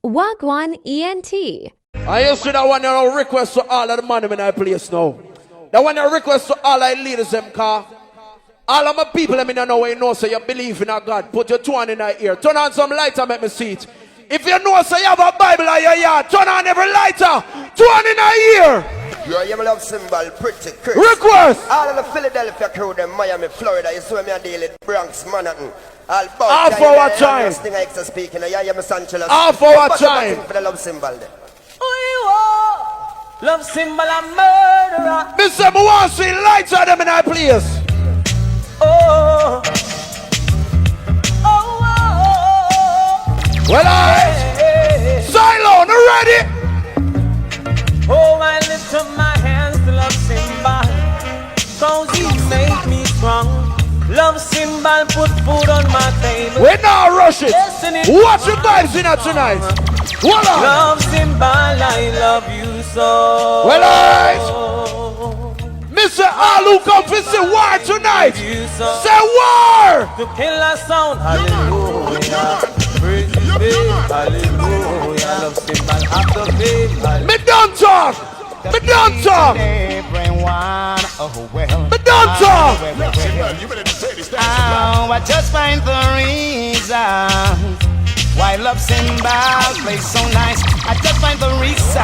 Wagwan ENT. I used to that one request to all of the money in I place now. That one request to all our leaders them car. All of my people let me know where you know say you believe in a God. Put your two hand in your ear. Turn on some lighter, make me see it. If you know say you have a Bible in your yard, turn on every lighter. Two hand in your ear. Your love symbol, pretty Chris. Request. All of the Philadelphia crew, them Miami, Florida. You saw me a deal at Bronx, Manhattan. Half our time. Half our time. For the love symbol. Love symbol and murderer. Mr. I want to see lights on them in that place. Oh. Oh, oh. Well, Silo, you ready? Oh, I lift up my hands to love symbol, cause you make me strong. Love symbol, put food on my table. We're not rushing. What's your vibes in that tonight? Voila. Love symbol, I love you so. Well, alright. Mr. Alu, come to say war tonight. So. Say war. To kill a sound, hallelujah. Praise the name, hallelujah. Love symbol, have the faith. Me don't talk. Me don't talk. Everyone, oh well. Me don't talk. I just find the reason why love symbol plays so nice. I just find the reason.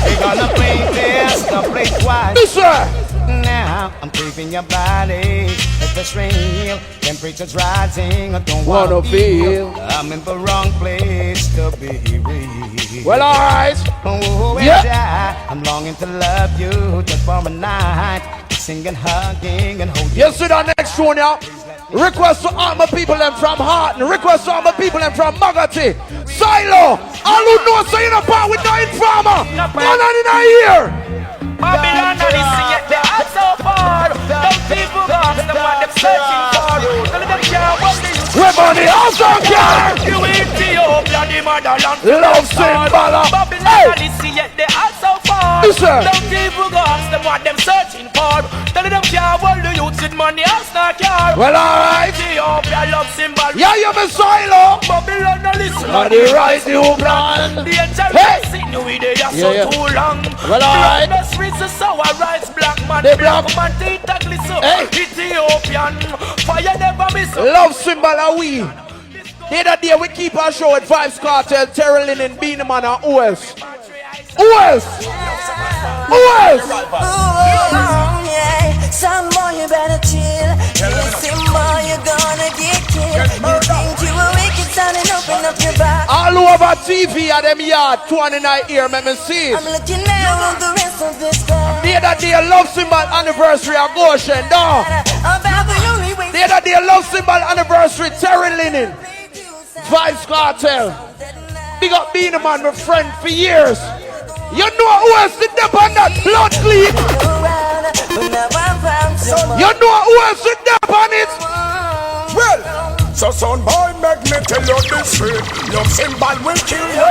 We're gonna play this, the play twice. Yes, sir. Now I'm craving your body. If it's real, temperature's rising. I don't wanna feel. I'm in the wrong place to be real. Well, alright. Oh, yeah. I'm longing to love you just for a night. Singing, hugging, and holding. Yes, to the next one, yeah. Request to all my people them from Harton. Request to all my people them from Magati. Silo. All who know so you're not part with no informer. None in a year. Babylon and the sea, they are so far. Those people got them what they're searching for. None of them care what they use. We're money also care. You Ethiopia, the motherland. Love symbol. Babylon and the sea, they are so far. Listen. Those people got them what them searching for. None of them care what they use with money else not care. Well, alright. Ethiopia love symbol. Yeah, you're my Silo. Babylon and the sea. On the right, you plan. The angel hey. seen you with they are so too long. Well, alright. The sour rice, black man, the black man, teeth ugly so. Hey. Ethiopian, fire never miss. Love symbol are we. The other day we keep our show at Vibes Cartel, Terrell Linen, Beanie Man, and who else? Who else? Who else? Yeah. Some boy you better chill. Some boy you gonna get killed. You think you a wicked son and open up your back. All over TV at them yard, two in our ear, let me see. I'm looking now at the rest of this time. The other day love symbol anniversary of Goshen, no. The other day love symbol anniversary, Terry Linen, Vibes Cartel. Big up Beanie Man, my friend for years. You know who else did that on that blood clean? You know who else did that on it? Well, so son boy, make me tell you this straight. Love symbol will kill you.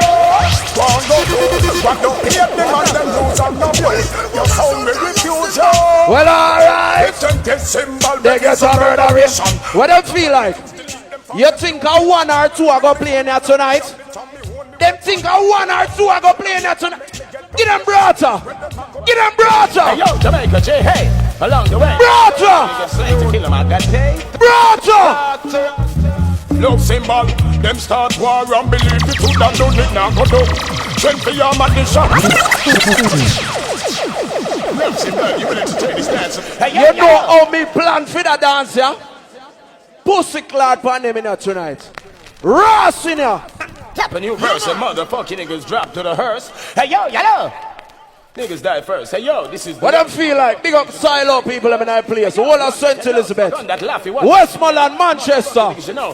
One go good, but don't hear them and them lose on no way. Your soul will refuse you. Well, alright. This symbol they get a murderation. What do you feel like? You think a one or two are gonna play in there tonight? Them think a one or two are gonna play in there tonight? Get them brother. Get them brother. Hey, yo, Jamaica, J, hey, along the way. Brother. Brother. Love symbol, them start war and believe it to that don't it now go down. Send for your magician. Love symbol, you ready to take this dance? Hey, you know how me plan for that dance, yeah? Pussy clad pan them in here tonight. Ross in here. Tap a new verse and motherfucking niggas drop to the hearse. Hey, yo, yellow. Niggas die first. Hey, yo, this is what I feel like. Big up Silo people in that place. All of St. Elizabeth. Westmoreland, Manchester. You know,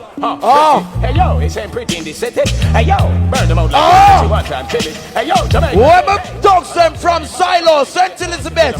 hey, yo, it ain't pretty in this city. Hey, yo, burn them out like one time, kill it. Hey, yo, Jamaica. Whoever talks them from Silo, St. Elizabeth.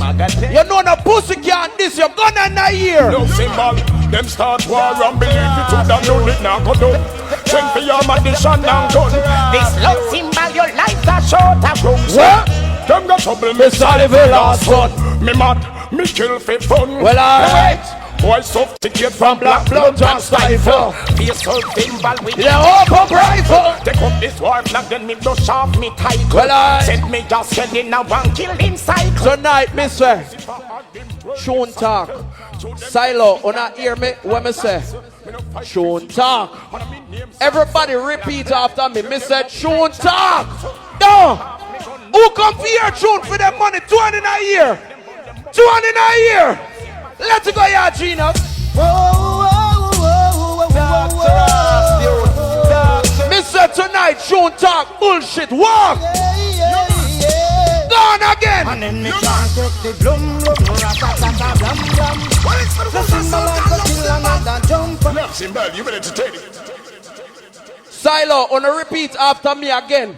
You know the pussy can't this. You're gonna in a year. Love symbol, them start war and believe it to that don't it now go down. Send for your magician and gun. This love symbol, your life a short of rooms. What? Them got trouble, me solve the last son. Me mad, me kill for fun. Well, alright. Boy, sophisticated from black blood and stifle. Be so symbol with the open rifle. Take This war flag then me brush off me tight. Well, I send me just get in a one kill inside. Tonight, mister. Tune talk. Silo, wanna hear me? What me say? Tune talk. Everybody repeat after me. Me say tune talk. No. Who come for here tune for them money? 200 in a year. 200 in a year. Let's go, yeah, Genius. Mister, tonight, tune talk, bullshit, walk. Gone again. And then me can't take the blum blum, ratatata blam blam. The symbol of the kill another jump. Symbol, you better entertain it. Silo, wanna repeat after me again.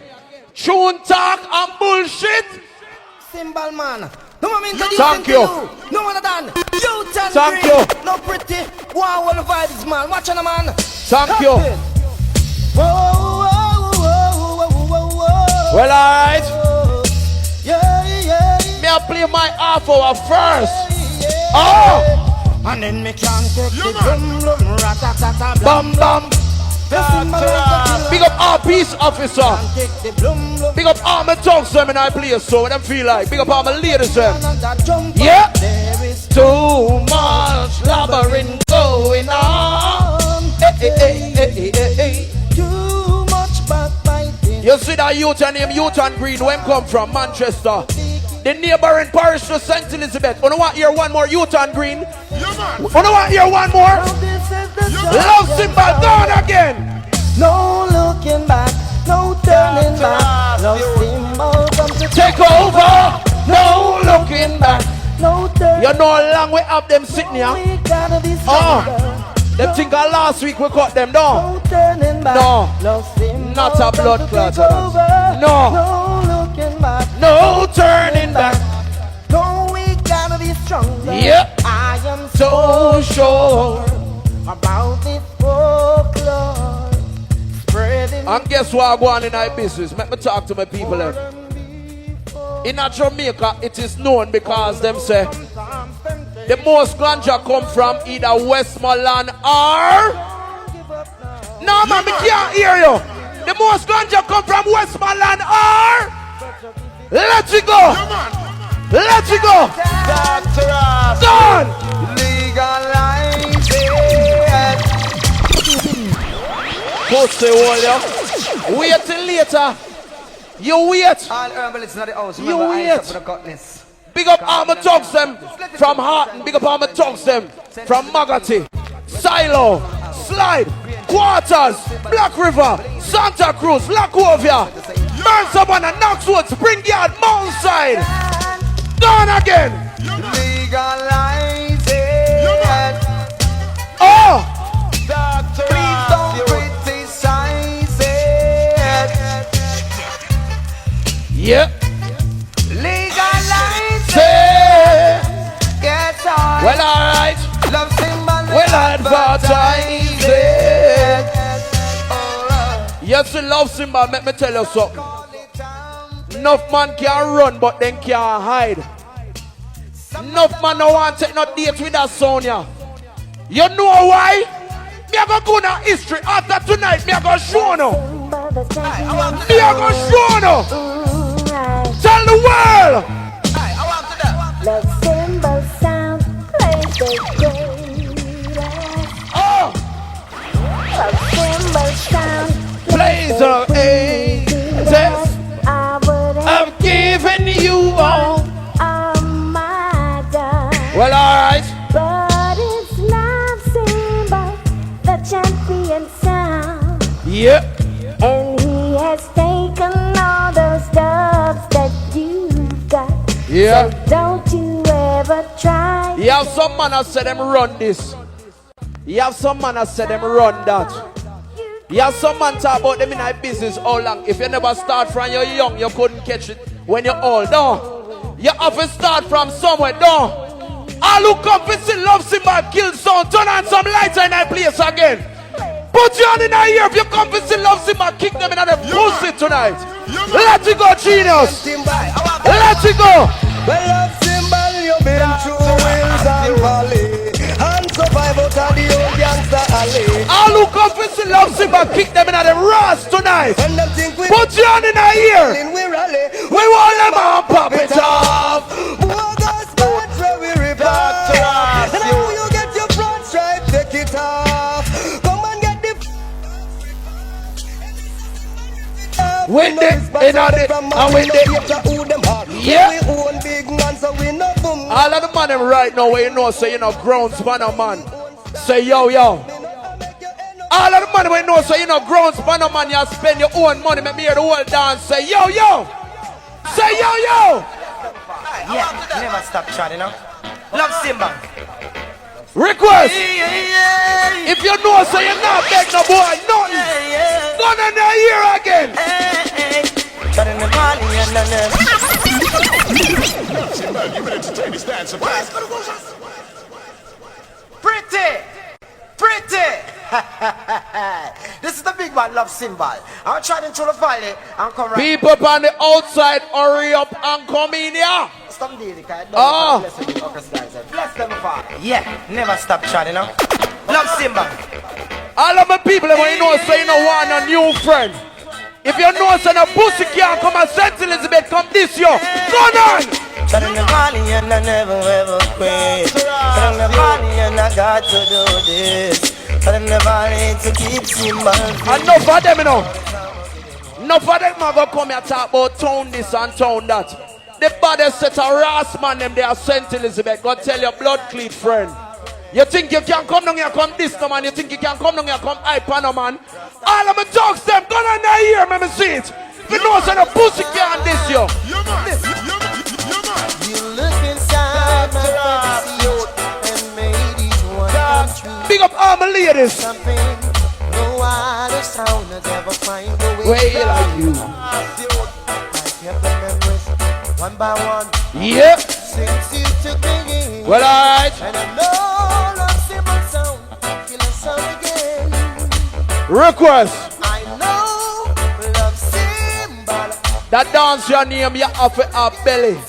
Tune talk and bullshit. Symbol man. No one introducing Thank to you. No one done. You turn Thank green. you. No pretty. Wow, all the vibes, man. Watch on the man. Thank you. Whoa. Well, alright. Yeah. Me I play my half hour first. Oh! And then me can't take the blum blum, ratatata Bam blam. bam. The symbol of the kill Big up our peace officer. can't take the blum blum. Big up all my dogs them and I play so what them feel like. Big up all my ladies them. Another jump. Yeah. There is Too much labyrinth going on. Hey. too much backbiting. You see that youth and him, youth and green, when come from Manchester. The neighboring parish to St. Elizabeth. You know what, hear one more youth and green? You know what, hear one more? This is the Love symbol gone again. no looking back, no turning back. Love symbol come to Take over. No looking back. no turning. You know how long we have them sitting here? We gotta be Oh, stronger. them think last week we cut them down. No turning back. No. Love symbol Not a come blood to clot. take over. No. No looking back. No turning back. No, we gotta be stronger. Yep. I am So sure. about this folklore spreading. And guess what I go on in our business? Let me talk to my people. In Jamaica, it is known because them say the most ganja come from either Westmoreland or... No man, I can't hear you. The most ganja come from Westmoreland or... Let it go. Let it go. Done. Legalize it. Pussy all you. Wait till later. You wait. All herbalists in the house. You Remember, wait. I for the cutness. Big up all my thugs them from Harton. Big up all my thugs them from Magati, Silo, Slide, Quarters, Black River, Santa Cruz, Lacovia, Mercer, Knoxwood, Spring Yard, Mount-side. Gone again. Legalize it. Oh! Please don't criticize it. Yeah. Legalize Say. Get on. Well, alright. Love symbol. Well, advertise it. Yes, the love symbol, let me tell you something. Enough man can run, but then can't hide. Enough man no want to take no date with that Sonia. You know why? Me a go to history after tonight. Me a go show no. Me a go show no. Tell the world. Love symbol sound plays the greatest. Oh, Love symbol sound plays the greatest. I would I'm giving you all. my done. Well, alright. But it's love symbol, the champion sound. Yep. And he has taken all those dubs that you've got. Yeah. So don't you ever try. You have some man that said them run this. You have some man that said them run that. You have some man talk about them in our business all long. If you never start from you're young, you couldn't catch it when you're old. No. You have to start from somewhere. No. All who come to see love symbol kill sound. Turn on some lights in that place again. Put your hand in our ear. If you come to see love symbol, kick them in the pussy tonight. Let it go, genius. Let it go. Well, love symbol, you've been through hills and valleys and survive out of the old gang Mr. Ali. All who come for see love Simba, kick them in the rust tonight. When them think we Put your hand in our ear. we rally. We want them all pop it off. Who goes back where we rip off? And how you get your front stripe, take it off. Come and get the When they in on it, and when they yeah. We own big man, so we no boom. All of the money right now, where you know, say you know, grown spanner man. Say yo yo. All of the money where you know, say you know, grown spanner man, you spend your own money, make me hear the whole dance. Say yo yo. Say yo yo. Yeah, never stop trying, you know. Love Simba. Request. If you know, say you're not beg no boy, nothing. Go in there here again. Simba, you better entertain this dance. Pretty. This is the big one, Love Symbol. I'm trying to the valley and come right. People on the outside, hurry up and come in here. Stop dealing, guys. Oh. Bless them, Father. Yeah, never stop trying, you know. Love Symbol. All of my people, when you know, say you know, want a new friend. If you know, say no pussy can't come and St. Elizabeth, come this year. Go on. Shut in the valley and I never ever quit. Shut in the valley and I got to do this. Shut in the valley to keep Symbol. Enough of them, you know. Enough of them are going to come here and talk about town this and town that. The baddest set of Ras man them, they are St. Elizabeth. Go tell your blood cleat friend. You think you can come down here, come this no man. You think you can come down here, come hype no man. All of my dogs them, go down there here, let me see it. You know say the pussy can't this yo. You look inside my fantasy and made each one come true. Big up all my ladies. Something no other sound has ever find the way. Where are you? I kept the memories one by one. Yep. Since you took me in. Well, alright. And I know Love Symbol sound, feel a sound again. Request. I know Love Symbol. That dance your name, you have a belly.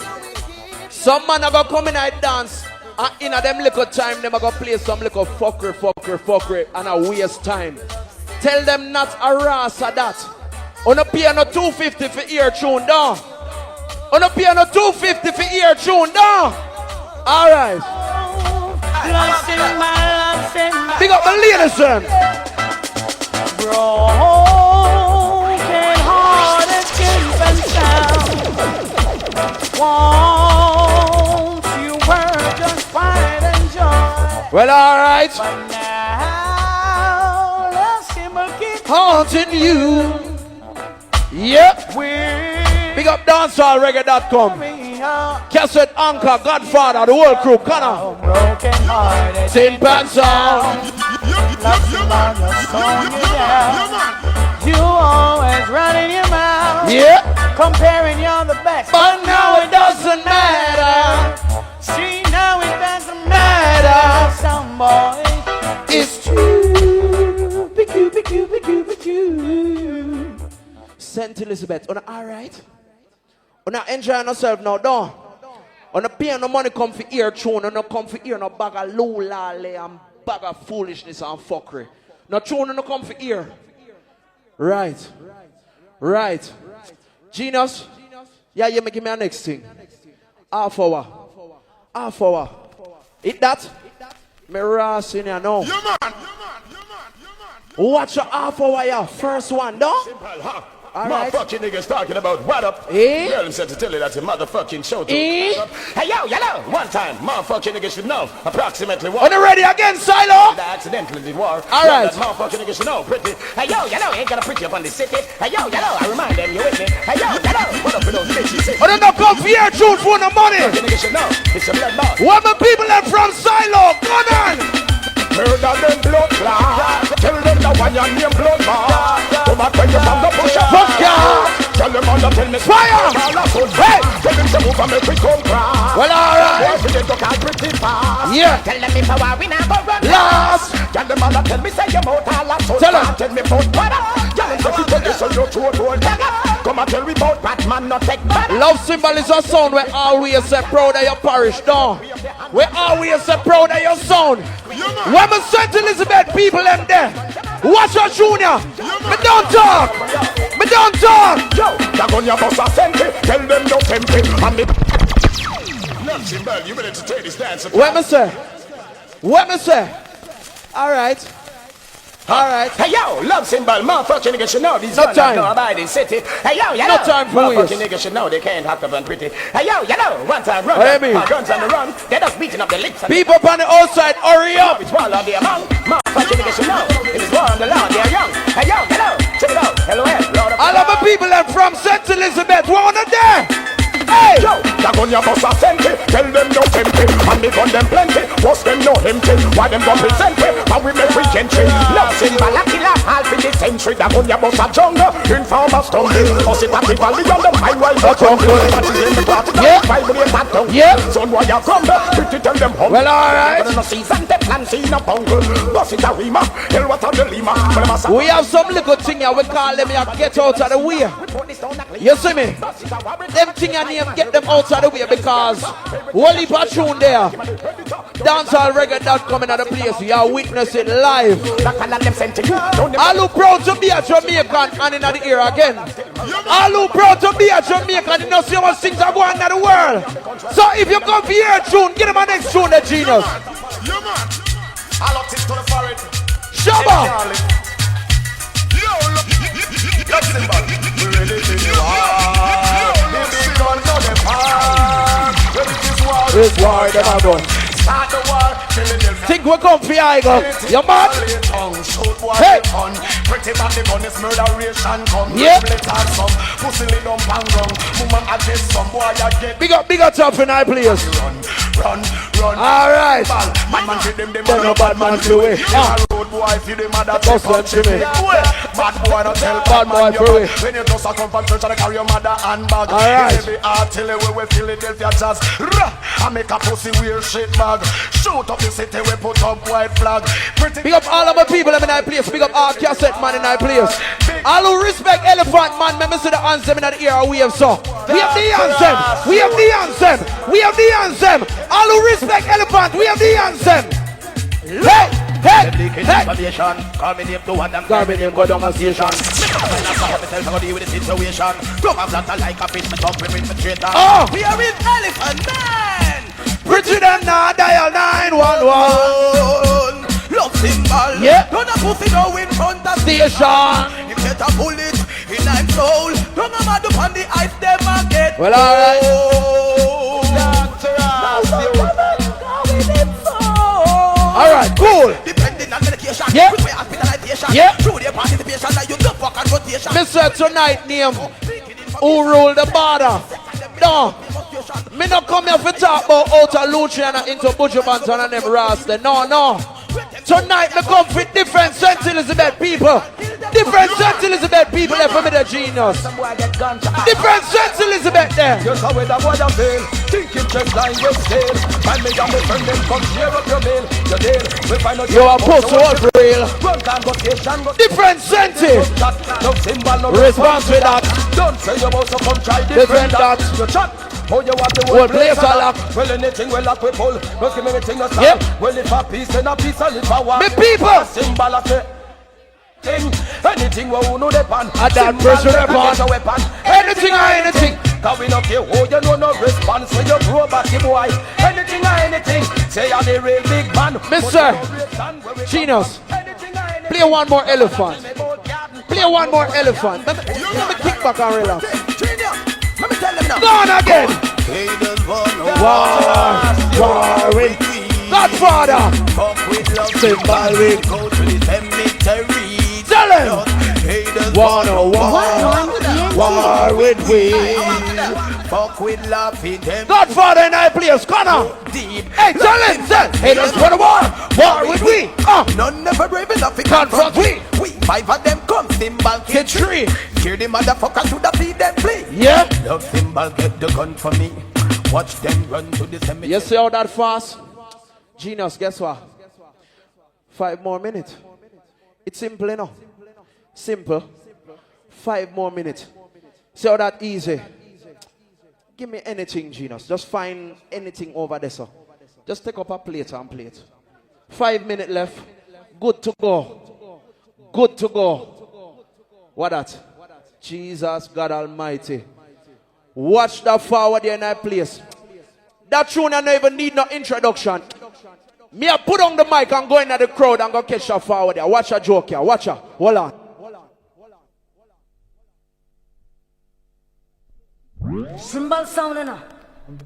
Some man are gonna come in and dance. And in a them little time, them are gonna play some little fuckery, and a waste time. Tell them not a ras of that. On a piano 250 for ear tune down. On a piano 250 for ear tune down. Alright. Big up the ladies then. Broken hearted infant sound. Once you were just fine and joy. Well, alright. But now Love Symbol keeps Haunting you. Yep. Big up dancehallreggae.com. Cassette Anchor, Godfather, the whole crew, Connor. broken hearted. Tin Pan Sound. You always running your mouth. Yeah. Comparing you're the best. But now it doesn't matter. See, now it doesn't matter. Some boy. It's true. St. Elizabeth, alright? On enjoying yourself now, don't. On the pay no money come for ear tune, and no come for ear no bag of lolale and bag of foolishness and fuckery. No tune no come for ear. Right. Genius. Yeah, you may give me a next thing. Half hour. Hit that? Me ras in here now. Watch your half hour, yeah. First one, don't? Alright. Motherfucking niggas talking about what up? Eh? Girl, said to tell you that's a motherfucking show too. Eh? Hey yo, yellow, one time, motherfucking niggas should know approximately what. On the ready again, Silo? I accidentally did war. Alright. That motherfucking niggas should know pretty. Hey yo, yellow, ain't gonna pretty up on the city. Hey yo, yellow, I remind them you with me. Hey yo, yellow, what up with those bitches? On the no come for ear tune for the money. Niggas should know it's a blood boss. What the people are from Silo? Go on! Murder them blood clot. Tell them the one your name blood bar. Come on, when you from the push up. Tell them all the tell me fire. Hey, tell them to move and make we come cry. Well, alright. Boys, we get to call pretty fast. Yeah. Tell them if I war, we not go run Last. Tell them all the tell me say your mouth all a so. Tell them. Tell me about what up. Tell them to tell you so you true. come and tell me about Batman, not take back. Love symbol is a sound where always say proud of your parish, no. We always say proud of your sound. When we St. Elizabeth people them there, watch your junior. Me don't talk. Me don't talk. Yo, that on your boss are sent it. Tell them no tempt it. And me. Love symbol, you better take this dance. When me say. When me say. All right. All right. Hey yo, love symbol, motherfucking niggas should know these no time. No abiding city. Hey yo, you no know, time for motherfucking niggas should know they can't hack up and pretty. Hey yo, you know, one time run, guns on the run, they just beating up the lips. People up on the outside, hurry up. It's wall on the amount, motherfucking niggas should know. It is war on the land, they're young. Hey yo, you know, check it out, hello, Lord of all of the people that from St. Elizabeth, one of them. Hey! Yo, that gun your boss are sent it. Tell them no tempt it. And me gun them plenty. What's them no empty? Why them don't present it? And we make we entry. Love symbol, a killer, half in the century. That gun your boss are jungle. Informer stumble. Cause it at the valley on the high wild jungle. But it's in the party. Yeah. Vibrate that tongue. Yeah. Son, why you crumble? Pretty tell them home. Well, alright. No season, the plan, see no bungle. Boss it a rima. Hell, what are the lima? We have some little thing here. We call them here. Get out of the way. You see me? Them thing and get them outside the way because Wally Patchoon there. Dancehall reggae that coming out of the place. You are witnessing live. All who proud to be a Jamaican and in the ear again. All who proud to be a Jamaican and not see how much things are going on in the world. So if you come for your tune, get them a next tune, the genius. Shabba! This war them a gun. Think we come for I go. You mad? Hey! Pretty bad the gun is murderation come. Yep. Big up top in I please. Run. Alright. Then no bad man to it. Road boy feel the mother to me. Bad boy not tell bad boy for it. When you just come from church and carry your mother and bag. Alright. Till we Philadelphia jazz. I make a pussy weird shit bag. Shoot up the city we put up white flag. Big up all of my people in that place. Big up all cassette man in that place. All who respect elephant man. Remember see the anthem in that ear we have so. We have the anthem. We have the anthem. We have the anthem. All who respect elephant. We have the anthem. Hey. Hey! Call me name to one and call me name go down a station. Oh! We are with Elephant Man. Pretty than now, dial 911. Love symbol. Yeah. Don't a pussy go in front of station. You get a bullet in my soul. Don't a mad up on the ice, them a get. Well, alright. Alright, cool. Depending on medication. Yeah. With my hospitalization. Yeah. Through the participation that you do fuck and rotation. Mr. Tonight name who rule the border. No. Me not come here for talk about outer Luciana into Butcher Banton and them Rasta. No. Tonight me come for different St. Elizabeth people. Different St. Elizabeth people there for me the genius. Different St. Elizabeth there. Just how the boy a fail. Think it just like with stale. Find me down the friend them come share up your mail. Your deal. We find out you are post all for real. Run down go station. Different St. No symbol no response with that. Don't say you about to come try different that. You chat. Oh, you want the whole place a lock. Well, anything we lock we pull. Don't give me anything no stop. Yep. Well, if a piece then a piece a live for one. Me people. Symbol of the thing. Anything we know the pan. A that person weapon. Anything or anything. Cause we no care who you know no response. When you grow back the boy. Anything or anything. Say you're the real big man. Mr. Genius. Play one more elephant. Play one more elephant. Let me kick back and relax. Let me tell them now. Go on again. War with Godfather. Symbol with. Go to the cemetery. Tell him. 101. War with we. Fuck with laughing them. Godfather in our place. Connor. Deep. Hey, tell him. Haters for the war. War with we. None never brave enough to confront we. We 5 of them come symbol Get 3. Hear the motherfucker should have feed them play. Yeah. Love symbol get the gun for me. Watch them run to the cemetery. You see how that fast? Genius, guess what? 5 more minutes. It's simple enough. Simple. 5 more minutes. See how that easy? Give me anything, Genius. Just find anything over there, sir. Just take up a plate and plate. 5 minutes left. Good to go. Good to go. What that? Jesus God Almighty. Watch that forward there in that place. That tune I don't even need no introduction. Me I put on the mic and go into the crowd and go catch that forward there. Watch a joke here. Watch her. Hold on. Cymbal sound, you know.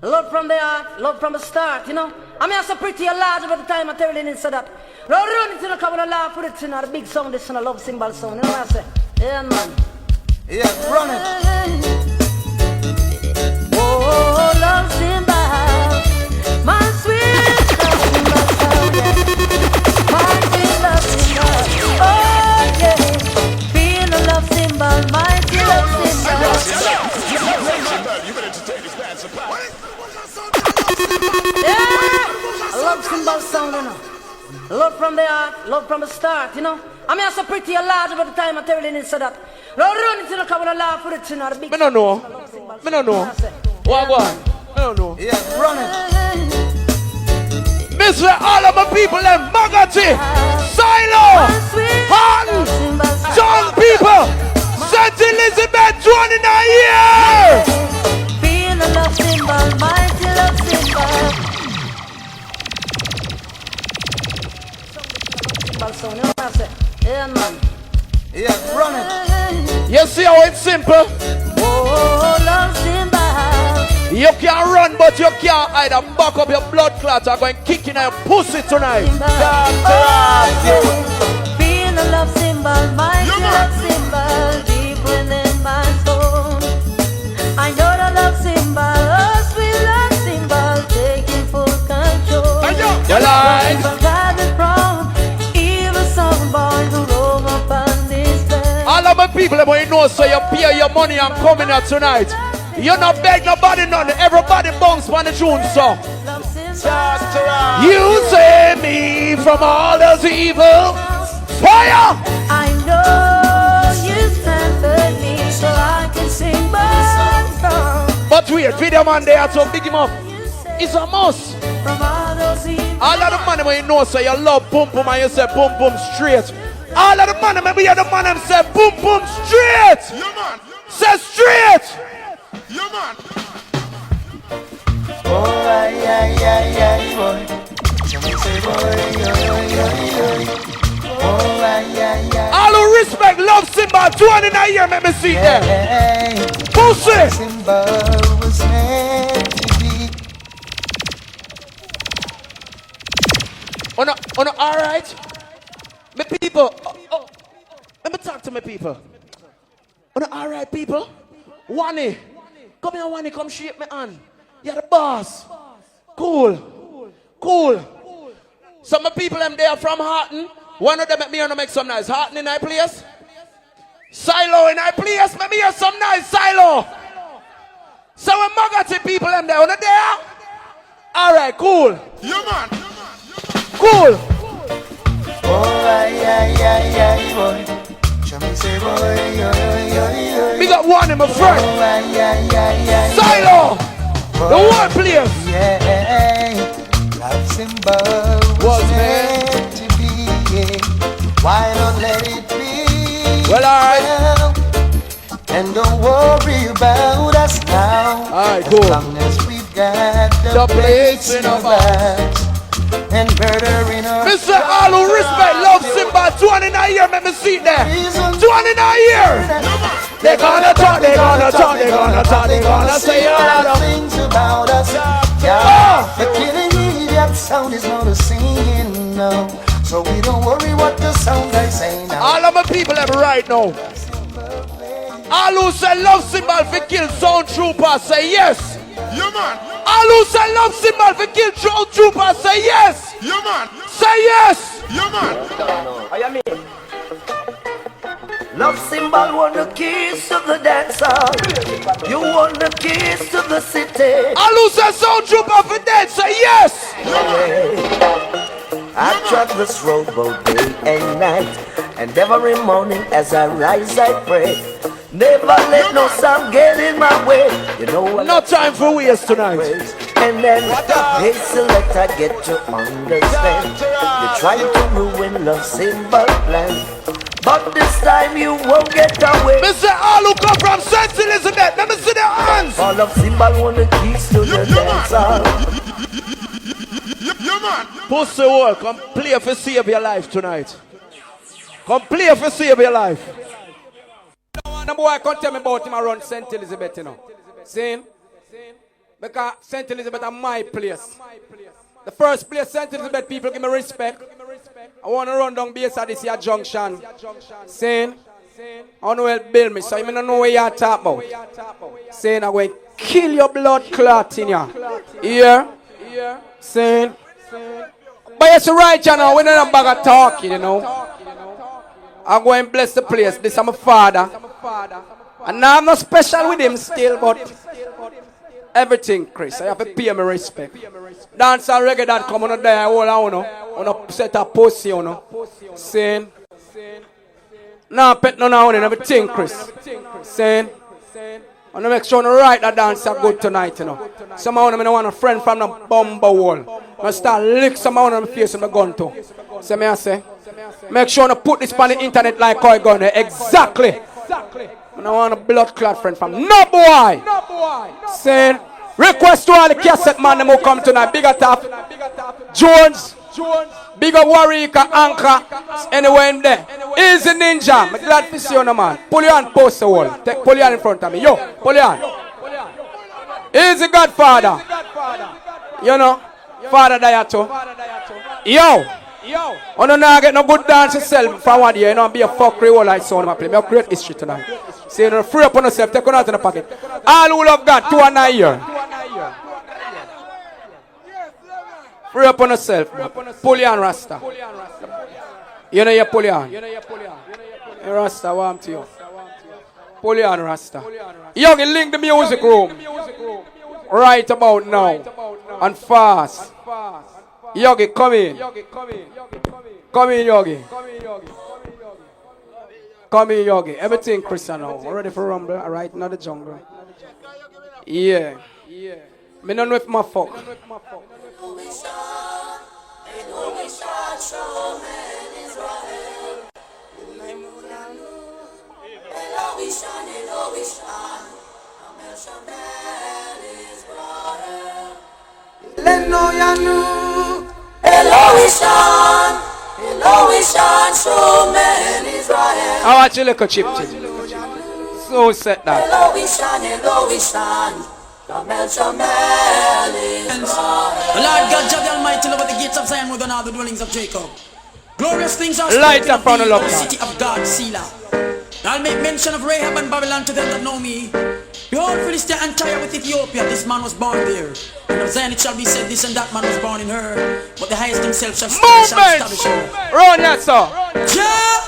Love from the heart, love from the start, you know. I mean, I'm so pretty large by the time I tell you in so that. Don't run into the couple of laugh with it, you know, the big sound, this, and I love cymbal sound, you know what I say? Yeah, man. Yeah, run it. Oh, love cymbal, my sweet love cymbal sound, yeah. My sweet love cymbal, oh, yeah. Feel the love cymbal, my sweet love cymbal. Yeah, I love cymbal sound, you know. Love from the heart, love from the start, you know. I mean, I'm so pretty large by the time I tell you in so that. Don't run into the couple of laugh with it, you know, the big. Me don't know. Me don't know. What one? Me don't know. Yeah, run it. Miss all of my people, them Magati, Silo, Han, John people, St. Elizabeth, joining in a year. Feel the love cymbal, mighty love cymbal. Cymbal sound, you know what I say? Yeah, man. Yeah, run it. You see how it's simple? Oh, love cymbal. You can run, but you can't either back up your blood clot or go and kick in your pussy tonight. Feel the love cymbal, mighty love cymbal, deep within my soul. I know the love cymbal, oh sweet love cymbal, taking full control. Well, alright. Evil song boy who roam upon this bed. All of my people, when you know, so you pay your money and coming out tonight. You not beg nobody none. Everybody bounce on the tune, so. You save me from all those evil. Fire! I know you stand for me, so I can sing my song. But wait, video man there, so big him up. It's a must. From all those evil. All of the money when you know, so you love boom boom and you say boom boom straight. All of the money, maybe you're the man and say boom boom straight. Yeah, man. Say straight. Yeah, man. Oh, boy. Say, boy, boy. All who respect, love Simba, 20 in a year, let me see there. Pussy. Simba was meant to be. Oh no, all right. My people, let me talk to my people. Oh no, all right, people. Wani, come here, Wani, come shake my hand. You're the boss. Cool. Some of people them there from Harton. One of them make me want to make some nice. Harton in that place. Silo in that place. Make me hear some nice Silo. So when Magati people them there, on there. All right, cool. Yeah, man. Cool. Oh, boy. Say, boy, We got one in my friend. Silo. The one place. Yeah. Love symbol was meant to be. Why not let it be? Well, alright. And don't worry about us now. Alright, cool. As long as we've got The place in our hearts and murder in our Mr. All who respect, love Simba, 20 in a year, let me see there. 20 in a year. They're gonna talk, they're gonna say a lot of things about us. Yeah, the killing idiot sound is not a singing now. So we don't worry what the sound I say now. all of my people have right now. All who say love Simba for kill sound trooper, say yes. Yeah, man. All who say love Simba for kill sound trooper, say yes. Yeah, man. Say yes. Yeah, man. Love symbol won the keys to the dance hall. You won the keys to the city. All who say sound trooper for dead, say yes. I travel this road both day and night, and every morning as I rise I pray. Never let no song get in my way. You know what? No time for waste tonight. And then hey selector get to understand. You're trying to ruin love symbol plan. But this time you won't get away. Mr. All who come from St. Elizabeth, let me see their hands. All of symbol want the keys to the dancer. Pussy wall, come play for save your life tonight. Come play for save your life. No boy can't tell me about him around St. Elizabeth, you know. See? Because St. Elizabeth is my place. The first place St. Elizabeth people give me respect. I want to run down base at this here junction. See? I want to help build me, so you don't know what you're talking about. See? I'm going to kill your blood clot in you. Here? See? But it's right, you know, we're not a bag of talking, you know. I'm going to bless the place. This is my father. And now I'm not special with him still, but everything, Chris. I have to pay me respect. Dance and reggae that come on there, on a set of pussy, you know. Saying. Now pet no now and everything, Chris. Saying. I want to make sure I write that dance are good tonight, you know. Somehow I want a friend from the bumper wall. I start lick someone on the face with my gun too. So me I say, make sure I put this on the internet like how I gun there. Exactly. And I want a blood clot friend from no boy. Saying, request to all the cassette man them who come tonight. Big up Jones. Big up Warwick, Anchor. Anywhere in there. Easy Ninja. I'm glad to see you, no man. Pull your hand, post the wall. Pull your hand in front of me. Yo, pull your hand. Easy Godfather. You know, Father Dayato. Yo. I don't know, get no good dance yourself from one year. You know, be a fuckery all like sound of play. Me have great history tonight. So you know, free up on yourself, take one out in the pocket. All who love God, 2 and 9 years. Free up on yourself, man. Pull your hand, Rasta. You know you pull your hand. Hey, Rasta, warm to you. Pull your hand, Rasta. Yogi, link the music room. Right about now. And fast. Yogi, come in. Come in, Yogi. Come in, Yogi. Everything Christian now. Ready for rumble? Alright, not the jungle. Yeah. Me don't know if my fuck. I watch you look a chip. So set that. Lord God, Jah the Almighty, over the gates of Zion, we're gonna have the dwellings of Jacob. Glorious things are light up on the city of God, Selah. I'll make mention of Rahab and Babylon to them that know me. Behold, Philistia and Tyre with Ethiopia, this man was born there. And of Zion it shall be said, this and that man was born in her. But the highest himself shall establish her. Run that, sir. Jah,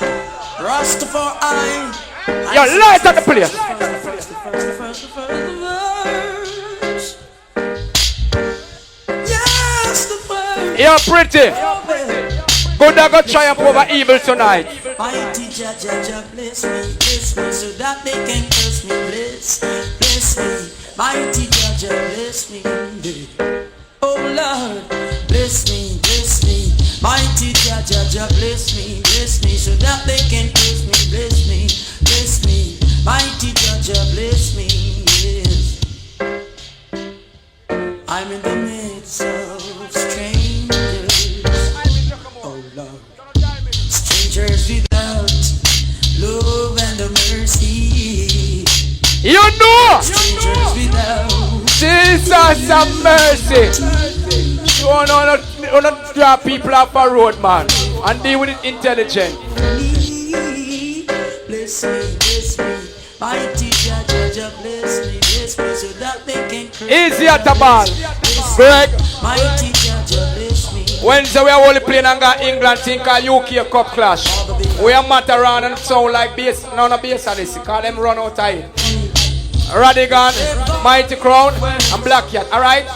Rastafari. Yo, light up the place. You're pretty. Good I go triumph over evil tonight. Mighty Jah, bless me, so that they can curse me. Bless me. Mighty Jah, bless me. Oh Lord, bless me. Mighty Jah, bless me, so that they can curse me. Bless me. Mighty Jah, bless me. Yes. I'm in the midst of strangers. Oh Lord. Strangers without love and mercy. You know! Strangers without Jesus have mercy. You wanna drop people off a road, man, and deal with it intelligent. Bless me. Mighty Jah, bless me, so that they can curse me. Easy at the ball. Greg. Mighty Jah, bless me. Wednesday we are only playing and got England team called UK Cup Clash. We are matter around and sound like bass. None of bass on this. Call them run out of it. Radigan, Mighty Crown, and Black Cat. Alright?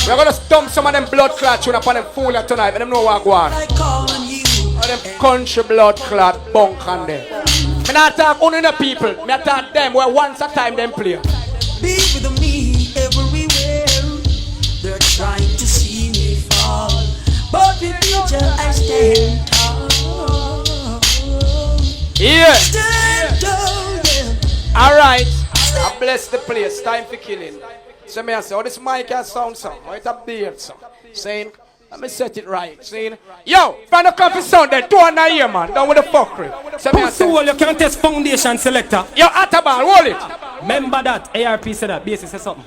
We're gonna stump some of them blood clot tune upon them fool tonight. Let them know what go on. All them country blood clot bunk on there. Me not talk only the people. Me talk them where once a time them play. Be with me everywhere. They're trying to see me fall, but with teacher I stand tall. Yeah. Stand tall, yeah. Alright. I bless the place. Time for killing. So me I say, oh, this mic has sound so. Oh, it's a beard so. Saying, let me set it right. Saying, yo, from the coffee sound then, 200 year man. Down with the fuckery. So me I say, you can't test foundation selector. yo, Atabal, hold it. Remember that. ARP said that. Basis said something.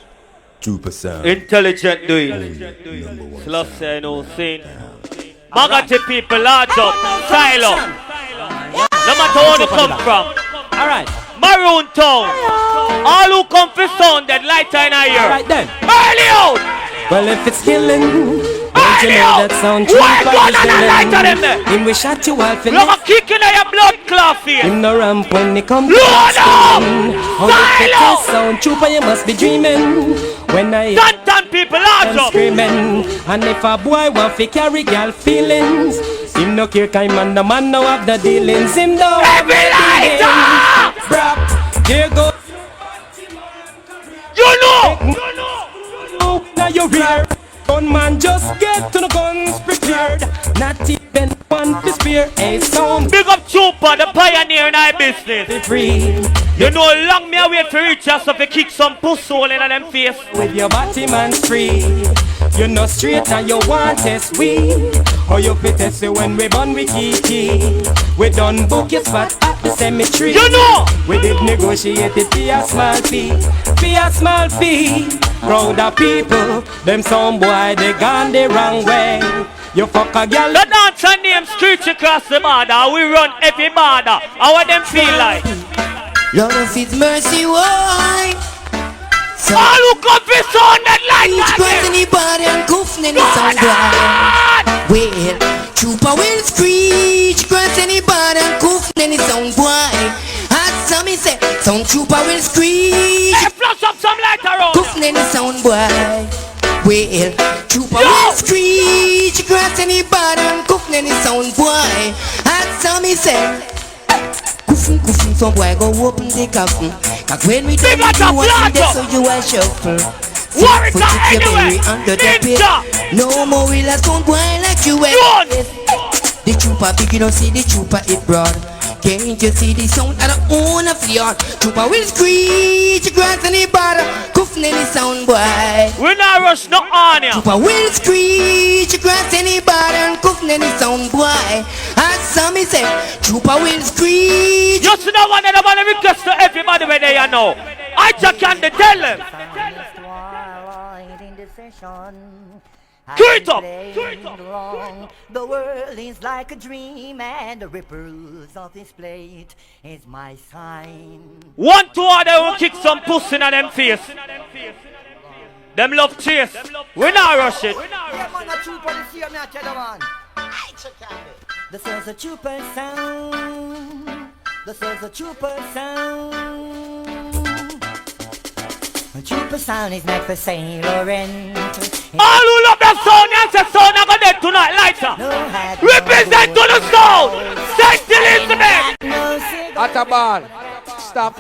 Trooper sound. Intelligent doing. Love say no sin. Magati people large up. Silo. No matter where you come from. Alright. Maroon Town. All who come for sound that lighter in a year. Alright then. Early out. Well, if it's killing, don't you know that sound true? Him we shot you all for look a kick in your blood clot face. him no ramp when he come to Load up! the sound trooper, you must be dreaming. When I Tan people large am up. screaming, and if a boy want to carry girl feelings, him no care kind man, the man no have the dealings. Him no have the dealings. Bruh, here go. You know. Now you're rear. Gunman just get to the guns prepared. Not even one to spare. A sound Big up Trooper, the pioneer in our business. be free. You know long me a wait for reach us so if you kick some puss hole in them face. With your body man free. You know straight and you want test we. Or you fit test when we born we kiki. We done book your spot at the cemetery. You know. We did negotiate it for a small fee. For a small fee. Proud of people. Them some boy they gone the wrong way. You fuck a girl. The dancer name Screech across the border. We run every border. How them feel like? Lord of His mercy, why? So all who come for sound that like each that. person anybody and goof then it's sound boy. Well, trooper will screech, cross anybody and goof then it's sound boy. As some say, sound trooper will screech, Hey, flush up some light around. goof then it's sound boy. Well, trooper will screech, cross anybody and goof then it's sound boy. As some say. Goofing, some boy go open the coffin. Cause when we done it, you want it so you a shuffle. Warrior Put it your anyway. belly under the bed. No more will a some boy like you Run. The trooper big, you don't see the trooper it broad. Can't you see the sound of the own of the yard? Trooper will screech, grass and the bottom. Goofing any sound boy. We not rush no on ya. Trooper will screech, grass and the bottom. Goofing any sound boy. As some say, trooper will screech. Just know one and I want to request to everybody where they are now. I just can't tell them. Turn it up. The world is like a dream, and the ripples of this plate is my sign. 1, 2 other will kick some pussy in them face. Them love chase. We not rush it. This is a trooper sound. This is a trooper sound. A trooper sound is not for sailor and all who love the sound, and say sound are going to tonight, lighter. Represent to the sound. St. Elizabeth. Atabal, stop.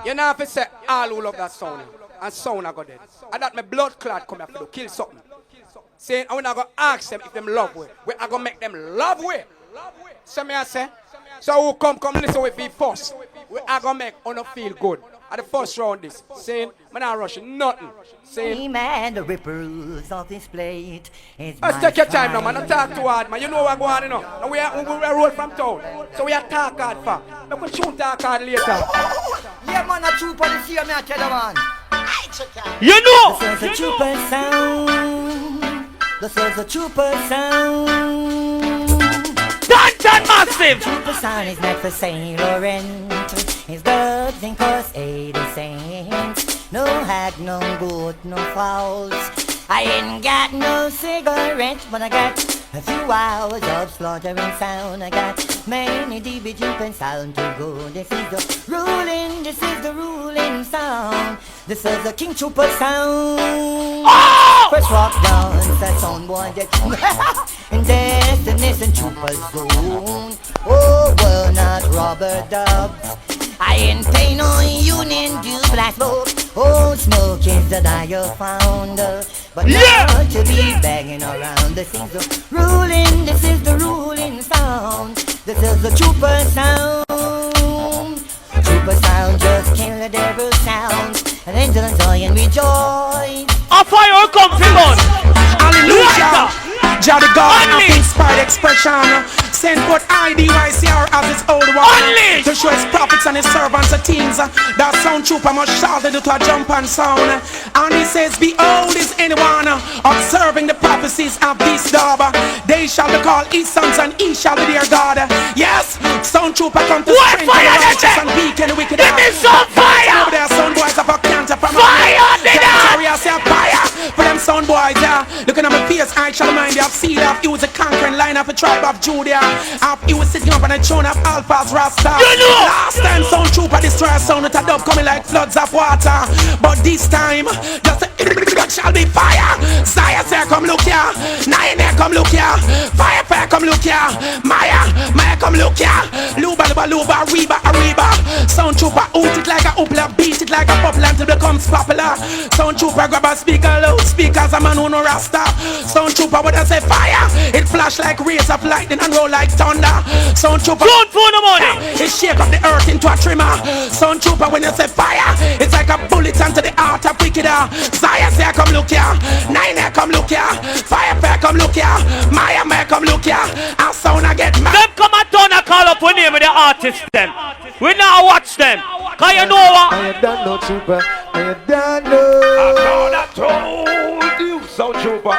You know if you say all who love that sound, and sound are go dead. And that my blood clot come here to kill something. Saying, I'm not going to ask them if them love way. We are going to make them love way. So me I say, so who come listen with me first. We are going to make on feel good. At the first round this, saying, I'm not rushing nothing. Saying, man, the ripples of this plate is let's take your time now, man. Don't talk too hard, man. You know what going on, you know. And we are roll from town. So we are talk hard for. We could shoot talk hard later. Yeah, man, a trooper this year, me I tell you, man. You know. This is a trooper sound. This is a trooper sound. That massive. Trooper sound is not for sailor and his birds and course 80 cents. No hat, no goat, no fowls. I ain't got no cigarettes, but I got a few hours of slaughtering sound. I got many DB jumping sound to go. This is the ruling sound. This is the King Trooper sound. Oh! First walk down, that sound boy get and this destination trooper zone. Oh, well, not rubber dubs. I ain't pay no union due black smoke. Oh, smoke is the dire found. But not to be banging around. This is the ruling, this is the ruling sound. This is the trooper sound. Trooper sound, just kill the devil sound. And angel and joy and rejoice. A fire come from us. Hallelujah. Jah the God of inspired expression. Send forth IDYCR as its old one to show his prophets and his servants the things that sound trooper must shout into a jump and sound. And he says, behold is anyone observing the prophecies of this dub. They shall be called his sons and he shall be their God. Yes, sound trooper come to strengthen the righteous and weaken the wicked. Give me some fire. Over there sound boys of a canter from fire. Fire for them sound boys. Looking at my face, I shall mind you. I've seen that he was a conquering line of a tribe of Judah. He was sitting up on a throne of Alpha's Rasta. Last time sound trooper destroy sound with a dub coming like floods of water. But this time, just a shall be fire. Zion say come look here. Nine come look here. Fire come look here. Maya come look here. Luba Reba. Sound trooper out it like a hoopla, beat it like a poplar until it becomes popular. Sound trooper grab a speaker, loudspeakers, a man who no rasta. Sound trooper when I say fire, it flash like rays of lightning and roll like thunder. Sound trooper don't for the money. It shake up the earth into a trimmer. Sound trooper when you say fire, it's like a bullet into the heart of wickeder. Zion say come look here. Nine come look here. Fire come look here. Maya come look here. And sound I get mad. Them come and turn a call up with name of the artist them. We now watch them. Cause you know what? I don't know trooper. I don't know. I told you so trooper.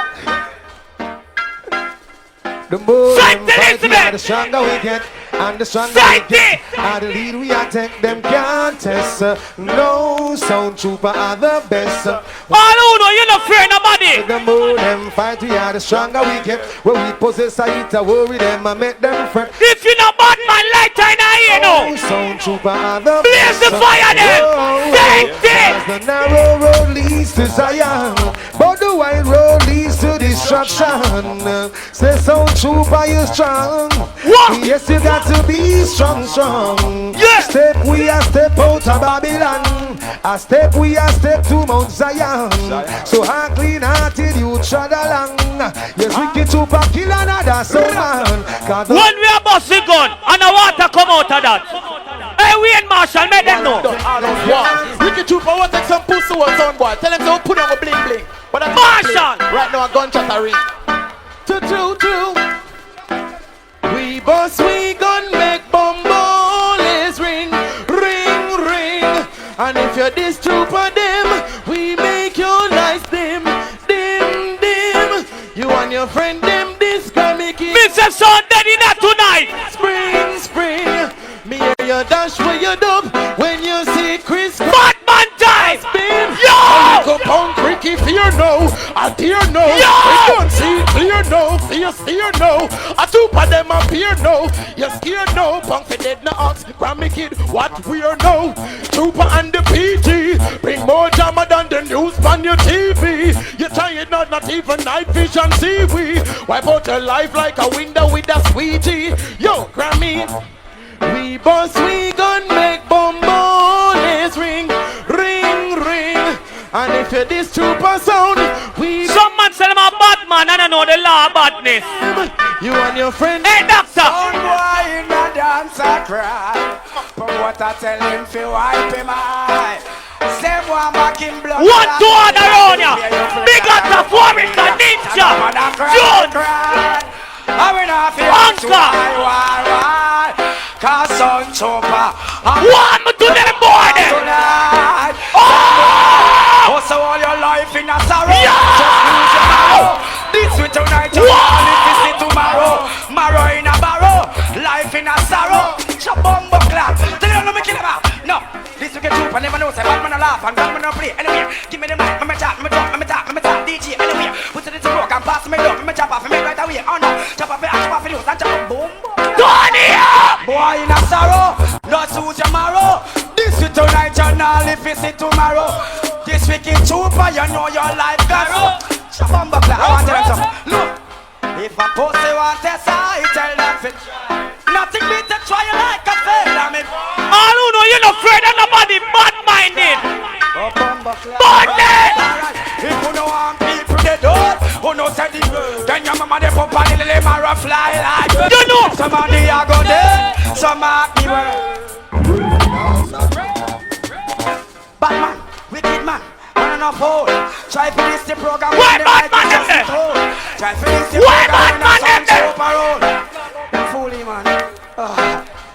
The more them fight, the stronger we get. And the stronger we get, and the lead we attack, them can't test. No, sound trooper are the best. All who know you not fear nobody. The more them fight, we are the stronger we get. When we possess a hit, I worry them, I make them fret. If you not bad man like China, you know. Sound trooper are the best. Blaze the fire them. Take it. The narrow road leads to Zion, but the wide road leads to destruction. Say sound trooper, you strong. What? Yes, you got to be strong. Yes. Step we a step out of Babylon. A step we a step to Mount Zion. So hard clean hearted you trod along. Yes, wicked trooper kill another soul man. When we are busting gun and the water come out of that. Hey, we and Marshall make them know. Wicked trooper will take some pussy on sound boy. Tell them to put on a bling bling. But Marshall right now a gunshot a ring. True. We bust, we gun, make bomboles ring. And if you're this trooper them, we make your life dim. You and your friend them, this guy make it. Mr. Son Daddy not tonight. Spring. Me hear your dash where you dub when you see Chris. Batman time. Yo! Go punk Ricky, fear no. I dear no. Yo! We don't see clear no. Fear no. A two of them appear no. You scared no. Punk for dead no ox. Grammy kid, what we're no. Trooper and the PG. Bring more drama than the news on your TV. You try it not even night vision see we. Wipe out your life like a window with a sweetie. Yo, Grammy. We bust, we gun, make bomboles ring. And if you're this trooper sound, we... Some man say them a bad man and I know the law of badness. You and your friend... Hey, doctor! Sound boy in the dance I cry. But what I tell him fi wipe him eye. Same one back in blood. One to other around ya. Big up the Formica Ninja. June. I will not feel why. Cause son chopper. One to them boy then. Also all your life in a sorrow. Yeah. Just lose your marrow. This with tonight, this is tomorrow. Marrow in a barrow. Life in a sorrow. Chabombo clap. Tell you no me kill him out. No. This we get troop and never know say bad man a laugh and bad man a play. Anyway, give me the mic, me talk, DJ. Anyway, put it into work and pass me love, me chop off me right away. Oh no, chop off the news and chop off boom. Tony up! Boy in a sorrow, no suit your marrow. This is tonight, you know, if it's it tomorrow. This wicked trooper, you know your life got so. Chop on back, I want to tell you something. Look. If a pussy want test, I tell them fit. Nothing beat to try like a fail. I mean, all who know you're not afraid of nobody, bad-minded. Bad-minded. If you know I'm people they don't, who know say the word, then your mama they pop on the little marrow fly like. You know. Somebody a go there, some mark me word. Batman, wicked man, one and a fool. Try for this the program. Why Batman them there? Try for this the Why program. Batman them there? Fooly man.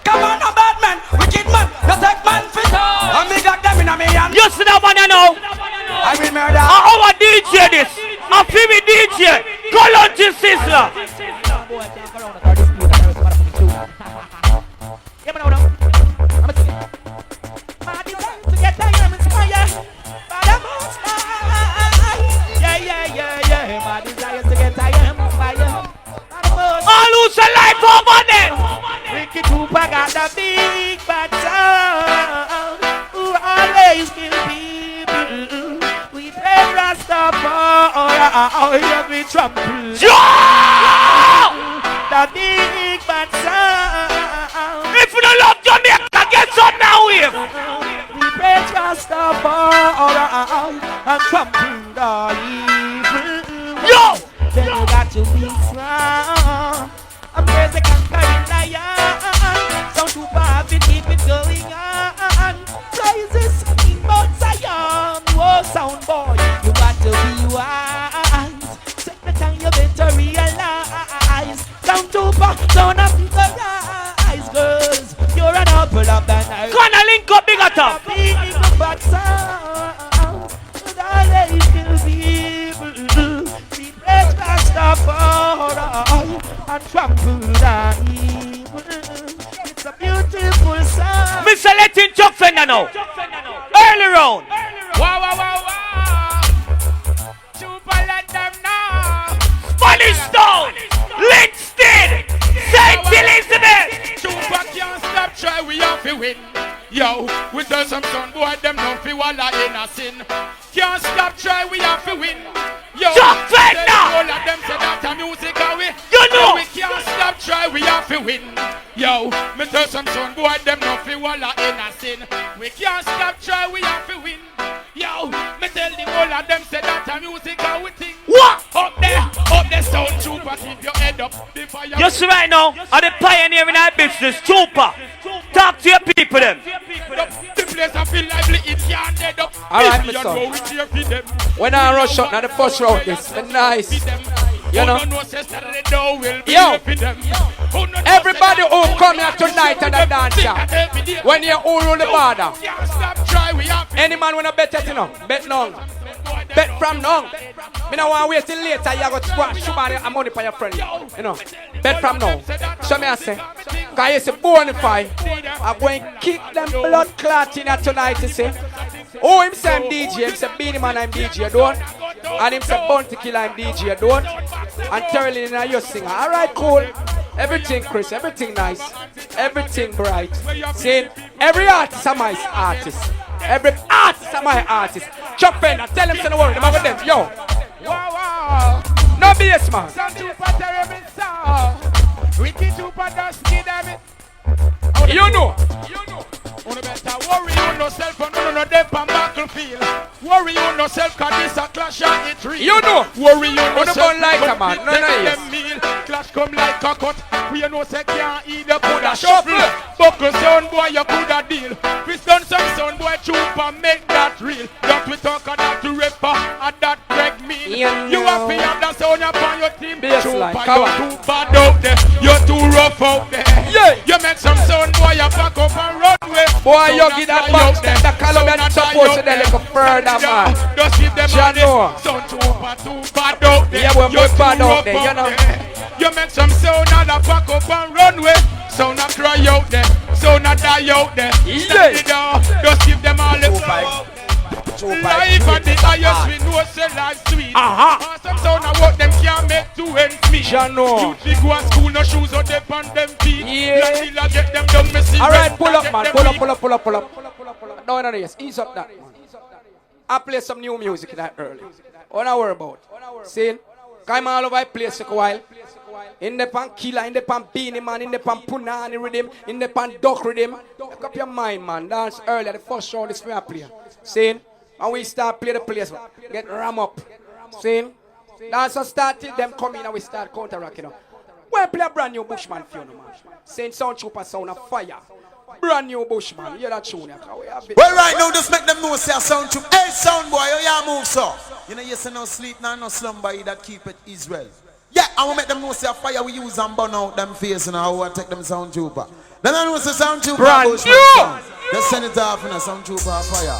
Come on, a bad man, wicked man, you take man fit. And me got them in a me hand. You see that one you know? I will murder. Our DJ this. A female DJ. Call on to Sizzler. My desire to get fire. All who's alive over there. Ricky Cooper got the big bad sound who always kill people. We play Rastafari, we trample. The big bad sound. If you don't love Jamaica, get some now here. We play Rastafari and trample the evil. Yo! Then you got to be strong. I'm praise the conquering lion. Sound too far, we keep it going on. Praises in Mount Zion. Whoa, sound boy, you got to be wise. Take the time, you better realize. Sound too far, sound up to the rise. Girls, you're an apple of the night. Gonna link up big top. Big bad sound. Darling, kill people. We praise Rastafari and trample the evil. It's a beautiful song. Mr. Letting Chuck Fender now. Early round. Wow, wow, wow, wow. Super let them know. Spanish Stone. Linstead. St. Elizabeth. Super can't stop, try we have to win. Yo, we done some son boy, them no fi walla in a sin. Can't stop, try we have to win. Yo, Chuck Fender. all of them say that a music away. You know. We can't stop, try we have to win. Yo, me tell some son boy, them no fi walla in a sin. We can't stop, try we have to win. Yo, me tell the all of them say that a music away thing. What? Up there, sound trooper, keep your head up. The fire. You see right now, I'm the pioneer in our business, Trooper. Talk to your people them. The place I feel lively, it can't dead up. Alright, my son. When I rush out, now the first round is nice. You know? Yo, everybody who come here tonight and a dance here, when you all rule the border, any man wanna bet it, you know? Bet now. Bet from now. Me no want wait till later. You got to shoot money for your friend. You know. Bet from now. So me I say, cause you say bonify. I'm going to kick them blood clot in here tonight. You see. Oh, him say I'm DJ. Him say Beanie Man I'm DJ. Don't. And him say Bounty Killer I'm DJ. Don't. And Terrell in you singer. All right, cool. Everything, Chris. Everything nice. Everything bright. See, every artist is my artist. Every artist is my artist. Chuck Fender, tell them to the world. About them. Yo. Wow, wow. No BS, man. Some super terrible sound. Wicked super dust kid of it. You know. You better worry you no self and no death and battlefield. Worry you no self cause this a clash and it real. You know. Worry you no self. Don't like a man. No, yes. Clash come like a cut. We no say can't eat the coulda shuffle. Buckle sound boy you coulda deal. We done some sound boy trooper make that real. That we talk of that to rapper and that Greg mean. You have to have that sound upon your team. Trooper you're too bad out there. You're too rough out there. Yeah. You make some sound boy you back up and run away. Boy, you give that box them the color and support to them like a further man. Just give them John Noah. sound too bad out there. Yeah, we're bad out there, you know. You make some sound and a pack up and run away. Sound a cry out there. Sound a die out there. Yeah. Just give them all the flow. Life at the highest, we know say life sweet. Some sound of what them can't make to end me. Jano. You go to school, no shoes or they on them feet. Yeah. Like get them done missing. Alright, pull up, man. Pull up. No, yes. Ease up that, man. I play some new music that early. What I worry about? See? Cause I'm all over the place for a while. In the pan killer, in the pan beanie man, in the pan punani rhythm, in the pan duck rhythm. Make up your mind, man. Dance earlier, the first round is fair play. See? And we start play the place. Get ram up. See? Dance start till them come in and we start counter-rock, you know. Well, play a brand new Bushman for you, man. Saint Sound Trooper sound of fire. Brand new Bushman. Hear that tune, well, right now, just make them know say a sound true. Hey, sound boy, how you move, so? You know, you say no sleep, no slumber, you that keep it Israel. Yeah, I want to make them know say a fire we use and burn out them face and how I take them sound trooper. Then I know say sound trooper Bushman sound. Just send it off in a sound trooper fire.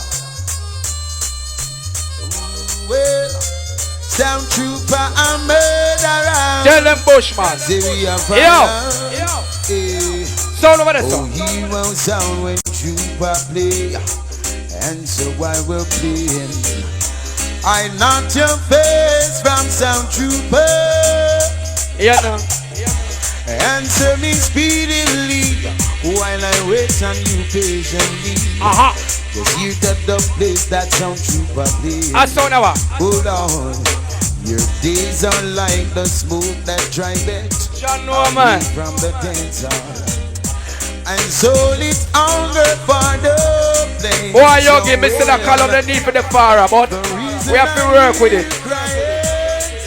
Well, sound trooper and murderer. Tell them Bushman. Yo. Sound over there, song. Oh, he won't sound when trooper play. And so I will play him. I knocked your face from sound trooper. Yeah, no. Answer me speedily while I wait on you patiently. Cause you got the place that sound trooper plays. I saw now. Hold on. Your days are like the smoke that drive it. John Norman from the dance hall. And sold it hunger for the place. Boy, you give me that call of the need for the fire, but we have to work with it.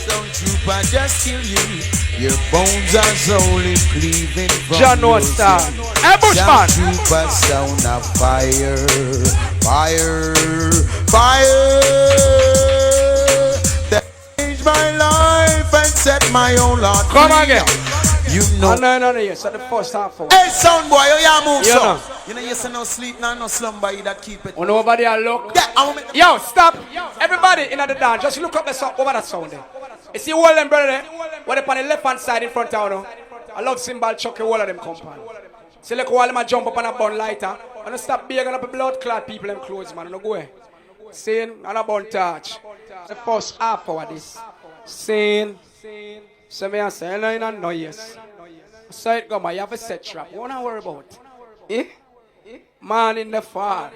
Sound trooper just kill you. Your bones are slowly cleaving from John Norman Star. Hey, Bushman. Sound trooper sound of fire. Fire. Fire. That changed my life and set my own lot. Come again. You know. No, yes. So the first half for. Hey, sound boy, how you move, you so? Know. You know, you say no sleep, no slumber, you that keep it. Oh, nobody a look. Yeah, yo, stop. Everybody in the dance, just look up the sound, over that sound there. You see all them brother there? What up on the left hand side in front of you? I love cymbal chuck, all of them compound. See, look all them jump up on a bun lighter. And stop begging up a blood clot people them clothes, man. No go away. Seeing, and a bun touch. The first half hour this. Seeing. So me I say, no, no, yes. So it go, you have a set trap. What do you worry about? Eh? Man in the far.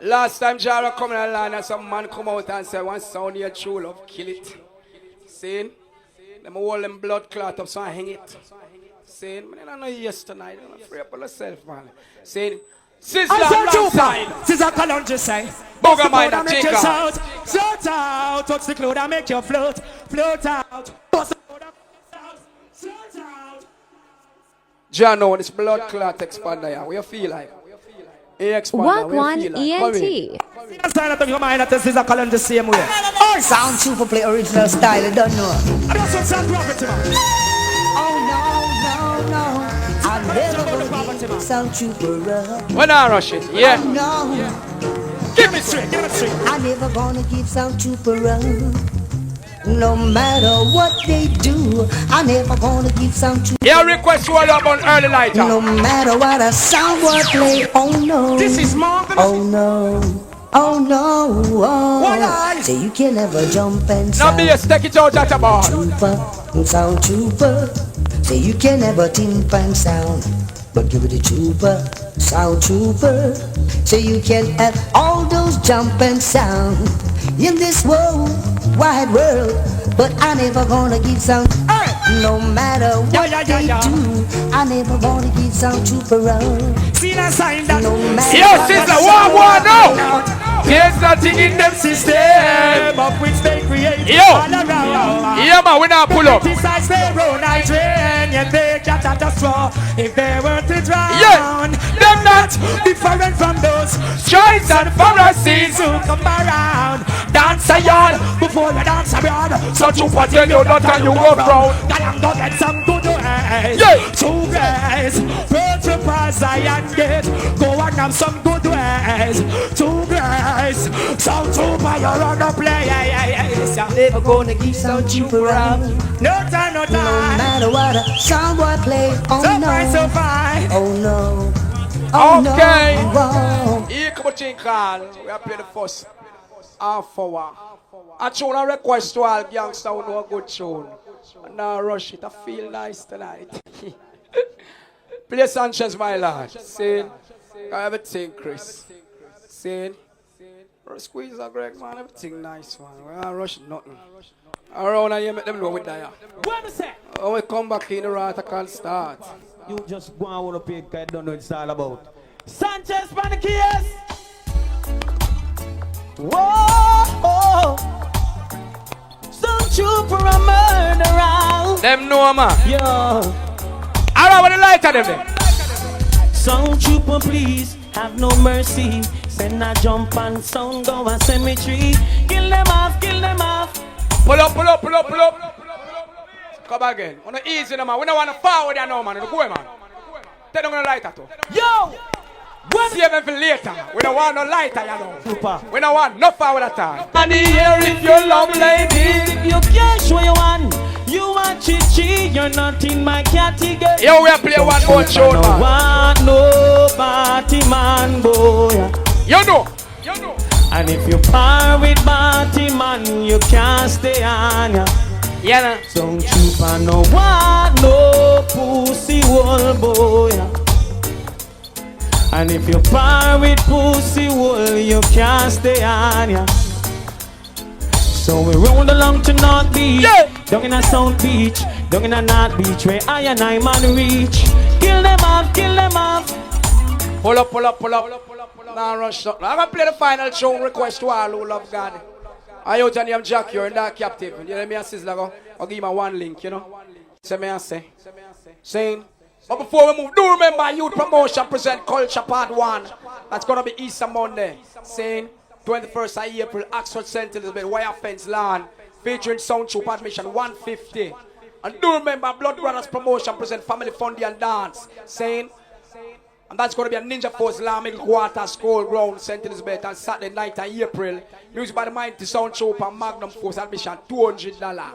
Last time Jara come in the line and some man come out and say, one sound here true love, kill it. Saying, them hold them blood clot up so I hang it. Saying, man, I don't know yes tonight. I'm afraid of yourself, man. Saying, Sizzler right side. Sizzler Kalon just say. Booger mind and take out. Float out. Touch the cloud and make you float. Float out. John, no, this blood clot expander here. What you feel like? Walk one ENT. Stand up in your mind that this is a color the same way. Oh, sound super play original style, you don't know. I don't want sound property, man. Oh, no. I'll never go sound super rough. When I rush it, yeah. Oh, no. Give me straight. I never gonna give sound super rough. No matter what they do, I never gonna give sound to. Yeah, request you all up on early lighter. No matter what a sound will play, oh no. This is more than oh no. Oh no. Oh. So you can never jump and sound. Now be a stick it out at a bar. Trooper, sound trooper. So you can never timpan sound. But give it a trooper, sound trooper. So you can have all those jump and sound in this world. Wide world, but I never gonna give some. No matter what they do, I never gonna give some trooper around. See that sign that no matter. Yo, sister, one now. There's nothing in them system of which they create. Yo, yeah, man, we not pull up. Besides their own I train, yet they can't at a straw. If they were to drown, them not different from those scribes and Pharisees who come around. Dance a yard before you dance abroad. So you what tell you not and you go proud. Gotta go get some good ways. Two grace, virtual prize I get. Go and have some good ways. Two grace, so trooper you're on the play. Never gonna give some trooper around. No time. No matter what a sound boy play. Oh so no. Fine, so fine. Oh no. Oh okay. No. Here come a thing called. We have played the first half hour. I tune a request to all gangsters who know a good tune. And now rush it. I feel nice tonight. Play Sanchez, my lord. See? Everything, Chris. See? Squeeze a Greg, man. Everything nice, man. We don't rush nothing. Around here, make them know with that. What is that? When we come back in the right, I can start. You just go and want to pay because I don't know what it's all about. Sanchez Panikias! Whoa! Some trooper a murderer. Them know, man. Yeah. Alright, what the light of them then? Some trooper, please have no mercy. Send a jump and sound go a cemetery. Kill them off, kill them off. Pull up, pull up, pull up, pull up. Come again. On the easy, man. We don't want to forward there now, man. Go, man. They don't want to light at all. Yo! Save them for later. We don't want no lighter, you know. Super. We don't want no forward at all. And here if you love ladies, if you can't show you one, you are chichi, you're not in my category. Yo, we play one more show, man. I want no party man, boy. You know. You know. And if you par with party man, you can't stay on ya. Yeah, nah. Don't you no want no pussy wall, boy. And if you par with pussy wool, you can't stay on ya. So we roll along to North Beach, yeah. Down in a South Beach, down in a North Beach, where I and I man reach. Kill them off, kill them off. Pull up, pull up, pull up. Now rush up. I'm gonna play the final show request to all who love God. I out and I'm Jack, you're in that captive. You know me and Sizzler, I'll give you one link, you know. Say me and say. Saying. But before we move, do remember Youth Promotion present Culture Part 1. That's going to be Easter Monday. Saying 21st of April, Oxford St. Elizabeth, Wire Fence Lawn. Featuring Sound Troop admission 150. And do remember Blood Brothers Promotion present Family Fun Day and Dance. Saying, and that's going to be a Ninja Force Law Middle Quarter School Ground, St. Elizabeth, on Saturday night of April. Music by the Mighty Sound Troop and Magnum Force admission $200.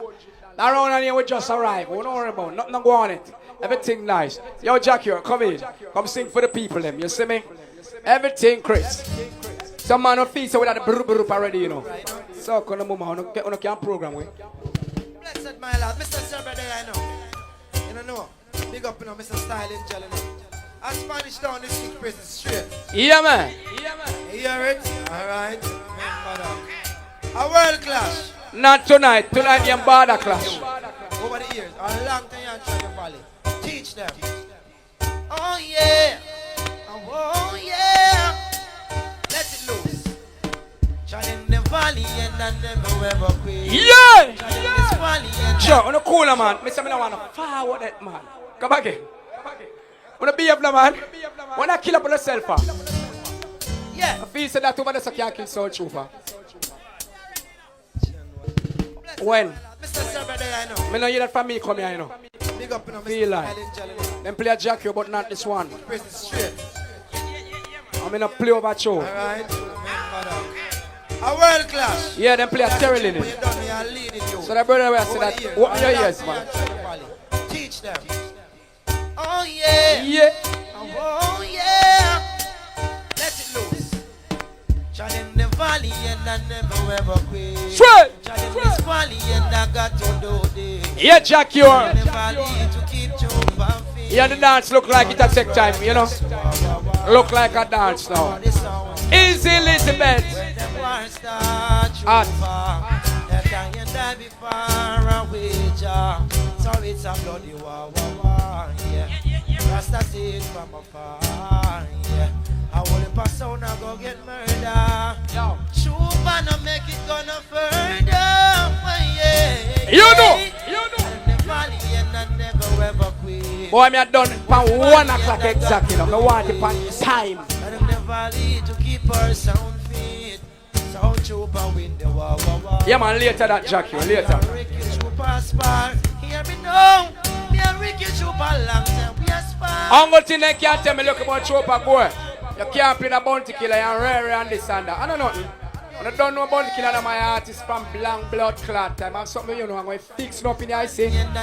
Around here we just arrived. We don't worry about nothing go on it. Everything nice. Yo, Jack, here, come in. Come sing for the people, them. You see me? Everything, Chris. Some man on feet so without the brr already, you know. So, come on, mama, on a camp program, we. Blessed, my lord. Mr. Server there, I know. You don't know. Big up, you know, Mr. Styling, Jelly. I Spanish down this week, prison straight. Yeah, man. Yeah, man. You hear it? All right. A world clash. Not tonight. Tonight, you're border clash. Over the years, a long time you're trying to valley. Teach them. Oh yeah. Oh yeah. Let it loose. Child in the valley and I never ever quit. Yeah. Child in this valley and sure, on the cooler, man. I don't want to forward that, man. Come again. On the behave, man. When I kill up on yourself, yeah. I feel that over there so can't kill Soul Trooper. When? Mr. Server there, I know. I know you that from me come here, you know. Big up, you know, feel like. Them play a Jack here, but not this one. Press it straight. I'm in a play over show. Alright. A world clash. Yeah, them play a Terrell in it. So that brother will say that. What your ears, man? Teach them. Oh yeah. Yeah. Oh yeah. Let it loose. Child in the valley and I never ever quit. Straight. Child in this valley and I got to do this. Yeah, Jack, you are. Yeah, yeah, the dance look like it a take time, you know. Look like a dance now. Easy, Elizabeth. Hot. So it's a bloody war, yeah. Rasta see it from afar, yeah. I will pass on and go get murder. Shoot and no make it gonna further, yeah. You know. Boy, me a done pan 1 o'clock exactly. No, me want it pan time. To keep our sound fit. Sound trooper win the war. Yeah, man, later that Jack, you later. Hear me now. Me and Ricky Trooper long time we aspire. Uncle Tina can't tell me look about Trooper boy. You can't play the bounty killer and rare and this and that. I don't know. I don't know about the killer of my artist from blank blood clot time. I have something, you know, I'm going to fix up in the ice.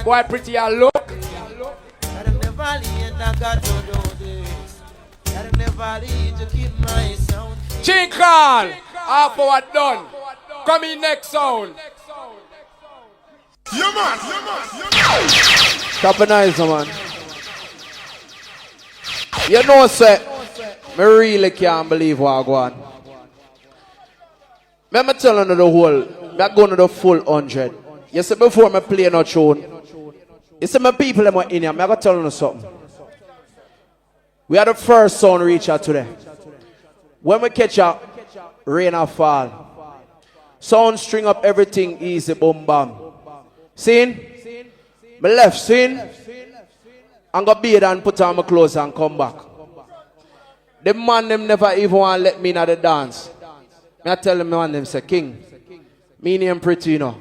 Boy, pretty I look. I'm the valley and I got to do this. I'm the valley to keep my sound. Chinkal! Half hour done. Come in next sound. You man. Stop it nice, man. You know, sir, I really can't believe what I go on. I'm telling you the whole, I'm going to the full 100. You see, before I play no tune, you see my people in here, I'm going to tell you something. We are the first sound reacher today. When we catch up, rain or fall, sound string up everything easy, boom, bam. Seen? My left, seen? I'm going to bathe and put on my clothes and come back. The man them never even want to let me in the dance. I tell them, man, them say, King, me name pretty, you know.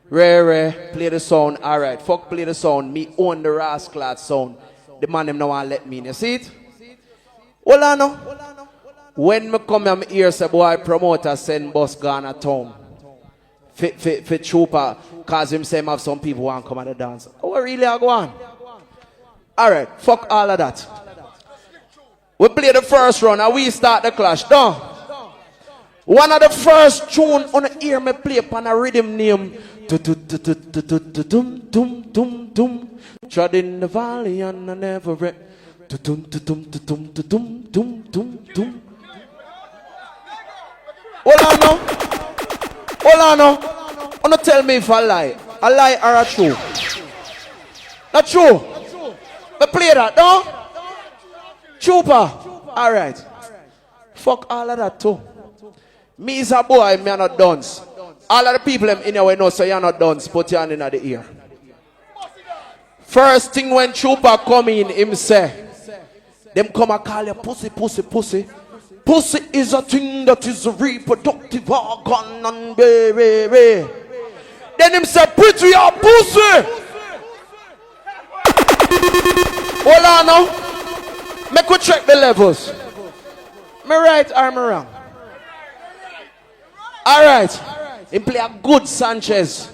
Rare, play the sound, alright. Fuck play the sound, me own the rascal sound. The man them no want to let me in, you see it? Hold on now. When me come here, me hear say, boy, promoter send bus Ghana town. For trooper, cause him say him have some people want to come at the dance. Oh, really I go on? Alright, fuck all of that. We play the first round and we start the clash. Done. One of the first tune on the ear me play upon a rhythm name. Trod in the valley and I never read. Hold on now. Hold on now. Don't tell me if I lie. A lie or a true. Not true. Me play that, no? Trooper. Alright. Fuck all of that too. Me is a boy, me are not dance. All of the people in here know so you're not dance. Put your hand in the ear. First thing when Trooper come in, him say, them come and call you pussy, pussy, pussy. Pussy is a thing that is a reproductive organ and baby. Then him say, pretty or pussy. Hold on now. Make we check the levels. Me right or me wrong? Alright. Him play a good Sanchez.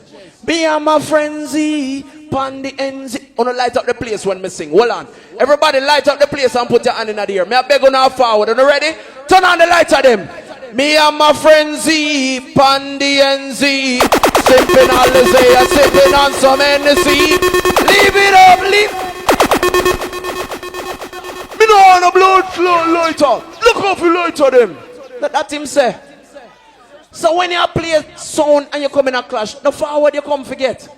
Me and my frenzy. Pandy NZ. Wanna light up the place when me sing. Hold on. Everybody light up the place and put your hand in the air. Me a beg on our forward. Are you ready? Turn on the lights of them. Me and my frenzy. Pandy NZ. Sipping all the say. Sipping on some NC. Leave it up. Leave. Me no want a blood flow lighter. Look how you lighter them. That him say. So when you play sound and you come in a clash, the forward you come forget.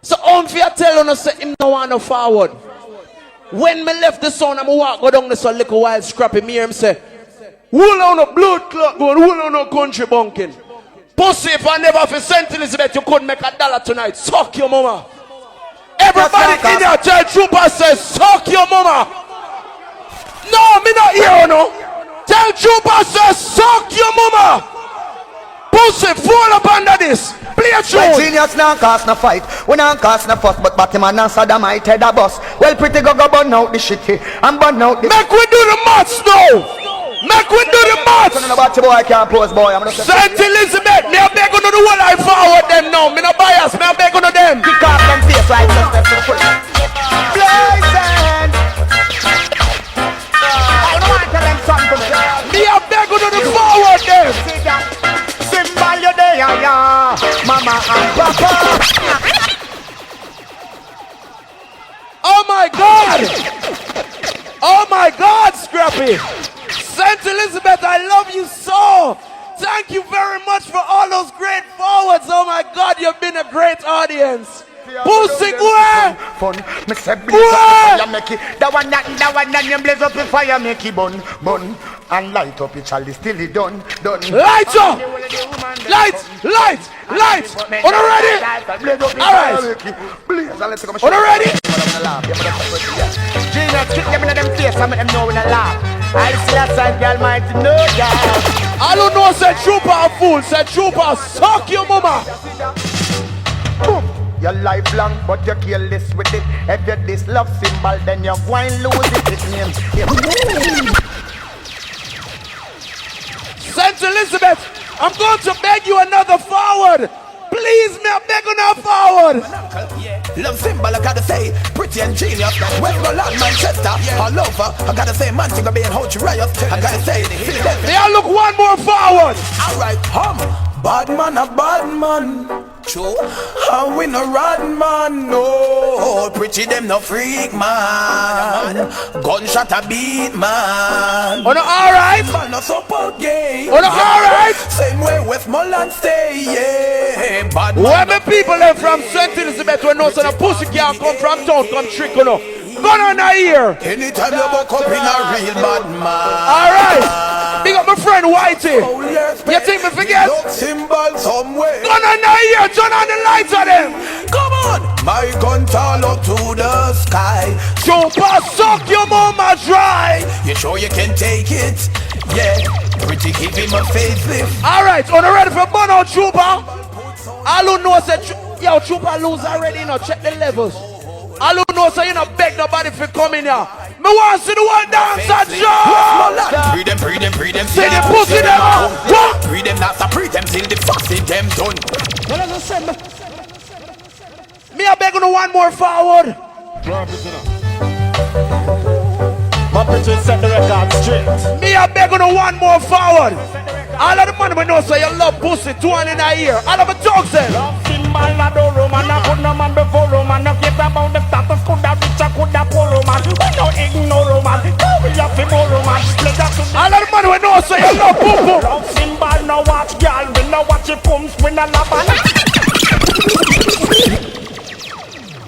So if you tell us say him no want no forward. When me left the sound and me walk go down this a little while scrapping me hear him say, hold on a blood clot going, hold on a country bunking. Pussy if I never for St. Elizabeth you couldn't make $1 tonight. Suck your mama. Everybody in there tell Trooper says suck your mama. No, me not here no. Tell Trooper says suck your mama. Pussy, fall up under this. Play a tune. Well, genius now cast no fight. We not cast no fuss, but Batman and Saddam I tell the boss. Well, pretty go burn out the shitty and burn out the. Make we do the maths now. Make we do the maths. Boy, I can't pose, boy. St. Elizabeth, me a beg on the whole I forward them now. Me no bias, me a beg on them. Kick off them face like this. Blazing. I don't want to tell them something to me. Me a beg on the forward them. Symbol you there, yeah. Mama and Papa. Oh my God! Oh my God, Scrappy! St. Elizabeth, I love you so! Thank you very much for all those great forwards. Oh my God, you've been a great audience. Pussy, go fun, me say fire make it. That one you blaze up the fire make it bun. And light up it shall still it done. Light up! Light! On ready? Alright. On ready? Genius, kick them in them face and make them know when I laugh. I see that side, the Almighty know that. I don't know, said Trooper a fool. Said Trooper, suck your mama. Boom. You're lifelong, but you're careless with it. If you're this love symbol, then you're going to lose it. It names St. Elizabeth, I'm going to beg you another forward. Please, me, I beg on our forward. Love symbol, I gotta say, pretty and genius. West Berlin, Manchester, all over. I gotta say, man, think of being Ho Chi Riot. I gotta say, they all look one more forward. Alright, bad man, a bad man. True. How we no run man, no. Pretty them no freak man. Gunshot a beat man. Oh no, alright. Man no support game. Oh no, alright. Same way with Mullen stay, yeah. Bad man. Where the people are from St. Elizabeth when no son of pussy can't come from town, come trick you know. Gun on the ear. Anytime you buck up in a real bad man. Alright. Big up my friend Whitey. You think me forget? Symbol somewhere. Gun on the ear. Turn on the lights on them. Come on. My gun tall up to the sky. Super suck your mama dry. You sure you can take it? Yeah. Pretty give him a facelift. Alright. On the ready for burn out Trooper. All who know say yo Trooper lose already. You know, check the levels. All who know say you know beg nobody for coming here. Me want to see the one dance and jump. Free them. Say the pussy them out. What? Free them not to free them till the fussy them done. Me a beg on one more forward. My bitches set the record straight. Me a beg on one more forward. All of the money we know say you love pussy, 2 in a year. All of the talk say. Man, I don't roman, I put no man before roman. I get about the status, could have rich, I could have poor roman. We don't ignore roman, now we have to more roman. All of the money we know, so you love poo poo. Love symbol, no watch girl, we no watch it pumps, we no love man.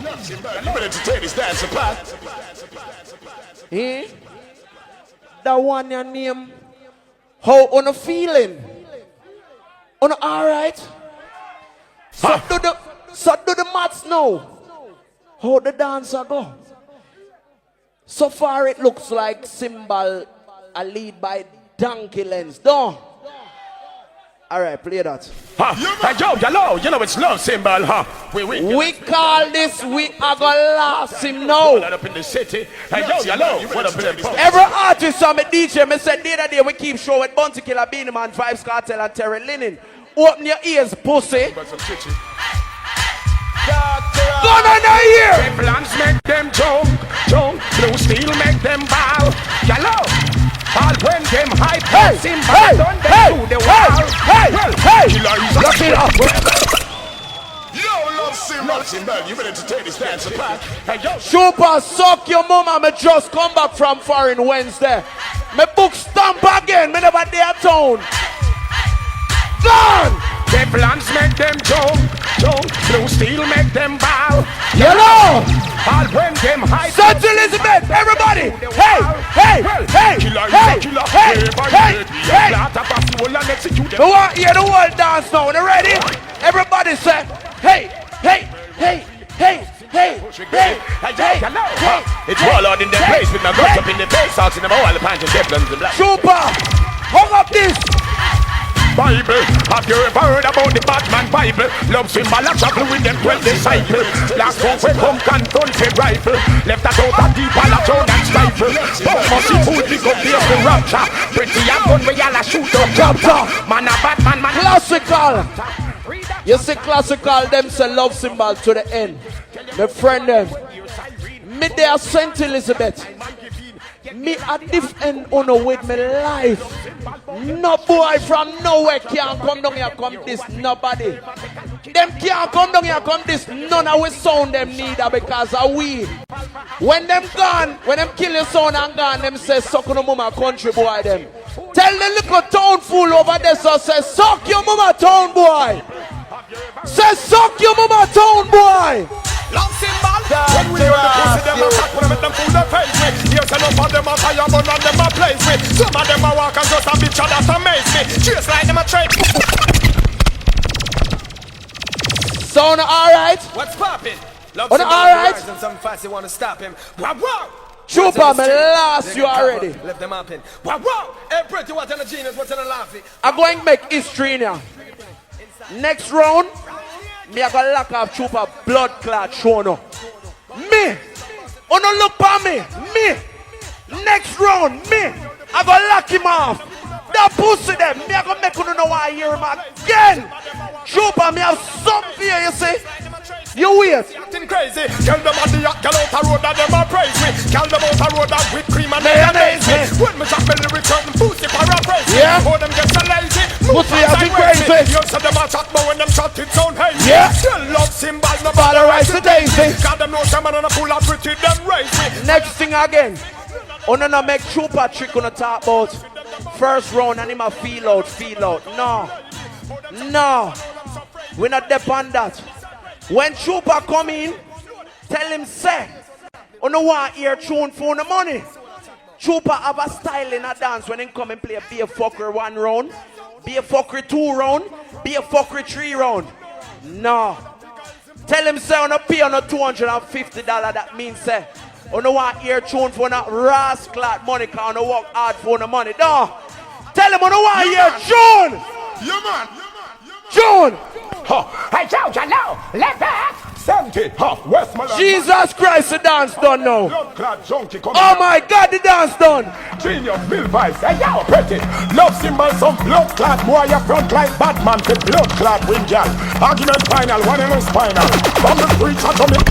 Love symbol, you better to take this dance apart. Eh? That one your name. How on a feeling? On alright? So do the maths now. How the dancer go? So far it looks like Symbol a lead by Donkey Lens. Don't. Alright, play that. Hey, yo, hello, you know it's love symbol, huh? We call this we are gonna last him now. Up in the city. Hey, yo, hello, what up in the Every artist on my DJ, me said the other day we keep show with Bounty Killer, Beanie Man, Vibes Cartel and Terry Linen. Open your ears, pussy. Gun on the ear. Plans make them jump. Blue steel make them bow. Yellow. All when them hype. Hey, symbol done them to the wall. Lock it up. Yo, love symbol, you better to take this dance apart. Hey, yo. Super suck your mama. Me just come back from foreign Wednesday. Me book stamp again. Me never there town. Gone. Them plans make them jump. Blue steel make them bow. Yellow. All when them hype. St. Elizabeth, everybody. Hey. We want to hear the world dance now. You ready? Everybody say, hey. It's Warlord in the place with my guts up in the face, out in the all the pants and zeppelins and black. Super. Hung up this. Bible, have you ever heard about the Batman Bible? Love symbol of travel with them 12 disciples. Last one we come canton for rifle. Left us out a deep all a tone and stifle. But must see food pick up the rapture. Pretty young gun we all a shoot up chapter. Man a Batman man. Classical. You see classical, them say love symbol to the end. My friend them. Me there St. Elizabeth. Me a defend honor with my life. No boy from nowhere can come down here come this. Nobody. Them can't come down here come this. None of we sound them neither because of we. When them gone, when them kill your son and gone, them say suck on mama country boy them. Tell the little town fool over there so say suck your mama town boy. Say suck your mama town boy. Love symbol. When we run the pussy, them a fuck when I make them fool their face with. Here's enough of them a fire burn and them a place with. Some of them a walk and just a bitch and that amaze me. Chase like them a trade. Sound alright? What's poppin'? Love symbol alright? And some fast you wanna stop him. Wow. Trooper, me last you already. Left them up in. Wow. Hey, pretty, what in a genius, what in a laughing? I'm going to make history now. Next round, me I got lock off Trooper blood clot show no. Me, oh no look for me. Next round, me, I got lock him off. That pussy them, me I got make you know why I hear him again. Trooper, me have something here, you see. You wait. them crazy. Tell them on the yacht, girl out the road that them are praise me. Tell them out the road that with cream and mayonnaise me. When me drop belly return, pussy paraphrase. Yeah. How them get so lazy. Pussy have been crazy. You said them a chat, but when them chat it sound hazy. Yeah. Still love symbol, no Bother rise to daisy. Cause them know some man on a pull up pretty, them raise me. Next thing again. On no make Trooper trick on the top about first round and him a feel out. No. We not depend that. When Trooper come in, tell him say, on the one ear tune for the money. Trooper have a style in a dance when he come and play be a fucker 1 round, be a fucker 2 round, be a fucker 3 round. No. Tell him say on a pay on a $250, that means say, on the one ear tune for that rascal money can on work hard for the money. No. Tell him on the one ear tune. Yeah, man. June. Hey, Joe, you know, let that. 70, Westmoreland. Jesus Christ, the dance done now. Oh my God, the dance done. Genius, Bill Vice, hey, yo, pretty. Love symbol, some blood clot. Boy, your front like Batman, the blood clot win jazz. Argument final, one in a spinal. From the streets, I come in.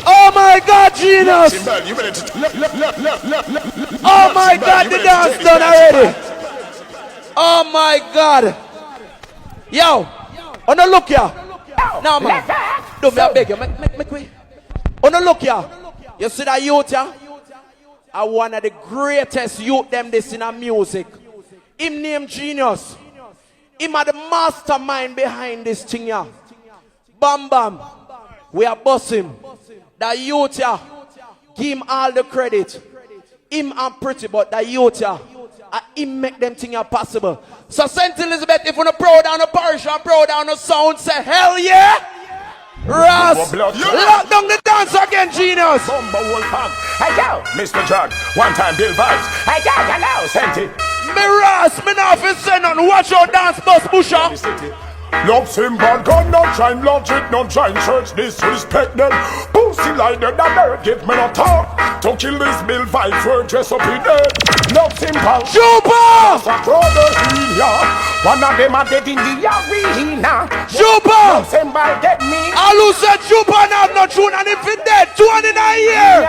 Oh my God, genius. Oh my God, the dance done already. Oh my God. Yo, on the look here. Now man, don't be a beg you, make way. On the look here. You see that youth here? Are one of the greatest youth them this in our music. Him named Genius. Him are the mastermind behind this thing here. Bam bam. We are boss him. The youth here, give him all the credit. Him and pretty, but the youth here, him make them things possible. So St. Elizabeth, if you're proud on the parish and proud on the sound, say hell yeah! Ross, lock down the dance again, Genius. Hey yo, Mr. Jug, one time Bill Vibes. Hey yo, hello, Senti. Me Ross, me not fi say nothing. Watch your dance bus, Busha. Love symbol, gun, no shine, logic, no shine, church, disrespect them. Pussy like them, that they give me no talk. To kill this Bill Vibes, we're dressed up in it. Love symbol, Juba! One of them are dead in the arena. Juba! Love symbol, get me. All who said Juba now have no tune, and if it dead, 2 in a year.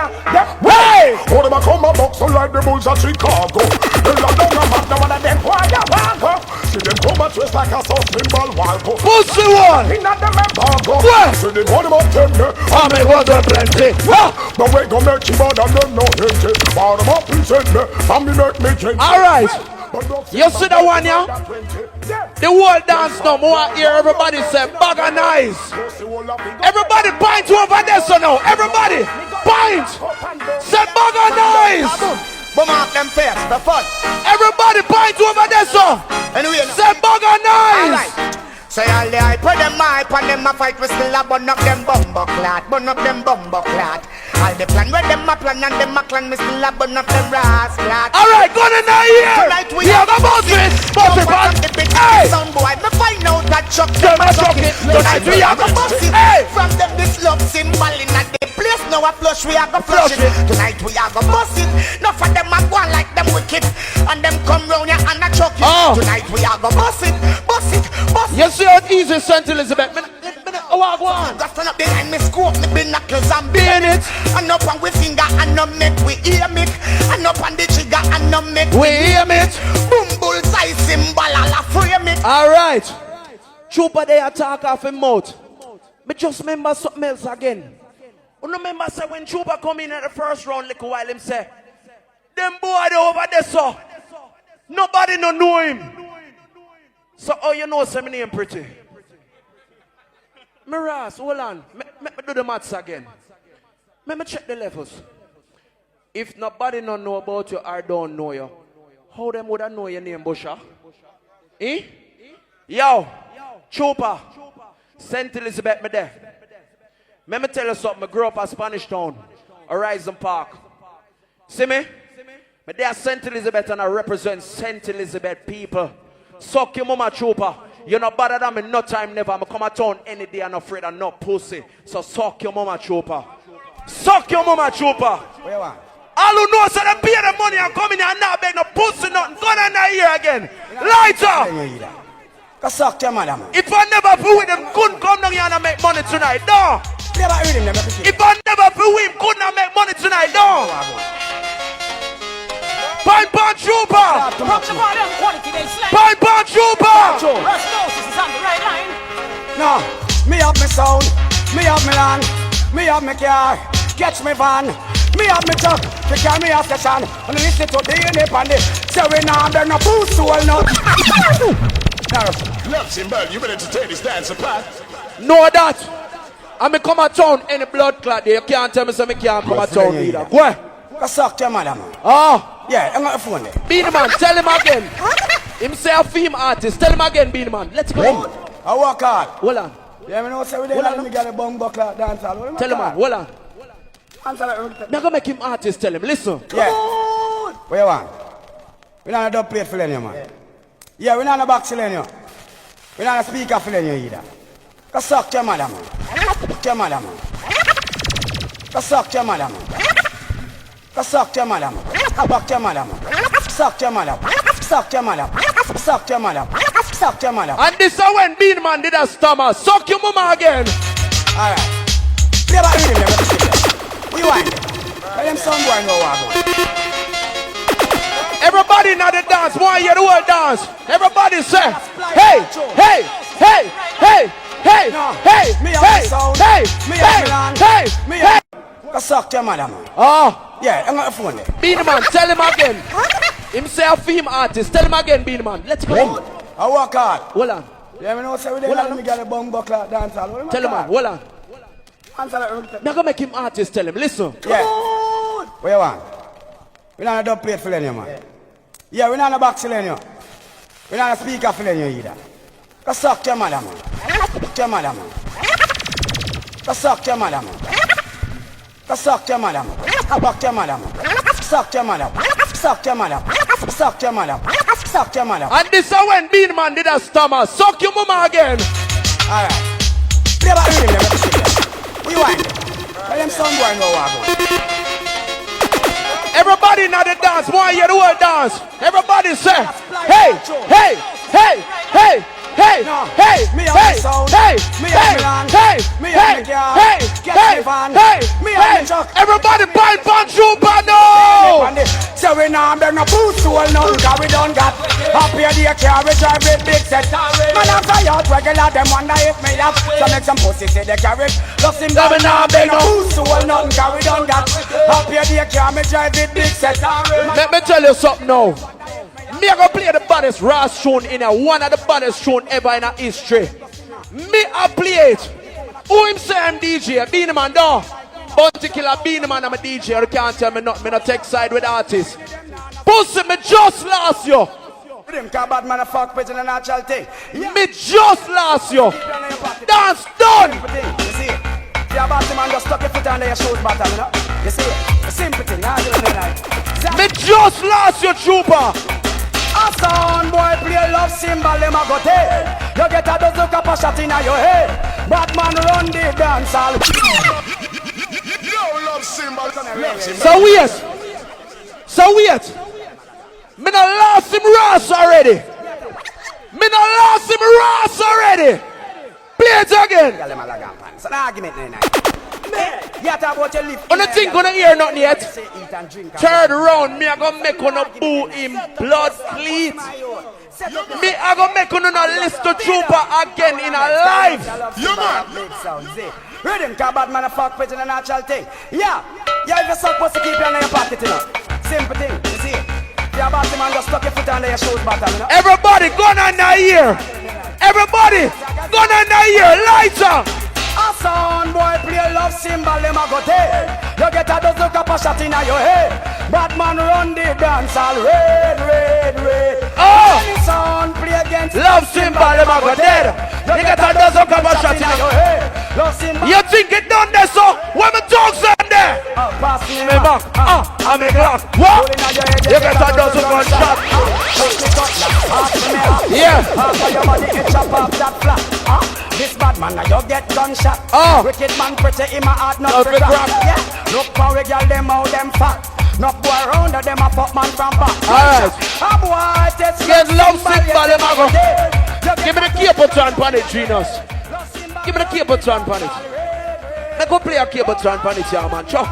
Hey! All them a come a box so like the bulls of Chicago. They love them a mad, one of them why you want go. See them come a twist like a soft symbol, Pussy one! What? So they want him up to me. I may want to plenty. But we gon' make him out and them no hate it. But them up and send me. And me make me change. Alright. You see the one, yeah? The whole dance now. More hear everybody say, bag and nice. Everybody point over there, so now. Everybody point. Say, bag and nice. But mark them face, the fun. Everybody point over there, so. Anyway, say, bag and nice. Alright. Say all the hype for them hype and them a fight we still a burn up them bumbo clot, burn up them bumbo clot. All the plan where them a plan and them a clan me still a burn up them ras clot. Alright, go in here. Tonight we have a boss it. Boss it, man. Hey, some boy me find out that chuck them a chuck it. Tonight we have a boss it. From them this love symbol in a the place now a flush we a go flush it. Tonight we a go boss it. Enough of them a go on like them wicked and them come round here and a chuck it. Tonight we a go boss it, boss it, boss it. You see how easy St. Elizabeth. Go on. Got stand up behind me scope, me binoculars and being it. And up on we finger and no make we aim it. And up on the trigger and no make we aim it. Boom bullseye symbol all a frame it. Alright. Trooper they attack off him mouth. But just remember something else again. You remember say when Trooper come in at the first round little while him say, them boy they over there so. Nobody no know him. So oh you know say my name pretty. Miraz, hold on. Let me do the maths again. Let me check the levels. If nobody don't know about you or don't know you, how them would I know your name, Busha? Eh? Yo, Trooper, St. Elizabeth, me there. Let me tell you something. I grew up at Spanish Town, Horizon Park. See me? Me there St. Elizabeth and I represent St. Elizabeth people. Suck your mama, Trooper. You're not better than me, no time never. I'm come a town any day and afraid of no pussy. So suck your mama, Trooper. Suck your mama, Trooper. Where you are? All who know so they pay the money and come in and not beg no pussy nothing. Go down here again. Lighter. Suck your mother, man. If I never flew with him, couldn't come down here and make money tonight, no. Never heard him, if I never flew with him, couldn't make money tonight, no. Pine Pan Trooper! Pine Pan Trooper! No, me have me sound, me have me land, me have me car, catch me van, me have me truck, to carry me a session, and listen to the unip and the say we now they're no boost to all not. Love Symbol, you better take this dance apart. Know that. I me come a town any blood clot there. You can't tell me so me can't come a town either. Go ahead. Go suck your mother, man. Oh. Yeah, I'm on the phone there. Beanie Man, tell him again. Him say a theme artist. Tell him again, Beanie Man. Let's go. I work hard. Hold on. Yeah, me know say we dey let me get a bum buckler dance hall. Tell him, man. Hold on. I'm gonna make him artist. Tell him. Listen. Yeah. What you want? We not a dub plate for you, man. Yeah, we not a box for you. We not a speaker for you either. Go suck your mother, man. Suck your mother, man. Go suck your mother, man. Go suck your mother, man. Suck your mother, man. Suck your mother. Suck your mother. Suck your mother. Suck your mother. And this is when Bean Man did a stammer. Suck your mama again. Alright. Play back with him, let me see. Rewind. Let them some boy know what I'm going. Everybody in the dance, boy, hear the word dance. Everybody say, hey, hey, hey, hey, hey, hey, hey, hey, hey, hey, hey. Go suck your mother, man. Oh. Yeah, I'm on the phone there. Beanie Man, tell him again. Him say a theme artist. Tell him again, Beanie Man. Let's go. I work hard. Hold on. Yeah, me know say we dey let me get a bum buckler dance hall. Tell him, man. Hold on. Now go make him artist. Tell him. Listen. Yeah. What you want? We not a dub plate for you, man. Yeah, we not a box for you. We not a speaker for you either. Go suck your mother, man. Suck your mother, man. Go suck your mother, man. Go suck your mother, man. Suck your mother, man. Suck your mother. Suck your mother. Suck your mother. Suck your mother. And this is when Bean Man did a stammer. Suck your mama again. Alright. Play back with him, let me see. Rewind. Let them some boy know what I'm going. Everybody in the dance, boy, hear the word dance. Everybody say, hey, hey, hey, hey, hey, hey, me hey, hey, hey, hey, hey, hey, hey, hey, hey. Everybody buy Pan Trooper now. So we now bring a boost to all none, cause we don't got up here the car, we drive with big set. Man, I'm tired, regular, them wonder if me have. So make some pussy say they carry. Love him, we now bring a boost to all none, cause we don't got up here the car, we drive with big set. Let me tell you something now. Me I go play the baddest Ras tune in one of the baddest tune ever in our history. Me I play it. Who him say I'm DJ? Beanie Man though. Bounty Killer Beanie Man, I'm a DJ. You can't tell me nothing. Me not take side with artists. Pussy me just lost you. Me just lost you. Dance done. Yeah, man, just stuck your foot under your shoes bottom, you know? You see it? A simple thing, me just lost your trooper. A sound boy play love symbol, them a go take. You get a dozen cup of shot in your head. Batman run the dance hall. Yo, love symbol. So wait. Me not lost him Ross already. Play it again. It's an argument now. On the thing gonna hear nothing yet. Third round, me I gonna make on boo him blood cleat. Me I gonna make on list to trooper again in a life. Rhythm, cause bad man a fuck with in a natural thing. Yeah, if you're supposed to keep your in your pocket, you know. Simple thing, you see it. Yeah, bad man just stuck your foot under your shoes bottom, you know. Everybody gun under here. Everybody gun under here. Lighter. A sound boy play love symbol, them a go take. You get a dozen cup of shot in your head. Batman run the dance all red. Any sound play against love symbol, them a go dead. You get a dozen cup of shot in your head. You think it done there, so when me talk on there? Pass me back, I'm a glock. What? You get a dozen gun shot. Yeah. Your body it chop off that flat. This bad man now you get gunshot. Wicked man pretty in my heart not for crack. Yeah. Look for a girl them how them fat. No boy around them a fuck man from back. Alright. A boy test get love symbol them a go. Give me the Capleton pan it, Genius. Give me the Capleton pan it. Let go play a Capleton pan it, yeah, man. Sure.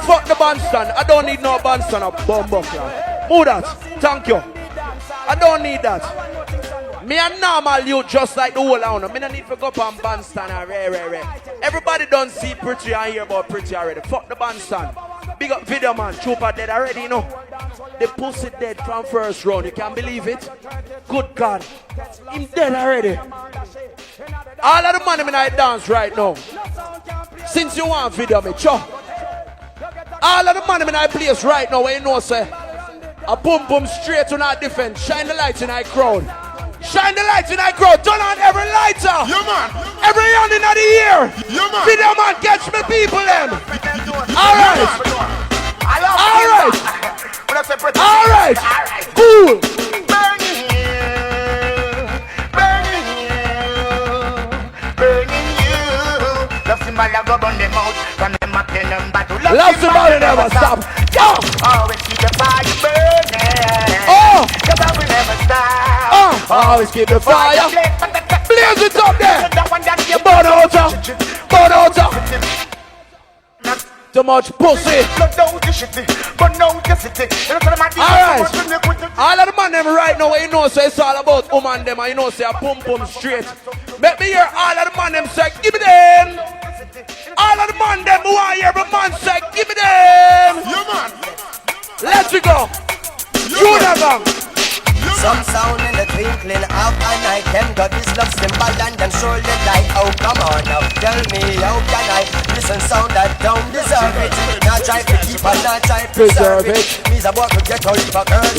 Fuck the bandstand. I don't need no bandstand or bumbuckler. Move that. Thank you. I don't need that. Me a normal you just like the whole hound. Me no need to go up on bandstand and rare. Everybody don't see pretty and hear about pretty already. Fuck the bandstand. Big up video man. Trooper dead already, you know. The pussy dead from first round. You can't believe it? Good God. Him dead already. All of the money in I dance right now. Since you want video me, sure. All of the money in I place right now where you know say a boom boom straight to our defense. Shine the lights in our crowd. Shine the lights in our crowd. Turn on every lighter. Yeah, man. Every hand in the ear. Yeah, man. Video man, catch me people then. Alright. Alright. Alright. Cool. Burning you. Love symbol I go on the mouth. From them up in them battle. Love symbol never stop. Yo. Always keep the fire burning. Oh. Cause I will never stop. Always keep the fire. Blaze it up there. Burn out. Too much pussy. Alright. All of the man them right now, you know, say it's all about woman them, and you know, say a pum pum straight. Let me hear all of the man them say, give me them. All of the man them who are here, but man say, give me them. Yeah, man. Let's go. You never. Some sound in the twinkling of an eye. Them got this love symbol and them surely die. Oh, come on now, tell me how can I listen sound that don't deserve it? Not try to keep and not try to preserve it. Me's a boy could get all for girls.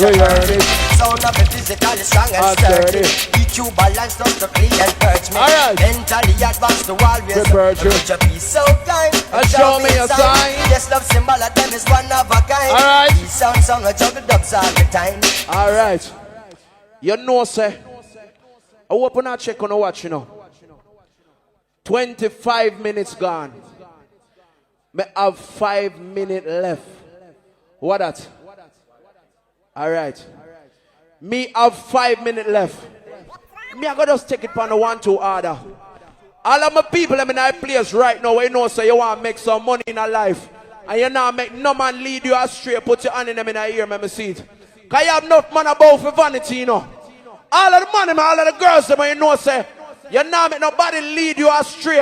Sound of it physically strong and sturdy. EQ balance not to clean and purge me. Mentally advanced to always purge your peace so kind. And show me a sign. Yes, love symbol of them is one of a kind. Alright. These sound a juggle dubs all the time. Alright. You know, say, I open and check on the watch, you know. 25 minutes gone. Me have 5 minutes left. What that? Alright. Me have 5 minutes left. Me I gotta just take it on the 1-2 order. All of my people I'm in that place right now, where you know, say you want to make some money in your life. And you now make no man lead you astray. Put your hand in them in the ear, let me see it. Cause you have enough man about for vanity, you know. All of the money, all of the girls, you know, say, you now make nobody lead you astray.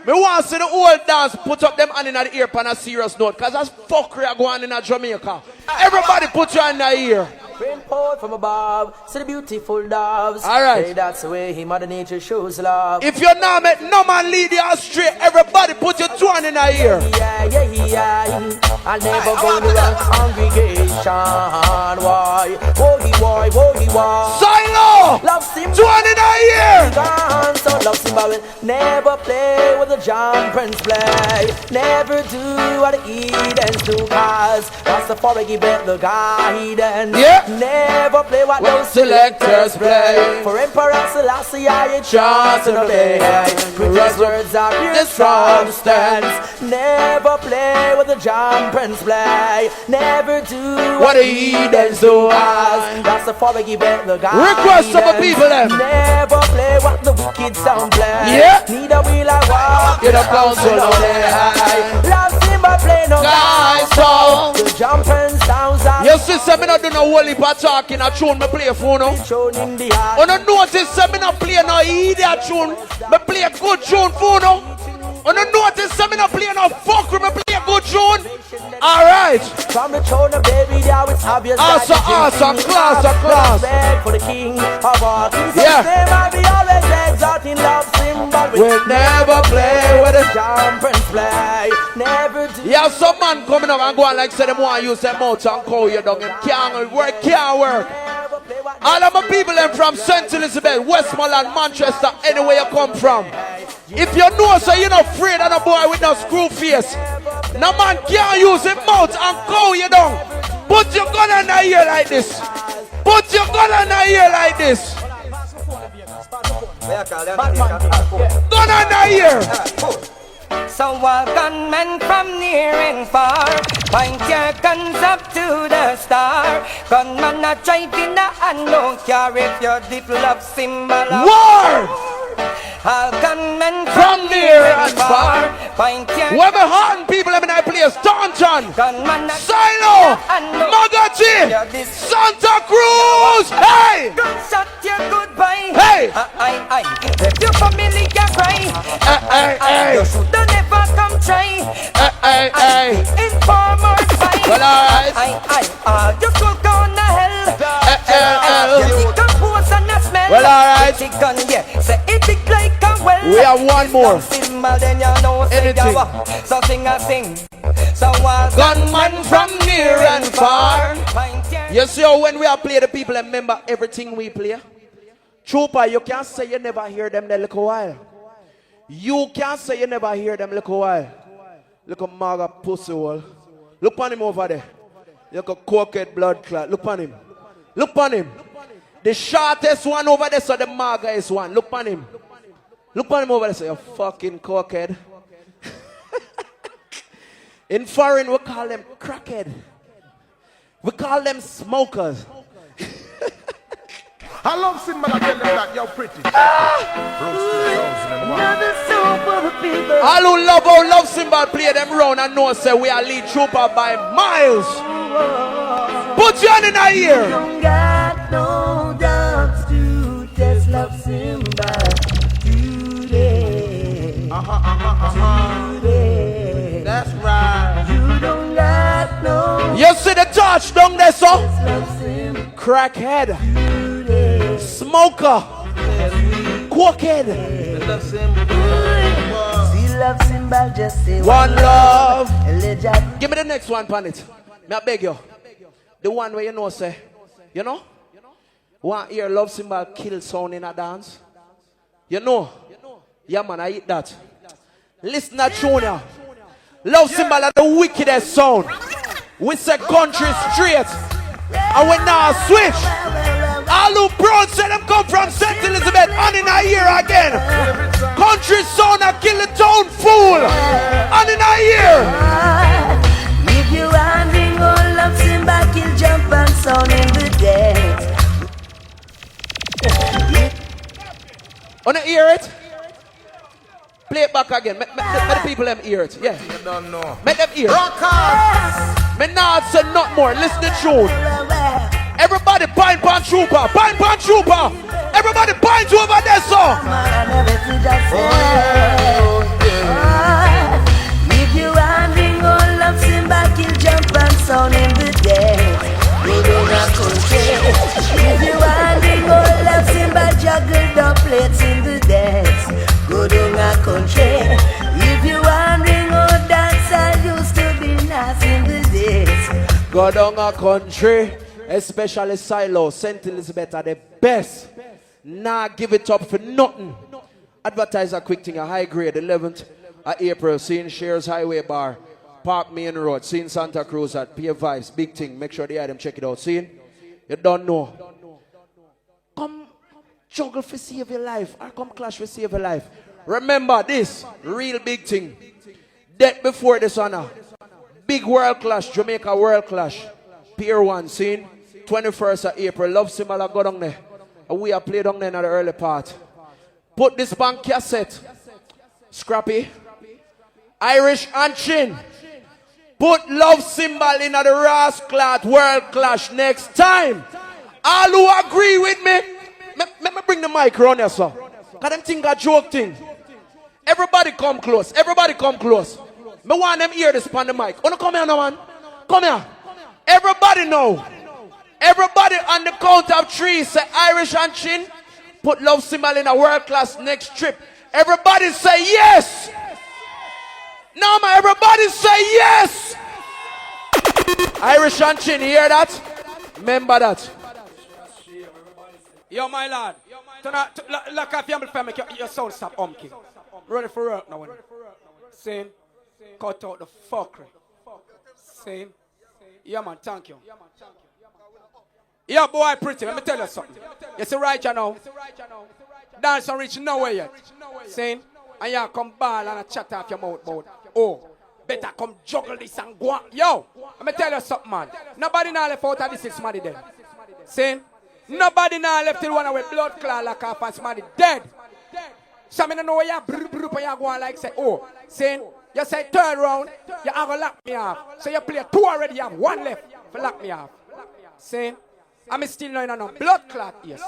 Me want to see the old dance, put up them hand in the ear on a serious note. Cause that's fuckery going in Jamaica. Everybody put your hand in the ear. Rain poured from above, see the beautiful doves. Alright. Hey, that's the way Mother Nature shows love. If you're not make no man lead you astray, everybody put your two hand in the ear. Yeah. I'll never go to the congregation. Why? Why? Silo! Love symbol. Two hand in the ear. So love symbol will never play with the John Prince play. Never do what the heathens do. Cause Rastafari give it the guidance. Yeah. Never play what those selectors play. For Emperor Selassie I chance and obey. Preachers words are pure strong stance. Never play with the John Prince play. Never do what the heathens do. Rastafari give it the guidance. Request of the people them. Never play what the wicked sound play. Yeah. Neither will I walk in a council on the high. Love symbol play no guys song. The jumping sounds are. Your sister me not do no whole heap of talking. A tune me play for no. On the notice me not play no idiot tune. Me play a good tune for no. On the notice me not play no fuck. Me play a good tune. Alright. From the throne of David, now it's obvious. Awesome, class. For the king of all kings. Yeah. Name I'll be always exalting love symbol. We'll never play with it. Jump and play. Never do. Yeah, some man coming up and going like say them want to use their mouth and call you down. It can't work. All of my people them from St. Elizabeth, Westmoreland, Manchester, anywhere you come from. If you know so you're not afraid of a boy with no screw face. No man can't use his mouth and call you down. Put your gun in the ear like this. Put your gun in the ear like this. Gun in the ear. So welcome men from near and far, point your guns up to the star. Gunman a driving and don't care if your deep love symbol. War! All gunmen from near and far, point your whoever harm people in that place, Taunton, Silo, Magachi, Santa Cruz, hey! Shut your goodbye. Hey! If your family can cry, you should never come try. Informer fight. Well, alright. You could go to hell. You can pose and a smell. Well, alright. Say it big like a well. We have one more. Then you know, anything. So sing a sing. So gunman from near and far. You see how when we are play the people and remember everything we play? Trooper, you can't say you never hear them that little while. You can't say you never hear them little while. Look at Maga pussy hole. Look on him over there. Look at cokehead blood clot. Look on him. Look on him. The shortest one over there, so the Maga is one. Look on him. Look on him over there, so you fucking cokehead. In foreign, we call them crackhead. We call them smokers. I love Simba that tell them that you're pretty. All who love how love Simba play them round and know say we are lead trooper by miles. Put your hand in our ear. Don't got no doubts to test love Simba today. Today. That's right. You don't got no. You see the touch down there, so? Crackhead. Smoker. Cokehead. See love Simba, just say one love. Give me the next one, Planet. May I beg you? The one where you know, say, you know? One ear love Simba kill sound in a dance. You know? Yeah, man, I eat that. Listen to Junior. Love Simba like the wickedest sound. We say country straight. And we now switch. All who proud say them come from St. Elizabeth and in our ear again. Country sound a kill the town fool. And in our ear. If you handing all love Simba kill jump and sound in the dance. Wanna hear it? Play it back again. Make the people them hear it. Yeah. You don't know. Make them hear it. Me not say not more. Listen to tune. Everybody pine pan trooper. Pine pan trooper. Everybody pine to over there, so. If you handing all love Simba kill jump and sound in the dance. You do not compare. If you handing all love Simba juggle the plates in the dance. Go down a country. If you wondering how dance I used to be nice in the days. Go down a country, especially Silo, St. Elizabeth are the best. Nah, give it up for nothing. Advertise a quick thing, a high grade, 11th of April, seeing Shares Highway Bar, Park Main Road, seeing Santa Cruz at Pier Vibes, big thing. Make sure they item check it out. Seeing? You don't know. Come juggle for save your life, or come clash for save your life. Remember this, real big thing. Death before dishonor. Big world clash, Jamaica world clash. Pier 1, scene, 21st of April. Love Simba go down there. And we are played down there in the early part. Put this bank cassette. Scrappy. Irish and Chin. Put Love Symbol in the Rasclat World Clash next time. All who agree with me, let me bring the mic around here, sir. Because them think a joke thing. Everybody come close. Everybody come close. Me want them hear this on the mic. Wanna come here now, man? Come here. Everybody know. Everybody on the count of 3 say Irish and Chin. Put Love Symbol in a world class next trip. Everybody say yes. Now, man, everybody say yes. Irish and Chin, hear that? Remember that. Yo, my lad. Look at your family, your sound stop umking. Ready for work now. Sing. Cut out the fuckery. Sing. Yeah, man, thank you. Yeah, boy, pretty. Let me tell you something. You see right now. Dance don't reach nowhere yet. Sing. And you come ball and a chat off your mouth about, oh, better come juggle this and go on. Yo, let me tell you something, man. Nobody now left out of this 6 money dead. See? Nobody now left till one with blood clot like half and somebody dead. So I don't know where you and you go on like say, oh, see? You say third round, you have to lock me off. So you play 2 already, you have 1 left for lock me off. See? I'm still not in a blood clot, yes.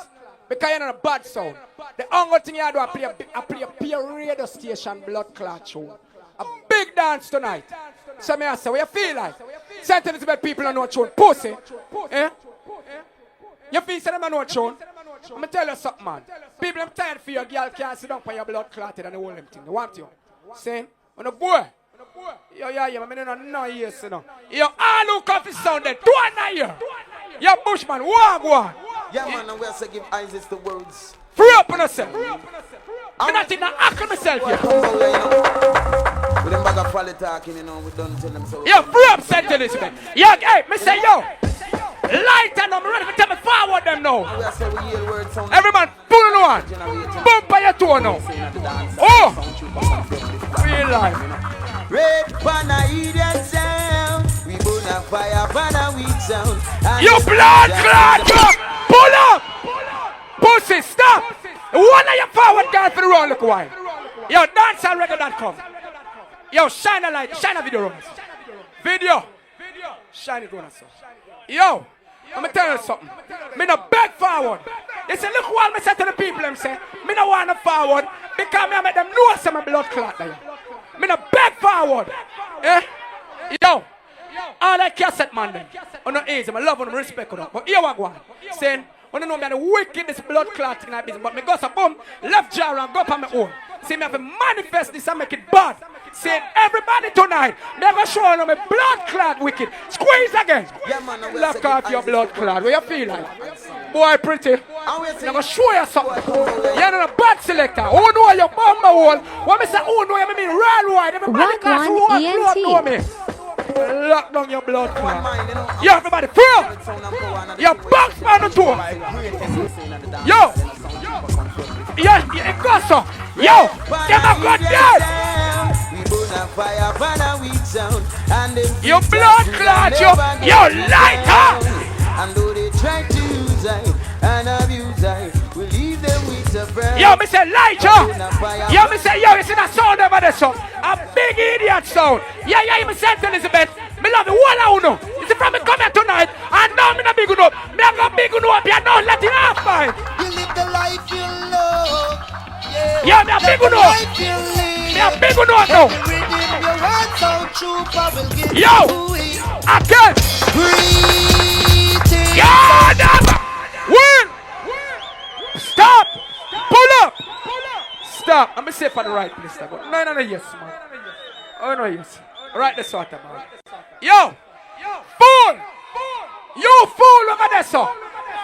Because you're not a bad sound. The only thing you do, I play a pure radio station blood clot show. A big dance tonight. So me I say, what you feel like? St. Elizabeth people don't know tune. Pussy. Eh? You feel say them know tune? I'm going to tell you something, man. People, I'm tired for your girl can't sit down for your blood clotted and the whole them thing. They want you. See? On the boy. Yo, I don't know yes, you know. Yo, all who coffee sound there. 2 and 9 year. Yo, Bushman, one. Yeah, man, and we have to give Isaac the words. Free up on yourself. I'm not in the act of myself here. With them bag of folly talking, you know, we don't tell them so. Yo, free up, St. Elizabeth. Yo, hey, me say, yo. Light and I'm ready to tell me forward them now. Every man, pull on one. Bump by your toe now. Oh! Real life. Red Pana Indian sound. We burn a fire, Pana weed sound. You blood clot! Pull up! Pussy, stop! One of your forward guys for the round, look why. Yo, dance and reggae.com. Yo, shine a light, shine a video runs. Video. Shine it on us. Yo, I'm gonna tell you something. Me no beg forward. They say, look what I say to the people, them say, me no want to forward because me make them know some blood clot there. Me no beg forward. Eh? Yo, all that cassette man them. I'm not easy, I love them, respect them. But here I go on. Saying, I don't know me the wickedest blood clot in that business, but me go so boom, left jaw and go up on my own. See me have to manifest this and make it bad. Saying everybody tonight, never show them a blood clot wicked. Squeeze again. Lock off your blood clot. What you feel like? Boy pretty. Never show you something. You're not a bad selector. Who know your bomber hole? What me say who know you, I mean real wide. Everybody class who want know me. Lock down your blood clot. Yo, everybody, through! Yo, box man the door! Yo! Yo, it goes so! Yo! Them a good dead! You blood clot, yo lighter! And though they try to use I and abuse I, we leave them with a friend. Yo, me say lighter! Yo, me say, yo, you see that sound over there, son? A big idiot sound. Yeah, me St. Elizabeth. Me love you, what I know. You see, from me come here tonight, and now me not big enough. Me a got big enough, you don't let it off, man. You live the life you love. Yeah, me a big enough. Me a big enough now. Yo, again. God, win. Stop. Pull up. Stop. I'm going to say for the right place. No, yes, man. Oh, no, yes. Right, the sort of man. Yo, fool. You fool over there, son.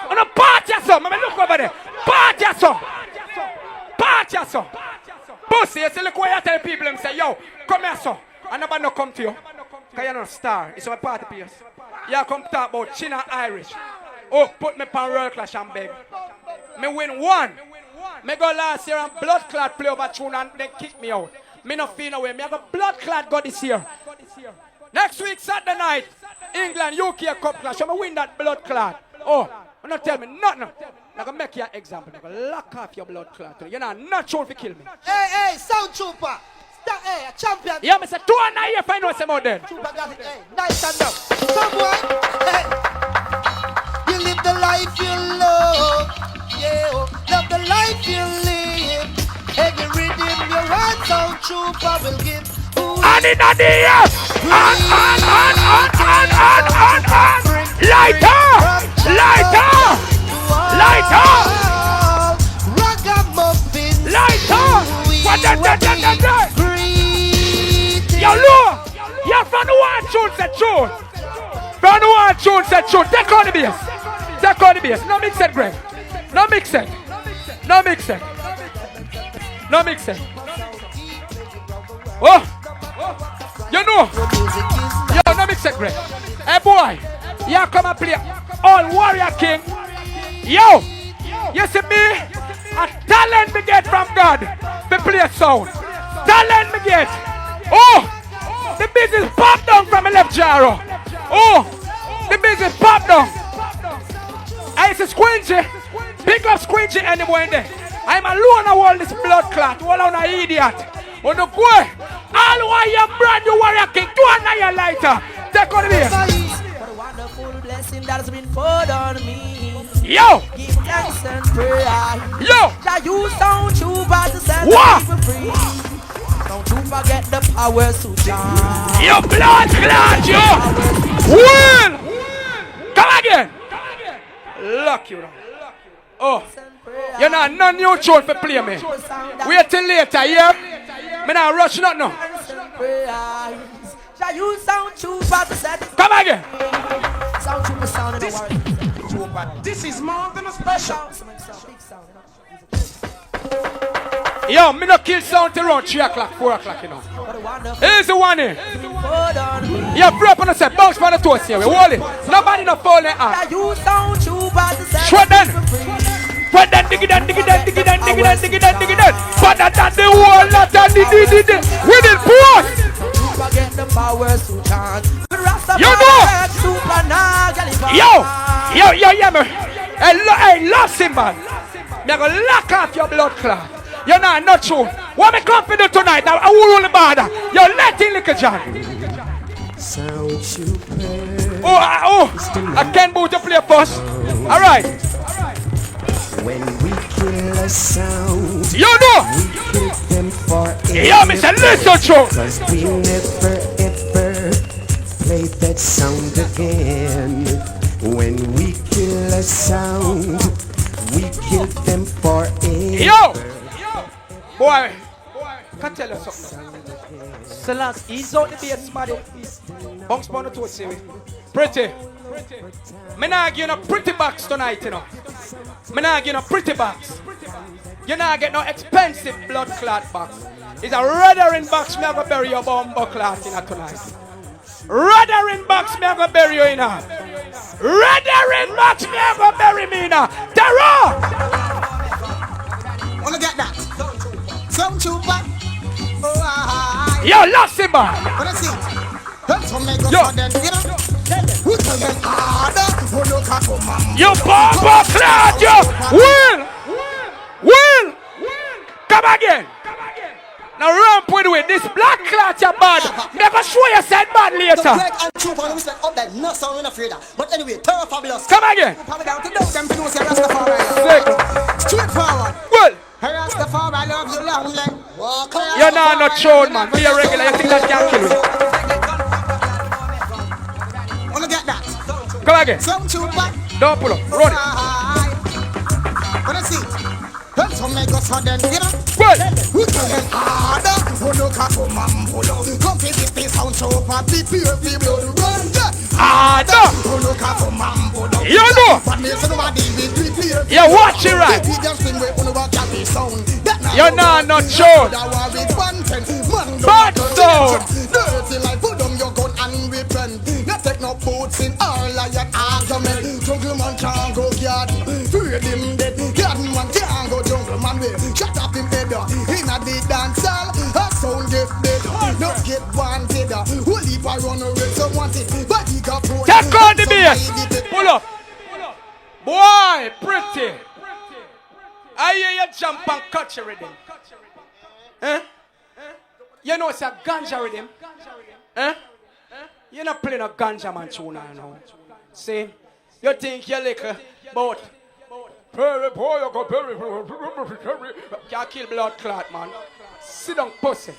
On a party, son. I mean, look over there. Party, son. Party, son. Pussy, you see, look where you tell people and say, yo, come here, son. And nobody no come to you. Because you're not a star. It's my party piece. You come talk about China Irish. Oh, put me on Royal Clash and beg. Me win 1. Me go last year and blood clot play over tune and they kick me out. Me no feel no way. Me have a blood clot go this year. Next week, Saturday night, England, UK Cup clash. I'm going to win that blood clot. Oh, you don't tell me nothing. I'm going to make you an example. I'm going to lock off your blood clot. You're not sure if you kill me. Hey, sound trooper. Hey, a champion. Yeah, me say 2 and 9 years if I know some more then. Trooper got it. Hey, nice and up. Someone, hey. You live the life you love. Yeah, love the life you live. Every rhythm you want, sound trooper will give. And in the air! On! Lighter! Ragamuffins! Lighter! What that? Yo, look! You're from the one tune said tune! From the one tune said tune! Take on the bass! No mix it, Greg! No mix it! Oh! You know, yo, no mix it, Greg. Hey, boy, you come and play all Warrior King. Yo, you see me? A talent we get from God. We play sound. get. Oh, the business pop down from my left gyro. Oh, the business pop down. I say squingy. Pick up squingy anywhere in there. I'm alone on all this blood clot. All on an idiot. On the go. All why your brand new warrior king. Do another lighter. Take on the beer. For the wonderful blessing that has been poured on me. Yo! Give thanks and prayer. Yo! That you don't choose but to set what? people free. Don't you forget the power to shine. Yo, blood clot, yo! Win! Come again! Luck you. Oh, you're not no new tune for play me. Wait till later, yeah? Me not rush not now. Come again. This is more than a special. Yo, me no kill sound till around 3 o'clock, 4 o'clock, you know. Here's the one here. Yo, bro, up on the set, bounce on the toes here, we hold it. Nobody no fall in out. Shut down. But then dig it down, dig it down, dig it down, dig it down, dig it down, dig it down. But that's the whole lot and the with it, boy. You know. Yo, yeah, man. Hey, love symbol. Me gonna lock off your blood clot. You're not true. What me confident tonight? Now I will only bother. You're letting liquor John. Oh, I can't move to play first. All right. When we kill a sound, you know. We kill them forever. Yo, Mr. Listen true. Cause we never ever play that sound again. When we kill a sound, we kill them forever. Yo! Boy, can tell you something. Salas, ease out the bass, buddy. Bounce on the toe, see me. Pretty. Me not give you no pretty box tonight, you know. Me not give you no pretty box. You not get no expensive blood clot box. It's a ruddering box, me gonna bury your bumbo clot in tonight. Ruddering box, me gonna bury you in her. Ruddering box, me gonna bury me in her. Terror! Wanna get that? Some chupa. Yo, love Simba. Wanna see it? Yo. You bumbo clot, yo! Will! Come again! Now ramp with it. This black clot you bad. Never show you said bad later. But anyway, Terror Fabulous. Come again. Straight forward. Well. Rastafari love you lonely. You're not troll, man. Be a regular. You think that can kill you? Wanna get that? Come again. Don't pull up. Run it. Wanna see it? Let's make us sudden, you know. Well. We can get harder. Look at the mambo. Come to this place sound so far. Big blood run. Harder. Look at the mambo. You know. You watch it right. You're not troll. Bad sound. Dirty like put on your gun and repent. Not take no boots in all like your argument. Jungle man can't go garden. Fear him dead. Garden man can't go jungle man way. Shut up him head. In a the dance hall. A sound get dead. No get wanted. Who leave a run away so wanted. But he got pro. Take on the bass. Pull up. Boy, pretty. I hear you jump and cut your rhythm. Eh? You know it's a ganja rhythm. Eh? You're not playing a ganja man tune now. See? You think you're like but can't kill blood clot, man. Sit down, pussy.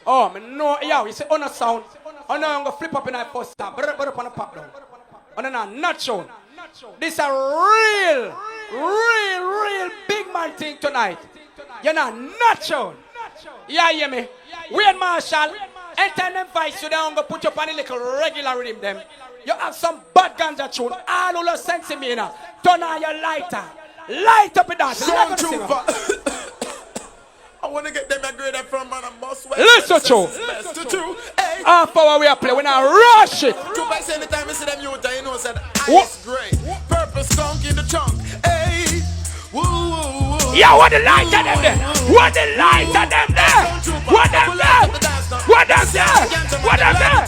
Oh, man, no, yo, you say on a sound. Oh, no, I'm going to flip up in that first time. But up on the pop down. Oh, no, not sound. This is a real big man thing tonight. You're not sound. Yeah, hear me? Weird Marshall. Anytime them fights you down, go put you up on a little regular rhythm them. You have some bad ganja tune. All who sense me now. Turn on your lighter. Light up in that. I want to get them a grade from man and boss. Listen to half hour we are playing. We now rush it. I say anytime I see them youth, you know said ice gray. Purple skunk in the trunk. Hey. Woo, woo, woo. Yeah, what the light of them there? What the light of them there? What them there? What does that? What does that?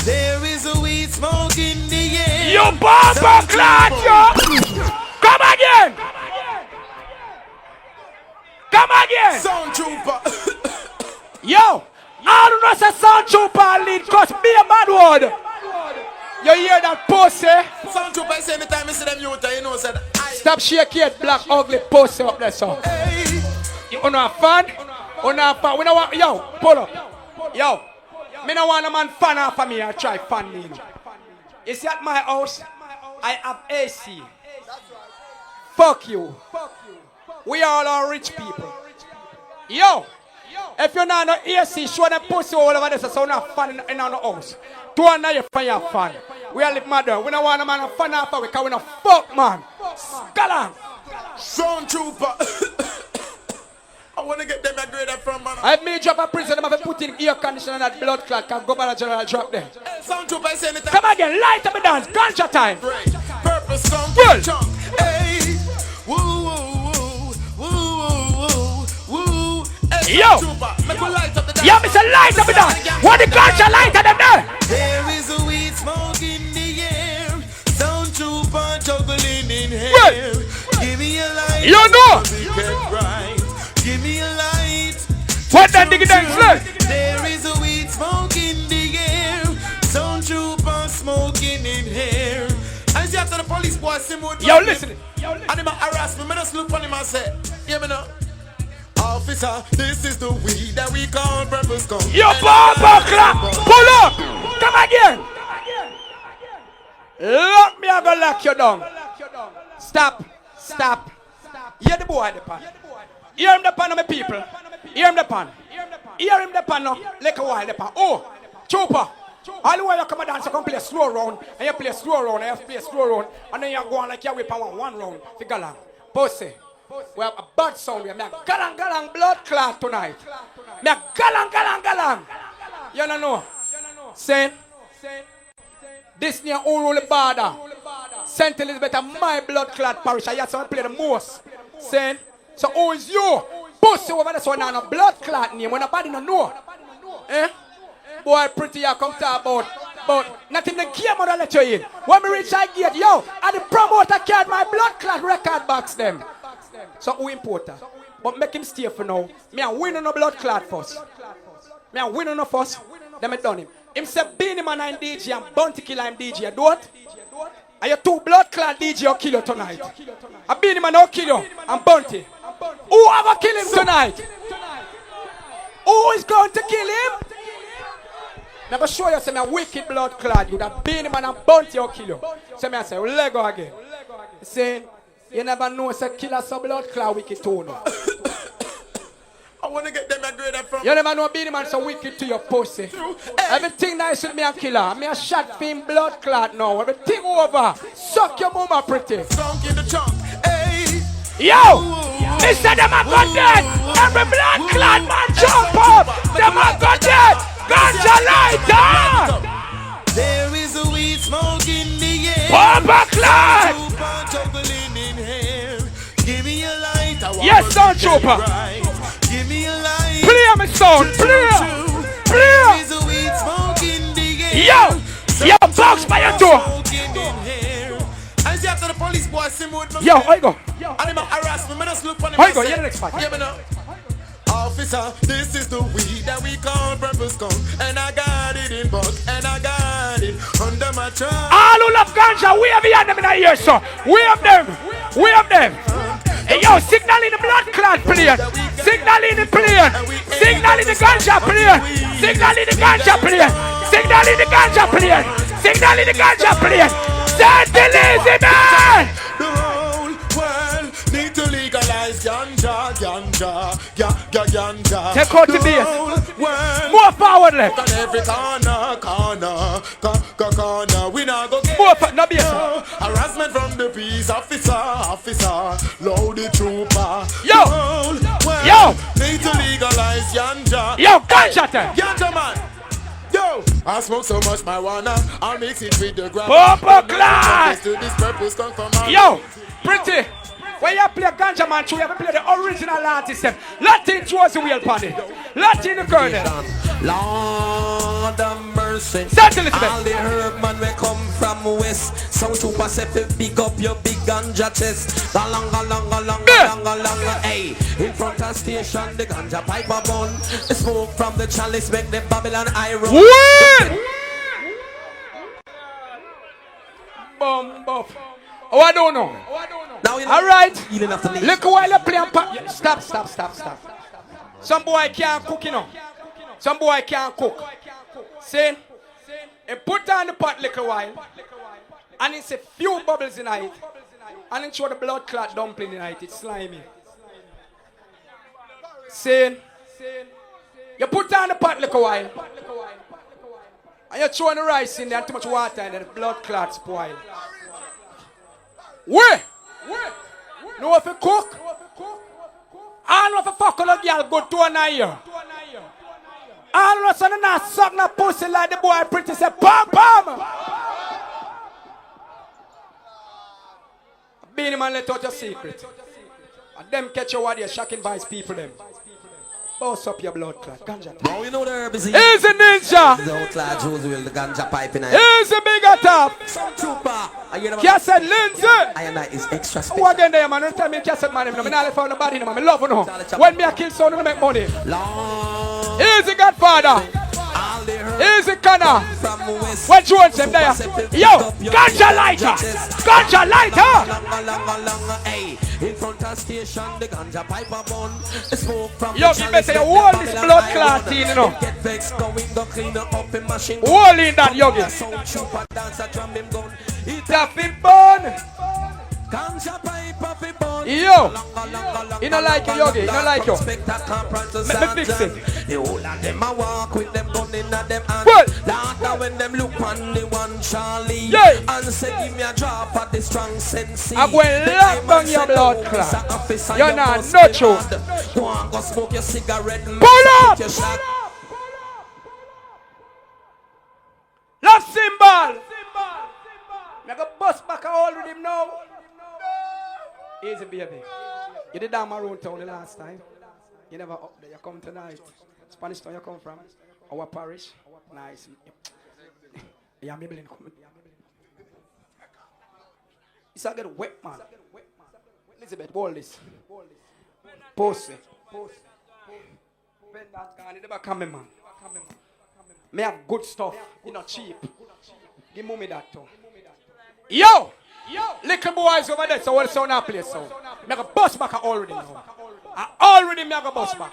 There is a weed smoke in the air. You bomber clot, yo! Come again! Come again! Sound trooper. Yo! I don't know if it's a sound trooper lead, cause be a mad word. You hear that pussy? Sound trooper say anytime I see them youth, you know, said stop shaking your black ugly pussy up there, son. You wanna have fun? Wanna have fun? We don't want, yo, pull up. Yo, me don't want a man fan off of me or try fan me. You see at my house, I have AC. Fuck you. We all are rich people. Yo, if you're not no AC, show them pussy all over there, so not fun in our house. Two and you find your fun. We are live mother. We don't want a man to fun off of we, because we don't fuck, man. Scalang. Sound trooper. I want to get them a grader from, man. I made drop a prison, I'm put in air conditioner that blood clot can go by the general drop there. Sound trooper say anytime. Come again, light up the dance, ganja time. Purpose song, chunk. Hey, woo, woo, woo, woo, woo, woo. Yo, yo, Mr. Light up the dance. What the ganja light up there? There is a weed smoke in the air. Sound trooper juggling in hair. Give me a light. You know. Give me a light. What that nigga dance? There is a weed smoke in the air. Sound trooper smoking in hair. I see after the police boy sim with yo, listen. And him harass me. I just look on him and say, hear me now. Officer, this is the weed that we call purpose cone. Yo, bomber clap. Pull up. Come again. Lock me, I go lock you down. Stop. Stop. Hear the boy the pan. Hear him the pan of my people. Hear him the pan. Hear him the pan now. Like a while the pan. Oh, trooper. All the way you come and dance, you come play slow round. And you play slow round. And you play slow round. And then you go on like you whip on one round. Figure long. Pussy. We have a bad sound here. Me a galang blood clot tonight. Me a galang. You don't know. Say, this near Uru border. St. Elizabeth and my blood clot parish. I have to play the most. Say, so who is you? Pussy over there, so now a blood clot name when nobody don't know. Eh? Boy, pretty you come talk about. But nothing the game will let you in. When we reach that gate, yo, and the promoter carried my blood clot record box them. So who important? But make him stay for now. Me a win on a blood clot first. Me a win on a first. Then me done him. Him say Beanie Man and DJ and Bounty Killer him DJ. Do what? And you two blood clot DJ will kill you tonight. A Beanie Man will kill you and Bounty. Who ever kill him tonight? Who is going to kill him? I'm going to show you some wicked blood clot. You that Beanie Man and Bounty will kill you. So me I say, well, let go again. Saying, you never know it's a killer some blood clot wicked too. No. I want to get them a grader from. You never know Beanie Man so wicked to your pussy. Everything nice with me a killer. Me a shot film blood clot now. Everything over. Suck your mama pretty. Funk in the trunk. Hey. Yo! They said them a got dead. Every blood clot man jump up. Them a got dead. Ganja lighter. There is a weed smoke in the air. Bomber clot. Give me a light. Yes, Sound Trooper. Give me a light. Play my sound. Play. There is a weed smoke in the air. Yo, box by your door. I see after the police boy sim with me. Yo, I go. And him harass me. I just look on him. I go. You're the next part. Hear me now. Officer, this is the weed that we call purpose cone. And I got it in bulk. And I got it under my trunk. All who love ganja, we have them in our ears, sir. We have them. Hey, yo, signal in the blood clot plane. Signal in the plane. Signal in the ganja plane. Signal in the ganja plane. Signal in the ganja plane. Signal in the ganja plane. St. Elizabeth. The whole world need to legalize ganja. Take out the bass. More forward left. On every corner. We now go get more no bass. Harassment from the peace officer. Loaded trooper. Yo. Need to legalize ganja. Yo, ganja time. Ganja man. Yo, I smoke so much marijuana, I'll mix it with the ground. Bomber class. To this purpose come from my yo, pretty. When you play Ganja Man, you have to play the original artist. Latin towards the wheel pan it. Latin the colonel. Lord of mercy. All the herb man we come from west. Sound super set to pick up your big ganja chest. Along, hey. In front of station, the ganja pipe a bun. The smoke from the chalice make the Babylon iron. Bum. Oh, I don't know. Now you know. All right. Look Look while you play and pop. Stop. Some boy can't cook, you know. Some boy can't cook. See? And put on the pot little while. And it's a few bubbles in it. And then show the blood clot dumpling in it. It's slimy. See? You put on the pot little while. And you throw the rice in there and too much water and then the blood clot spoil. Where? No if you cook. I know if you fuck on a girl go to an year. All of a sudden I suck na pussy like the boy pretty say pam. Beanie Man let out your secret. And them catch you while you're shocking vice people them. Bounce up your blood clot. Ganja. Bro, you know the herb is Easy ninja. The outlaw Josie will the ganja pipe in it. Easy bigger top. Some trooper. Cassette Lindsay. And that is extra special. Who again there man? Don't tell me cassette man. I'm not found nobody man. I love you now. When me a kill sound I make money. Easy Godfather. Easy Connor. What Jones them there? Yo, ganja lighter. In front of station, the ganja pipe a bun. The smoke from yo, you better hold this blood clot in, you know. Get vexed, going to clean up in machine. Hold in that, yogi. It's a fit bun. Ganja pipe a fit bun. Yo, you don't like it, yogi. You don't like it. Let me fix it. The whole of them a walk with them gun in a them hand. Later when them look on the one Charlie and say give me a drop of the strong sense. I'm going to lock down your blood clot. You're not true. Go on, go smoke your cigarette. Pull up! Love symbol! I'm going to bust back all with him now. Easy, baby. You did down my road town the last time. You never up there. You come tonight. Spanish town you come from. Our parish. Nice. Yeah, maybe come. It's a get wet, man. Elizabeth, hold this. Post it. Bend that gun. You never come in, man. Me have good stuff. You not cheap. Give mommy that too. Yo! Little boys over there, so what's the sound I play so? Me have a bus back already now. I already me have a bus back.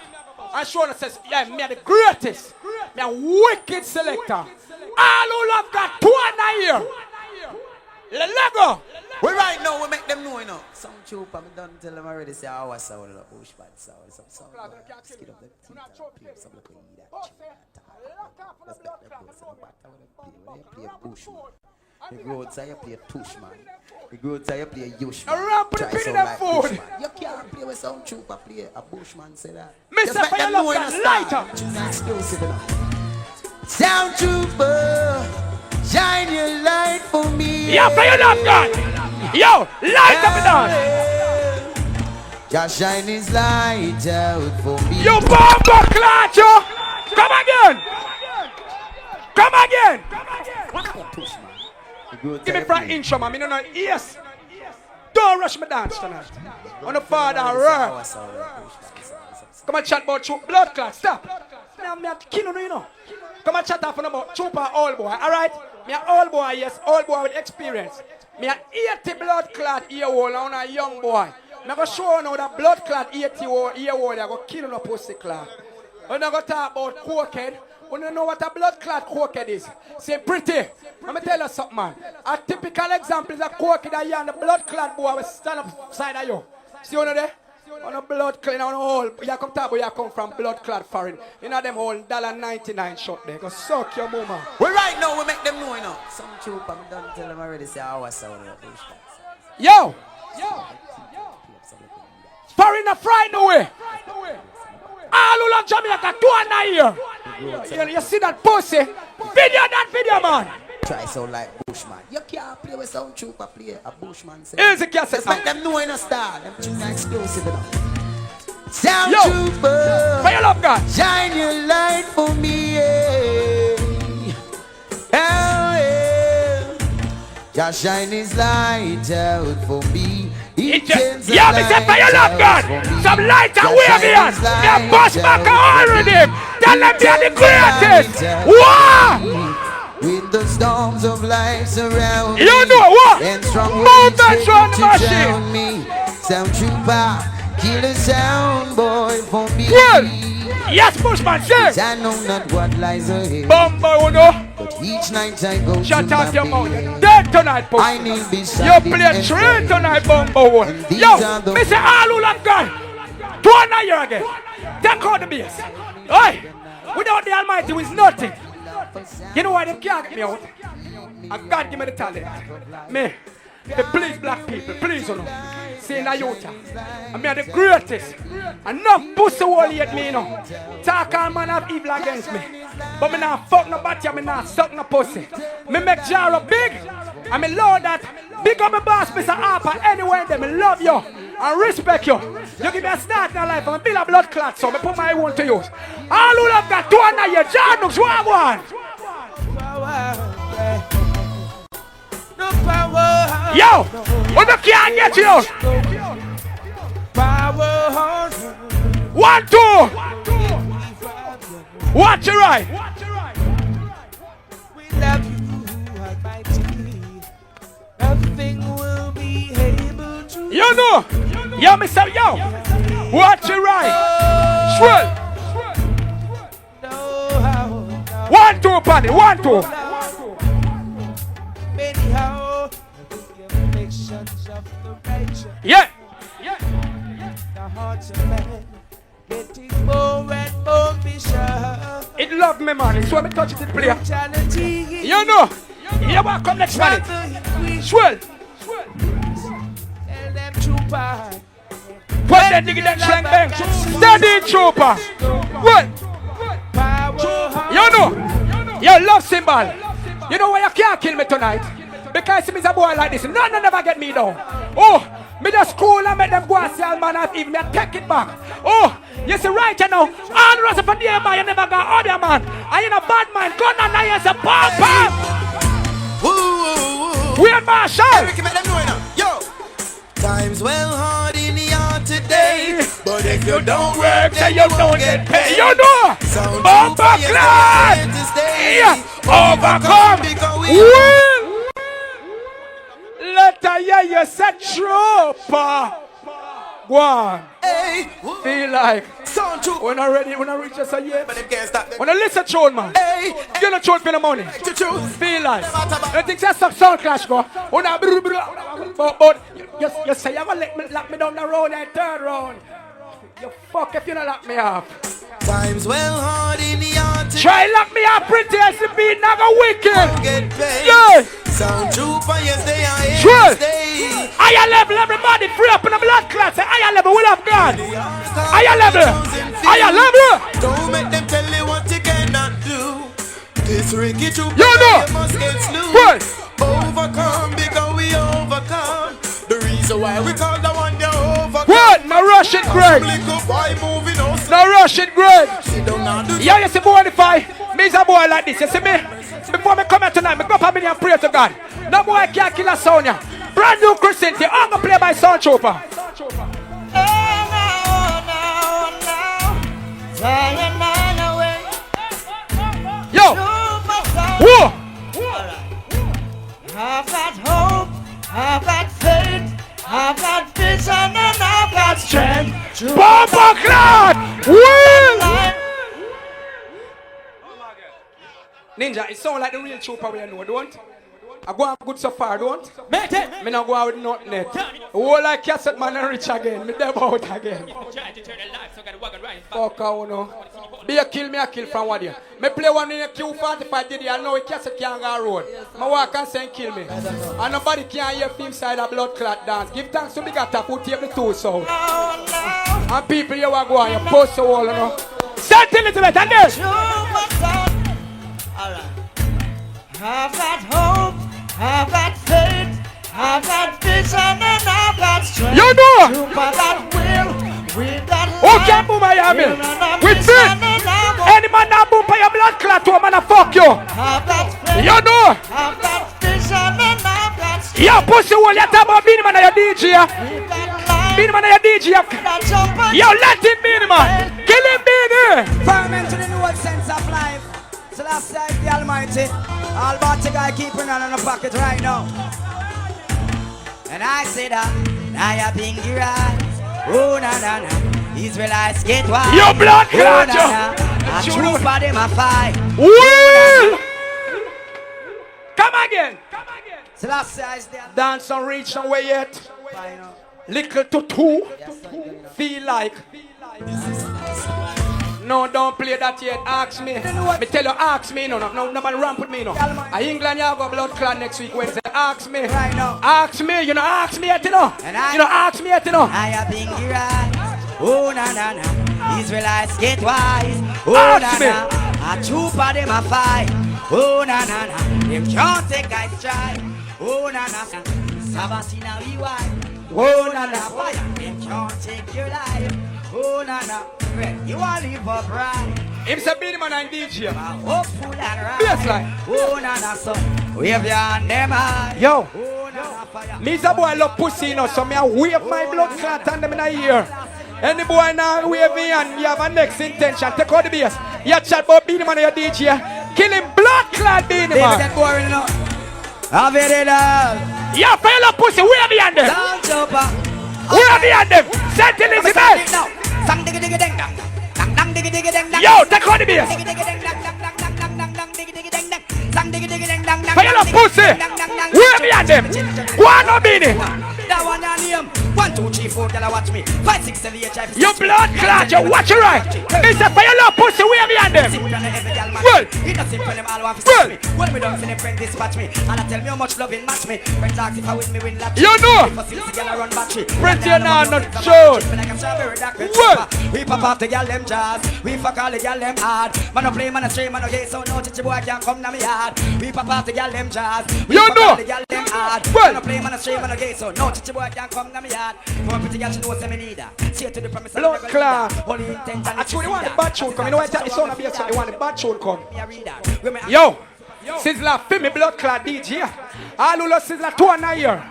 And Shona says, yeah, me are the greatest. Me a wicked selector. All who love got 2 and a year. Lego. We right now, we make them know, you know. Some troop, I'm done tell them already, say, I was sound, a bush bad sound, some sound, skid up the teeth, and play some look like that. Let's get them go, so when you play bushman. The roads are you play tush, man. The roads are you play yush, man. Try sound like bushman. You can't play with some troop, I play a bushman, say that. Mr. Fire love that lighter. Exclusive enough. Sound trooper, shine your light for me. Yo, fire love gun. Yo, light up and down. Just shine his light out for me. Yo, bomba clot, yo. Come again. Give me front intro, man. Me no know. Yes. Don't rush me dance tonight. On the father, run. Come and chat about blood clot. Stop. Me a kill you know. Come and chat about trooper old boy. All right. Me a old boy. Yes, old boy with experience. Me a 80 blood clot ear hole on a young boy. Me go show you now that blood clot 80 ear hole. I go kill you pussy clot. I'm not going to talk about cokehead. You don't know what a blood clot cokehead is. Say pretty. Let me tell you something, man. A typical example is a cokehead that you and the blood clot boy will stand up beside of you. See you know there? On a blood clot, on a hole. You come talk about you come from blood clot foreign. You know them whole $1.99 shot there. Go suck your mama. We right now, we make them know, you know. Some troop, I'm done tell them already, say, I was sound. Yo! Foreign a frightened away. All who love Jamaica, 2 and a year. You see that pussy? Video that video, man. Try sound like Bushman. You can't play with sound trooper play a Bushman. Here's the cassette. Just make them know in a star. Them tune exclusive enough. Sound Yo. trooper. Fire love God. Shine your light for me. Yeah. Oh, yeah. Just shine his light out for me. Yeah, me say fire love God. Some light and wave here. Me bust back all with him. Tell them they are the greatest. Wow. With the storms of life surround me. You know what? And strong movements on the to machine. drown me. Sound trooper, kill the sound boy for me. Well, yes, Bushman, say. I know not what lies ahead. Bumbo, no. But each night I go shut to out your my mouth. bed. You're dead tonight, Bush. I need be you solid play and train firm. tonight, Bumbo. Yo, me say all who love God. 2 year again. Take out the bass. Oi, without the Almighty, is nothing. You know why they can't get me out? And God give me the talent. Me, please black people, please you know. Say in a youth, I'm the greatest. And no pussy will hate me, you know. Talk all man of evil against me. But me not fuck no body, me not suck no pussy. Me make jar up big. And me love that. Big up my boss, Mr. Harper, anywhere there. Me love you and respect you. You give me a start in life and build a blood clot, so me put my own to use. All who love got 2 years, John looks one. No power. Yo, what the can't get you? Power. 1, 2. Watch it right. We love you, Almighty. Nothing will be able to. You know. Yo, me say, yo. Watch it right. Swell. 1, 2, Paddy. 1, 2. Anyhow, the afflictions of the righteous. Yeah. The hearts of men getting more and more vicious. It love me, man. It's when me touch it, it play. Brutality. You know. You want come next man. Swell. Tell them trooper. Put that nigga that slang bang. Steady trooper. What? You know. You love symbol. You know why you can't kill me tonight? Because if it's a boy like this, none never get me down. Oh, me just cool and make them go and sell man and even me take it back. Oh, you see right you know, all the rest of the day man, you never got other man. And you know bad man, gun and I say pam pam. Weird Marshall. Yo. Times well hard in the yard today, but if you don't work, then you don't get paid. You know, Bumper Clan. Yeah, overcome. Will. Let I hear you say trooper. Go on. Hey, feel like sound true. When I ready, when I reach us a year. But them can't stop them. When I listen to man. Hey, you don't choke for the money. Feel like. You think that's some sound clash go? When I but you say you gonna lock me down the road in third round. You fuck if you don't lock me up. Times well hard in the yard. Try lock me up pretty as the beat now go wicked. Get paid. Yeah. Sound trooper, yes they are here. Sure. Stay. Higher level, everybody free up in the blood class. Higher level, will have God. Higher level. Higher level. Don't make them tell you what you cannot do. This Ricky trooper, you know. must get slew. What? Overcome because we overcome. The reason why we call the one you overcome. What? No Russian Greg. No Russian Greg. Yeah, you see boy if me's a boy like this. You see me? Before me come here tonight, me go up a minute and pray to God. No boy can't kill a sound here. Brand new Christianity. I'm gonna play by Sound Trooper. Yo. Whoa. I've got hope, I've got faith, I've got vision, and I've got strength. Bomba Clan! Will! Ninja, it sounds like the real trooper we know, don't? I go out good so far, don't? Me not go out with nothing net. Whole like cassette man and rich again. Me them out again. Fuck out no. Be a kill, me a kill from what here. Me play one in a Q45 did I know a cassette can't go road. My walk and say kill me. And nobody can hear film side of blood clot dance. Give thanks to Big Atta who tape the two so. And people you are going, you post the wall, you know. Send Elizabeth again. I've got hope, I've got faith, I've got vision, and I've got strength. You know. Super that will, with that Okay, boom, Miami. With it. Any man that boom for your blood clot, to a man fuck you. You know. I've got vision, and I've got strength. Yo, pussy hole, you talk about Beanie Man and your DJ. Beanie Man and your DJ. Yo, let him Beanie Man. Kill him, Beanie. Fireman to the new sense of life. So last time the Almighty. All about the guy keeping on in the pocket right now. And I said that, I have been right. Oh, na na na. Israelites get wild. Yo, blood clot, oh, na, na. A true for them a fight. Will. Come again. So last time is there. Dance and reach somewhere yet. Little to two. Feel like. No, don't play that yet. Ask me. Me tell you, ask me. No man ramp with me. No. England, you go blood clot next week Wednesday. Ask me. Right now. Ask me. You know, ask me yet, you know. You know, ask me yet, you know. I have been right. Oh, na na na. Israelites get wise. Oh, Ask na na. A true for them a fight. Oh, na na na. Them can't take I try. Oh, na na. Sabbath in a rewind. Oh, na na. Fire. Them can't take your life. Oh, na na. You want to live up right. Him say Beanie Man and DJ. Hopeful and right. Baseline. Oh, na na. So wave your hand them high. Yo. Oh, na na. Fire. Me a boy love pussy, you know, so me a wave my blood clot and them in a ear. Any boy now wave me and you have a next intention. Take out the bass. You chat about Beanie Man and your DJ. Kill him blood clot Beanie Man. That boring enough. Have it all. Yeah, fella pussy, where be on them? Where be on them? Saint Elizabeth. Yo, take out the bass. Fella pussy, where be on them? Go on, no Beanie. That one your name. 1, 2, 3, 4, y'all watch me. 5, 6, 7, 8, 9, 10. You blood clot, you watch it right. Mr. Fella pussy, where be on them? Well, well, me don't see them friends dispatch me. And I tell me how much loving match me. Friends ask if I win me win lottery. You know. Friends you know not Joe. Well, we pop off the gal them jazz. We fuck all the gal them hard. Man no play, man no stream, man no gay, so no chichi boy can't come na me yard. We pop off the gal them jazz. We fuck all the gal them hard. Man no play, man no stream, man no gay, so no chichi boy can't come na me yard. Come pretty gal, she knows me need her. See to the promise. Blood clot. Holy intent. I truly want the bad tune come. You know what? The sound of the they want the bad tune come. Yo, Sizzler, feel me blood clot DJ. All who love Sizzler, 2 and a year.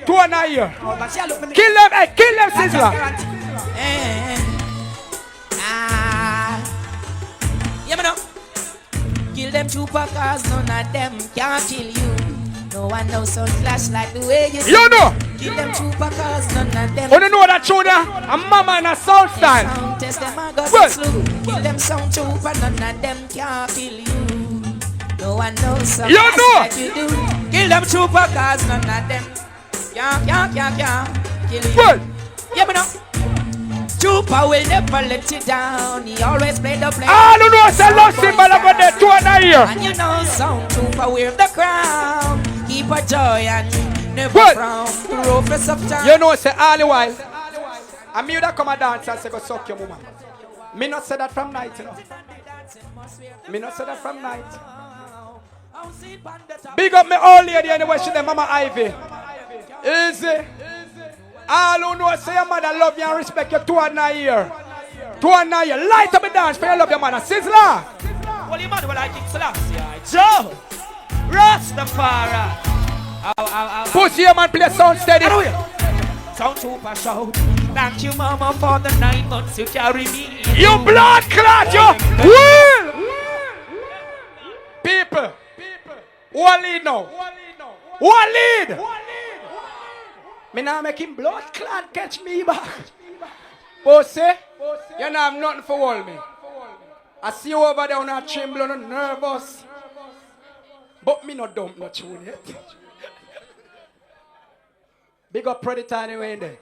2 and a year. Kill them, hey, kill them, Sizzler. Yeah, man, no. Kill them trooper cause none of them can kill you. No one knows sound flash like the way you You know. Kill them trooper cause none of them. You know that tune there? A mama and a sound style. Sound test them a go Well. slew. Kill them sound trooper, none of them can kill you. No one knows sound You flash know. like you do. Kill them trooper cause none of them can kill you. Well. Yeah, man, no. Trooper will never let you down. He always play the play. All who know say love symbol about the 2 and a year. And you know sound trooper wear the crown. Keep a joy and never What? frown. Roughest of time. You know, say all the while. And me that come a dance and say go suck your woman. Me not say that from night, you know. Me not say that from night. Big up me old lady anyway, she the Mama Ivy. Easy. All who know say your mother love you and respect you 2 and a year. 2 and a year. Light up the dance for you love your mother. Sizzler. Well, you man will like King Selassie. Joe. Rastafari. Pussy your man play sound steady. Sound super shout. Thank you, mama, for the 9 months you carry me. You blood clot, you. Will. People. Who a lead now? Who a lead? Me now make him blood clot catch me back. Pussy, you know have nothing for hold me. I see you over there not trembling and nervous. But me not dump no tune yet. Big up Predator anyway in there.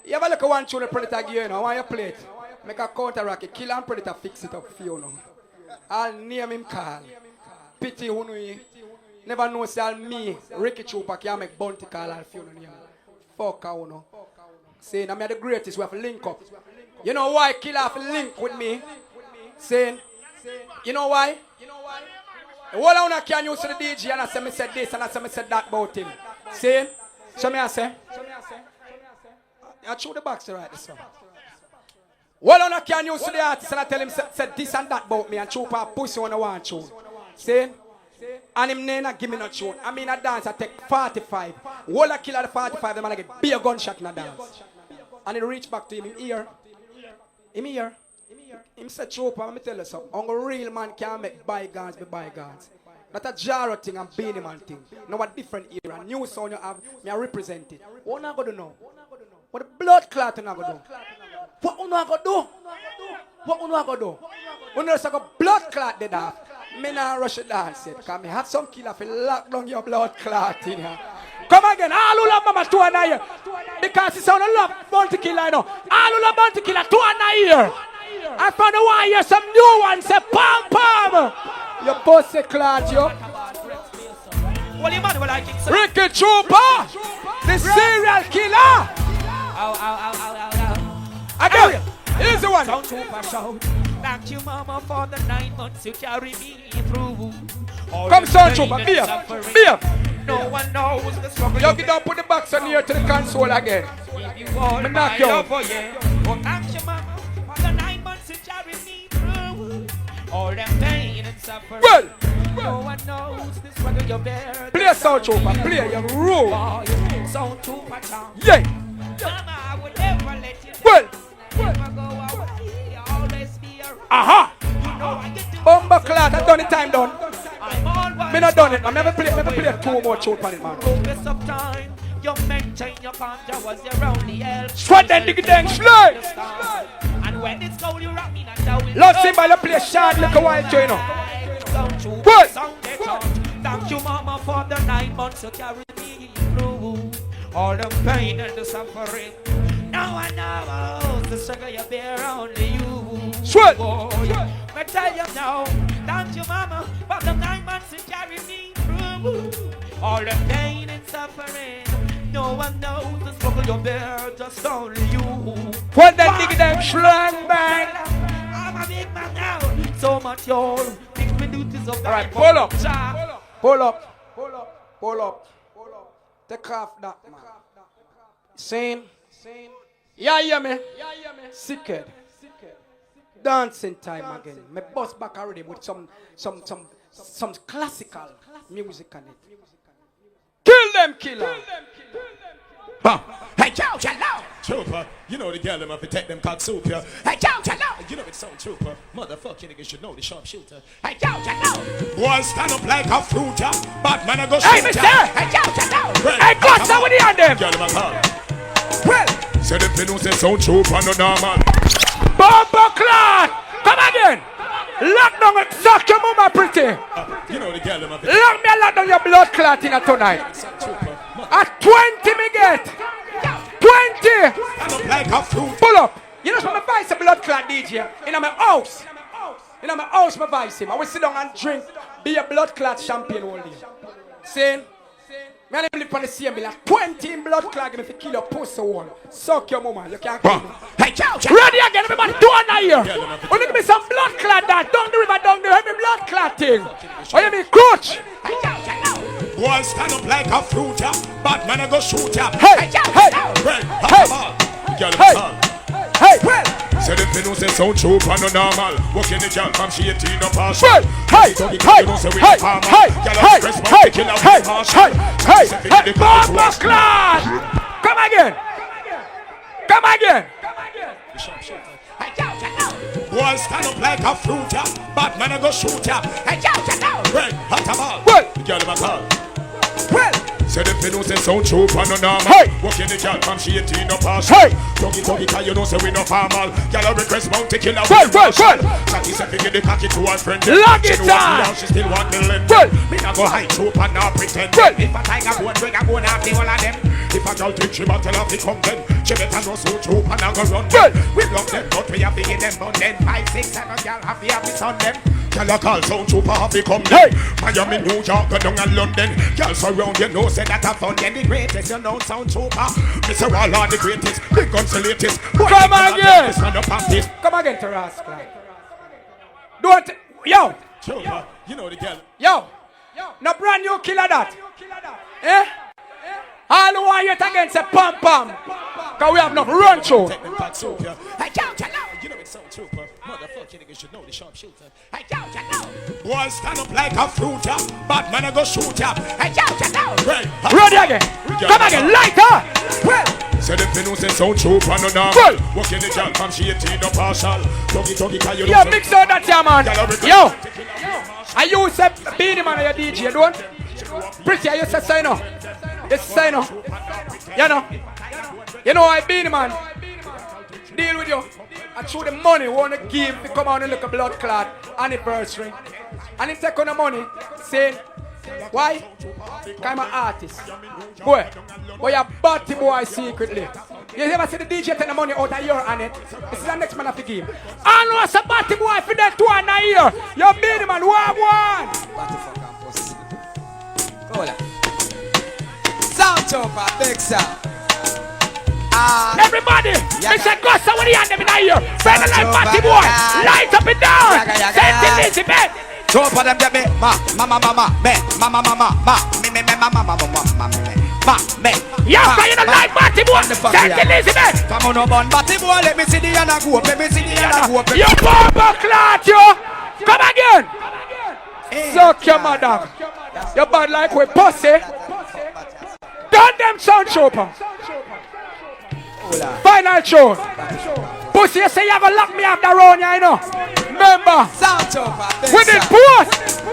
You ever look at one tune the Predator give you, I want you play it. Make a counteract it. Kill and Predator fix it up for you now. I'll name him call. Pity who know he. Never know say me, Ricky Trooper can make bounty call and few no name. Fuck how no. Saying I'm the greatest, we have to link up. You know why Killer have to link with me? Saying, you know why? All I wanna can use the DJ and I say me said this and I say me said that about him. See? So me I say. I chew the box right this one. All I wanna can use the artist and I tell him said this and that about me and chew a pussy when I want to. See? And him name give me no tune. I mean a dance I take 45. All I kill at the 45 the man I get be a gunshot in a dance. And he reach back to him here. Him here. Him said, Chopa, let me tell you something. A real man can't make bygones be bygones. Not a jar thing and Beanie Man thing. No, a different era. New sound you have, me I represent it. What am I going to know? What the blood clot you going to do? What am I going to do? What am I going to do? When there's a blood clot dead off, me not rush it dance it. Because me have some killer for lock down your blood clot in here. Come again, all who love mama 2 and a year. Because it's on a love bounty killer, I know. All who love bounty killer 2 and a year. I found a one year, some new ones, say pom pom. You pussy clot, yo. What you man will like it? Ricky Trooper, the serial killer. Again, here's the one. Sound Trooper shout. Thank you, mama, for the 9 months you carry me through. Come, Sound Trooper, beer. No one knows the struggle. You get down, put the box on here to the console again. Give you all my love, oh yeah. Oh, thank you, mama, for the 9 months you carry me through. All the pain and suffering. Well. No one knows the struggle you bear. Play Sound Trooper, play your rule. Sound Trooper town. Yeah. Mama, I would never let you well. Never go away, always be around. Aha. You know I get to Bumper clot, I done the time done. I'm always Me not done it, I never play 2 more tune on it, man. Progress of time, you maintain your conjure was your only help. Squat that diggy dang slide. And when it's cold, you rock me and down. Love symbol, you play short like a while, you know. Don't you what? Thank you, mama, for the 9 months you carry me through. All the pain and the suffering. No one knows the struggle you bear, only you. Sweat. Oh, yeah. I tell you now, thank you, mama, for the 9 months you carry me through. All the pain and suffering. No one knows the struggle you bear, just only you. What that nigga damn slang bang? I'm a big man now. So much y'all. Big minutes of alright, pull up. Pull up. Pull up. Pull up. Take off that man. Same. Yeah, me. Sicked. Dancing time again. Me bust back already with some classical music on it. Kill them, killer. Hey, yo, hello. Trooper, you know the girl them have to take them cock soup here. Hey, yo, hello. You know it's Sound Trooper. Motherfucking niggas should know the sharpshooter. Hey, yo, hello. Boy, stand up like a fruit, bad man, I go shoot. Hey, mister. Hey, yo, hello. Hey, God, somebody on them. Girl them a call. Well, say them people say Sound Trooper no normal. Bomba clot. Come again. Lock down and suck your mama pretty. You know the girl them have to lock me and lock down your blood clot in tonight. At 20 me get 20. Like a fruit. Pull up. You know my vice a blood clot DJ in my house. In my house my vice him. I will sit down and drink. Be a blood clot champion all day. See? Me and him live on the same bill. 20 in blood clot if you kill your pussy one. Suck your mama. You can't kill me. Hey, ready again, everybody. Do it now here. We give me some blood clot that. Down the river, down the heavy blood clot thing. Oh, you mean crutch? Boy, stand up like a fruit, bad man, I go shoot ya. Hey, hey, hey, well, say the people say Sound Trooper no normal. Walking the girl from she 18 up her shot. Hey, hey, hey, bomba clot. Come again. Come again. Boy, stand up like a fruit, bad man, I go shoot ya. Hey, well, hot a ball. Well, the girl in my car. Well, say the people say Sound Trooper no normal. Hey, walking the girl from she 18 up her shot. Tuggy, cause you know say we no formal. Girl a request bounty killer. Well. Cocky say give the cocky to her friend. Lock it down. She still want the lend. Well, me not go hide Trooper now pretend. Well, if a tiger go and bring a bone off the whole of them. If a girl think she want to love the come then. She better know Sound Trooper now go run. Well, we love them but we have to give them bun then. 5, 6, 7 girl have the son them. Girl a call Sound Trooper have to come then. Miami, New York, go down and London. Girl surround you know say that a fun then. The greatest you know Sound Trooper. Mr. Walla the greatest. Big guns the latest. Come again. Come again, Tarasca. Don't, yo, Yo, you know the girl. Yo, no brand new killer that. Eh? All who are yet against a pom pom. Cause we have no run through. Hey, you know it's so trooper. Motherfucking nigga should know the sharpshooter. Hey, boy, stand up like a fruiter. Bad man, I go shoot ya. Hey, Ready again. Come again, lighter. Say the pin who say so trooper, no normal. Walk in the girl from she 18, no partial. Tuggy, cause you yeah, mix out that here, man. Yo. I use a Beanie Man or your DJ, don't? Pretty, I used to say no. Yes, say no. You know. You know I Beanie Man. Deal with you. I threw the money, want to give to come on and look a blood clot anniversary. And he take on the money, say, why? I'm an artist. Boy, your body boy secretly. You ever see the DJ take the money out of your on it? This is the next man of the game. I know it's a body boy for that 2 and a year. You're Beanie Man, what? Hold on. Sound chopper, big sound. Everybody, Mr. Gus, what do you have them in here? Better like body boy, light up and down. Send it, Elizabeth. Chop them get me, ma, me, yeah, so you don't like batty boy. Send it, Elizabeth. Come on, no bun batty boy. Let me see the other go up. Let me see the other go up. You bumper clot, yo. Come again. Suck your mother. You bad like we pussy. Done them sound chopper. Final tune. Pussy, you say you have to lock me up the road, you know. Remember. Sound chopper. With it, post.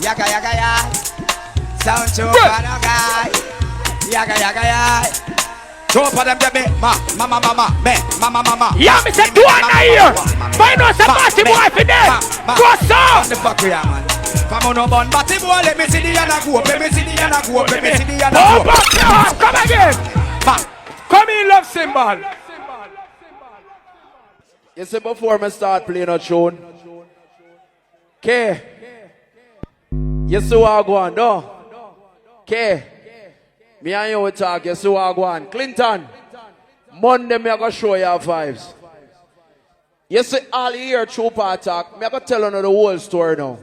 Yaga. Sound chopper, no guy. Yaga. Chopper them get me, ma. Yeah, me say 2 and a year. Find us a batty boy for them. Go sound. The fuck we are, man. Come on, no bun batty boy. Let me see the other go up. Let me see the other go up. Let me see the other go up. Come again. Come in, love symbol. You see, before I start playing a tune, okay? You see what I go on, no? Okay? Me and you will talk, you see what I go on. Clinton, Monday me I go show you our vibes. You see, all you hear Trooper talk, me I go tell you the whole story now.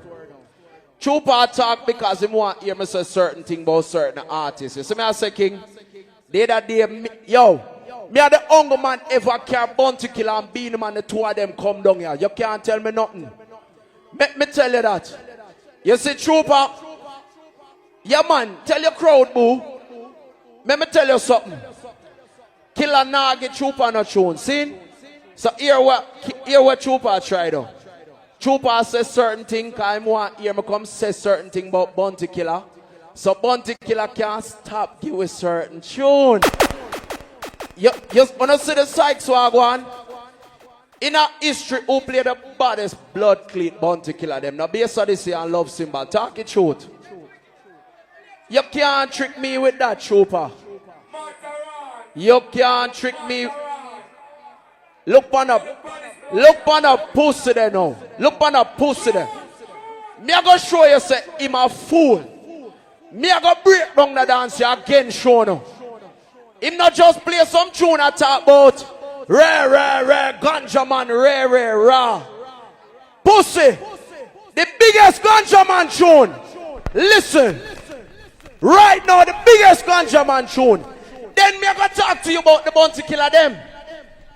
Trooper talk because he want to hear me say certain thing about certain artists. You see me I say, King? They that day, me are the only man ever care Bounty Killer and Beanie Man, the 2 of them come down here. You can't tell me nothing. Me tell you that. You see, Trooper, yeah man, tell your crowd, boo. Let me tell you something. Killer nah get Trooper no tune, see? So hear what Trooper try though. Trooper says certain thing, cause I want hear me come say certain thing about Bounty Killer. So Bounty Killer can't stop give a certain tune. You wanna see the Sykes Wagwan? In our history, who played the baddest blood clean Bounty Killer them? Now based on this here and love symbol, talk it truth. You can't trick me with that, Trooper. You can't trick me. Look on up pussy there now. Look on up pussy there. Me I go show you say him a fool. Me I go break down the dance again, show now. Him not just play some tune I talk about. Rare, ganja man, rare, raw. Pussy, the biggest ganja man tune. Listen, right now the biggest ganja man tune. Then me I go talk to you about the Bounty Killer them.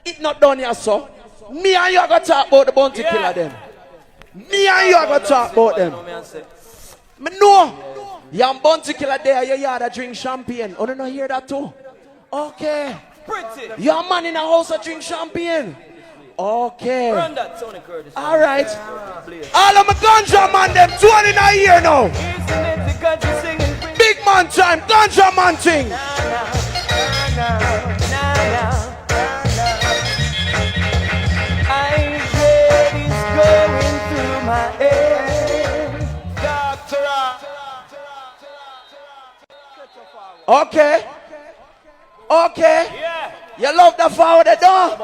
It not done here, so. Me and you are going to talk about the Bounty Killer them. Me and you are going to talk about them. Me know. You and Bounty Killer there, you yard drink champagne. Oh, don't hear that too? Okay. Pretty. You a man in a house that drink champagne. Okay. Alright. All of my ganja man them 20 in a year now. Big man time, ganja man thing. Okay. Yeah. You love the forward the door?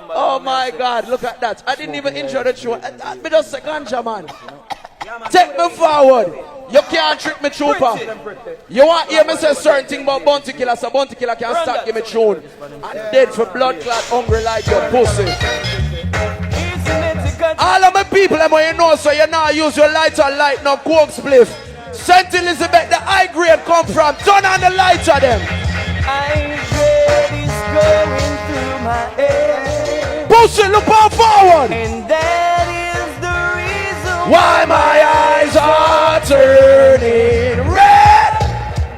Oh my God, look at that. I didn't even intro the show. Me just say ganja man. Take me forward. You can't trick me, Trooper. You want to hear me say certain thing about Bounty Killer, so Bounty Killer can start give me tune. I'm dead for blood clot, hungry like your pussy. All of my people them when you know so you now use your lighter light no coke spliff. St. Elizabeth, the high grade come from. Turn on the lighter them. High grade is going through my head. Push it, look on forward. And that is the reason why my eyes are turning red.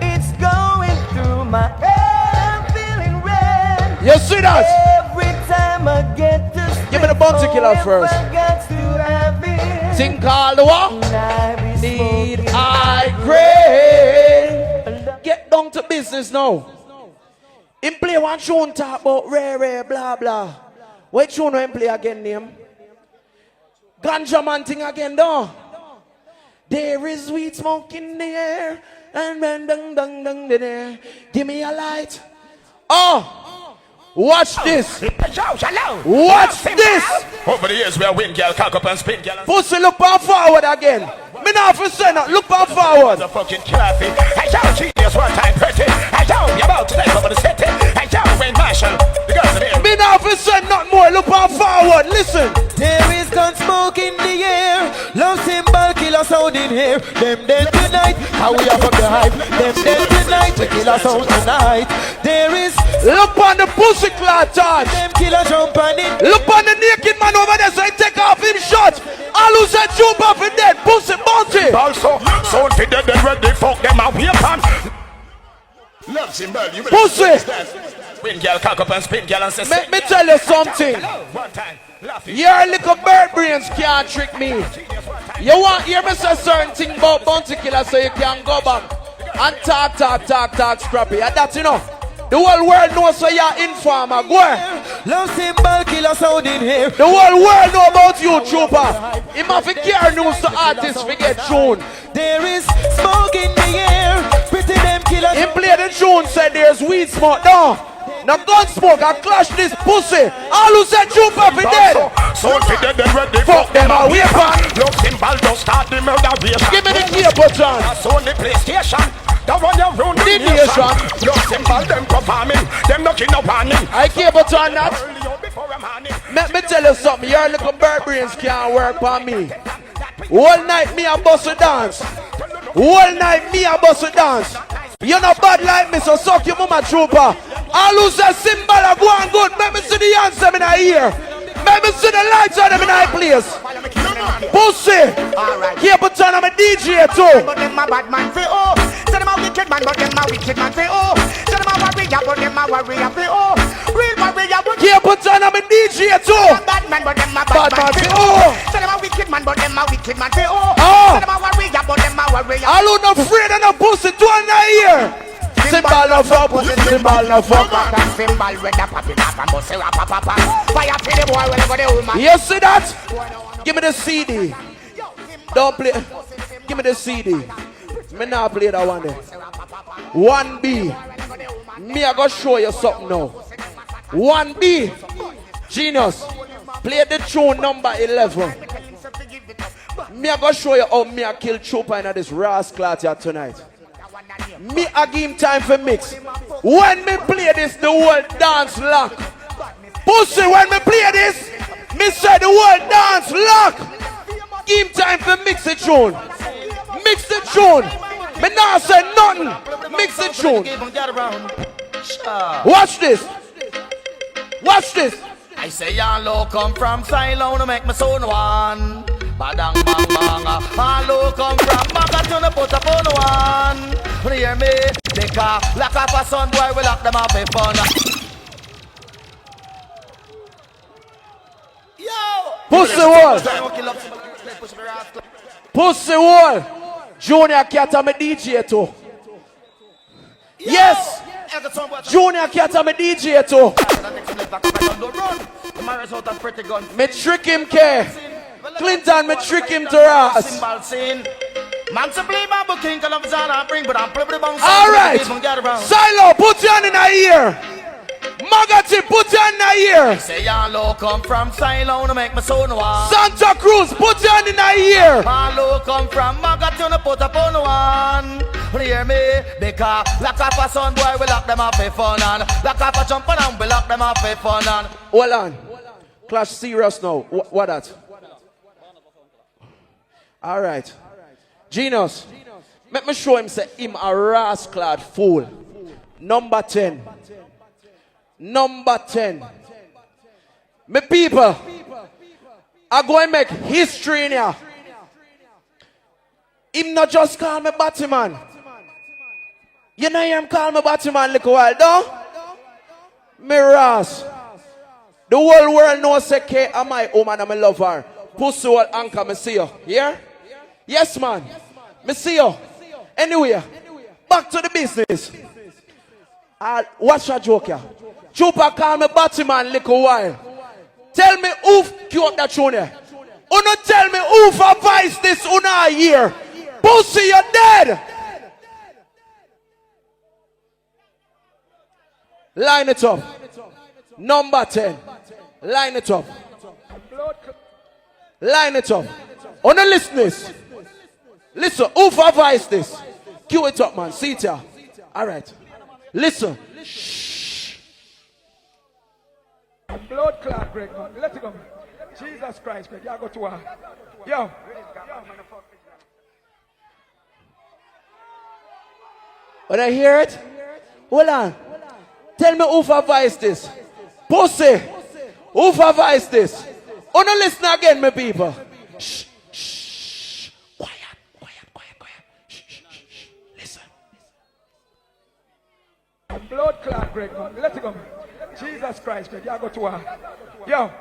It's going through my head. I'm feeling red. You see that? Every time I get to give me the bounty killer first. Thing called the what? Need high grade. Get down to business now. Him play one tune talk about rare, blah, blah. What tune him play again, name? Ganja man thing again, though. There is sweet smoke in the air. And then, dung, there. Give me a light. Oh! Watch this. Watch this. Over the years, we are win girl, cock up and spin girl. Pussy, look back forward again. Me not for saying that. Look back forward. The fucking coffee. I shout genius one time pretty. I shout you about to take over the city. I shout Wayne Marshall. The girls are here. Me not for saying not more. Look back forward. Listen. There is gun smoke in the air. Love symbol killer sound in here. Them dead tonight. How we have up the hype. Them dead tonight. We kill us out tonight. There is. Look on the pussy clot on. Them killer jump on it. Look on the naked man over there so he take off him shot. All who said jump off in dead. Pussy bounty. Also, sound fit dead and ready. Fuck them out. We up on. Love symbol. You pussy. Win girl, cock up and spin girl and say. Let me tell you something. Your little bird brains can't trick me. You want hear me say certain thing about bounty killer so you can go back and talk scrappy. And that you know. The whole world knows so you're informer. Go ahead. Love symbol killer sound in here. The whole world know about you, trooper. Him have to care news to artists forget tune. There is smoke in the air. Pretty them killers. Him play the tune said there's weed smoke. No. Now gun smoke, I clash this pussy. All who said trooper for dead. So if dead and ready, fuck them a weapon. Love symbol don't start the murder ration. Give me the cable, John. That's on the PlayStation. The one you run the nation. Love symbol them performing. Them knocking up on him. I cable, John, that. Let me tell you something. Your little bird brains can't work on me. All night me a bust a dance. All night me a bust a dance. You're not bad like me, so suck your mama trooper. All who say symbol are going good. Let me see the answer in our ear. Let me see the lights on them in our place. Pussy. Keep it on, I'm a DJ too. But them a bad man for oh. Say them a wicked man, but them a wicked man for oh. Say them a warrior, but them a warrior for oh. Real warrior, but keep it on, I'm a DJ too. Bad man, but them a bad man for oh. Say them a wicked man, but them a wicked man for oh. Say them a warrior, but them a warrior. All who not afraid of no pussy to an ear. Symbol of fuck, symbol of fuck. Symbol with the popping up and bust it up, fire for the boy when you go the woman. You see that? Give me the CD. Don't play. Give me the CD. Me not play that one there. 1B. Me I go show you something now. 1B. Genius. Play the tune number 11. Me I go show you how me I kill Trooper in this rascal here tonight. Me I give him time for mix. When me play this, the whole dance lock. Pussy, when me play this, me say the whole dance lock. Give him time for mix the tune. Mix the tune. Me not say nothing. Mix the tune. Watch this. Watch this. I say y'all come from Silo to make me sound one. Badang bang bang. All come from Maga to put up on one. You hear me? Because like a son boy we lock them up in fun. Yo! Pussy wall. Pussy wall. Junior Cat I'm a DJ too. Yes. Junior Cat I'm a DJ too. Me trick him, K. Clinton, me trick him to us. Alright. Silo, put your hand in our ear. Magati, put your hand in our ear. Say y'all come from Silo to make me sound one. Santa Cruz, put your hand in our ear. All come from Magati to put up on one. You hear me? Because like a son boy we lock them up for fun and like a jump and we lock them up for fun and. Hold on. Clash serious now. What that? All right. Genius. Let me show him say him a rascal fool. Number 10. Number 10. Me people are going to make history in here. Him not just call me Batman. You know him call me Batman little while, though? Me Ras. The whole world knows say K am my woman and I love her. Pussy will anchor, me see you. Here? Yes, man. Me see you. Anyway, back to the business. Watch your joke here. Chupa call me Batman little while. Tell me who cute that tune here. Uno tell me who advice this una here. Pussy, you're dead. Line it up. Number 10. Line it up. Line it up. Uno listen this. Listen, who advice this? Cue it up, man. See it here. All right. Listen. Shh. Blood clot, Greg, man. Let it go. Jesus Christ, Greg. You go to her. Yo. When I hear it, hold on. Tell me who advised this. Pussy. Who advised this? Oh, no, listen again, my people. Shh, shh. Quiet. Shh, shh, shh. Listen. Blood clot, Greg, man. Let it go. Jesus Christ, Greg. You go to her. Yo.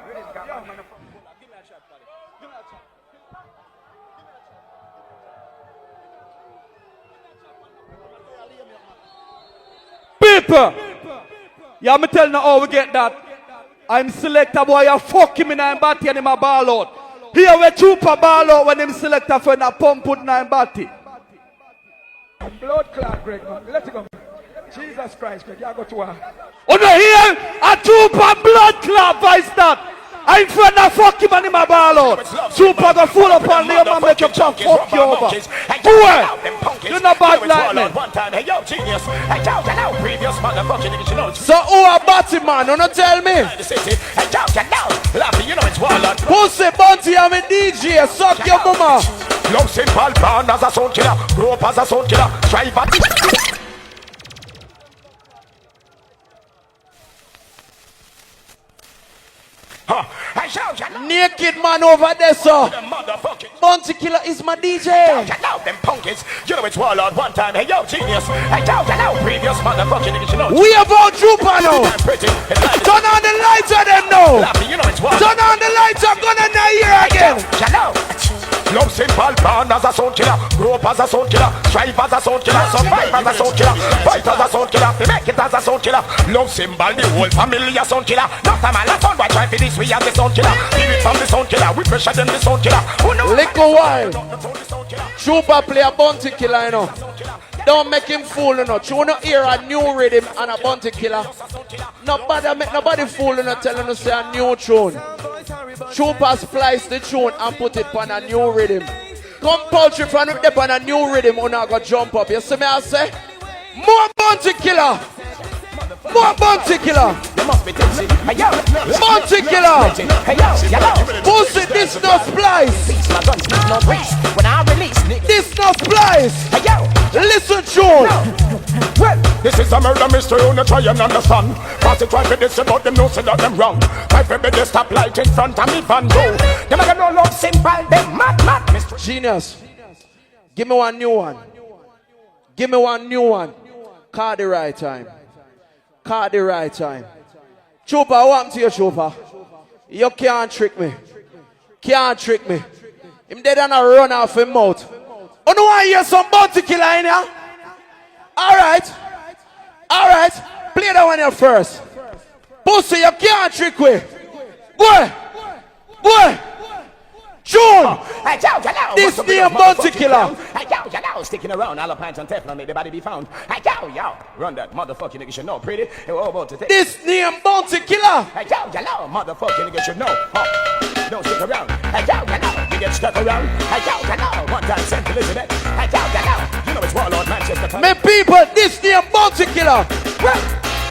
People, yeah, me tell you how we get that. I'm selector boy, you fuck him in a body and him a ball out. Here we chupa ball out when him selector for a pump put in a body. Blood clot, Greg, man. Let it go. Jesus Christ, Greg. You go to her. Oh no, here a chupa blood clot vice that. I'm friend of fuck him and him a ball out. Super go full up on the man make you fuck you over. Boy, you're not bad like me. So who a Batman? You not tell me. Pussy Bunty, I'm a DJ. Suck your mama. Love simple, born as a sound killer, grow up as a sound killer, strive at Naked man over there, sir. Bounty Killer is my DJ. Them punkies, you know it's warlord one time. Hey yo, genius. I doubt you know previous motherfucking niggas, you know. We about Trooper now. Turn on the lights on them now. Turn on the lights, I'm gonna die here again. Love simple, born as a sound killer, grow up as a sound killer, strive as a sound killer, survive as a sound killer, fight as a sound killer, make it as a sound killer. Love symbol, the whole family a sound killer. Not a man, a sound boy try for this, we are the sound killer. Feel it from the sound killer, we pressure them the sound killer. Little while, Trooper play a Bounty Killer, you know. Don't make him fool, you know. You wanna hear a new rhythm and a Bounty Killer. Nobody make nobody fool, you know, telling us say a new tune. Trooper splice the tune and put it on a new rhythm. Compulsory from up on a new rhythm, you not gonna jump up. You see me I say? More Bounty Killer! More Bounty Killer! Bounty Killer! Pussy, this no splice! This no splice! Listen, Joe! Well, this is a murder mystery, you try and understand. Cause it try to this about them, no say that them wrong. Try to be the stoplight in front of me van go. Them are no love simple, them mad mystery. Genius, give me one new one. Give me one new one. Call the right time. Call the right time. Trooper, what happened to you, Trooper? You can't trick me. Can't trick me. Him dead and a run off him mouth. Oh no, I hear some Bounty Killer in here. Alright. Play that one here first. Pussy, you can't trick me. Boy. June. This name Bounty Killer. Sticking around, all the pants and Teflon, make the body be found. Yo, run that motherfucking nigga should know, pretty. This name Bounty Killer. Yo, motherfucking nigga should know. Don't stick around. Yo, you get stuck around. Yo, one time St. Elizabeth. Yo, you know it's Warlord Manchester. My people, this name Bounty Killer.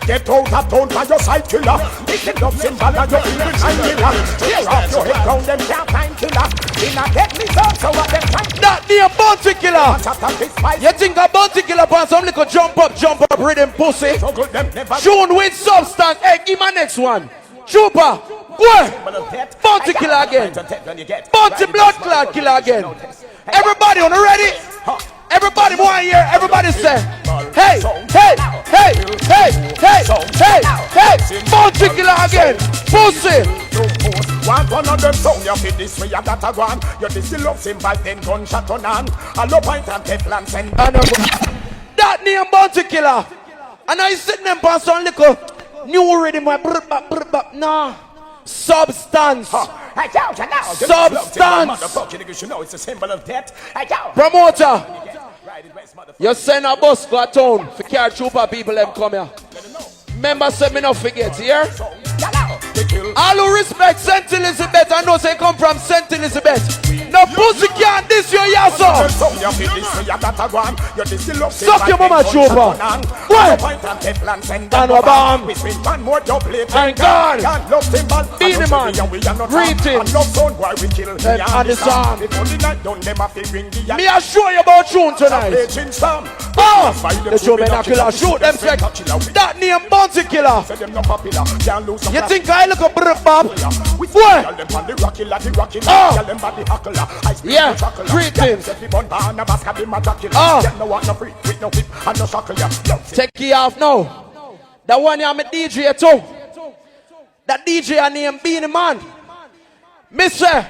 Get out of town by your side killer. This is love symbol and your evil time killer. Tear off your head down, them can't find killer. In a deadly zone, That name Bounty Killer. You think a Bounty Killer upon some little jump up rhythm pussy? June with substance. Hey, give my next one. Trooper. Go. Bounty Killer again. Bounty Blood Clot Killer again. Everybody on ready? Everybody want here. Everybody say, hey, hey, hey, hey, hey, hey, hey. Bounty Killer again. Pussy. One of them song you fit this way, you gotta go on. You this love symbol, then gunshot on. A low point and Teflon send. That name Bounty Killer. And I sitting them past some little new rhythm. Nah. Substance. Substance. You know it's a symbol of death. Promoter. You send a bus go a town for carry trooper people them come here. Remember say me not forget here. All who respect St. Elizabeth, I know they come from St. Elizabeth. No pussy can't this your yasso. Suck your mama trooper. What? And a bomb. And gone. Beanie man. Greetings. And the song. Me assure you about tune tonight. Oh, the show killer shoot them check. That name Bounty Killer. You think I look a brr bob? What? Oh. Yeah, greetings. Oh. Take key off now. That one I'm a DJ too. That DJ I name Beanie Man. Mister,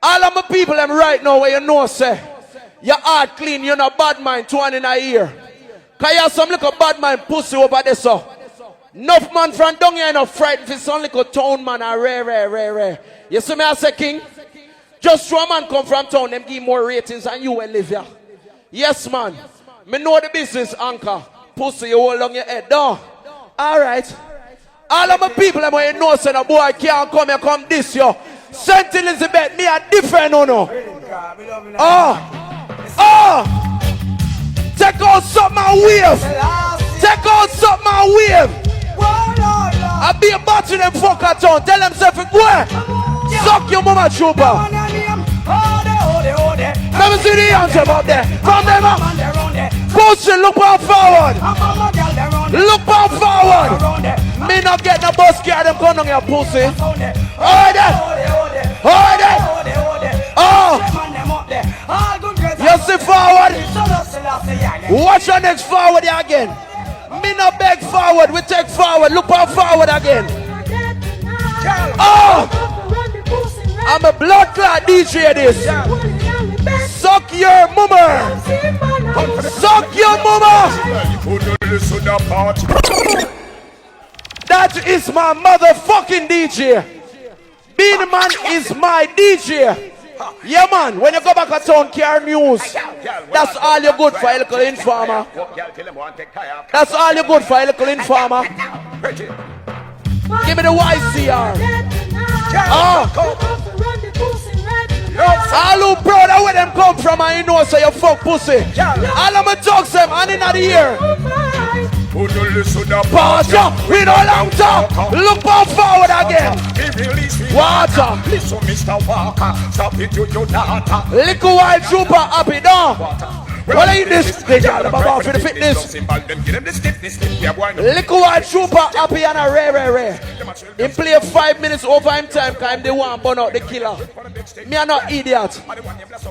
all of my people I'm right now where you know say your heart clean, you're not bad mind, 20 in a year. Cause you have some little bad mind pussy over there so. Enough man from down here enough frightened for some little town man are rare. You see me I say king? Just one man come from town, them give more ratings than you will live here. Yes man. Me know the business, anchor. Pussy you hold on your head down. Alright. All of my people them where you know say the boy can't come here come this yo. St. Elizabeth, me a different no. Oh! Take out something and wave. Take out something and wave. I be a battery them fucker town. Tell them self go. Suck your mama trooper. Let me see the answer up there. From them up. Pussy, look out forward. Look out forward. Me not get no bus car them come on your pussy. Hold it. Hold it. Oh. You see forward. Watch your next forward again. Me not beg forward. We take forward. Look out forward again. Oh. I'm a blood clot DJ this. Suck your mama. Suck your mama. That is my motherfucking DJ. Beanie Man is my DJ. Yeah man, when you go back at town, carry news. That's all you good for, a little informer. That's all you good for, a little informer. Give me the YCR. Oh. All who brother where them come from and you know so you fuck pussy. All of my dogs them and in the ear. Pause ya, we no long talk. Look back forward again. Water. Listen, Mr. Walker, stop it, you daughter. Little white trooper happy down. What are you this? They got about for the fitness. Little white trooper happy and a rare. He play 5 minutes overtime time because they want to burn out the killer. Me are not idiot.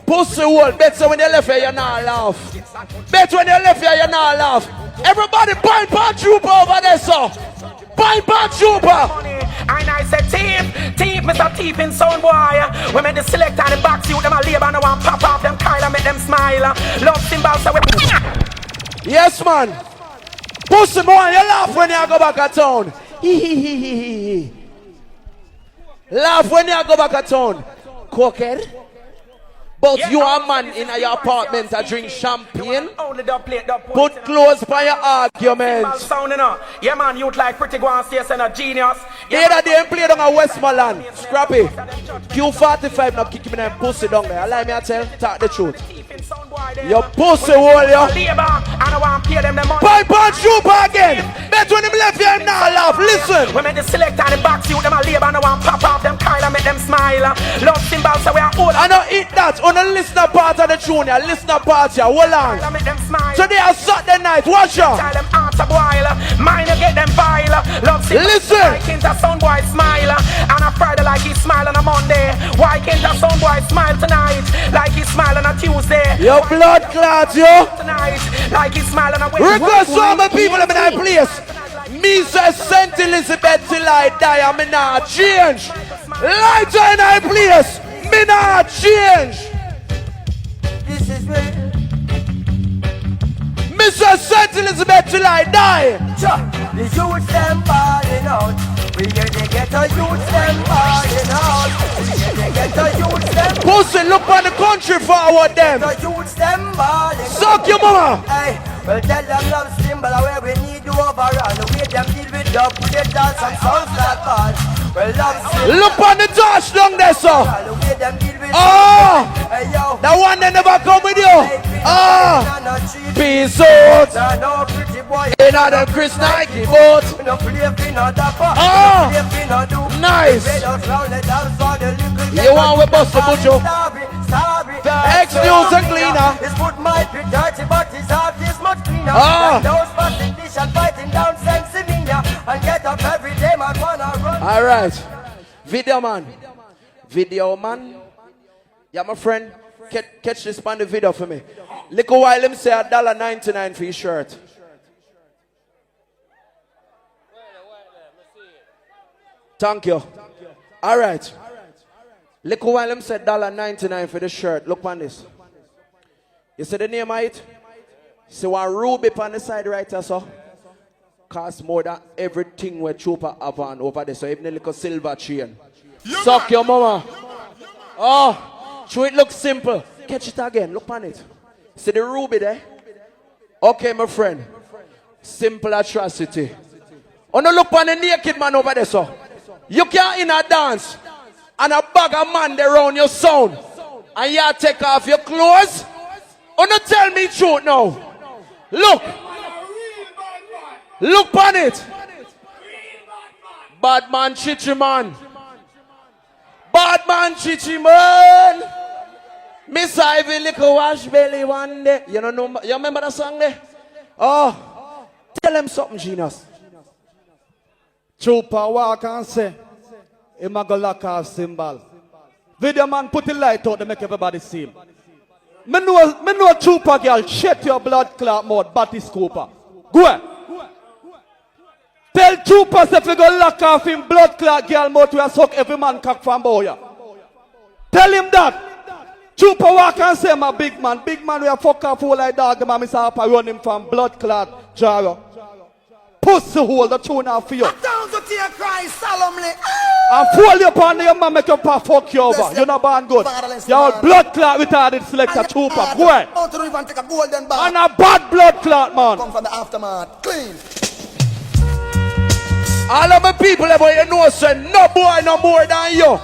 Pussy hole. Better when they left here, you not laugh. Better when they left here, you not laugh. Everybody point part trooper over there, so. Point part trooper. And I said, team, Mr. Thief in sound boy. We made the select and the box you them a labor and I want pop off them Kyle and make them smile. Love symbols so we. Yes, man. Pussy boy, you laugh when you go back at town. Laugh when you go back at town. Cokehead. But you are a man in your apartment to drink champagne. Put clothes by your arguments. Yeah man, you'd like pretty go and stay and a genius. The other day played on a Westmoreland. Scrappy. Q45 now kick me them pussy down there. Allow me to tell, talk the truth. Your pussy hole, yo. and I want to pay them the money. Pipe on Trooper again. Bet when him left here, him now laugh. Listen. We make the select and the box you them a labor and I want to pop off them Kyle and make them smile. Love symbol so we are old. I know eat that on the listener part of the tune. Listener part here. Hold on. Today is Saturday night. Watch out. Tell them answer boil. Mine you get them vile. Love symbol. Listen. Why can't a sound boy smile? And a Friday like he smile on a Monday. Why can't a sound boy smile tonight? Like he smile on a Tuesday. Your blood clots, yo. Tonight. Like he smile on a Wednesday. Request to all my people in that place. Me say Saint Elizabeth till I die. I me not change. Lighter in that place. Me not change. This is real. Me say Saint Elizabeth till I die. The youth them balling out. We get the ghetto youth them balling out. We get the ghetto youth them. Pussy, look on the country forward them. The youth them balling. Suck your mama. Hey, well tell them love symbol where we need to overall. The way them deal with dub, they dance some songs like ball. Well love symbol. Look on the touch down there, sir. The way them deal with oh, hey, yo. the one that never come with you. Oh, peace out. In a Chris Nike boat. Oh, nice. You want we bust the bujo? Excuse and cleaner. His foot might be dirty, but his heart is much cleaner. Ah. Those passing dish and fighting down Sensimania. And get up every day, man, wanna run. All right. Video man. Video man. Yeah, my friend. Catch this on the video for me. Look a while him say $1.99 for your shirt. Thank you. All right. Look a while him said $1.99 for the shirt. Look on this. You see the name of it? See one ruby on the side right there, so cost more than everything where Trooper have on over there. So even a little silver chain. Suck your mama. Oh, so it looks simple. Catch it again. Look on it. See the ruby there? Okay, my friend. Simple atrocity. Oh, no, look on the naked man over there, so. You can't in a dance and a bag of man there around your sound and you take off your clothes. Oh, no, tell me truth now. Look. Look on it. Bad man, chichi man. Bad man, chichi man. Miss Ivy, little wash belly one day. You know, you remember that song there? Oh, tell them something, Genius. Trooper walk and say, him a go lock off symbol. Video man put the light out to make everybody see him. Me know Trooper girl, shut your blood clot mouth, Batty Scooper. Go ahead. Tell Trooper if you go lock off him blood clot girl mouth, we suck every man cock from boya. Tell him that. Trooper walk and say, my big man we a fuck off all like dog, the man is up and run him from blood clot jar. Pussy hole the tune out for you. Down to tear cry solemnly. And fold you upon the man make your pa fuck you over. You're not born good. You're blood clot retarded selector Trooper. Go ahead. And a bad blood clot man. Come from the aftermath. Clean. All of my people ever you know say no boy no more than you.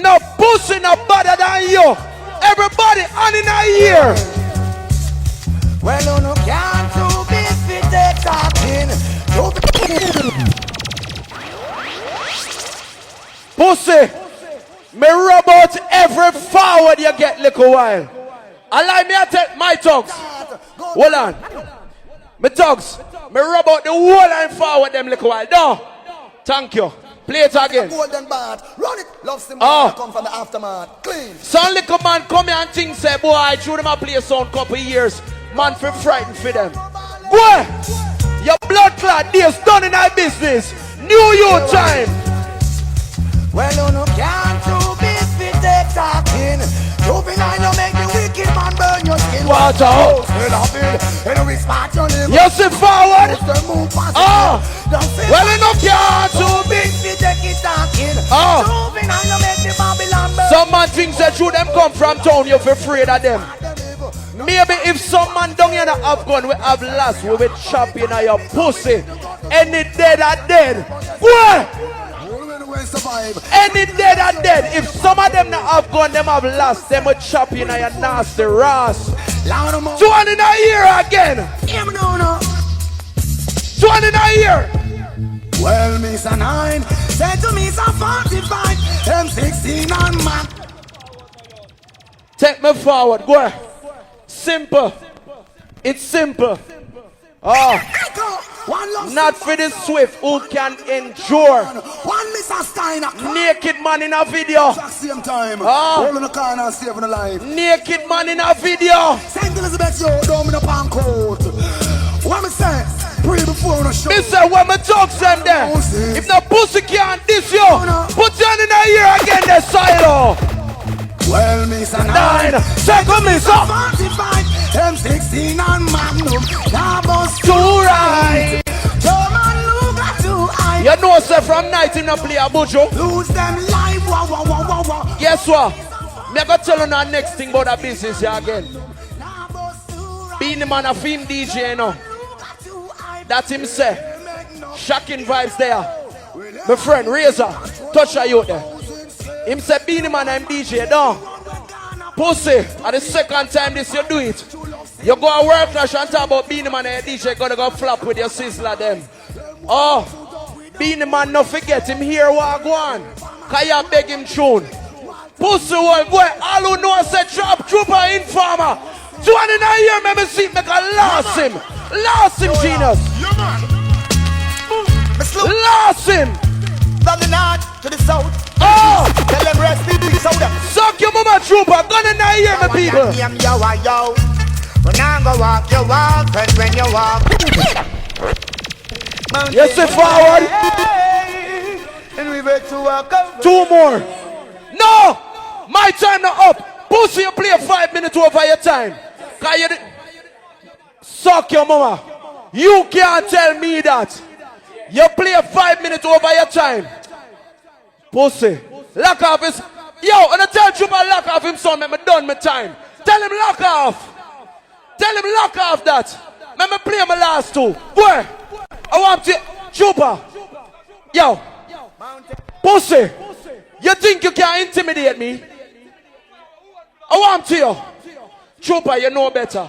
No pussy no better than you. Everybody on in a year. Well, you no can't do this with the talking. Pussy, me rub out every forward you get little while. Allow me to take my tugs. Hold on. My tugs, me rub out the whole line forward them little while. No. Thank you. Play it again. Golden bad. Run it. Love symbol come from the aftermath. Clean. Some little man come here and think say, boy, I threw them a play sound couple years. Man for frightened for them. Boy, your blood clot days done in our business. New youth time. Well, you no can't do this with the talking. Juvenile no make the wicked man burn your skin. Water out. You see forward. Oh. Well, you no can't do this with the talking. Oh. Juvenile no make the Babylon burn. Some man thinks that you them come from town, you're afraid of them. Maybe if some man down here have gun, we have last, we will chop in your pussy. Any dead are dead. What? Any dead are dead. If some of them not have gun, them have last, them will chop in your nasty ass. 20 in a year again. Yeah, me know, no. 20 in a year. Well, Miss a 9, say to me, so 45, M16 on man. Take me forward, go ahead. Simple. It's simple. Oh, not for the swift who can endure. One Mr. Steiner. Naked man in a video. Same time. Oh. All in the corner and saving the life. Naked man in a video. Saint Elizabeth, yo, down in the pan coat. What me say? Pray before the show. Me say when me talk them there. If the pussy can't diss you, put you in a year again, the silo. Well, Miss a 9, second Miss a 45, M16 and Magnum. Now bust to right. You know, sir, from night in a play a bujo. Lose them life. Wah, wah, wah, wah, wah. Guess what? Me gonna tell you now next thing about that business here again. Being the man a film DJ, you know. That's him say. Shocking vibes there. My friend Razor, touch a youth there. Him say being the man I'm DJ, no. Pussy, at the second time this you do it. You go a work clash and talk about being the man and DJ gonna go flop with your sizzler them. Oh, being the man, no forget him here what go on. Cause you beg him tune. Pussy boy, all who know say trap trooper informer. 20 in a year, maybe see make a lost him. Lost him, genius. Lost him. From the north to the south. Oh! Tell them rest in peace out there. Suck your mama trooper. Gun in a year, my people. Yo. When I go walk, you walk. And when you walk. Yes, sit forward. And we wait to walk over. 2 more. No! My time now up. Pussy, you play 5 minutes over your time. Cause you suck your mama. You can't tell me that. You play 5 minutes over your time. Pussy. Lock off his. Yo, and I tell you about lock off him son, me done my time. Tell him lock off. Tell him lock off that. Let me play my last 2. Where? I want you. Chupa. Yo. Pussy. You think you can intimidate me? I want you. Chupa, you know better.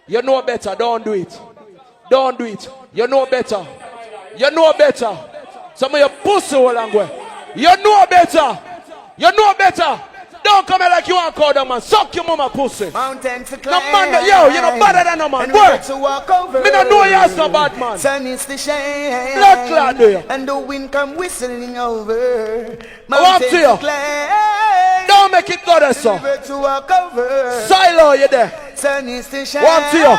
You know better. Don't do it. Don't do it. You know better. You know better. Some of your pussy will and go. You know better. You know better. Don't come here like you want to call them man. Suck your mama pussy. Mountain to climb. No man, yo, you're not better than no man. Where? Me don't know you're so bad man. Sun is the shade. Blood clot do you? And the wind come whistling over. I want to you. Don't make it go there, so. Silo, you there. Sun is the shade. Want to you.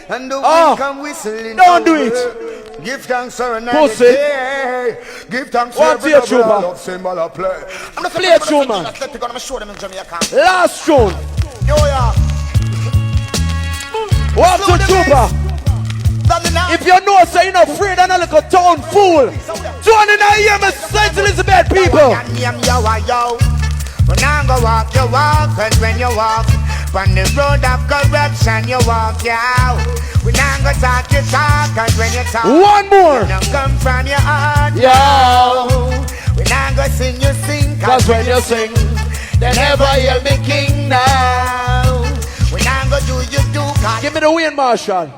And the wind come whistling don't do over. it. Give thanks for another Pussy. day. Give thanks for What's your tune, man? Play a tune, man. Last tune. Yo, yeah. What's your trooper? If you know, say you're not afraid of a little town fool. 29 years, my St. Elizabeth people. When I go walk, you walk, and when you walk, on the road of corruption, you walk, yeah. When I go talk, you talk, and when you talk, one more. You come from your heart, yeah. When I go sing, you sing, cause when you sing, they never hear me king now. When I go do, you do. Give me the Wayne Marshall.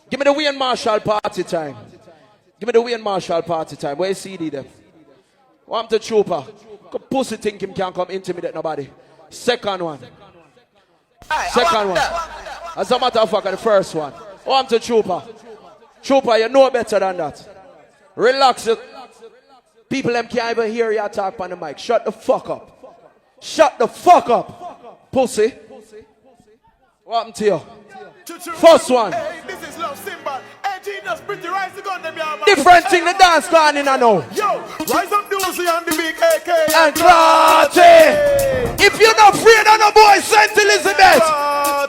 Give me the Wayne Marshall party time. Give me the Wayne Marshall party time. Where you CD them? Want the trooper. Pussy think him can't come intimidate nobody. Second one. Second one. As a matter of fact, the first one. Want the trooper. Trooper, you know better than that. Relax it. People them can't even hear you talk on the mic. Shut the fuck up. Shut the fuck up. Pussy. What happened to you? First one. Different thing the dance plan in I know. Yo, rise up the Uzi and the big AK and Clarty. If you're not afraid of no boy, St. Elizabeth.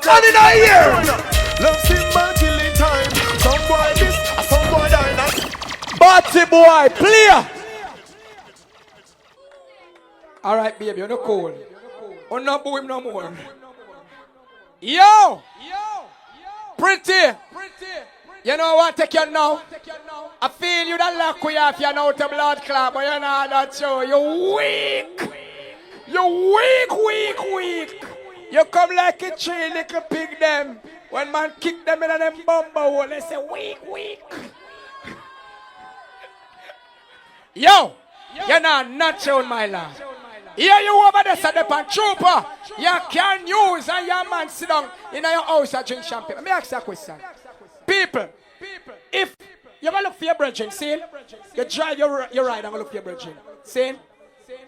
And in a year. Love symbol killing time. Some boy this, some boy that. Batty boy, clear. Alright, baby, you're not cool. Or not boo him no more. Yo! Pretty! You know what I take you now? I feel you that lock we off, you know, to blood clot, but you know that show. You weak! You weak. You come like a tree, little pig them. When man kick them in a them bumper hole, they say weak, weak. Yo, you're not natural, my lad. Here you over there, sir, the pan trooper. You can use and your man sit down in your house and drink champagne. Let me ask you a question. People, if you go look for your brethren, see? You drive your ride and go look for your brethren. See?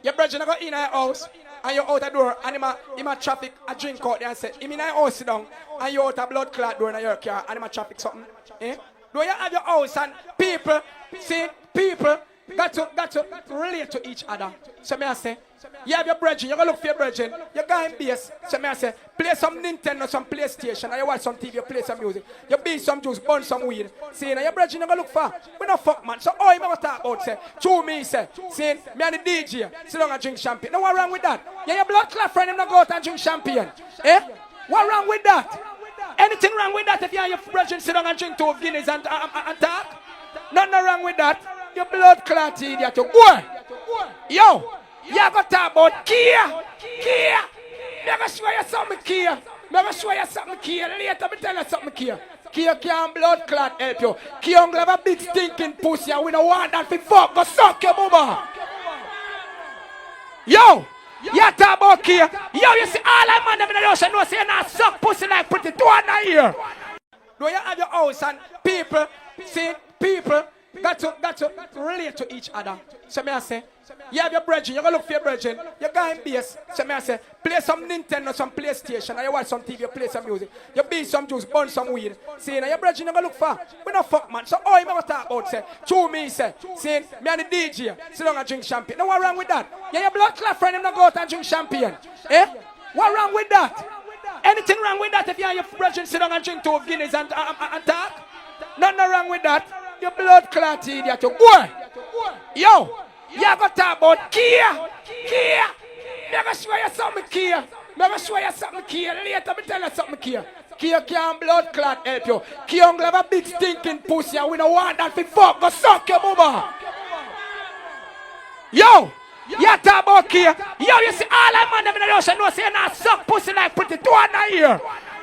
Your brethren go in your house and you're out the door and him a traffic a drink out there and say, him in your house sit down and you're out a blood clot door in your car and him a traffic something. Eh? Do you have your house and people, see? People got to relate to each other. So me I say, you have your brethren, you go look for your brethren, you go in base. So me I say, play some Nintendo, some PlayStation, and you watch some TV, you play some music. You beat some juice, burn some weed. See, now your brethren you go look for. We no fuck man. So all you ever talk about say, to me say, see, me and the DJ, sit down and drink champagne. No what wrong with that? Yeah, your blood clot friend him not go out and drink champagne. Eh? What wrong with that? Anything wrong with that if you and your brethren sit down and drink 2 Guinness and talk? Nothing wrong with that. Your blood clot idiot. Go. Yo, you got to talk about Kia. Kia. Never show you something, Kia. Never show you something, Kia. Later, me tell you something, Kia. Kia can't blood clot help you. Kia don't have a big stinking pussy and we don't want that for fuck. Go suck your mama. Yo, you talk about Kia. Yo, you see all that man in the ocean know say you not suck pussy like pretty 2 here. Do you have your house and people, see, people got to relate to each other. So me I say, you have your brethren, you go look for your brethren, you go in base. So me I say, play some Nintendo, some PlayStation, and you watch some TV, you play some music. You beat some juice, burn some weed. See, now your brethren you go look for. We no fuck man. So all you ever talk about say, to me say, see, me and the DJ, sit down and drink champagne. No what wrong with that? Yeah, your blood clot friend him not go out and drink champagne. Eh? What wrong with that? Anything wrong with that if you and your brethren sit down and drink 2 Guinness and talk? Nothing wrong with that. Your blood clot idiot. Go. Yo, you got to talk about Kia. Kia. Never show you something, Kia. Never show you something, Kia. Later, me tell you something, Kia. Kia can't blood clot help you. Kia don't have a big stinking pussy and we don't want that for fuck. Go suck your mama. Yo, you talk about Kia. Yo, you see all that man in the ocean know say you not suck pussy like pretty 2 here.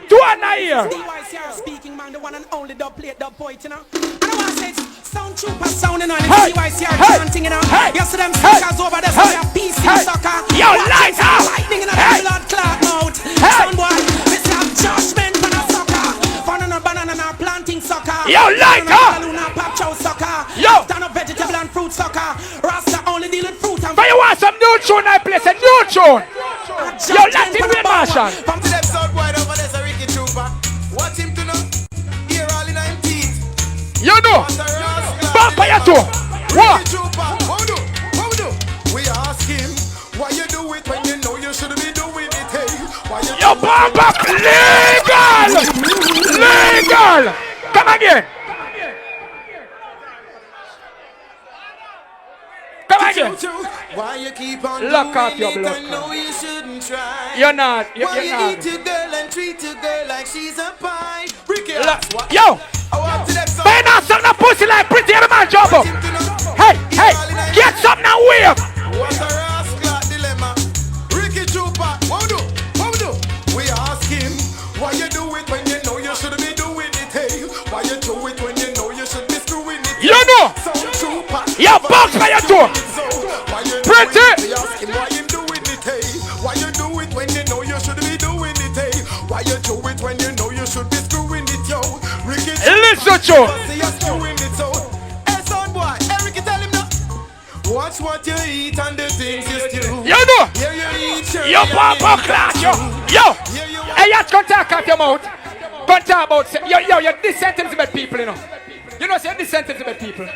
2 here. DYCR speaking, man, the one and only dub plate, dub poet, you know. And I want to say it's sound trooper sounding on it. DYCR chanting, you know. You see them stickers over there, so we have peace in soccer. Yo, lights out. Lightning in a blood clot mouth. Sound boy, we say have judgment on a soccer. Fun on a banana and planting soccer. Yo, lights out. Pop chow soccer. Yo. Stand up vegetable and fruit soccer. Rasta only deal with fruit and but you want some new tune I play, a new tune. Yo, Latin Red Marshall. From to them sound boy over there's a Ricky Trooper. Watch him to know. Here all in 19. You know. Bumper you too. What? Ricky Trooper. What we do? We ask him why you do it when you know you should be doing it. Hey, why you yo, bumper legal. Legal. Come again. Come again. Why you keep on lock off doing your blood? it? I know you shouldn't try. You're not. Why You're you not. eat your girl and treat your girl like she's a pie? Ricky, Yo. But not something pussy like pretty every man jump up. Hey, get something and wave. What a rascal dilemma. Ricky Trooper, what we do? We ask him why you do it when you know you should be doing it. Hey, why you do it when you know you should be screwing it? You know. Yo, box by your door. Pretty. We ask him why him doing it. Hey, why you do it when you know you should be doing it? Hey, why you do it when you know you should be screwing it? Yo, Ricky. Listen to you. Hey, son boy, Ricky, tell him now. Watch what you eat and the things you do. You know. Here you eat, sure. Yo, bumper class, yo. Hey, you can't talk out your mouth. Can't talk about, yo, this sentence about people, you know. You know, say this sentence about people.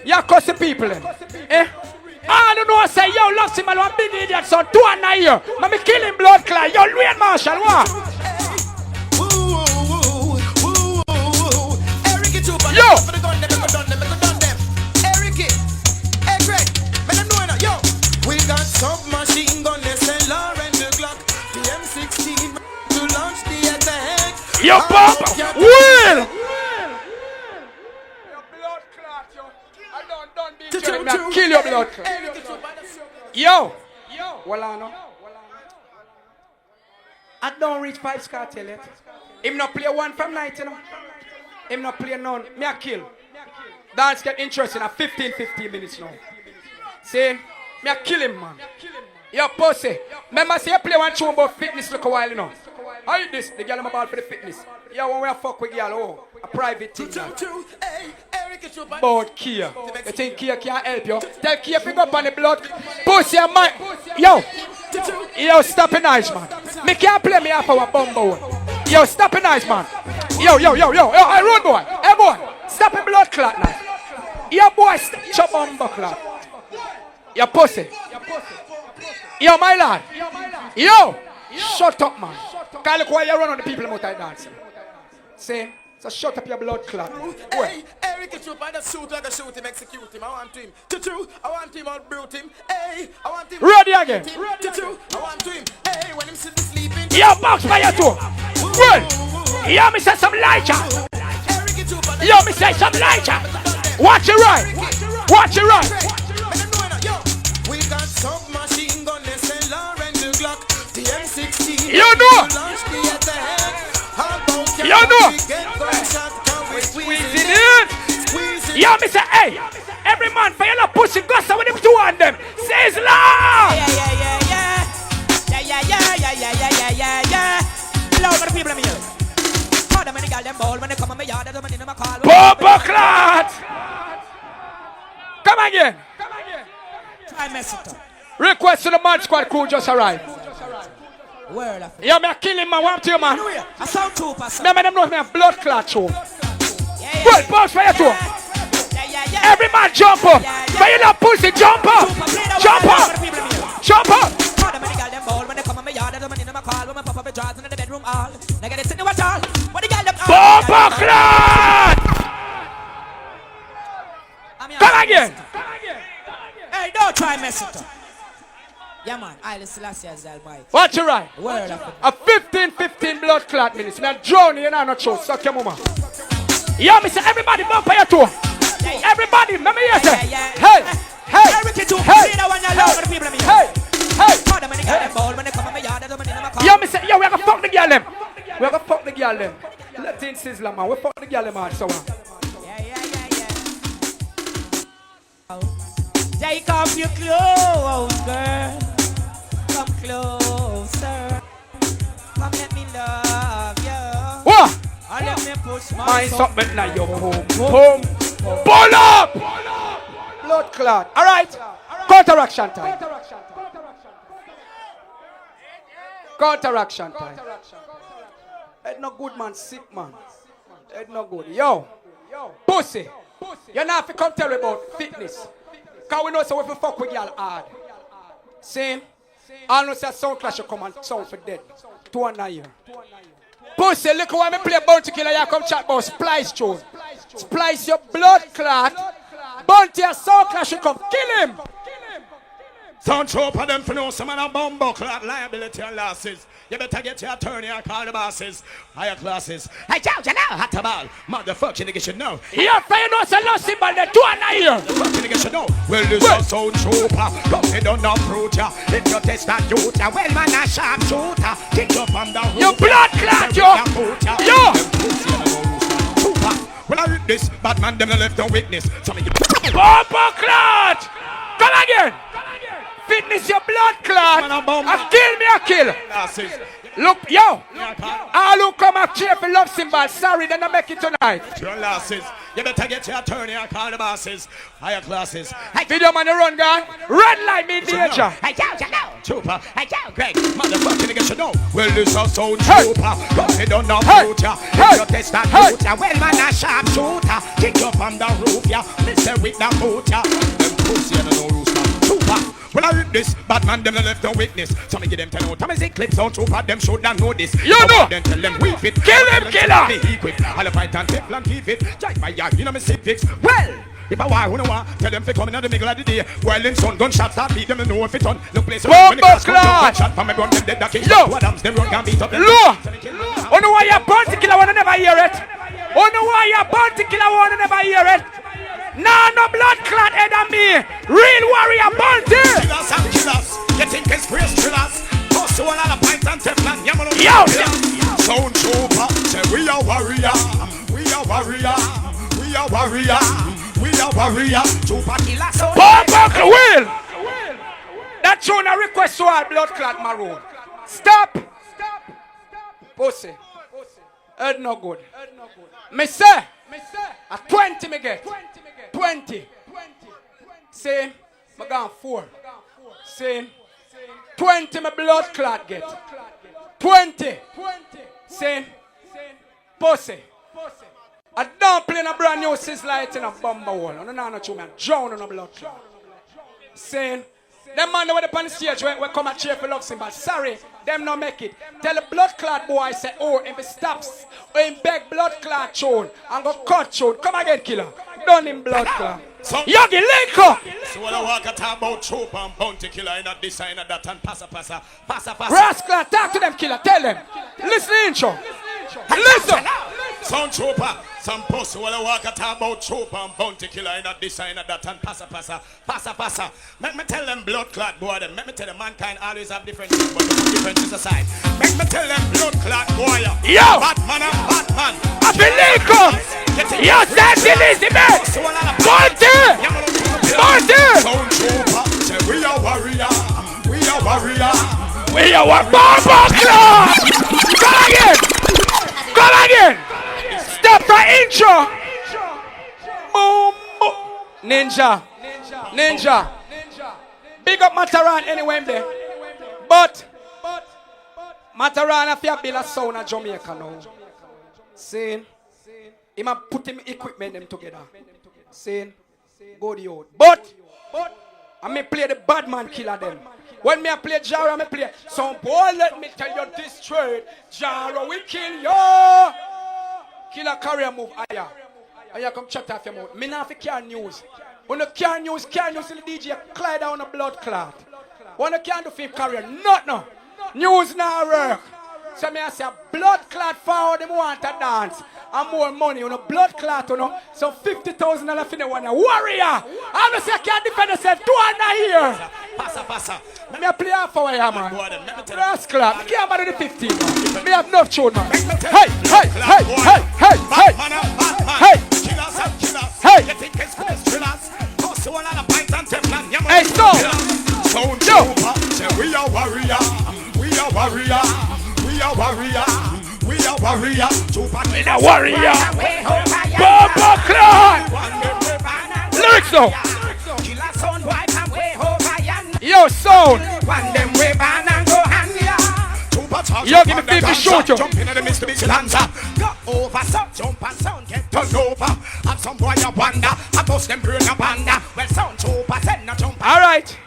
You cuss the people, eh? I don't know, I say, yo, love him, I'm big idiot, son, 2 here. Man, me kill him blood clot. Yo, Louis Marshall, what? Yo! We got submachine gun, SLR and the Glock, the M16 to launch the attack. Yo, Papa! Will! Kill your blood clot. Yo! Well, I know. I don't reach 5 star tell yet. Him not play one from night, you know. Him not play none. Me a kill. Dance get interesting at 15 minutes now. See? Me a kill him, man. Yo, pussy. Remember, say you play one tune about fitness look a while, you know. How you this? The girl I'm about for the fitness. Yo, when we a fuck with girl, oh, a private thing. About Kia. You think Kia can't help you? Tell Kia pick up on the blood. Pussy and man. Yo, stop it nice, man. Me can't play me off our bumbo. Yo, stop it nice, man. Yo, hey, road boy. Hey, boy. Stop it blood clot now. Yo, boy, chop bumbo clot. Yo, pussy. Yo, my lad. Yo, shut up, man. Can't look why you run on the people out there dancing. See? So shut up your blood clot. Hey, Eric, it's you by the suit like a shoot him, execute him. I want him. I want him out brute him. Hey, I want him. Ready again. I want him. Hey, when him sitting sleeping. Yo, box fire too. Well, yo, me say some lighter. Yo, me say some lighter. Watch it right. Watch it right. We got submachine gun, SLR and the Glock. The M16. You know. You know. Squeezing in. Yo, me say, hey, every man for your pussy gossip with them two on them. Says law. Yeah. Love for the people in here. How the many girls them ball when they come on my yard, the money in my car. Purple clot. Come again. Try mess it up. Request to the man squad crew just arrived. Word of it. Yo, me a kill him, man. What to you, man? I sound trooper, sir. Me them know me a blood clot show. Well, boss fire too. Every man jump up. But you not pussy, jump up. Jump up. Jump up. How the many girls them ball when they come on my yard, the money in my car, when my papa be drawers in the bedroom all. They get it sitting watch all. What the girl them Purple clot. Come again. Hey, don't try mess it up. Yeah, man. I listen last year's almighty. Watch it right. Word of it. A 15 blood clot minutes. Me a drone, you know, not show. Suck your mama. Yo, me say everybody bump your toe. Everybody, remember you say. Hey. Hey. Yo, me say, yo, we gonna fuck the girl them. We gonna fuck the girl them. Let in sizzle, man. We fuck the girl them hard, so on. Take off your clothes, girl. Come closer. Come let me love you. What? And let me push my mind something now, yo. Boom. Pull up. Blood clot. All right. Counteraction time. Counteraction time. It's no good, man. Sick, man. It's no good. Yo. Pussy. You not have to come tell me about fitness. Because we know so if we fuck with y'all hard. See? I know say sound clash you come and sound for dead. 2 year. Pussy, look when me play Bounty Killer, you come chat about splice tune. Splice your blood clot. Bounty a sound clash you come kill him. Sound show for them for know some of the bumbo clot liability and losses. You better get your attorney and call the bosses. Higher classes. I told you now, hot ball. Motherfucker, nigga should know. Yeah, for you know it's a lost symbol, then 2 year. Motherfucker, nigga should know. Well, this is sound trooper. Cause they don't approach ya. If you test that youth, ya. Well, man, a sharp shooter. Kick up on the roof. You blood clot, yo. Yo. Well, I read this. Bad man, them left no witness. Purple clot. Come again. Fitness your blood clot. A kill me a kill. Look, yo. All who come up here for love symbol, sorry, they don't make it tonight. Your losses. You better get your attorney and call the bosses. Higher classes. Video man, run, guy. Red light me in danger. I told you now. Trooper. I told Greg. Motherfucking nigga should know. Well, this is sound trooper. Cause they don't approach ya. If you test that route ya. Well, man, a sharp shooter. Kick up on the roof ya. Mister with the boot ya. Them pussy and no rooster. Trooper. Well, I read this, bad man, them left no witness. So me give them 10 out. Time I see clips on trooper, them should not know this. You know! Then tell them we fit. Kill them, killer! Me equip. I'll fight and tip and keep it. Drive my yard, you know me civics. Well! If I want, who know what? Tell them to come in at the middle of the day. While them sun gunshots start beat them and know if it on. Look place when the class come down, shot from everyone, them dead that kill. Yo! Adams, them run can beat up them. Look! Oh no, why you born to kill I wanna never hear it? Oh no, why you born to kill I wanna never hear it? Nah, no blood clot head on me. Real warrior bounty. Killers and killers. You think it's grace thrillers. Post to a lot of pints and Teflon. Yo! Sound trooper, say we are warrior. We are warrior. We are warrior. We are warrior. Trooper killer sound. Purple Will! That tune a request to all blood clot maroon. Stop! Pussy. Heard no good. Me say, a 20 me get. 20. Say, me gone 4. Say, 20 me blood clot get. 20. Say, pussy. I don't play in a brand new sizzler in a bomber wall. I don't know no true man. Drown on a blood clot. Saying, them man over the stage when we come and cheer for love symbol. Sorry, them not make it. Tell the blood clot boy say, oh, if it stops, or him beg blood clot tune, and go cut tune. Come again, killer. Done him blood clot. Yogi, link up! So when I walk and talk about troop and bounty killer, in a this and that and passa. Rascal, talk to them, killer. Tell them. Listen, intro. Listen. Sound trooper, some pussy when I walk and talk about troop and bounty killer, in a this and that and passa. Make me tell them blood clot boy, them. Make me tell them mankind always have differences, but differences aside. Make me tell them blood clot boy. Yo! Batman and Batman. I believe come. Yo, that's Elizabeth. Bounty! Sound trooper, say we are warrior. We are warrior. We are what? Bomber clot! Come again! Stop the intro! Boom! Ninja. Big up Mataran anyway there. But Mataran if you build a sound in Jamaica now. Saying, he might put him equipment them together. Saying, go the out. But I may play the bad man killer them. When me I play Jara, I play. Some boy, let me tell you this trade. Jara will kill you. Killer career move higher. And you come chat off your mouth. Me not for care news. When you care news, the DJ Clyde down a blood clot. When you can't do for career, not no. News now work. So me I say blood clot forward them want to dance. And more money on a blood clot, you know. So $50,000 for the one. Warrior! I'm not saying I can't defend yourself. Do it now here. Passa. Let me play off for you, man. Rascal, I can't buy the 15. Me have enough tune, man. Hey! Hey, stop! We are warrior. We are warrior. We are warrior. We are warrior. We are warrior. Bomber clan. Lyrics though. Yo, sound. Yo, give me 50 shoot you. Jump into the Mr. Big Lanza. Go over, so jump and sound get turned over. And some boy a wonder. I bust them brain a banda. Well, sound trooper send a jump. All right.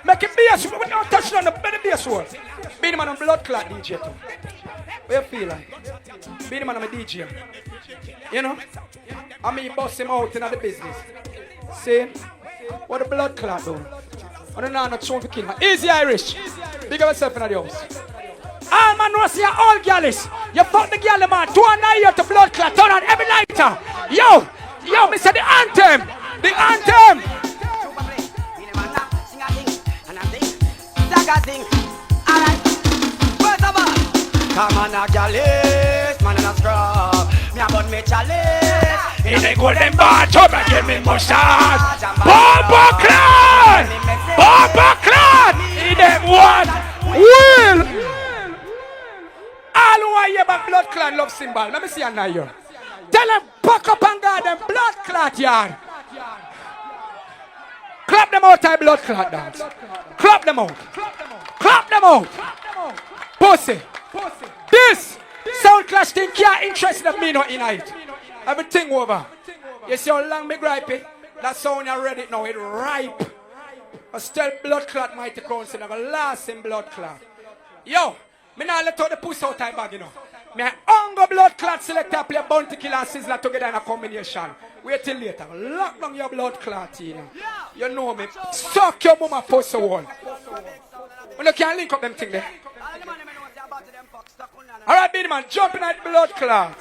Make it bass. We don't touch on the better bass one. Be the man on blood clot DJ too. What you feel like? Be the man on my DJ. You know? I mean, bust him out in the business. See? What the blood clot do? I don't know how to tune for kill man. Easy Irish. Big up yourself in the house. All man knows you're all gallis. You fuck the gal man. 2 years to blood clot. Turn on every lighter. Yo, me say the anthem. The anthem. Alright. First of all, come on a gallis, man and a scrub. Me about me chalice. In a golden bar, chop and give me mustache. Bomber clan! In them one. Will! All who are here about blood clan love symbol. Let me see a here. Tell them pack up and guard them blood clot yard. Clap them out, blood clot dance. Clap them out. Pussy. This sound clash thing can't interest of me not in it. Everything over. You see how long me gripe it? That sound you ready now, it ripe. I still blood clot mighty crown, I'm gonna last in blood clot. Yo, me not let out the pussy out time bag, you know. Me hunger blood clot selector play bounty killer and sizzler together in a combination. Wait till later. Lock down your blood clot, you know. You know me. Suck your mama pussy wall. You can't link up them thing there. Alright, Beanie Man, jump in that blood clot.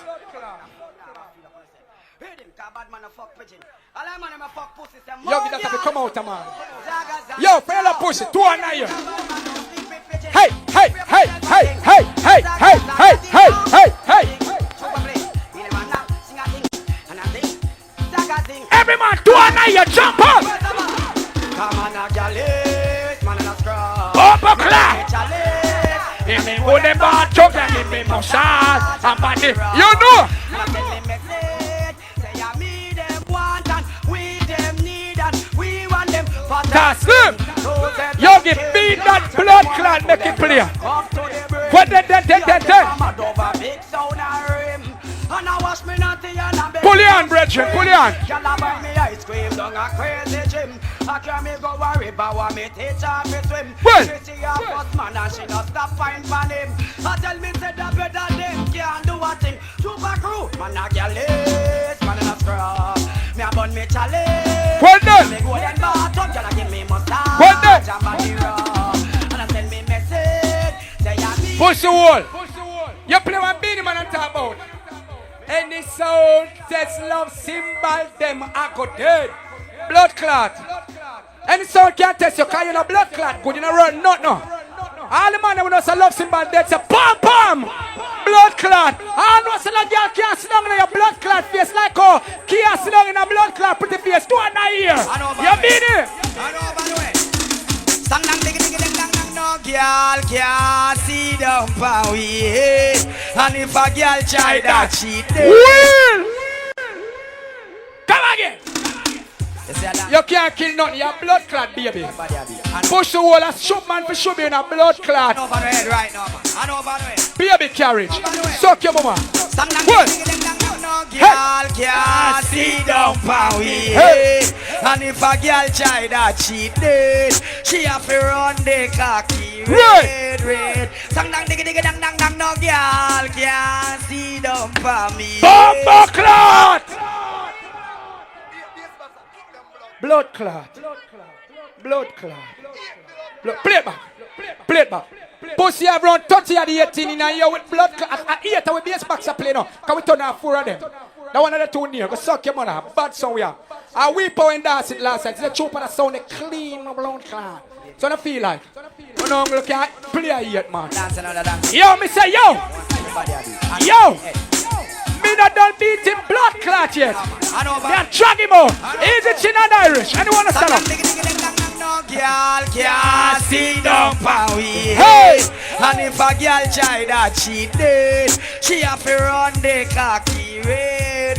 Yo, get that to come out, man. Yo, fella push it. 2 and 9. Hey. Go them bad chop and give me massage. And body, you know. That's them. You give me that blood clot, make it clear. What then? Pull it on, brethren, pull it on. Well. What then? What then? Push the wall. You play one beanie man and talk about. Any sound that's love symbol, them are go dead. Blood clot. Any sound can't test you because you're not blood clot. Good, you don't run, not no. All the man that knows a love symbol, that's a pom pom. Blood clot. I know so that girl can't sit down in your blood clot face like how can't sit down in a blood clot pretty face. Do it now here. You mean it? Sang dang diggy diggy dang dang dang no girl can't see down for we. And if a girl try that she dead. Come again. You can't kill nothing, you're a blood clot, baby. Push the wall, a shoot man for shoot me in a blood clot. Baby carriage. Suck your mama. What? Girl can't see down for we. And if a girl try that she dead, she have to run the cocky red. Sang dang diggy diggy dang dang dang no girl can't see down for me. Bomba clot! Blood clot. Blood clot. Play it back. Play it back. Pussy have around 30 of the 18 in a year with blood clot. At 8 with bass box a play now. Can we turn off 4 of them? That one of the 2 near. Go suck your mother. Bad song we have. And we power and dance it last night. It's a troop of the sound. A clean blood clot. So I feel like. You know, I'm looking at play a yet, man. Yo, me say yo. Yo. Me not done beating blood clot yet. They are drag him out. Easy chin and Irish. Anyone stand up? No girl can't see down for we. Hey! And if a girl try that she dead, she have to run the cocky red.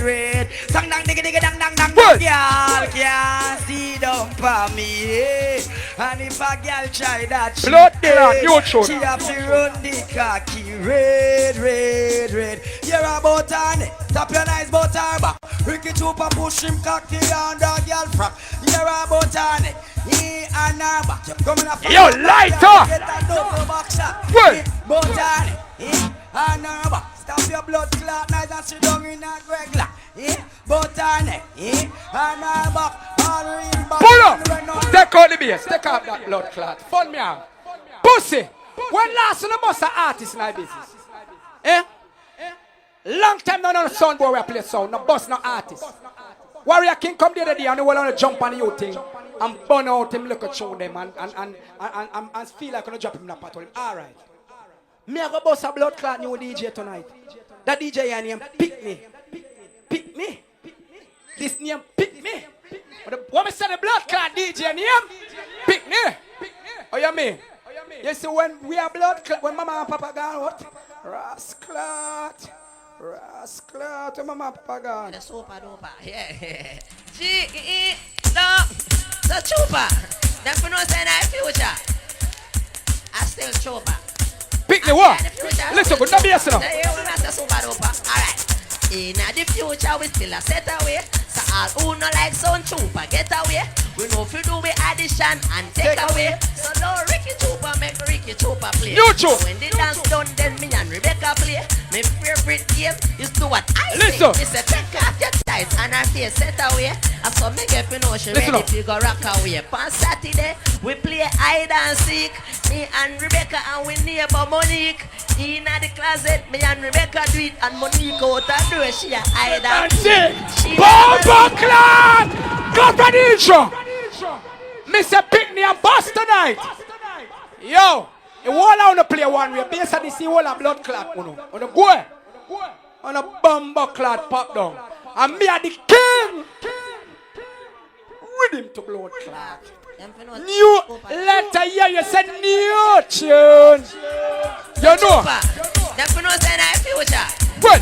Sang dang diggy diggy dang dang dang. No girl can't see down for me. And if a girl try that she dead, she have to run the cocky red. You're about on it. Tap your nice butter back. Ricky Chupa push him cocky under girl frack. You're about on it. Yo, lighter! Stop your blood clot, nice and sit down in that regular. Pull up! Take out the bass, take out that blood clot. Fun me out. Pussy! When last on the bus of artists in my business? Long time now, no sound boy we play sound, no bus, no artist. Warrior King come the other day and they want to jump on the you thing and burn out him, look at show them and feel like I'm going to drop him in a patrol. Alright. Me I go bust a blood clot new DJ tonight. That DJ name Pick Me. Pick Me. This name Pick Me. What me say the blood clot DJ name? Pick Me. Oh you mean? You see when we are blood clot, when mama and papa gone what? Rasclot. When mama and papa gone. The super duper. Yeah. G-E-E. The trooper. Them for no say in our future. I still trooper. Pick the what? Listen, good not be yes now. Alright. In the future we still a set away. So all who no like sound trooper get away. We know if you do we addition and take away. So now Ricky Trooper make Ricky Trooper play. You Trooper. So when the dance done then me and Rebecca play. My favorite game is do what I listen. say. It's a take off your tights and her face set away. And so me get you know she listen ready to go rock away. On Saturday we play hide and seek. Me and Rebecca and we neighbor Monique. In the closet, me and Rebecca do it and Monique out the door. She a hide and seek. Bomba clan! Go for the intro! Mr. Pickney and Boss tonight! Yo! You all out to play one way. Based on this, you all a blood clot. On the go. On a bomba clot pop down. And me are the king! Rhythm to blood clot. New letter here, you said new tune. You know. Never know say in the future. What?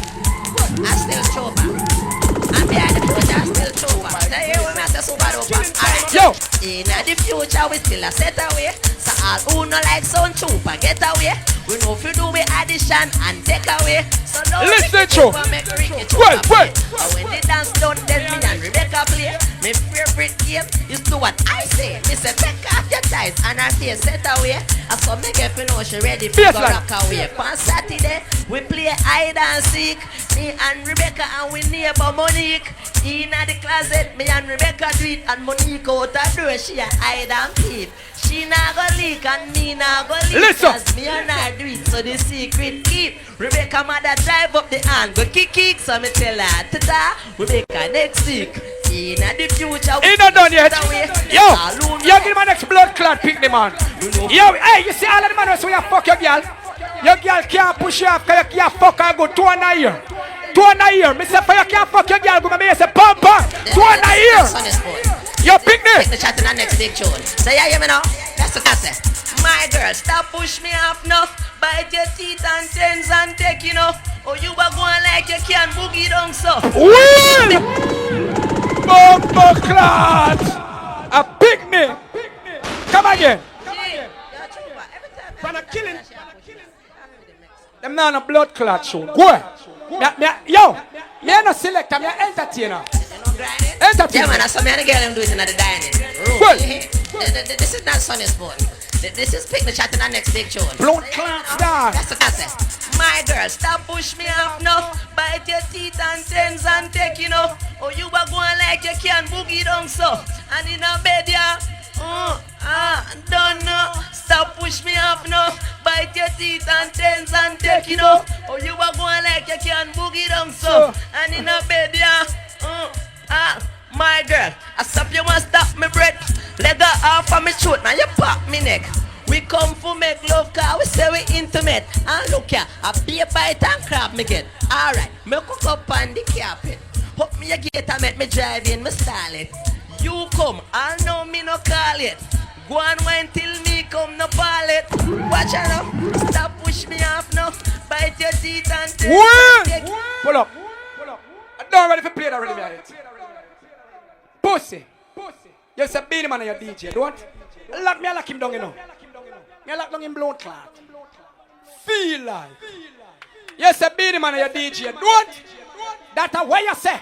I still chopper. And behind the future, I still chopper. Now you will not say super duper. Alright. Yo. In the future, we still a set away. So all who no like sound trooper, get away. We know if you do with addition and take away. So now listen to make Ricky Trooper play. And when the dance done, then me and Rebecca play. My favorite game is do what I say. Me say take off your ties and her face set away. And so me get to know she ready for go rock away. On Saturday, we play hide and seek. Me and Rebecca and we neighbor Monique. In the closet, me and Rebecca do it. And Monique out the door, she a hide and peep. She not go leak and me not go leak. Listen. Cause me and her do it, so the secret keep. Rebecca mother drive up the hand, go kick. So me tell her, ta-ta, Rebecca next week. In the future, he not done yet. Yo, give me my next blood clot pick the man. Yo, hey, you see all of the man so you fuck your girl. Your girl can't push you off because you can't fuck her good 2 and a year. 2 and a year. Me say for you can't fuck your girl good, me say pump her. 2 and a year. Yo, pick me. Take the shot in the next big tune. Say, yeah, hear me now? That's what I say. My girl, stop push me off now. Bite your teeth and tens and take, you know. Or you are going like you can't boogie down so. Will! Bumper clot! A pick me! Come again! From a killing. Them not a blood clot show. Go. Yo, me no selector, me a entertainer. Yeah, man, I saw me and the girl them do it in the dining room. This is not Sunny Sport. This is pick the shot in the next big tune. Blood clot star. That's what I say. My girl, stop push me off now. Bite your teeth and tens and take, you know. Or you are going like you can't boogie down so. And in a bed, yeah. Don't know. Stop push me off now. Bite your teeth and tens and take, you know. Or you are going like you can't boogie down so. And in a bed, yeah. My girl, I stop you and stop me breath. Let go off of me throat, now you pop me neck. We come for make love cause we say we intimate. And look here, a beer bite and crab me get. Alright, me cook up on the carpet. Hook me a gate and make me drive in, me style it. You come, I know me no call it. Go and wine till me come no ball it. Watch out now, stop push me off now. Bite your teeth and take. Pull up. I don't ready for play that already, man. Pussy. You say Beanie Man and your DJ, don't? Lock me, I lock him down, you know. Me lock down him blood clot. Feel like. You say Beanie Man and your DJ, don't? That's what you say.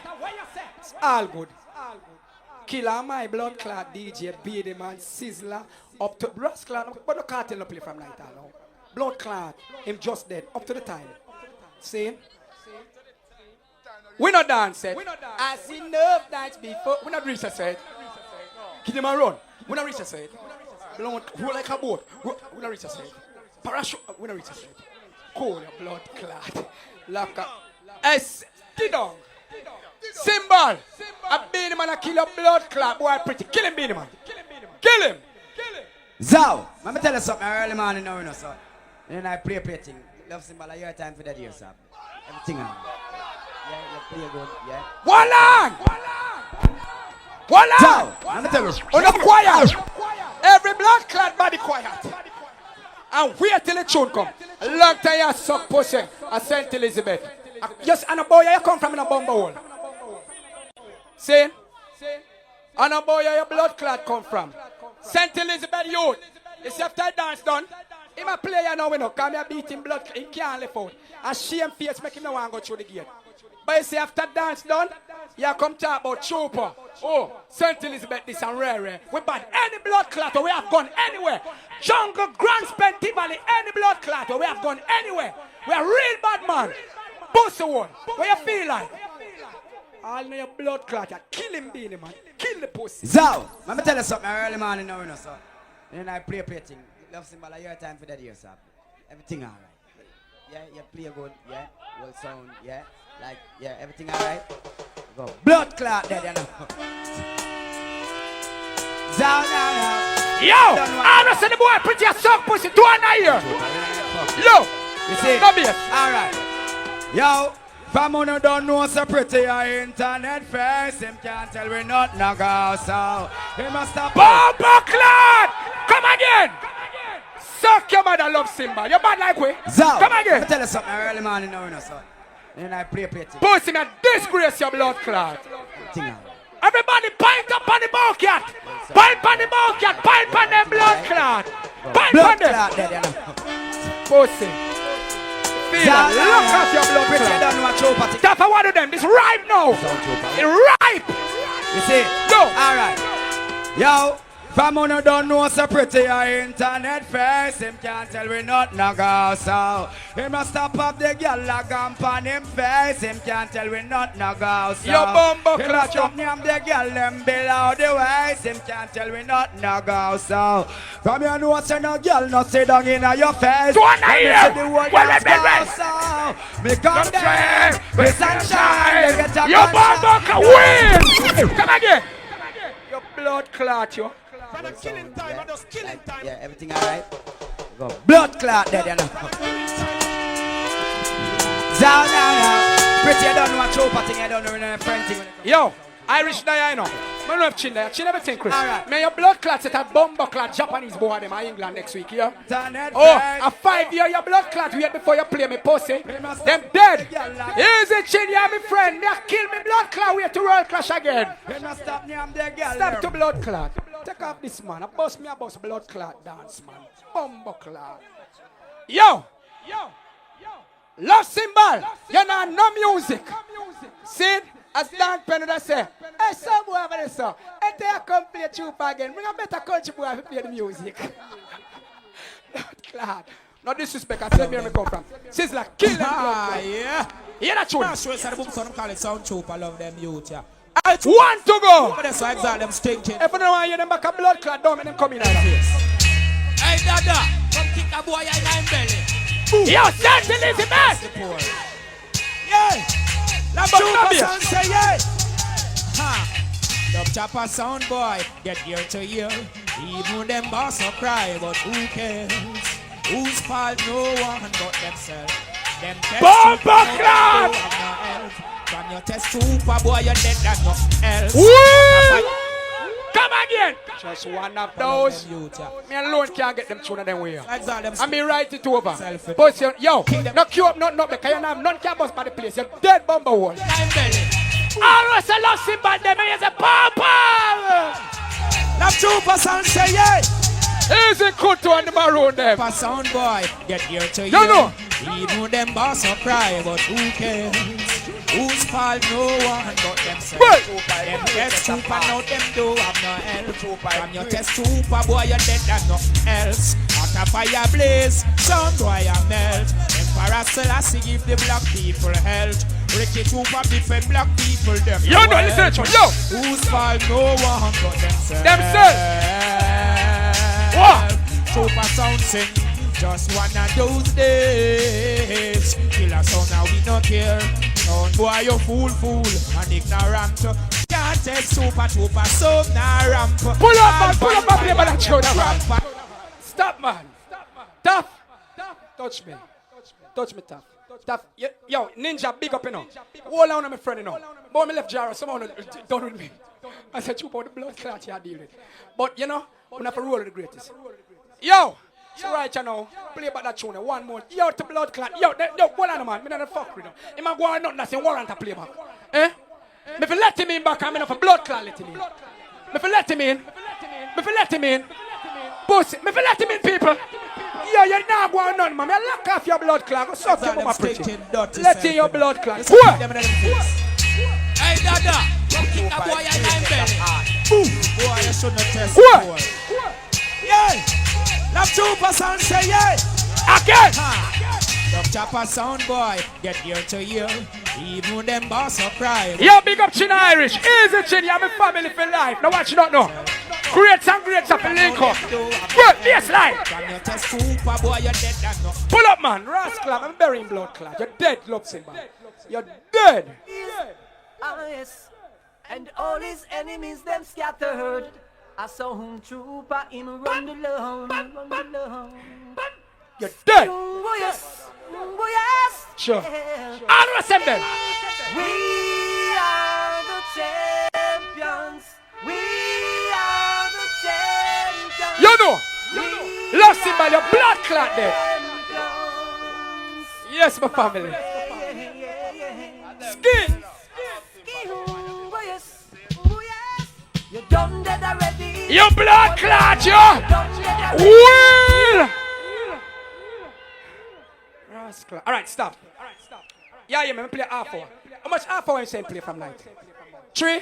It's all good. Killer my blood clot DJ, Beanie Man, Sizzler, up to Brass Clot, but the cartel no play from night now. Blood clot, him just dead, up to the time. See? We not dance it. I see enough nights before. We not reach a set. Give him a run. We not reach a set. Blood, roll like a boat. We not reach a set. Parachute. We not reach a set. Cool your blood clot. Lock up. S. Get down. Symbol. A Beanie Man a kill your blood clot. Boy pretty. Kill him, Beanie Man. Kill him. Zow, let me tell you something early morning now, you know, so. Then I play thing. Love Symbol, your time for that year, sir. Everything on. Yeah, you play good, yeah. One on! Let me tell you. On the quiet. Every blood clot body quiet. And wait till the tune come. A long time you suck pussy. I St. Elizabeth. Yes, and a boy you come from in a bumble hole. See? And a boy your blood clot come from. St. Elizabeth youth. You see after dance done. Him a player now we know. Come here beat him blood. He can't lift out. And shame face make him no want to go through the gate. But you see after dance done, you come talk about Trooper. Oh, St. Elizabeth this and rare. We bad any blood clot or we have gone anywhere. Jungle, Grand Spenty Valley, any blood clot or we have gone anywhere. We are real bad man. Pussy one. What you feel like? All know your blood clot. You kill him, Beanie Man. Kill the pussy. Zow, let me tell you something early morning now, you know, sir. Then I play thing. Love Symbol, your time for that year, sir. Everything alright. Yeah, you play good, yeah. Well sound, yeah. Like, yeah, everything alright? Go. Blood clot there, you know. Zow now. Yo, I don't see the boy pretty as suck pussy. Do I not hear? Yo, you see? Come here. Alright. Yo, from who don't know so pretty our internet face, him can't tell we not no go, so he must stop. Bomba clot! Come again! suck your mother love symbol. You're bad like we. Zow. Come again. Let me tell you something early morning now, you know, son. Then I play. Pussy me disgrace your blood clot. Everybody pint up on the bowcat. Pint on the bowcat. Pint on the blood clot. Pint on them. Pussy. Feel it. Look at your blood clot. That's one of them. This ripe now. It's ripe. You see? Go. Alright. Yo. From who no don't know so pretty our internet face. Him can't tell we not no go so. He must stop up the girl like on him face. Him can't tell we not no go so. Yo bumbo he must stop name the girl them below the waist. Him can't tell we not no go so. From you know say no girl no sit down in your face. Go on here. Well, so. Me come there with sunshine. Yo bumbo can win. Come again. Your blood clot yo. Killing time, just killing time. Yeah, everything alright? Go. Blood clot there, you know. Down now. Pretty, I don't know what chopa thing, I don't know any friend thing. Yo, Irish there, you know. I don't have chin there. Chin everything, Chris. Alright. Man, your blood clot set a bomber clot Japanese boy them in England next week, yeah? Oh, a 5 year your blood clot wait before you play me pussy. Them dead. Easy chin, you me friend. They kill me blood clot wait to world clash again. Stop to blood clot. Take off this man. I bust blood clot dance, man. Bomber clot. Yo. Love symbol. You know no music. See? As Dan Penny say, hey, some boy over there, sir. And they come play chupa again. Bring a better country boy to play the music. Lord God. No disrespect, I tell me where I come from. Sizzler, kill them. Yeah. Hear that tune? I'm sure it's the book, so call it sound chupa. I love them youth, yeah. One to go. But that's why exactly them stinking. If you don't want to hear them back a blood clot, don't make them come in out of face. Hey, Dada, come kick a boy in my belly. Yo, Saint Elizabeth. Yeah. Chupa sound say yeah. Ha. Dub chopper sound boy, get year to year. Even them boss will cry, but who cares? Whose fault? No one but themselves. Them Bomba clap! From your test super boy, you're dead and nothing else. Come again. Just one of those. Me alone can't get them tune of them way. And me write it over. But yo, no cue up, no, because you have none can bust by the place. You're dead bomber wall. Always a love symbol, them is a purple. Now super sound say yeah. Easy cut to on the maroon them. For sound boy, get here to you. No. Even them boss will cry, but who cares? Whose fault? No one but themselves. Them test super, now them do have no help. From your test super, boy, you're dead and nothing else. Out of fire blaze, sound boy, you melt. Emperor Selassie give the black people health. Ricky super different black people, them. Yo, no, listen to yo. Whose fault? No one but themselves. What? Super sound sing. Just one of those days. Killer sound now we no care. Sound boy you fool and ignorant. Can't take super sound now ramp. Pull up man, play by that show man. Stop man. Tough. Touch me, tough. Tough. Yo, Ninja big up you know. Hold on my friend you know. Boy me left Jara, someone done with me. I said you about the blood clot you deal with. But you know, we have to roll the greatest. Yo! So right you know, play back that tune, one more. Yo, to blood clot. Yo, hold on man, me not fuck with him. He might go on nothing, that's a warrant to play back. Eh? Me for let him in back, I'm enough for blood clot let him in. Me for let him in. Pussy, me for let him in people. Yo, you're not going on man, me lock off your blood clot. Go suck your mama pretty. Let in your blood clot. What? Hey Dada, come kick a boy in my belly. Boy, you shouldn't test what? Yeah. Love Trooper sound say yeah. Again. Dub chopper sound boy, get year to year. Even them boss will cry. Yo, big up Chin Irish. Easy Chin, you have a family for life. Now what you don't know? Greats and greats up in Lincoln. Good, yes, life. Pull up, man. Rascal, I'm burying blood clot. You're dead, love symbol. You're dead. Yes. And all his enemies, them scattered. I saw him trooper, him run the lone. You're dead. Yes. Sure. All assemble. We are the champions. We are the champions. You know. We Love symbol, your blood clot there. Yes, my family. Skin. You done dead already. Your blood clot, yo. Will. Rascal. All right, stop. Yeah, man, me play half hour. How much half hour you saying play from night? 3?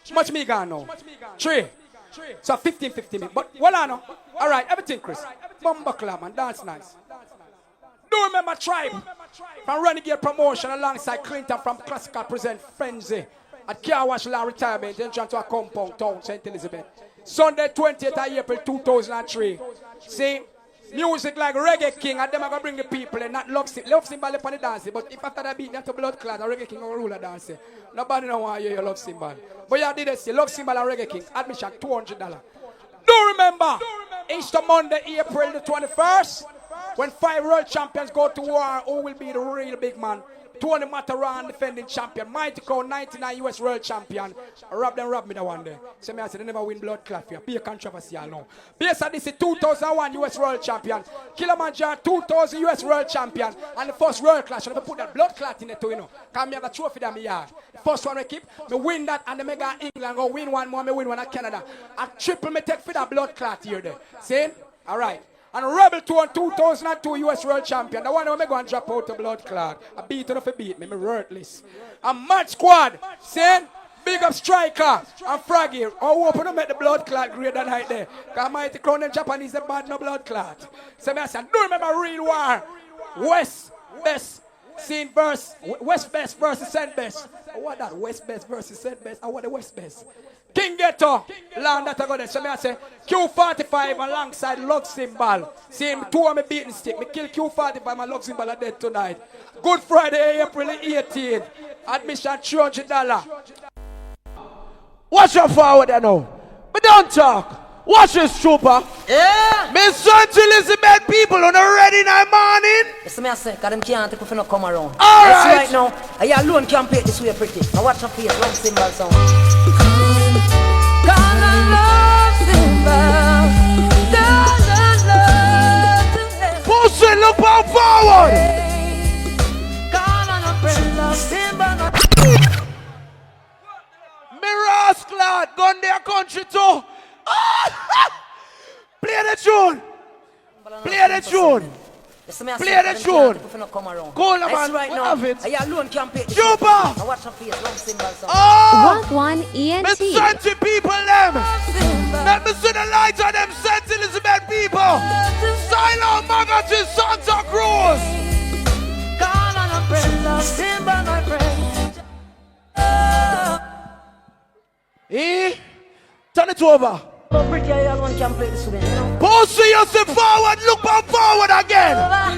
How much me gone now? 3. So 15 minutes. But hold on now. All right, everything, Chris. Bumba club, man, dance nice. Do remember Tribe from Renegade Promotion alongside Clinton from Classical present Frenzy at Car Wash Land Retirement entrance to a compound town, St. Elizabeth. Sunday 20th of April 2003. See, music like Reggae King, and them are going to bring the people and not love symbol upon the dance. But if after that beat, that's a blood clot, Reggae King will rule the dance. Nobody know why you love symbol. But you did this, love symbol and Reggae King, admission $200. Do remember, Easter Monday, April the 21st, when 5 world champions go to war, who will be the real big man? Tony Mataran, defending champion. Mighty Cow, 99 US world champion. Rob me the one day. So I said they never win blood clot for you. Be a controversy alone. Based on this is 2001 US world champion. Kilimanjaro, 2000 US world champion. And the first world clash. And I put that blood clot in it too, you know. Because I have a trophy that I yard. The first one I keep, me win that and the mega England. Go win one more, me win one at Canada. I triple me take for that blood clot here there. See? Alright. And Rebel 2 and 2002 US World Champion. The one who me go and drop out the blood clot. I beat enough to beat me worthless. A Match Squad. See? Big up Striker and Fraggy. Oh, open to make the blood clot great that night there. Because Mighty Crown and Japanese, they bad no blood clot. So I said, do remember Real War. West Best. Scene verse. West Best versus Saint Best. What that? West Best versus Saint Best. I want the West Best. King Ghetto, land that I got there. So I say Q45 alongside Love Symbol. See, 2 of me beating stick. Me kill Q45, my Love Symbol are dead tonight. Good Friday, April 18th. Admission $300. Watch your forward there now. But don't talk. Watch this, trooper. Yeah. Miss St. Elizabeth people on a ready night morning. Yes, I say, because them can't take if you come around. All yes, right. Right now, I alone can't play this way pretty. Now watch your face, Love Symbol sound. Call on Love Symbol. Pussy, look out forward. Call on a friend, Love Symbol. Mirrors, clad, gun their country too. Play the tune. Play the tune. Play the tune. Cool, man. Right now, I alone can't play this. Juba. Now watch your face, Love Symbol sound. Oh. One ENT. Miss St. people them. Let me see the lights of them St. Elizabeth people. Silent Magazine Santa Cruz. Call on a friend, Love Symbol, my friend. Eh? Turn it over. Oh, pretty, I alone can't play this with me, you know. Pussy, you see forward, look back forward again. Yeah.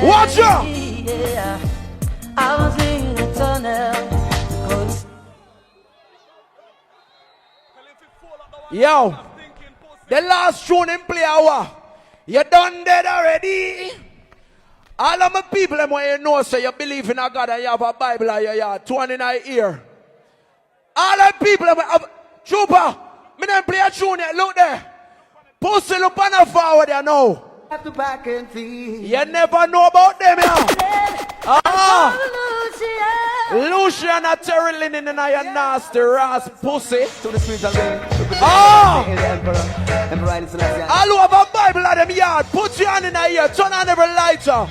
Watch out. Yeah. I was in a tunnel. Yo, the last tune in play hour. You done dead already? All of my people, them when you know, so you believe in a God and you have a Bible in your yard, 2 in your ear. All the people, Trooper, me don't play a tune yet, look there. Pussy look on the forward there now. You never know about them, yeah. Lucian and Terry Linen and your nasty ass pussy. To the streets again. All who have a Bible at them yard, put your hand in the ear, turn on every lighter.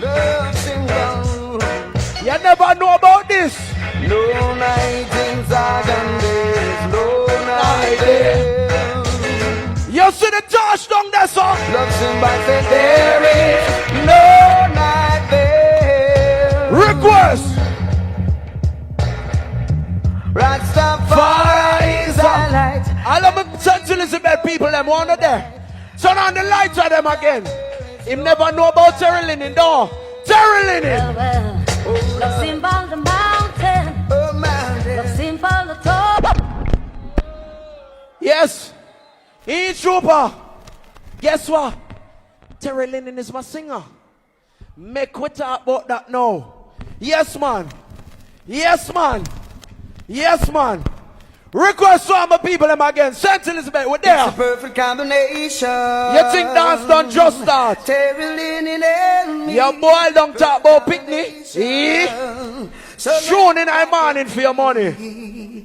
You never know about this. No night in days, no night days. You see the touchdown there, song? Love Symbol said there is no night there. Request. Rastafari is a light. All of my St. Elizabeth people, them one of there. Turn on the lights of them again. Him never know about Terry Linen, though. Terry Linen. Love Symbol the mountain. Love Symbol the top. Yes. He trooper. Guess what? Terry Linen is my singer. Make we talk about that now. Yes, man. Yes, man. Yes, man. Request to all my people them again. St. Elizabeth, we're there. It's a perfect combination. You think dance done just start? Your boy don't talk about picnic. Showing in the morning for your money.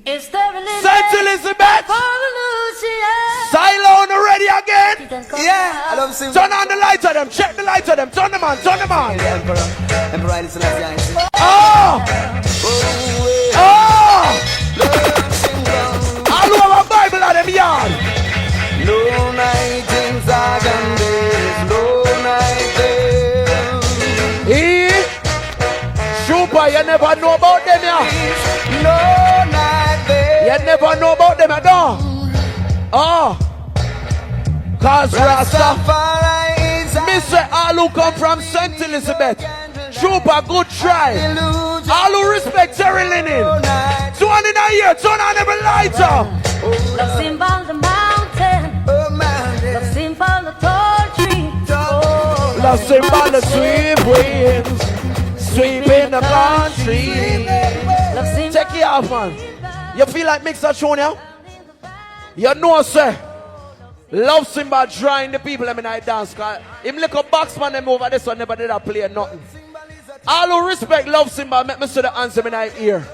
St. Elizabeth. Silo ready again? Yeah, I love singing. Turn on the lights of them. Check the lights of them. Turn them on. Turn them on. Emperor Haile Selassie. Oh! Oh! All over Bible at them yard. No night in Zagan days, no night there. Super, you never know about them, yeah. No night there. You never know about them at all. Oh. Cause Rastafari is Mr. All who come from St. Elizabeth. Super, good try. All who respect Terry Linen. 2 in a year, turn on every lighter. Love symbol the mountain. Love symbol the tall tree. Love symbol the sweep winds. Sweeping the country. Check it out, man. You feel like mix that tune, yeah? You know, sir. Love symbol drawing the people in I dance. Cause him little boxman them over this one never did I play nothing. All who respect love symbol, make me see the answer in my ear.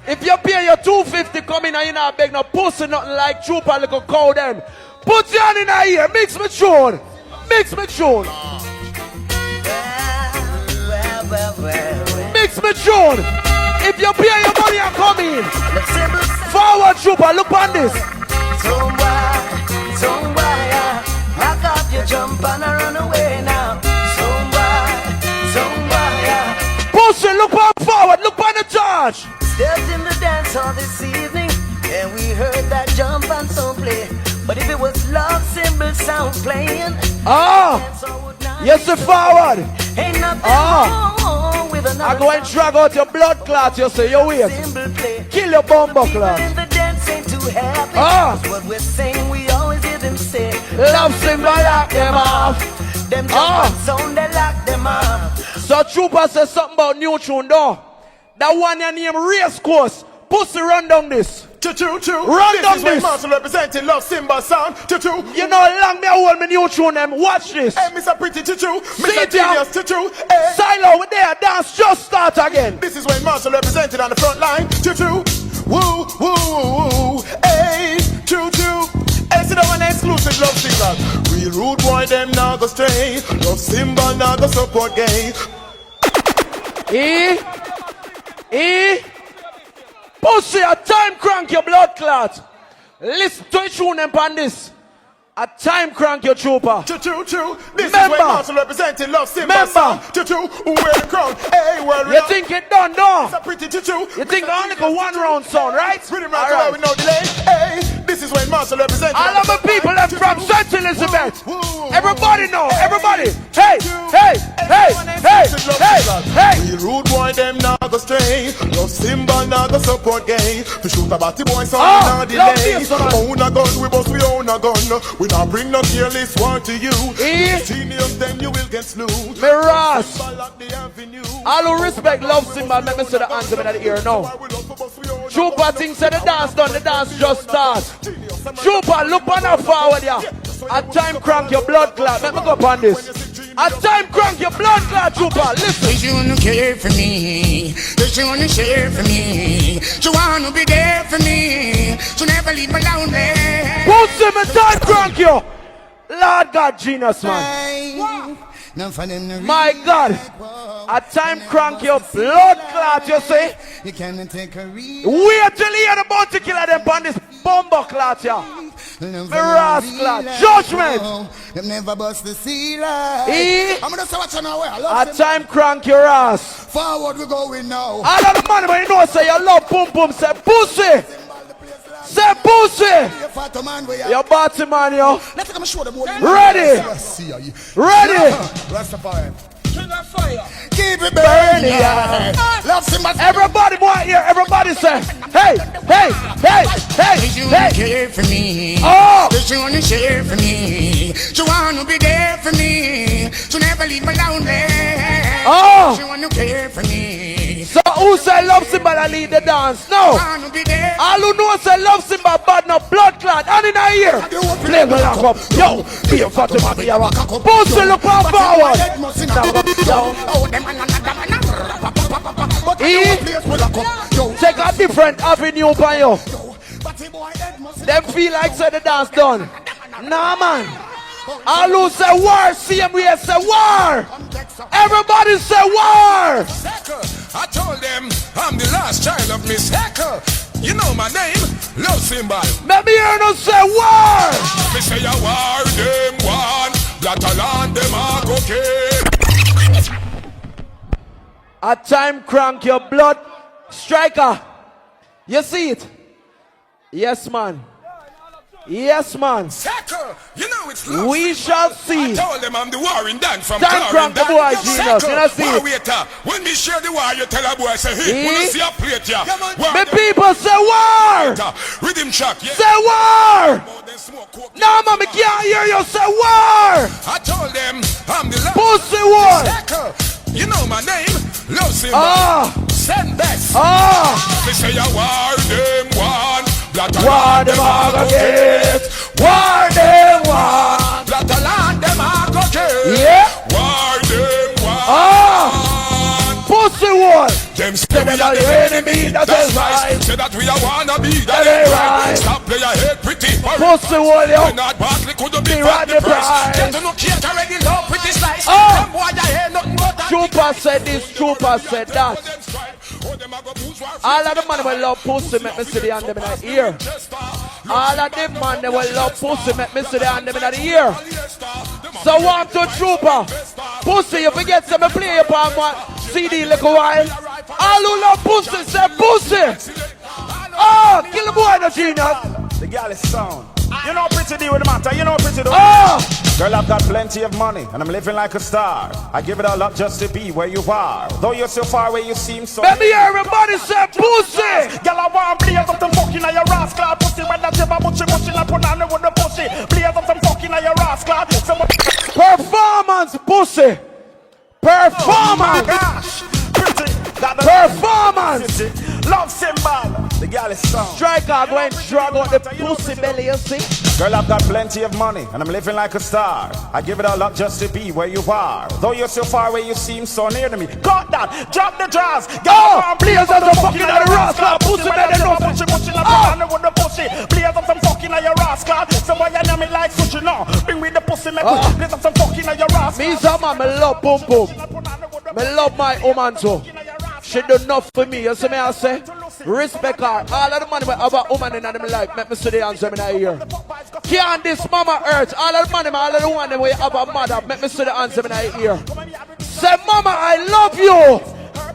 If you pay your $250 come in and you not beg no pussy nothing like Trooper little cow them. Put your hand in the ear, mix me tune. Mix me tune. Mix me tune. If you pay your money and come in. Forward Trooper, look on this. Somewhere, rock up your jump and I run away now. Somewhere. Pussy, look on forward, look on the charge. Stepped in the dance hall this evening, and we heard that jump and song play. But if it was love symbol sound playing, yes, sir, forward. Ain't nothing wrong with another. I go and drag out your blood clot, you say, your waist. Kill your bumbo clot. The dance ain't too happy. What we're saying, we always hear them say, love symbol lock them off. Them jump and sound, they lock them off. So Trooper says something about new tune, though. That one your name Race Course. Pussy, run down this. Run down this. This is Marshall representing love symbol sound. You know how long me hold me new tune them. Watch this. Hey, Mr. Pretty Mr. it, Genius Hey. Silo, we there. Dance just start again. This is when Marshall represented on the front line. Woo, woo, woo. Hey, Hey, see that one exclusive love symbol. Real rude boy, them now go stray. Love symbol now go support gay. Pussy, a time crank your blood clot. Listen to it, tune them on this. A time crank your Trooper. This is when Marshall representing love symbol sound. Wear the crown. Hey, well, you think it done, no? You think only go one round sound, right? Pretty much right. With no delay. Hey, this is when Marshall representing. All of the people left from St. Elizabeth. Everybody know, everybody. Hey. Real rude boy, them now go stray. Love symbol now go support gay. To shoot a batty boy, so now delay. Own a gun, we bust we own a gun. We not bring no careless one to you. Genius, then you will get slew. Miras. All who respect love symbol, let me see the answer in the ear now. Trooper thinks that the dance done, the dance just start. Trooper, look on that forward, yeah. At time crank your blood clot. Let me go upon this. At time crank your blood clot, Trooper. Listen. She wanna care for me. She wanna share for me. She wanna be there for me. She never leave me lonely. Put him at time crank you. Lord God, genius, man. My God. At time crank your blood clot, you see? You can't take a wait till you hear the bounty killer them on this bomber clot, yeah. Miras clot. Judgment. Them never bust the seal. I'm gonna say what you know. At time crank your ass. Forward we going now. All of the money, but you know, say you love boom boom, say pussy. Say pussy. Your body man, yo. Let's come show them. Ready. Rastafari. Keep it burning. Everybody want here. Everybody say, hey. She wanna care for me. She wanna share for me. She wanna be there for me. She never leave me lonely. She wanna care for me. So who Who say love symbol and lead the dance? No. All who know say love symbol bad no blood clot. And in a ear. Play me lock up. Yo. Be a Fatima be a rock up. Pussy look forward. Take a different avenue by you. Them feel like say the dance done. Nah man. All who say war, same way say war. Everybody say war. I told them I'm the last child of Miss Heckle. You know my name, love symbol. Maybe you don't say war. Me say a war, them one. Blataland, them are okay. A time crank your blood striker. You see it? Yes, man. Yes, man. You know it's love we shall see. I told them I'm the warring Dan from time crank the boy, Jesus. You know, see it? Waiter, when me share the war, you tell a boy, say, hey, when you see a plate, yeah. The people say war. Rhythm shock, yeah. Say war. No, man, me can't hear you say war. I told them I'm the last. Pussy war. You know my name, love symbol. Send best. They say a war, them one. War, them all go get. War, them one. Blataland, them all go get. Yeah. War, them one. Pussy war. Them say we are the enemy, that's right. Say that we are wanna be, that ain't right. Stop play your head pretty. Pussy war, yo. Not Barkley couldn't be right the price. Get to no cake already, love pretty slice. Them boy, I hear nothing but that. Trooper said this, trooper said that. All of the man will love pussy, make me see the hand them in the ear. All of them man they will love pussy, make me see the hand them in the ear. So one to trooper, pussy, you forget to me play upon one CD little while. All who love pussy say pussy. Oh, kill the boy no genius. The girl is sound. You know pretty deal with the matter, you know pretty do. Girl, I've got plenty of money and I'm living like a star. I give it all up just to be where you are. Though you're so far away, you seem so. Baby, everybody say pussy. Girl, I want blaze up some fucking on your rascal pussy. When that tip much like put on with the pussy. Blaze up some fucking on your rascal. Performance, pussy. Performance. Gosh, pretty. Performance. Love symbol. The girl is strong. Striker going to drag out the pussy belly, you see? Girl, I've got plenty of money and I'm living like a star. I give it all up just to be where you are. Though you're so far away, you seem so near to me. Got that, drop the jaws. Blaze up some fucking on the rascal. Pussy belly, no pussy. With the pussy. Blaze up some fucking on your rascal. Somebody know me like sushi now. Bring me the pussy, make blaze up some fucking on your rascal. Me some man, me love boom boom. Me love my woman too. She do enough for me, you see me I say? Respect her. All of the money we have a woman in them life, make me see the answer in the ear. Can't this mama hurt? All of the money, all of the one we have a mother, make me see the answer in the ear. Say mama, I love you.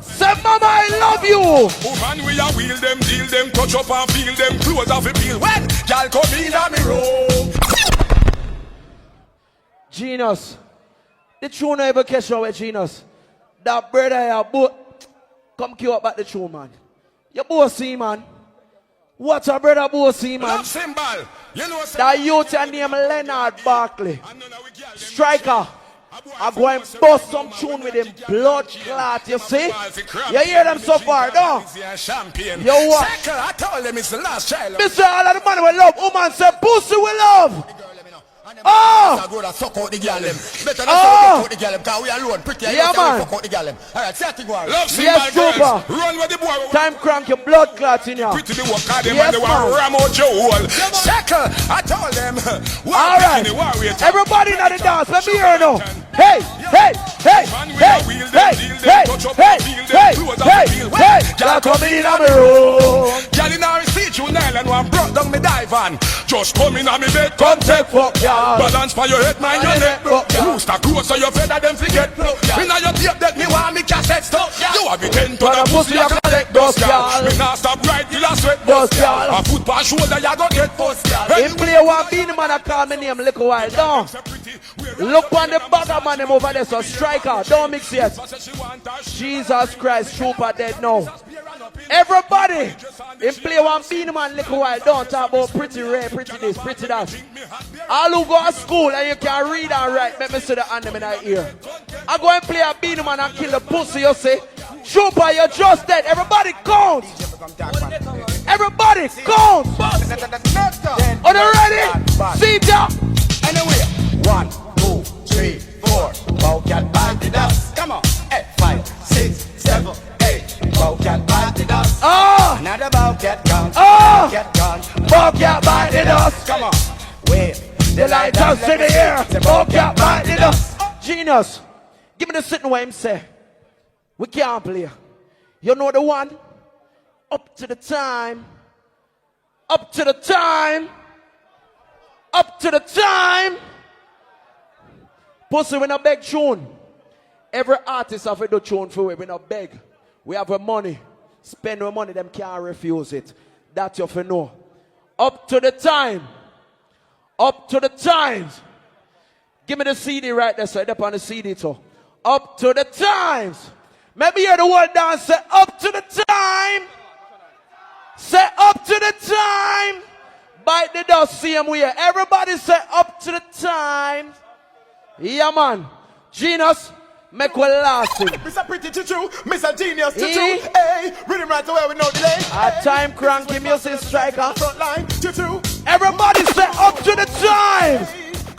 Say mama, I love you. Woman, we a wheel them, deal them, touch up and feel them, close off a peel. When y'all come in on me room. Genius. The tune ever catch you with Genius. That brother here, but come queue up at the tune, man. You bossy, man. What's a brother bossy, man? Love symbol. You know, that youth and name Leonard Barkley. Striker. I'm going to bust some tune with him. Blood clot, you see? You hear them so far, no? You what? I told them it's the last child. Mr. All of the man we love. Woman say pussy we love. Oh! Suck out the girl them. Better not suck out the girl them, because we alone pretty. Yeah, man. Fuck out the girl them. Alright, say a thing one. Love yes, symbol, run with the boy. Time crank your blood clots in here. Pretty the walk out them and they want ram out your hole. Shackle, I told them. Alright, everybody in the dance, let me hear now. Hey, hey, hey, hey, hey, hey, hey, hey, hey, hey. Y'all come in on me room. Y'all in our seat, you nail and one brought down me dive on. Just come in on me bed, come take fuck, y'all. Balance for your head, mind your neck. Rooster close so your feather them forget. Me now your tape that me want me cassette stuff. You have me 10 to the pussy, you collect dust, y'all. Me now stop right till I sweat dust, y'all. A foot past shoulder, you go get fussed, y'all. Him play one beanie man, I call me name little while, no. Look on the back of man, him over there, so striker, don't mix yet. Jesus Christ, trooper dead now. Everybody, him play one beanie man little while, don't talk about pretty rare, pretty this, pretty that. All who go to school and you can read and write, make me see the hand them in the ear. I go and play a beanie man and kill the pussy, you see. Trooper, you're just dead. Everybody count. Everybody count. Are you ready? See ya. Anyway, 1, 2, 3, 4. Bow cat bite the dust. Come on. 5, 6, 7, 8. Bow cat bite the dust. Another bow cat gone. Cat gone. Bow cat bite the dust. Come on. Wave the lighthouse in the air. Bow cat bite the dust. Genius, give me the sitting where him say. We can't play. You know the one? Up to the time. Up to the time. Up to the time. Pussy, we not beg tune. Every artist have a do tune for we not beg. We have our money. Spend our money, them can't refuse it. That you for know. Up to the time. Up to the times. Give me the CD right there, so I up on the CD too. Up to the times. Maybe you're the word down, say up to the time. Say up to the time. Bite the dust, same way. Everybody say up to the time. Yeah, man. Genius, make one last thing. Mr. Pretty Choo, Mr. Genius Choo. Hey, rhythm right away with no delay. A time cranky music striker. Frontline Choo. Everybody say up to the time.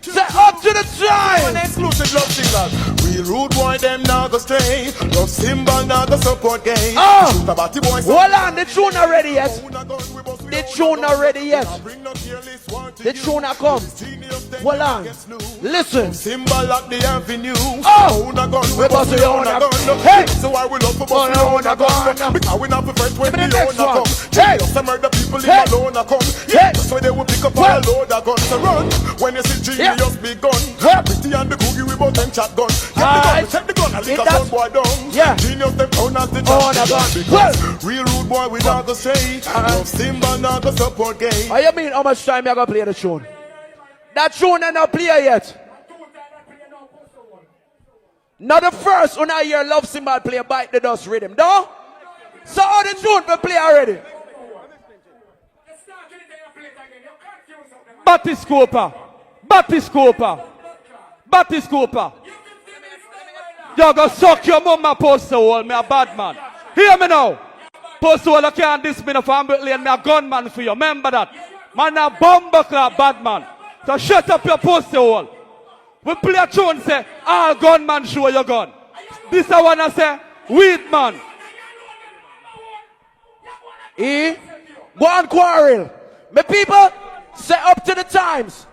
Say up to the time. One exclusive love singers. Real rude boy, them now go stray. Love symbol now go support game. Shoot about the boys. Hold on, the tune not ready yet. The tune not ready yet. The tune not come. Hold on. Listen. Symbol at the avenue. Own a gun. We bust the own a gun. Hey. So I will love for bust the own a gun. Because we not prefer when the own a come. Hey. Some murder people in the loan a come. Yeah. So they will pick up a load of guns to run. When you see Genius big gun. Pretty and the cookie we both them shotgun. Take the gun and lick a sound boy down. Yeah. Genius them own as the champion. Because real rude boy we not go say. Love symbol not go support game. What you mean how much time you gonna play the tune? That tune ain't not play yet. Not the first when I hear love symbol play bite the dust rhythm, no? So all the tune will play already. Batiscopa. You go suck your mama poster hole, me a bad man. Hear me now. Poster hole, you can't diss me no family and me a gunman for you. Remember that. Man a bomber club bad man. So shut up your poster hole. We play a tune say, all gunman show your gun. This I wanna say, weed man. Go on quarrel. My people, say up to the times.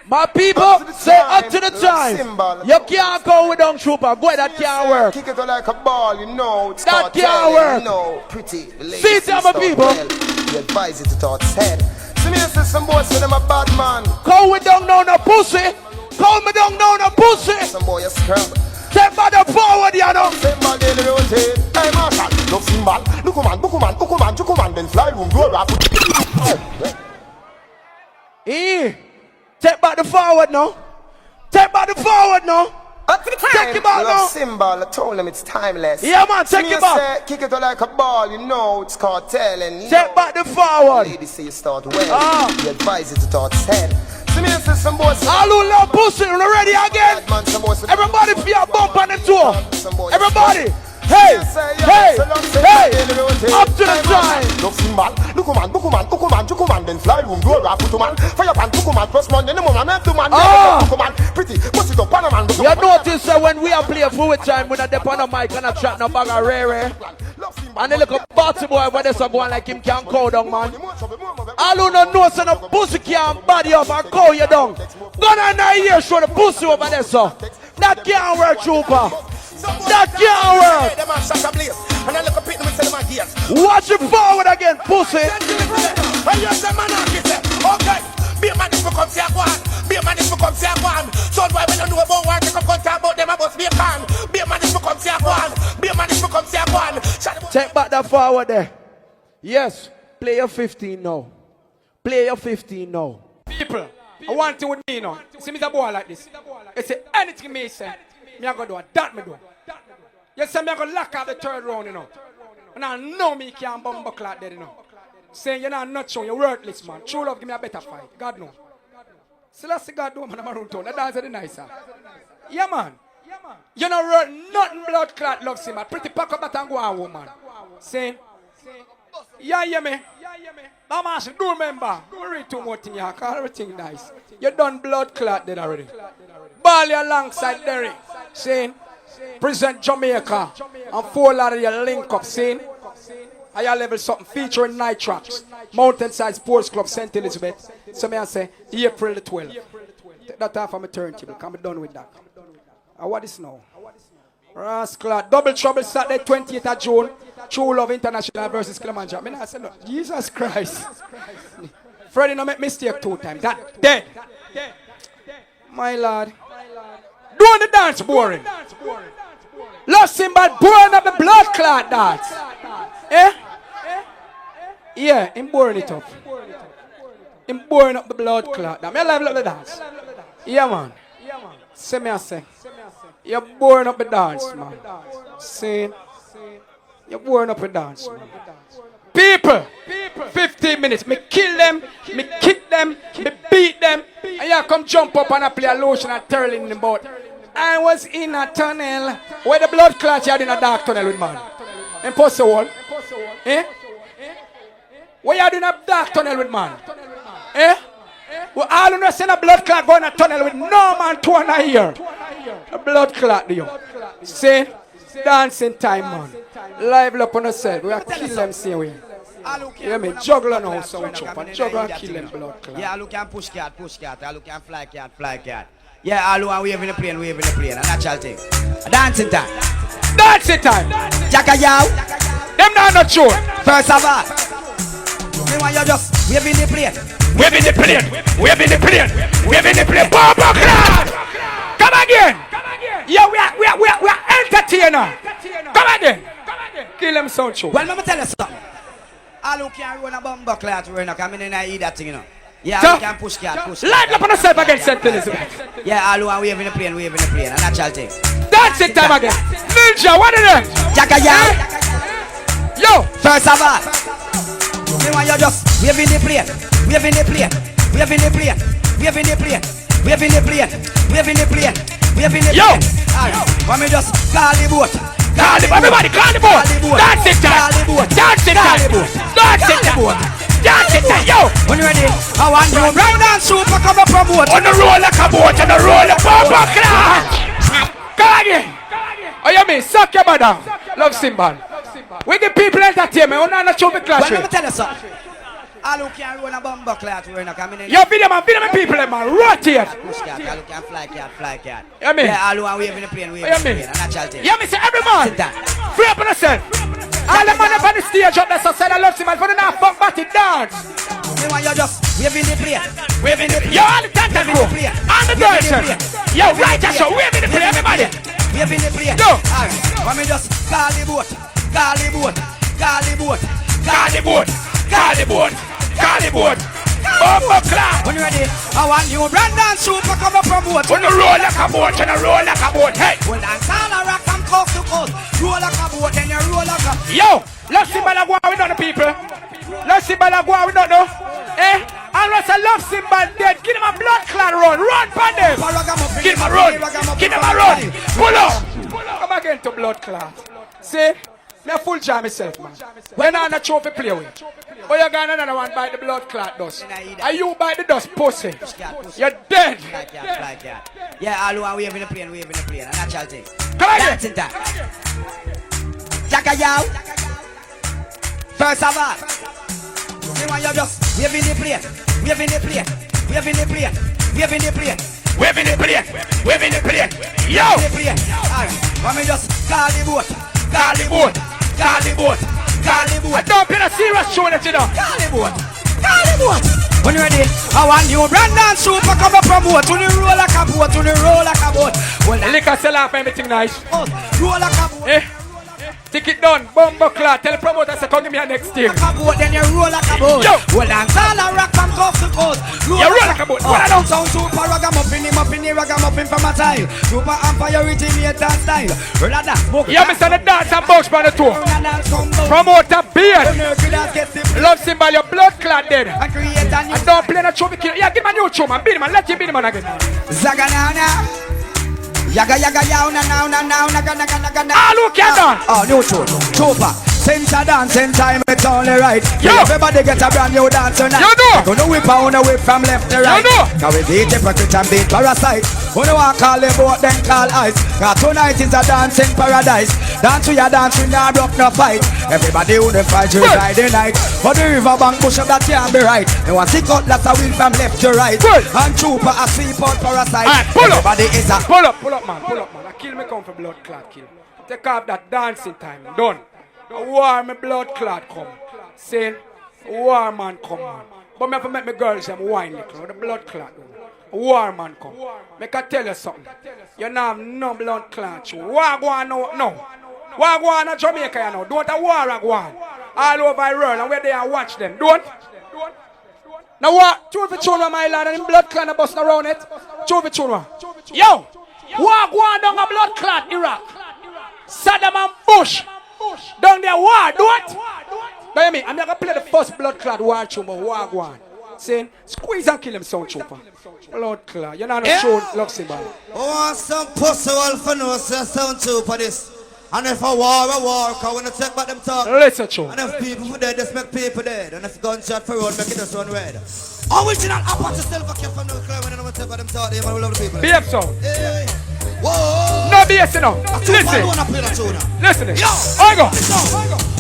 My people, say up to the times. You can't go with Young Trooper. Boy, that can't work. Kick it like a ball, you know. It's that can't work. You know, pretty. See it, my people. You advise it to thought head. See me say some boys say them a bad man. Call me down now no pussy. Call me down now no pussy. Some boy a scrub. Take back the forward, you know. Symbol daily rotate. Hey Marshall, no symbol. Look man, then fly room door off. Take back the forward now. Take back the forward now. Up to the time. Take it back now. Symbol, I told them it's timeless. Yeah man, take it back. Kick it like a ball, you know, it's cartelling. Take back the forward. Ladies say you start well. You advise it to thought head. See me say some boys. All who love pussy, you ready again? Everybody feel bump on them too. Everybody. Hey, up to the time. Look symbol, look man, then fly room door off to man. Fire pan, man, first man, then the man, man, pretty, push it up, man. You notice that when we are playing full time, we're not depend on mic and a chat no bag of rare. And they look a party boy where there's a going like him can't call down, man. All who don't know, so no pussy can't body up and call you down. Gonna in the ear, show the pussy over there, so. That can't work, Trooper. That can't work. Watch it forward again, pussy. Okay, be a man if you come see a one. Be a man if you come see a one. So why when you know about work, you come talk about them about be a man. Be a man if you come see a one. Be a man if you come see a one. Take back that forward there. Yes, play your 15 now. Play your 15 now. People, I want you with me now. See me the boy like this. They say anything me say, me I go do that me do. You say me I go lock out the third round, you know. And I know me can't bumble clock there, you know. Saying you're not sure, you're worthless, man. True love give me a better fight. God no. So let's see God do, man, I'm a root tone. That dance is nicer. Yeah, man. You know, run nothing blood clot love symbol. Pretty pack up that and go on, woman. See? Yeah, me. Mama, do remember. Don't read too much in here, cause everything nice. You done blood clot then already. Bally alongside Derry. See? Present Jamaica. And 4 lot of your link up, see? Higher level something featuring Nitrox. Mountainside Sports Club, St. Elizabeth. So may I say, April the 12th. Take that off of my turntable, come done with that. And what is now? Rascal, Double Trouble Saturday 28th of June. True Love International versus Kilimanjaro. I mean, I said, no, Jesus Christ. Freddie, no make mistake 2 times. That dead. My lord. Doing the dance boring. Love symbol burn up the blood clot dance. Eh? Yeah, him burn it up. Him burn up the blood clot. Now, me love the dance. Yeah, man. See me I say. You're burn up the dance, man. See? You're burn up the dance, man. People, 15 minutes. Me kill them, me kick them, me beat them. And you come jump up and I play a lotion and turtle in the boat. I was in a tunnel where the blood clot you had in a dark tunnel with man. Impossible. Eh? Where you had in a dark tunnel with man? Eh? Well, all of us in a blood clot going in a tunnel with no man 2 and a year. A blood clot, do you? See? Dancing time, man. Live up on yourself. We have to kill them same way. You hear me? Juggle now, so chop and juggle and kill them blood clot. Yeah, I look and push cat. I look and fly cat. Yeah, all who are waving the plane, a natural thing. Dancing time. Dancing time. Jacka yow. Them not sure. First of all, me want you just waving the plane. Waving the plane. Bomba clot. Come again. Yeah, we are entertainer. Come again. Kill them sound show. Well, let me tell you something. All who can run a bomba clot, we're not coming in and eat that thing, you know. Yeah, so, we can push cat. Light up on yourself against St. Elizabeth. Yeah, all who are waving the plane, a natural thing. Dancing time again. Ninja, what is it? Jacka yow. Yo. First of all, me want you just waving the plane. Yo. Alright, let me just call the boat. Everybody call the boat. Dancing time. Yo. When you ready, I want you right now super come up from boat. On the roll like a boat, on the roll like a bomba clot. Come again. Oh, you mean, suck your mother. Love symbol. We give people entertainment. We're not show the class. Well, let me tell you something. All who can run a bomba clot, we're not coming in. Yo, video man, people, man, rotate. Push cat, all who can fly cat. You mean? Yeah, all who are waving the plane, a natural thing. Yeah, me say every man. Free up on yourself. All the man up on the stage up there, so say I love symbol for the now fuck batty dance. Me want you just waving the plane. Yo, all the time crew. On the direction. Yo, right just show, waving the plane, everybody. Waving the plane. Yo. Alright, let me just call the boat. Bomba clot. When you ready, I want you Brandon super come up from boat. On the roll like a boat, hey. Well, dance all a rock from coast to coast. Roll like a boat, then you roll like a... Yo, let's see Balagua, we don't know people. Let's see Balagua, we don't know. Eh? Unless I love symbol dead, give him a blood clot run for them. Give him a run. Pull up. Come again to blood clot. See? Me a full jam myself, man. When I'm not trophy play with. Or you got another one by the blood clot dust. Are you by the dust, pussy? You're dead. Fly cat. Yeah, all who are waving the plane, a natural thing. Come on, dancing time. Jacka yow. First of all, me want you just waving the plane. Yo. Alright, let me just call the boat. I don't play a serious show that you know. Call the boat. When you ready, I want you Brandon super come up from boat. When you roll like a boat. Well, the liquor sell off everything nice. Roll like a boat. Ticket done, bomba clot. Tell the promoter to come give me a next thing. Then you roll like a boat. Yo. Well, dance all a rock from coast to coast. You roll like a boat. What I know? Sound super ragamuffin from a tile. Super empire originator style. Roll that. Yeah, Mr. The dance and box by the tour. Promoter beard. Love symbol, your blood clot dead. I don't play no trophy killer. Yeah, give me a new show, man. Beat him, man. Let him beat him again. Zaganana. Yaga yaga yaw na now naga naga. Ah, look at that. Oh, new tune, Chupa. Since I dance in time, it's only right. Yo. Everybody get a brand new dance tonight. You know. Gonna whip on a whip from left to right. You know. Cause we beat hypocrite and beat parasite. When you want call them boat, then call ice. Cause tonight is a dancing paradise. Dance we a dance, we not broke no fight. Everybody who them fight you Friday night. But the river bank push up that can't be right. They want to cut lots of wheel from left to right. And Chupa a sweep out parasite. Right, pull Everybody up. is a Pull up man. I kill me come for blood clot kill. Take off that dancing time. Done. A war me blood clot come. Saying war man come man. But me have to make my girls them wine little. The blood clot. A war man come. Make I tell you something. You know have no blood clot. War go on no. War go on in Jamaica you know. Don't a war go on. All over the world and where they are watch them. Don't. Now what? Two for children my lad and blood clot busting around it. Two for children. Yo! War go on down a blood clot Iraq. Saddam and Bush. Down there, war, do it. Now, me, I'm not going to play the first blood clot war tune, but war go on. Saying, squeeze and kill him, sound trooper. Blood clot. You're not show Luxembourg. Oh, some pussy all for no sound trooper this. And if a war, cause when I take back them talk. Listen, true. And if people for dead, just make people dead. And if gunshot for road, make it just run red. Original Apache Silver Cap from North Carolina, when I take back them talk, they man will love the people. BF sound. Hey. Whoa. No BS, you know. Listen. Yo. I go.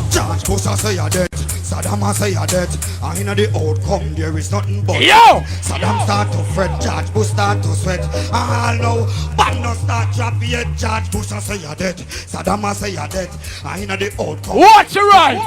George Bush I say you're dead, Saddam I say you're dead. And in the outcome there is nothing but yo! Saddam start to fret, George Bush start to sweat. I know, but no start drop yet. George Bush I say you're dead, Saddam I say you're dead. And in the outcome watch you right!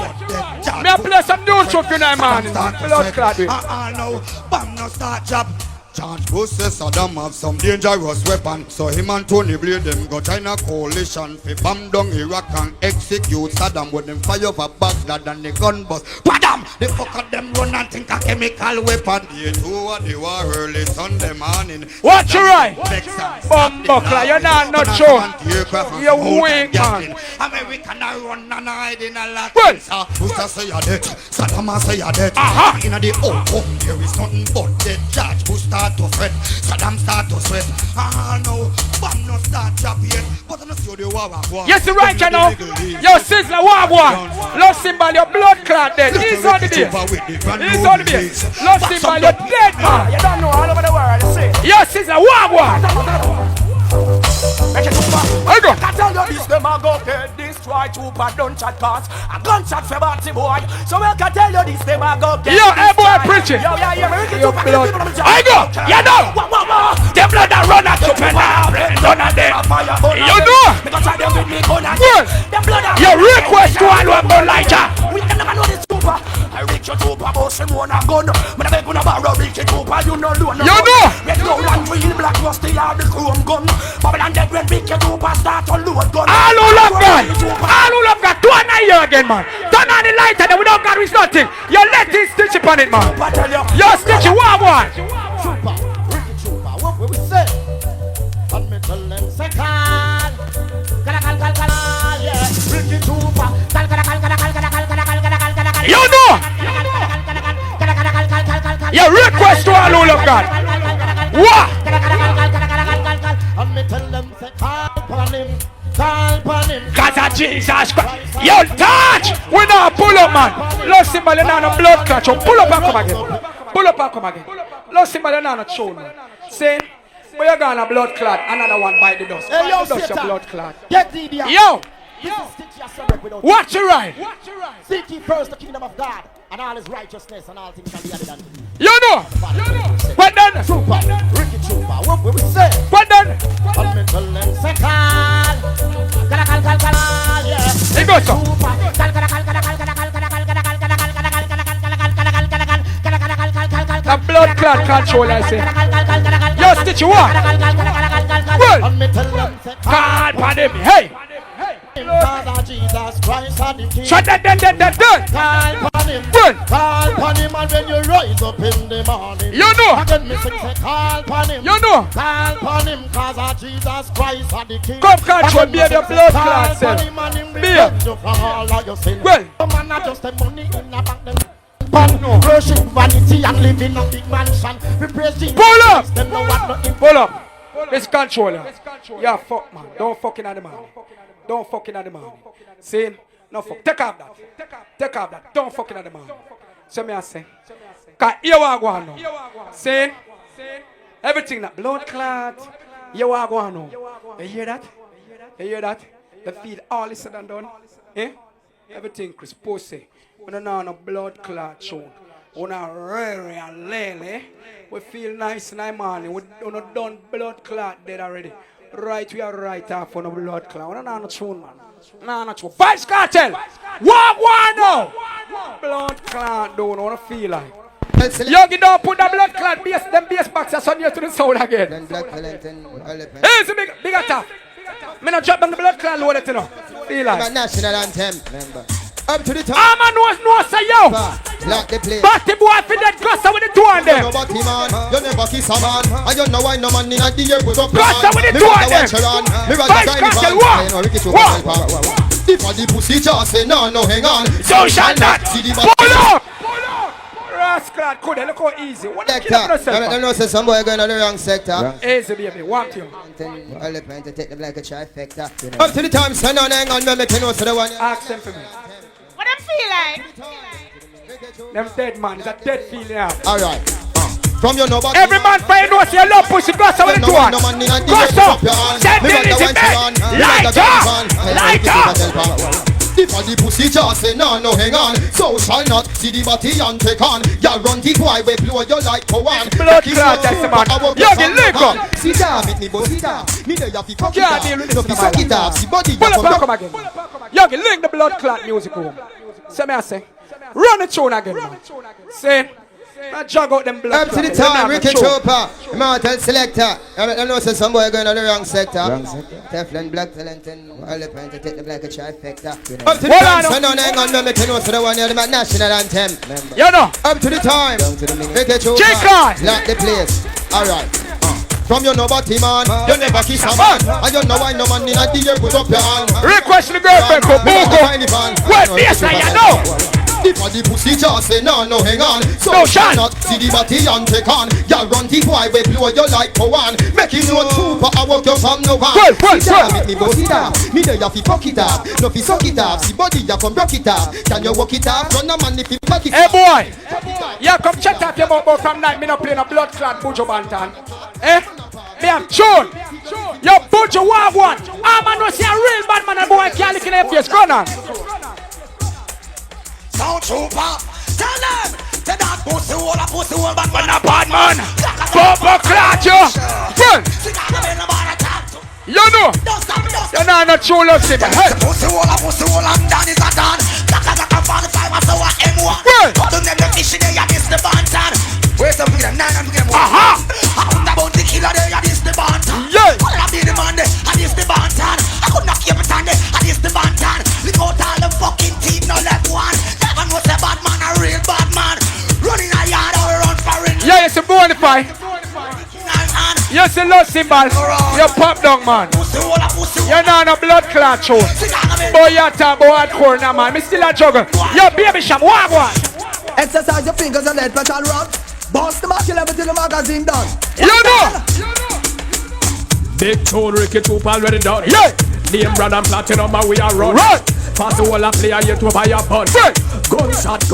Me I play some new truck in that man. Blood clot. I know, but no start drop. George Bush says Saddam have some dangerous weapon. So him and Tony Blair them go China coalition. Fi bomb down Iraq and execute Saddam. With them fire over Baghdad and the gun bust. Padam! The fucker them run and think a chemical weapon. Day 2 of the war early Sunday morning. Watch you right! Bumbuckler, you're not sure. You're weak man. American are run and hide in a lot. Well! Bush say you're dead. Saddam say you're dead. In the outcome there is nothing but dead. George Bush start to fret, Saddam start to sweat. No, bomb no start drop yet. But I don't see the war. Yes, you're right, you know. Yo, Sizzler, war. Lost symbol, your blood clot dead. He's on the base. He's on the base. Lost symbol, you're dead, man. You don't know all over the world, you see. Yo, Sizzler, war. I can tell you this, them a go get destroy Chupa don't chat cars. A gunshot for Barty boy. So I can tell you this, them a go get yo, hey boy, preach it. Yo, your blood. I go, you know. The blood that run at Chupa now. None of them. You know. Your request to all who go like that. We can never know this Chupa. I reach your Chupa, boss him one a gun. When I beg when I borrow reach your Chupa, you know. You know. Red, gold and green, black, rusty, all the chrome gun. Babylon dead when big your Chupa start to load gun. All who love God. All who love God. Do a night here again, man. Turn on the light and then without God is nothing. You let it stitch upon it, man. You stitch it, one. Chupa, Ricky Chupa, what will we say? And me tell them say call. Yeah, Ricky Chupa. You know. Your request to all who love God. What? And me tell them say call upon him. Call upon him. Cause of Jesus Christ. Yo, touch! We now pull up, man. Lost symbol, you know, no blood clot. Pull up and come again. Pull up and come again. Lost symbol, you know, no show, man. Say, we are gonna blood clot. Another one bite the dust. Hey, yo, dust your blood clot. Get the idea. Yo! Watch your your right. Seek ye first the kingdom of God and all his righteousness and all things shall be added unto you. You know. What done? Chupa, Ricky Chupa, what will we say? What done? And me tell them say call. Yeah. He goes so. The blood clot control, I say. Yo, stitch you what? Well. And me tell them say call upon him. Hey. Father Jesus Christ and the King. Shut that. Call upon him. Call upon him and when you rise up in the morning. You know. Again me say call upon him. You know. Call upon him cause of Jesus Christ and the King. Come control, be the blood clot, sir. Be from all of your sins. Well. Come on, not just the money in the bank. Worship vanity and live in a big mansion. We praise Jesus. Pull up. Them know what nothing. Pull up. This controller. Yeah, fuck, man. Don't fucking at the man. Don't fucking at the man. See? No fuck. Take off that. Take off that. Don't fucking at the man. So me I say. Cause you are going now. See? Everything that blood clot. You are going now. You hear that? You hear that? The feel all is said and done. Eh? Everything Chris Posey. We don't know no blood clot tune. We not rare and lele. We feel nice in the morning. We don't done blood clot dead already. Right, we are right off on the blood clot. We don't know no tune, man. No, not tune. Vice Cartel! Walk one now! Blood clot don't want to feel like. Yogi don't put the blood clot bass, them bass boxes on you to the sound again. Here's a big attack. Me not drop down the blood clot load it, you know. Feel like. National anthem. Up to the top. I'm a no say yo. Lock the place. Back the boy for that Grassa with the two on them. Nobody man, you never kiss a man. I don't know why no man in the year put up. Grassa with the two on them. Vice Cartel, what? If I the pussy just say no, hang on. So shall not. Pull up. Rascal, could look how easy. What the kill yourself? I don't know, say some boy going on the wrong sector. Easy, baby. Want you. All the plan to take them like a trifecta. Up to the time, son, hang on, me can know so the one. Ask them for me. What them feel like? Them dead man, it's a dead feeling out. Alright. From your nobody. Every man find out your love pussy Grassa with the two on. Grassa, send them in the bed. Light up. Light up. If I the pussy just say no, hang on. So shall not see the body and take on. Ya run the boy, we blow your light for one. Blood clot, that's the man. Yo, get leg up. See that, make me bossy that. Me there you fi fuck it up. No fi suck it up. See body you come again. Yo, get link the blood clot music home. Say me I say. Run the tune again, man. Say. I jog out them blood. Up to the time, Ricky Chopper, Immortal Selector. I know say some boy going on the wrong sector. Teflon, Black Talent, and all the point to take them like a trifecta. Up to the time, son, hang on, no, make you know so the one here, the national anthem. You know. Up to the time, Ricky Chopper, lock the place. Alright. From your nobody man, you never kiss a man. I don't know why no man in a year put up your hand. Request the girlfriend for Boko. Well, yes, I know. If I the pussy just say no, hang on. So shall not see the body and take on. Ya run the boy, we blow your light for one. Make you know true, but I walk you from no one. Make me boss it up. Me there you fi fuck it up. No fi suck it up. See body ya come rock it up. Can you walk it up? Run a man if you back it up. Hey boy, ya come chat up your mouth from night. Me no play no blood clot Bujo Bantan. Eh? Me am tune. Yo Bujo one. I'm no see a real bad man. A boy can't look in their face. Go on. Sound trooper, tell them that pussy hole, but man a bad man. Bumper clot you. You know. You know not true love sick. Hey. Pussy hole, and down is a done. Like 45 or so a M1. But them the fish there, you miss the bantan. Wait up, we get a 9 and we get 1. Aha. I couldn't about the killer there, you miss the bantan. Yeah. Couldn't have been the man there, I miss the bantan. I could not keep it on there, I miss the bantan. Look out all the fucking teeth, no left one. Never was a bad man, a real bad man. Running a yard or run for it. Yeah, it's a bonify. Yes, a love symbol. You pop down, man. You know no blood clot show. Boy, you talk about hardcore now, man. Me still a juggle. Yo, baby sham, walk one. Exercise your fingers and let metal run. Bounce the mark 11 till the magazine done. You know. Big tune, Ricky Troop already done. Yeah. Name brand and platinum and we are run. Right. Pass the whole of player yet to fire bun. Right. Gunshot.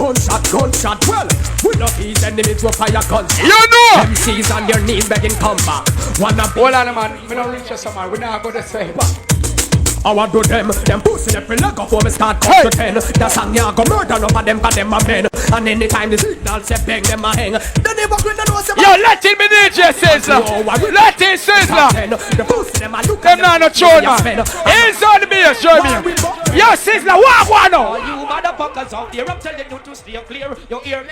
Well, we no ease enemies to fire guns. You know. MCs on their knees begging come back. Hold on, man. We don't reach us, man. We not go the same. I want to them pussy every leg up for me start come to 10. The song ya go murder up of them cause them a men. And anytime the signal say bang them a hang. Then they walk with the nose. Yo, let him be DJ Sizzler. Let him Sizzler. The pussy them a look them not no tune, man. He's on the bass, show me. Yo, Sizzler, walk one now. You motherfuckers out there, I'm telling you to stay clear. Your ear.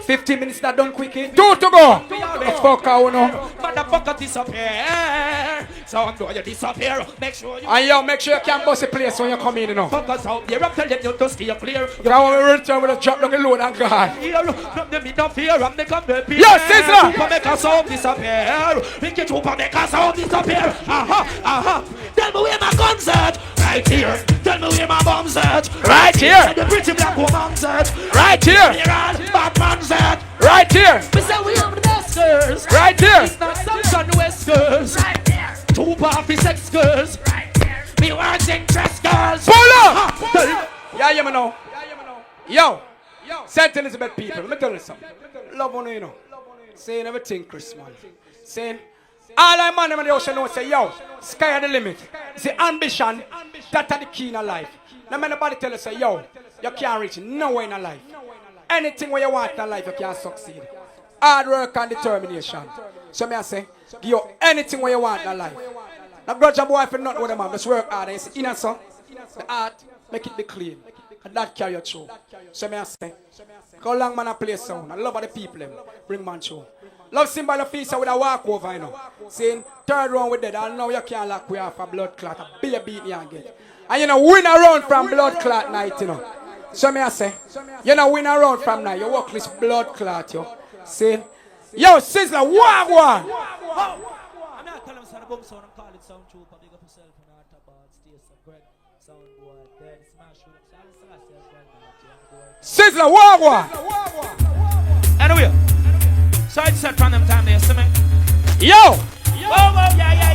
15 minutes that done quickly. 2 to go. Let's fuck out now. Motherfucker disappear. So I'm going to disappear. Make sure you. And yo, make sure you can't bust a place when you come in, you know. Fuckers out there, I'm telling you to stay clear. Now when we return, we'll drop down the load and God. From them in the fear, I'm the company. Yo, Sizzler. Super make a sound disappear. Ricky Trooper make a sound disappear. Aha. Tell me where my guns at. Right here. Tell me where my bombs at. Right here. The pretty black woman's at. Right here. Batman's at. Right here. We say we have the best girl. girls. Right there. It's not some John West girls. Right there. Two party sex girls. Right there. Me want interest girls. Pull up. Yeah, you know. Yo. St. Elizabeth people, let me tell you something. Love on you know. Saying everything Christmas. Saying all I man in the ocean know say, yo, sky the limit. Say ambition, that's the key in life. No matter nobody tell you say, yo, you can't reach nowhere in life. Anything where you want in life, you can succeed. Hard work and determination. So me I say, give you anything where you want in life. Now grudge a boy for nothing with them man. Just work hard and you see, so the heart, make it be clean. And that carry you through. So me I say, how long man I play sound? I love the people them. Bring man through. Love symbol of feast with a walk over, you know. Saying third round with that, I know you can't lock we off a blood clot. A beer beat me and get. And you know, win a round from blood clot night, you know. So me I say, you know, win a round from night. You walk this blood clot, yo. Saying, yo, Sizzler, walk one. I'm not telling him about sound, I'm calling sound trooper. Big up yourself and art about stay some Greg. Sound boy, dead, smash with Sizzler, walk one. Anyway, so I said from them time there, see me? Yo! Oh, yeah.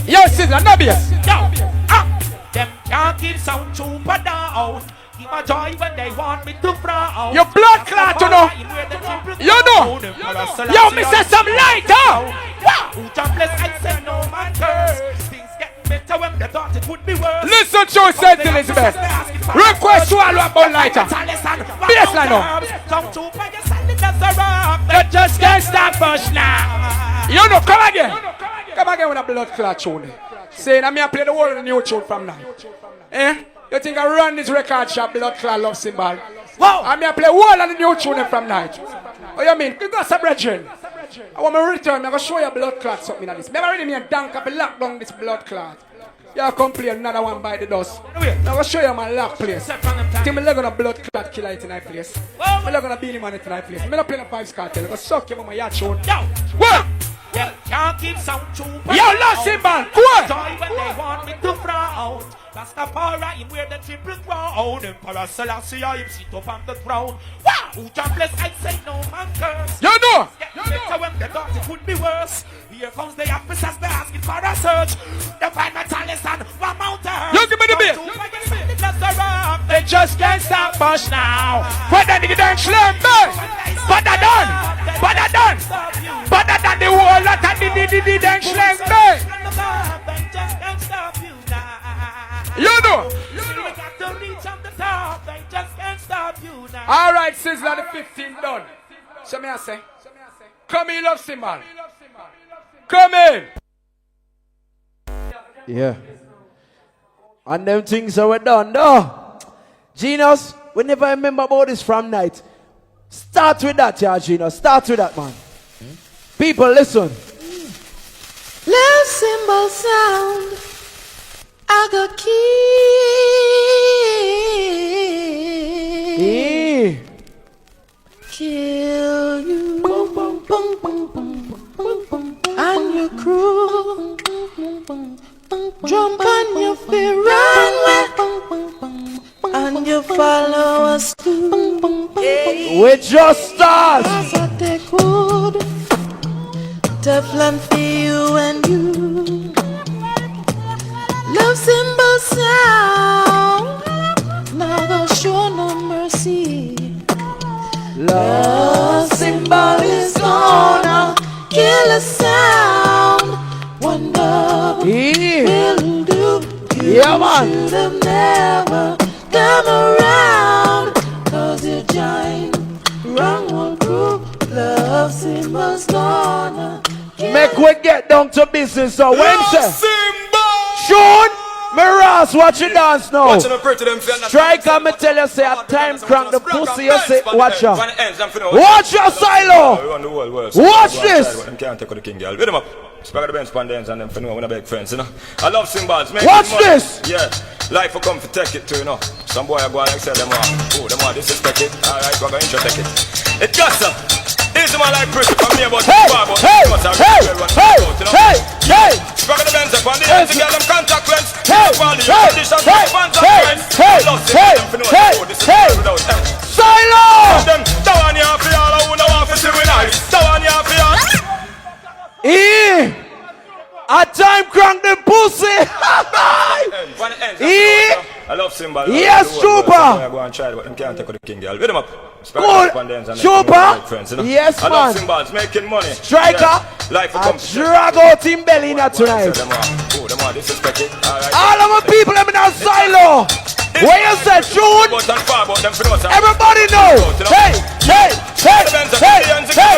Yo, Sizzler, no BS. Yo! Them can't keep sound trooper down. Give a joy when they want me to frown. Your blood clot, you know. You know. Yo, me say some light, huh? Who jobless, I say no man curse. Things get better when they thought it would be worse. Listen to St. Elizabeth. Request to all about lighter. Baseline now. You just can't stop us now. You know, come again. Come again with a blood clot tune. Saying I may play the whole of the new tune from now. Eh? You think I run this record shop, blood clot love symbol? Wow! I may play whole of the new tune from night. What you mean? You got some brethren. I want to return. I'm going to show you blood clot something like this. Never really me a dunk up and lock down this blood clot. You come play another one by the dust. I'm going to show you my lock place. Think I'm going to blood clot killer it tonight place. I'm going to beat him on it tonight place. I'm going to play the Vibes Cartel. I'm going to suck him on my yacht show. What? Yeah, can't keep sound true. Yo, lost symbol. Go on. Joy when they want me to frown. That's the power in where the triple crown. Emperor Selassie, I am sit up on the throne. Wow, who can bless, I say no man curse. You know. Better when they thought it would be worse. Here comes the officers, they're asking for a search. They find my talents and one mountain. You give me the beat. They just can't stop us now. What that nigga done slam, man? But that done. Better than the whole lot of the dang slang, man. You know. Alright, Sizzler, the 15 done. So me I say, come in, love symbol. Come in. Yeah. And them things are done, though. Genius, we never remember about this from night. Start with that, yeah, Genius. Start with that, man. People, listen. Love symbol sound. I got key. Kill you. And your crew. Jump on your feet, run away. And you follow us too. We just start. They could. Teflon for you and you. Love symbol sound. Now go show no mercy. Love symbol is gonna kill a sound. Wonder will do. Yeah, man. Should have never come around. Cause you joined wrong one group. Love symbol's gonna make we get down to business. So Wednesday, Sean, Miraz, watch you dance now. Strike and me tell you say a time crank the pussy. You say watch out. Watch your silo. Watch this. Spaghetti bench pandens and them for know when I beg friends, you know. I love symbols. Watch this. Yeah, life will come to take it too, you know. Some boy I go and sell them all. Oh, them all disrespect it. Alright, we're going to take it. It just easy man like pretty from me about hey, Spaghetti bench up on the end to get them contact lens. Silo. Them down here for all who know want to see we nice. Down A time crank the pussy. I love Symbol. Yes, Trooper. I go and try it, but them can't take out the king girl. With them up. Good. Trooper. Yes, I man. love Symbols making money. Striker. Yeah. Like a drag out Team Belly in tonight. All of my people, I'm in a silo. Where you said, June? Everybody know. Hey, hey, hey, hey, hey, hey,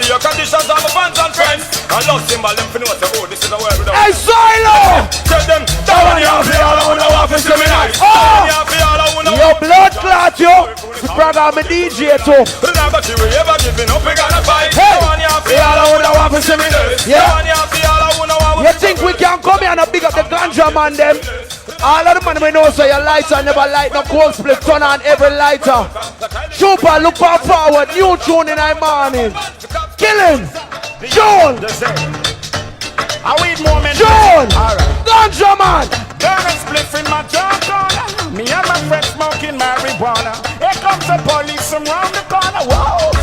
your conditions are my fans and friends. I love Symbol, them for know, oh, this is the world without. Hey, silo. Tell them, that one you have to all I want to office to me nice. Your blood clot, yo. Brother, I'm a DJ too. Remember, you ever giving up, we gotta fight. Hey, all I want to office to me nice. Yeah. You think we can come here and big up the ganja man them? All of the man we know say your lighter never light no cold split, turn on every lighter. Trooper, look forward, new tune in the morning. Kill him. June. I wait moment. June. Ganja man. Burn a spliff in my dark corner. Me and my friends smoking marijuana. Here comes the police from round the corner. Whoa.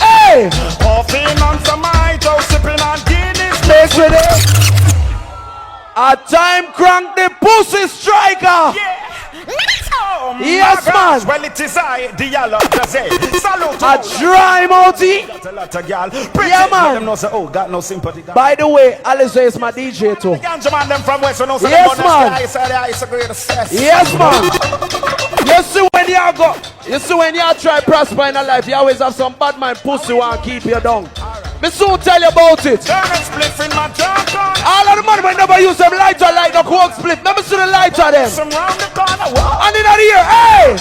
Hey. Puffing on some hydro, sipping on Guinness. Mix with it. A time crank the pussy striker. Yeah. Oh, yes, man. Well, it is I, the yellow, salute. A dry mouthie. Yeah, man. Oh, got no sympathy. By the way, Alice is my DJ too. Yes, man. Yes, man. You see when you go, you see when you try prosper in a life, you always have some bad man pussy who want keep you down. Me soon tell you about it. All of the money we never use them lighter like the coke split. Never see the lighter them. And in the ear, hey!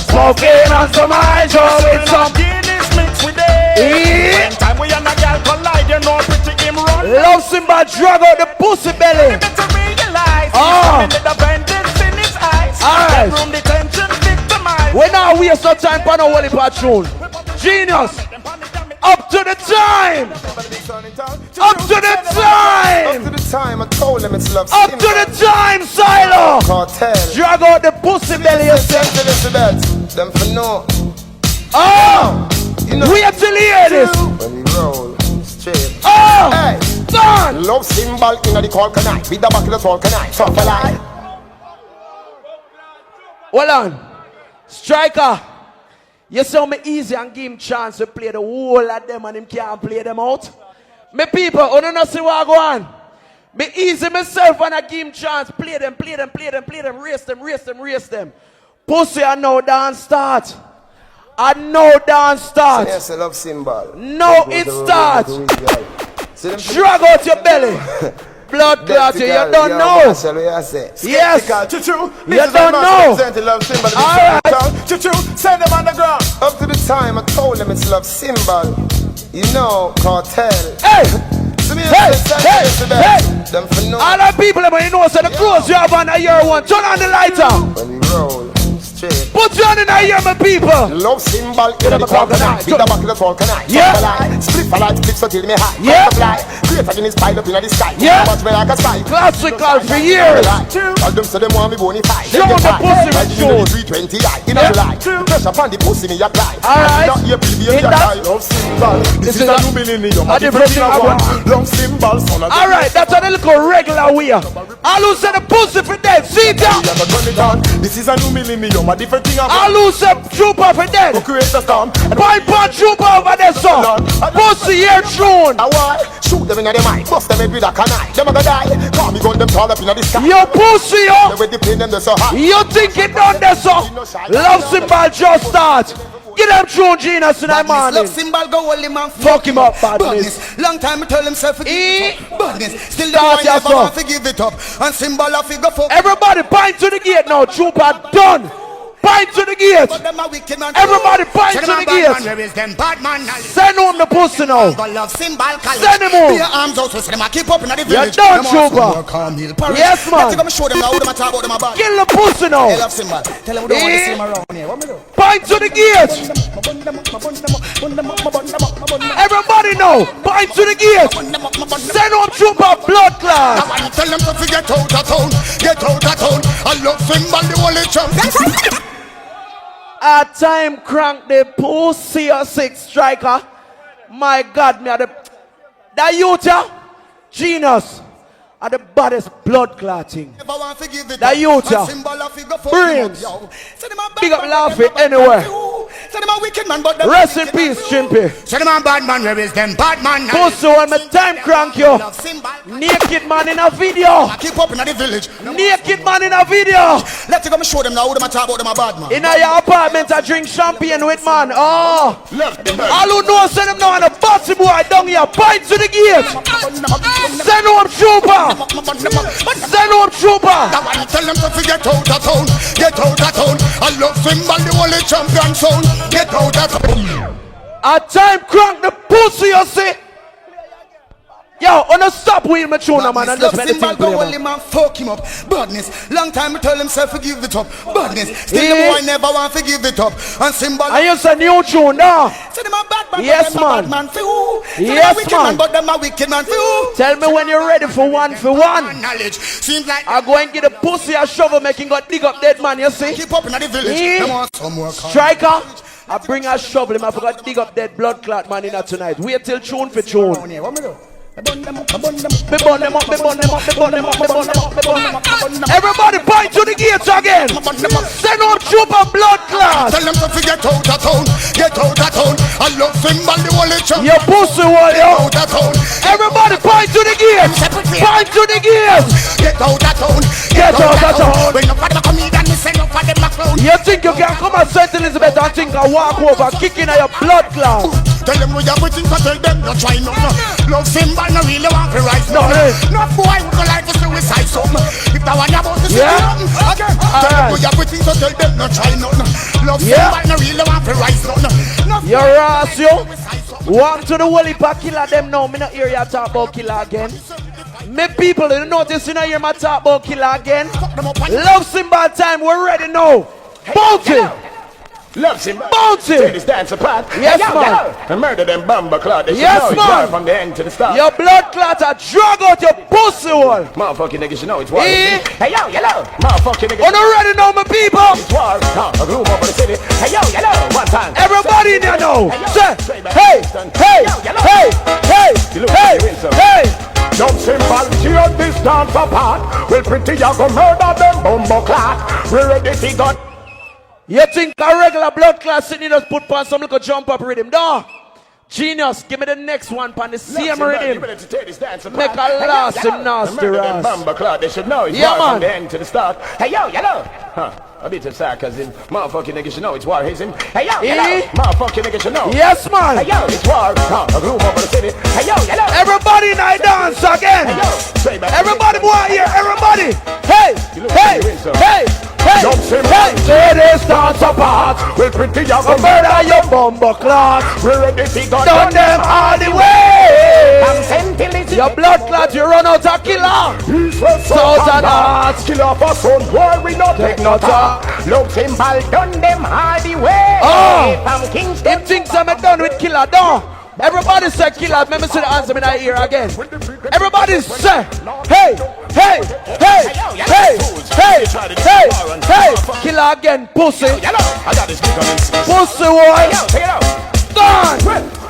Smoking on some hydro with some Guinness mixed with it. When time we and a girl collide, you know pretty him run. Love Simba drag out the pussy belly. Oh. The bandits in his eyes. Alright. Room detention victimized. We now waste no time for no holy patrol. Genius. Up to the time! Up to the time! Up to the time, I told them it's love. Up to the time, Silo! Cartel. Drag out the pussy belly yourself. Them for no. Oh! You know, wait till you hear this. When we roll straight. Oh! Hey! Done! Love symbol in the call can I? With the back of the soul can I? Talk a lie. Hold on. Striker. You see me easy and give him chance to play the whole of them and him can't play them out. Me people, you don't see what go on. Me easy myself and I give him chance. Play them, race them. Pussy and no dance start. And no dance start. Yes, I love symbol. No it start. Drag out your belly. Blood clot, you don't know. Yes, you don't know. Alright. Send them on the ground. Up to the time I told them it's love symbol. You know, cartel. Hey! Hey! Them for no. All the people that you know, so the clothes you have on a year one. Turn on the lighter. When we roll straight. Put you on in a year, my people. Love symbol in the call can I? With the back of the call can I? Yeah. Split for light, split so till me high. Yeah. Great again is piled up in the sky. Yeah. Watch me like a spy. Classical for years. All them say them want me bonify. Show the pussy with show. 320 in July. Pressure upon the pussy me apply. Alright. Love symbol. This is a new millennium. A different thing I want. Love symbol. Alright, that's a little regular way. All who say the pussy for dead. See down. This is a new millennium. A different thing I want. All who say trooper for dead. Create a storm. Point trooper over there, son. Pussy here, tune. Shoot them in the mind. Bust them with a canine. Them a go die. Call me gun them tall up in the sky. Yo, pussy, yo. With the plane them so high. You think it done there, so? Love symbol just start. Get them true genius in the morning. Love symbol go only man. Fuck him up, badness. Long time I tell himself to give it up. Badness. Still the Start boy never yourself. want to give it up. And symbol of figure fuck. Everybody point to the gate now. Trooper done. Point to the gate. Everybody point to the gate. Send home the pussy now. Send him home. You're done, trooper. Yes, man. Kill the pussy now. Point to the gate. Everybody know. Point to the gate. Send home trooper blood class. Tell them to get out of town. Get out of town. I love symbol the only champ. A time crank the pussy or six striker. My God, me are the youth, Genius are the baddest blood clotting. The youth, brains. Big up laughing anywhere. Rest in peace, Chimpy. Say them a bad man, where is them bad man? Pussy when my time crank you. Naked man in a video. Keep up in the village. Naked man in a video. Let's go and show them now who them a talk about them a bad man. In your apartment I drink champagne with man. Oh. All who know send them now on a bossy boy down here. Point to the gate. Send home trooper. Send home trooper. Tell them to get out of town. Get out of town. I love Symbol, the only champion sound. Get out of town. A time crank the pussy, you see. Yo, on a stop wheel, my tuna man, and just let the thing play, man. Man, fuck him up. Badness. Long time I tell himself forgive it up. Badness. Still the boy never want to give it up. And Symbol. I use a new tune now. Say them a bad man. Yes, man. Yes, man. But them a wicked man. Tell me when you're ready for one. Knowledge. Seems like I go and get a pussy a shovel making God dig up dead man, you see? Keep up in the village. Them want some more. Striker. I bring a shovel him. I forgot dig up dead blood clot man in that tonight. Wait till tune for tune. Everybody point to the gates again. Send up troop of blood clots. Tell them to get out of town. Get out of town. I love Symbol, the only champion. Your pussy wall, yo. Get out of town. Everybody point to the gates. Point to the gates. Get out of town. Get out of town. When nobody come in and me send up for them a clown. You think you can come and St. Elizabeth and think I walk over kicking at your blood clot? Tell them we everything, but tell them not try no. Love Symbol, no really want to rise. No, not boy would go like to suicide something. If that one about to say nothing, okay. Tell them we everything, so tell them not try no. Love Symbol, no really want to rise no. You're ass, yo. Walk to the Wally Pack killer them now. Me not hear you talk about killer again. Me people, you notice you not hear me talk about killer again. Love Symbol time, we're ready now. Bounty. Love Symbol. Bounty. Take this dance apart. Yes, man. And murder them bumper clot. Yes, man. From the end to the start. Your blood clot are drag out your pussy hole. Motherfucking niggas, you know it's war. Hey, yo, yellow. Motherfucking niggas. On already know my people. It's war. A groove over the city. Hey, yo, yellow. One time. Everybody in there know. Say, hey, hey, hey, hey, hey, hey. Love Symbol, tear this dance apart. Well, pretty, you go murder them bumbo clot. We're ready to go. You think a regular blood clot sitting just put on some little jump up rhythm? No. Genius, give me the next one pan the same rhythm. Make a last him nasty ass. They should know it's yeah, war man. from the end to the start. Hey yo, yellow. Huh. A bit of sarcasm. Motherfucking niggas should know it's war. His him. Hey yo, yellow. Motherfucking niggas should know. Yes, man. Hey yo, it's war. A groove over the city. Hey yo, yellow. Everybody in I dance again. Hey yo. Everybody boy here. Everybody. Hey, hey, hey. Hey, Love Symbol, hey, ladies dance apart. Well, pretty, you go murder your bumbo clot. We're ready to go. Done them all the way. Your blood clot, you run out of killer. East, west, south and north. Killer for son, boy, we not take no talk. Love Symbol, done them all the way. Oh, from Kingston. him thinks I'm done with killer, no. Everybody say killer, let me see the answer in that ear again. Everybody say, hey, hey, hey, hey, hey, hey, hey, killer again, pussy. Pussy boy. Gone.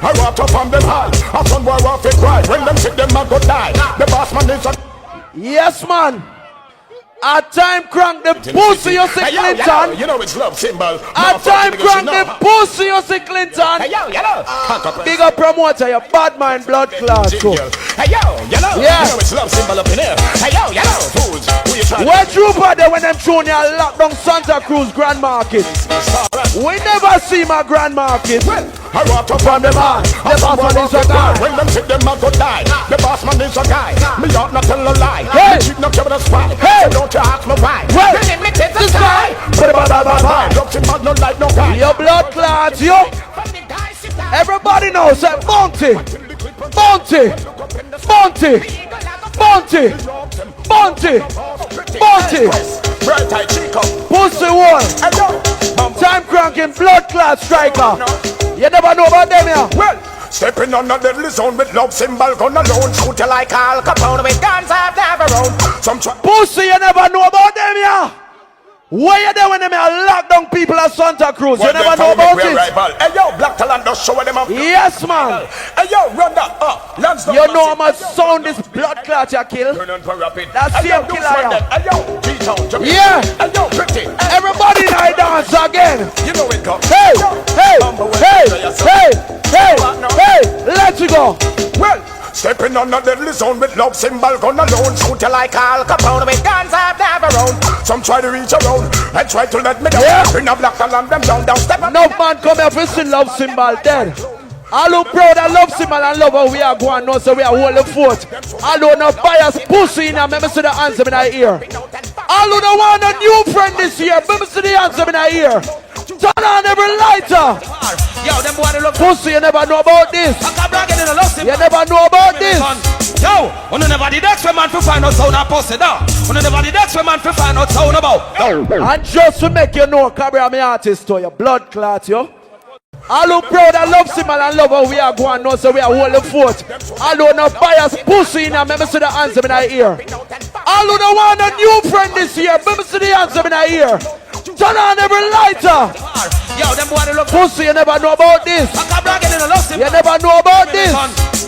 I walk up on them high. I son boy walk it right. When them sick, them a go die. The boss man is a... Yes, man. A time crank the pussy, you see Clinton. You know it's Love Symbol. A time crank the pussy, you see Clinton. Hey yo, yellow. Big up promoter, your bad mind blood clot. Hey yo, yellow. Yeah. You know it's Love Symbol up in here. Hey yo, yellow. Fools, who you trying? Where trooper there when them tune you lock down Santa Cruz Grand Market? We never see my Grand Market. I walk up on them high. The boss man is a guy. When them sick, them a go die. The boss man is a guy. Me ought not tell a lie. Hey. Cheat not give it a spy. Hey. Don't you ask me why? Well, the limit is the sky. sky. Love Symbol, no like no guy. Your blood clots, yo. Everybody knows that bounty, bounty, bounty, bounty, bounty, bounty. Pussy one. Time cranking blood clot striker. You never know about them here. Well, stepping on a deadly zone with Love Symbol, gonna alone shoot you like Al Capone with guns I've never owned. Some pussy, you never know about them here. Where you there when they may lock down people at Santa Cruz? You never know about it. Hey yo, Black Talent just show them up. Yes, man. Hey yo, run that up. You know how much sound this blood clot you kill? That's same killer. Hey yo, G-Town. Yeah. Hey yo, pretty. Everybody now dance again. You know it go. Hey, let's go. Well, stepping on a deadly zone with love symbol, gonna alone shoot you like Al Capone with guns I've never owned. Some try to reach around and try to let me down. Yeah. In a black talent, them down, step up. No man come here for see love symbol dead. All who proud of love symbol and love how we are going now, so we are holding forth. All who no bias pussy in here, let me see the answer in our ear. All who don't want a new friend this year, let me see the answer in our ear. Turn on every lighter. Yo, them boy they love pussy, you never know about this. You never know about this. Yo, on never did that man to find out sound a pussy down. On never did that man to find out sound about. And just to make you know, Cabra, I'm an artist to your blood clot, yo. All who proud of love symbol and love how we are going now, so we are holding forth. All who no bias pussy in here, let me see the answer in our ear. All who don't want a new friend this year, let me see the answer in our ear. Turn on every lighter. Yo, them boy they love pussy, you never know about this. You never know about this.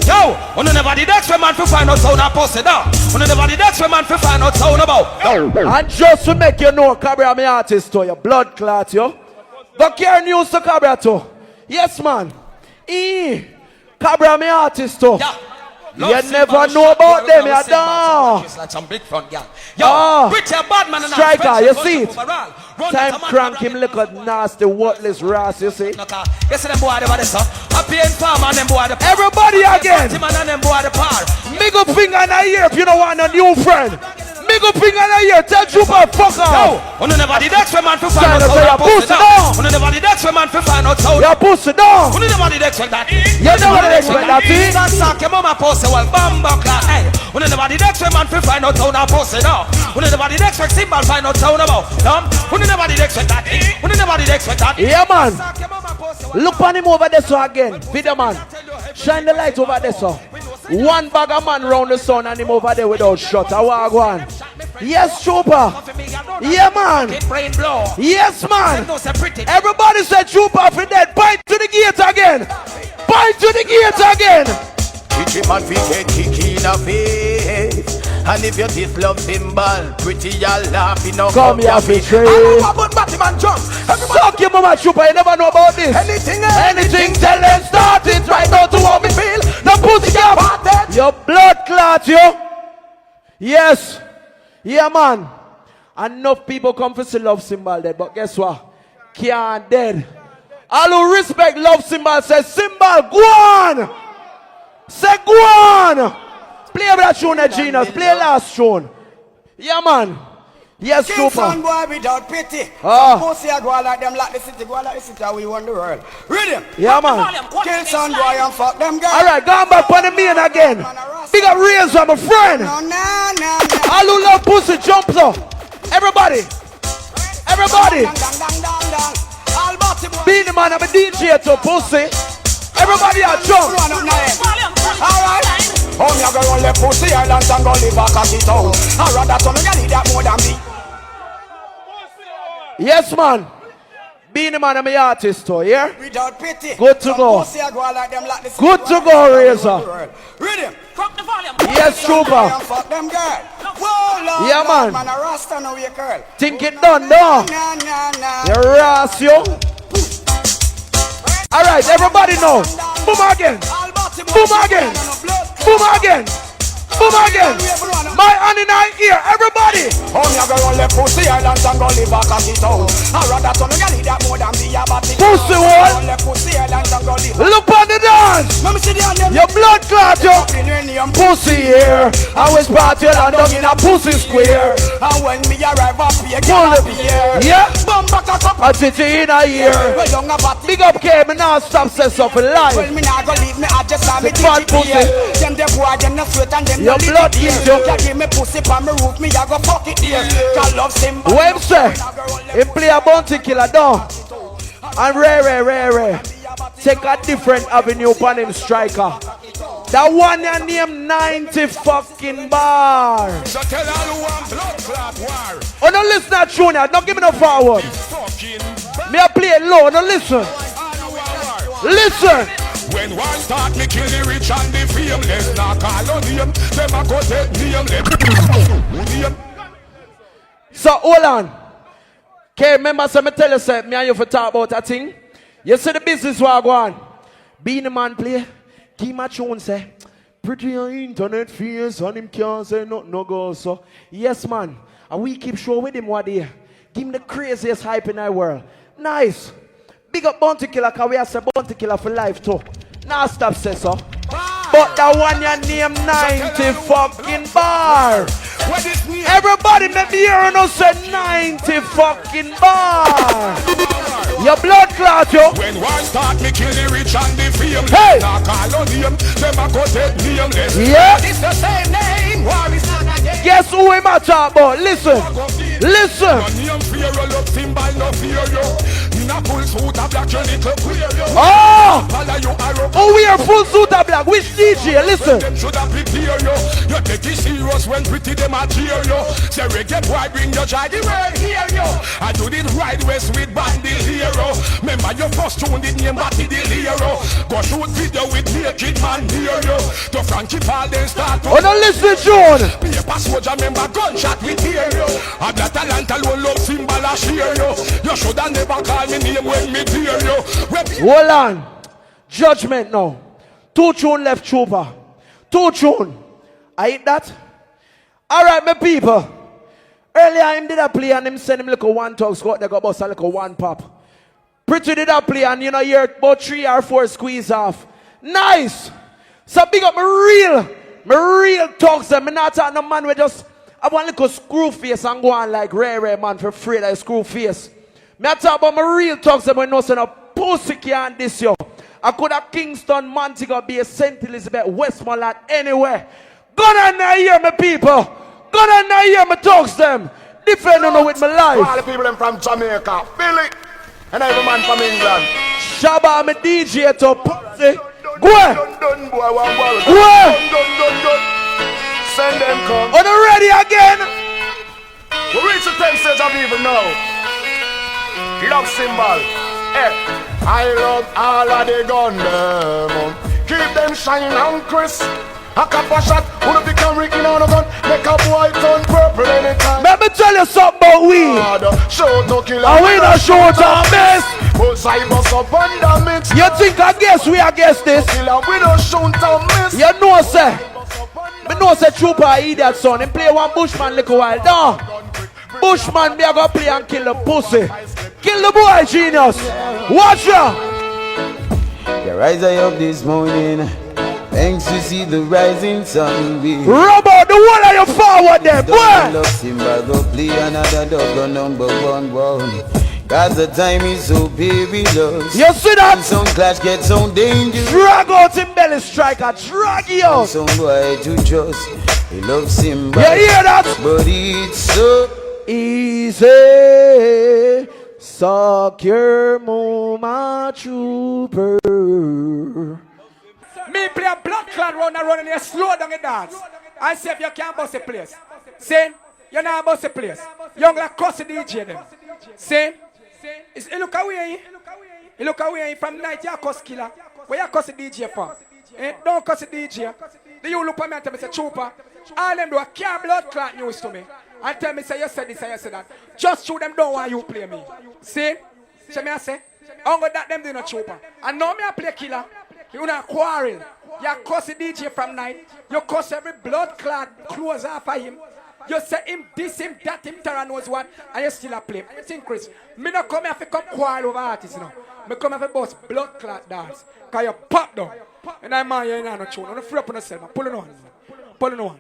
Yo, on never did that man to find out sound a pussy down. On never did that man to find out sound about. And just to make you know, Cabra, I'm an artist to your blood clot, yo. Go carry news to Cabra too. Yes, man. Cabra, I'm an artist too. You never know about them, you don't. Like some big front girl. Yo, pretty bad man and Striker, you see it? Time crank him look at nasty, worthless ras, you see? You see them boy, they so. Happy and farm and them boy, the everybody again. Big up finger in the ear if you don't want a new friend. Big up finger in the ear, tell Trooper, fuck off. On never did that man to find out how pussy down. On never did that man to find out how your pussy down. On never did expect that. You never did expect that. That's like your mama pussy, well, bamba class. Hey, on never did expect man to find out how that pussy down. On never did expect symbol find out how about. On never did expect that. On never did expect that. Yeah, man. Look on him over there so again. Video man. Shine the light over there so. One bag of man round the sun and him over there without shot. I walk one. Yes, Trooper. Yeah, man. Yes, man. Everybody said Trooper for dead. Bite to the gate again. Bite to the gate again. Pretty man fi get kick in a face. And if you did love symbol, pretty y'all laughing now. Come here for trade. I know about Batman jump. Suck your mama Trooper, you never know about this. Anything tell them start it right now to how me feel. No pussy cap. Your blood clot, yo. Yes. Yeah, man. Enough people come for see love symbol dead, but guess what? Can't dead. All who respect love symbol say symbol, go on. Say go on. Play that tune, Genius. Play last tune. Yeah, man. Yes, King Trooper. Son boy without pity. Pussy I go like them like the city, go like the city, we won the world. Read him. Yeah, man. King Son boy and fuck them girls. Alright, going back on the main again. Big up Razor, my friend. All who love pussy, jump up. Everybody. Everybody. Be the man, I'm a DJ to pussy. Everybody are jump. Alright. Oh, me a go run left pussy islands and go live back at it out. I rather tell me you need that more than me. Yes, man. Being the man, I'm an artist too, yeah? Without pity. Good to go. Good to go, Razor. Read him. Crack the volume. Yes, Trooper. Fuck them girl. Yeah, man. Man, a rasta now you girl. Think it done, no? You're ras, yo. Alright, everybody know. Boom again. Boom again. Boom again. Boom again. My hand in our ear, everybody. Oh, me a go run left pussy islands and go live back at it out. I rather tell me you need that more than me a batty. Pussy what? Pussy islands and go live. Look on the dance. Your blood clot, yo. Pussy here. I was party and dug in a pussy square. And when me arrive up here, get up here. Yeah. Bum back up. I did it in a year. Big up K, me now stop says up for life. Well, me now go leave me, I just have me bad pussy. Them the boy, them the sweat and them your blood is yo. You give me pussy on me roof, me I go fuck it here. God love symbol. Webster, he play a bounty killer down. And rare. Take a different avenue upon him, Striker. That one you name 90 fucking bar. So tell all who want blood clot war. Oh, no, listen to Junior. Don't give me no forward. Me I play it low. No, listen. Listen. When one start, me kill the rich and the fameless. Now call on them. Them a go take name. So, hold on. Okay, remember, so me tell you, say, me and you for talk about a thing. You see the business where I go on. Being the man play. Keep my tune say. Pretty on internet face and him can't say nothing no go so. Yes man. And we keep show with him what day. Give him the craziest hype in our world. Nice. Big up Bounty Killer cause we have a Bounty Killer for life too. Now stop say so. But that one you name 90 fucking bar. Everybody make me hear and say 90 fucking bar. Your blood clot, yo. When one start, me kill the rich and the fameless. Hey. Now call on them, them a go take nameless. Yeah. It's the same name. War is not again. Guess who we ma talk about? Listen. Listen. No name fear, you look symbol, no fear you. In a full suit of black, you little queer you. Oh! Oh, we are full suit of black. Which DJ? Listen. Them should have prepared you. You take it serious when pretty them a cheer you. Say reggae boy bring your joy the world hear you. I do it right west with Bandit Hero. Remember your first tune did name Batty the Hero. Go shoot video with naked man hear you. The Frankie Paul then start to. Oh no listen John. Paper soldier remember gunshot with hear you. A black talent alone love symbol a share you. You shoulda never call me name when me hear you. Hold on. Judgment now. 2 tune left trooper. 2 tune. I hit that. Alright my people. Earlier him did a play and him send him like a 1 talk squat. They got bust like a 1 pop. Pretty did a play and you know you're about 3 or 4 squeeze off. Nice. So big up my real talks them. Me not talking no man we just have one little screw face and go on like rare man for free like screw face. Me I talk about my real talks them when no say no pussy can't this yo. I could have Kingston, Montego Bay, St. Elizabeth, Westmoreland, anywhere. Go down there hear me people. Go down there hear me talks them. Different on with my life. All the people them from Jamaica, Philly, and every man from England. Shabba me DJ to pussy. Go ahead. Go ahead. Send them come. Are you ready again? We reach the 10th stage of evil now. Love symbol. Hey. I love all of the gun them. Keep them shining and crisp. A couple shot, who the become Ricky on a gun. Make a boy turn purple anytime. Let me tell you something about we. Shoot no killer. And we not shoot and miss. Bullseye bust up and damage. You think I guess we against this? Killer, we don't shoot and miss. You know sir. Me know say Trooper idiot son. He play one Bushman little while. No. Bushman me a go play and kill the pussy. Kill the boy genius. Watch ya. The rise I up this morning. Thanks to see the rising sun. Rub out the wall of your forward there, boy. Love Simba go play another double number 1 round. Cause the time is so perilous. You see that? Some clash get so dangerous. Drag out him belly striker. Drag you out. Some boy to trust. He loves Simba. You hear that? But it's so easy. Suck your mama trooper. Me play a blood clot round and running here, slow down and dance. I say if you can't bust the place. See? You're not bust the place. Young like cross the DJ them. See? You look away. You look away from night, you're a cuss killer. Where you cuss the DJ for? Don't cuss the DJ. Do you look at me and tell me, say, Trooper, all them do a care blood clot news to me. And tell me, say, you said this and you said that. Just shoot them down while you play me. See? See me I say? I'm going to that them do no Trooper. And now me I play killer. You not quarrel. You cuss the DJ from night. You cuss every blood clot close off of him. You say him this, him that, him Tara knows what, and you still a play. You think, Chris, me not come here to come quarrel over artists, you know. Me come here to boss blood clot dance. Because you pop down. And I man, you ain't no tune. I'm free up on yourself, man. Pulling on. Pulling on.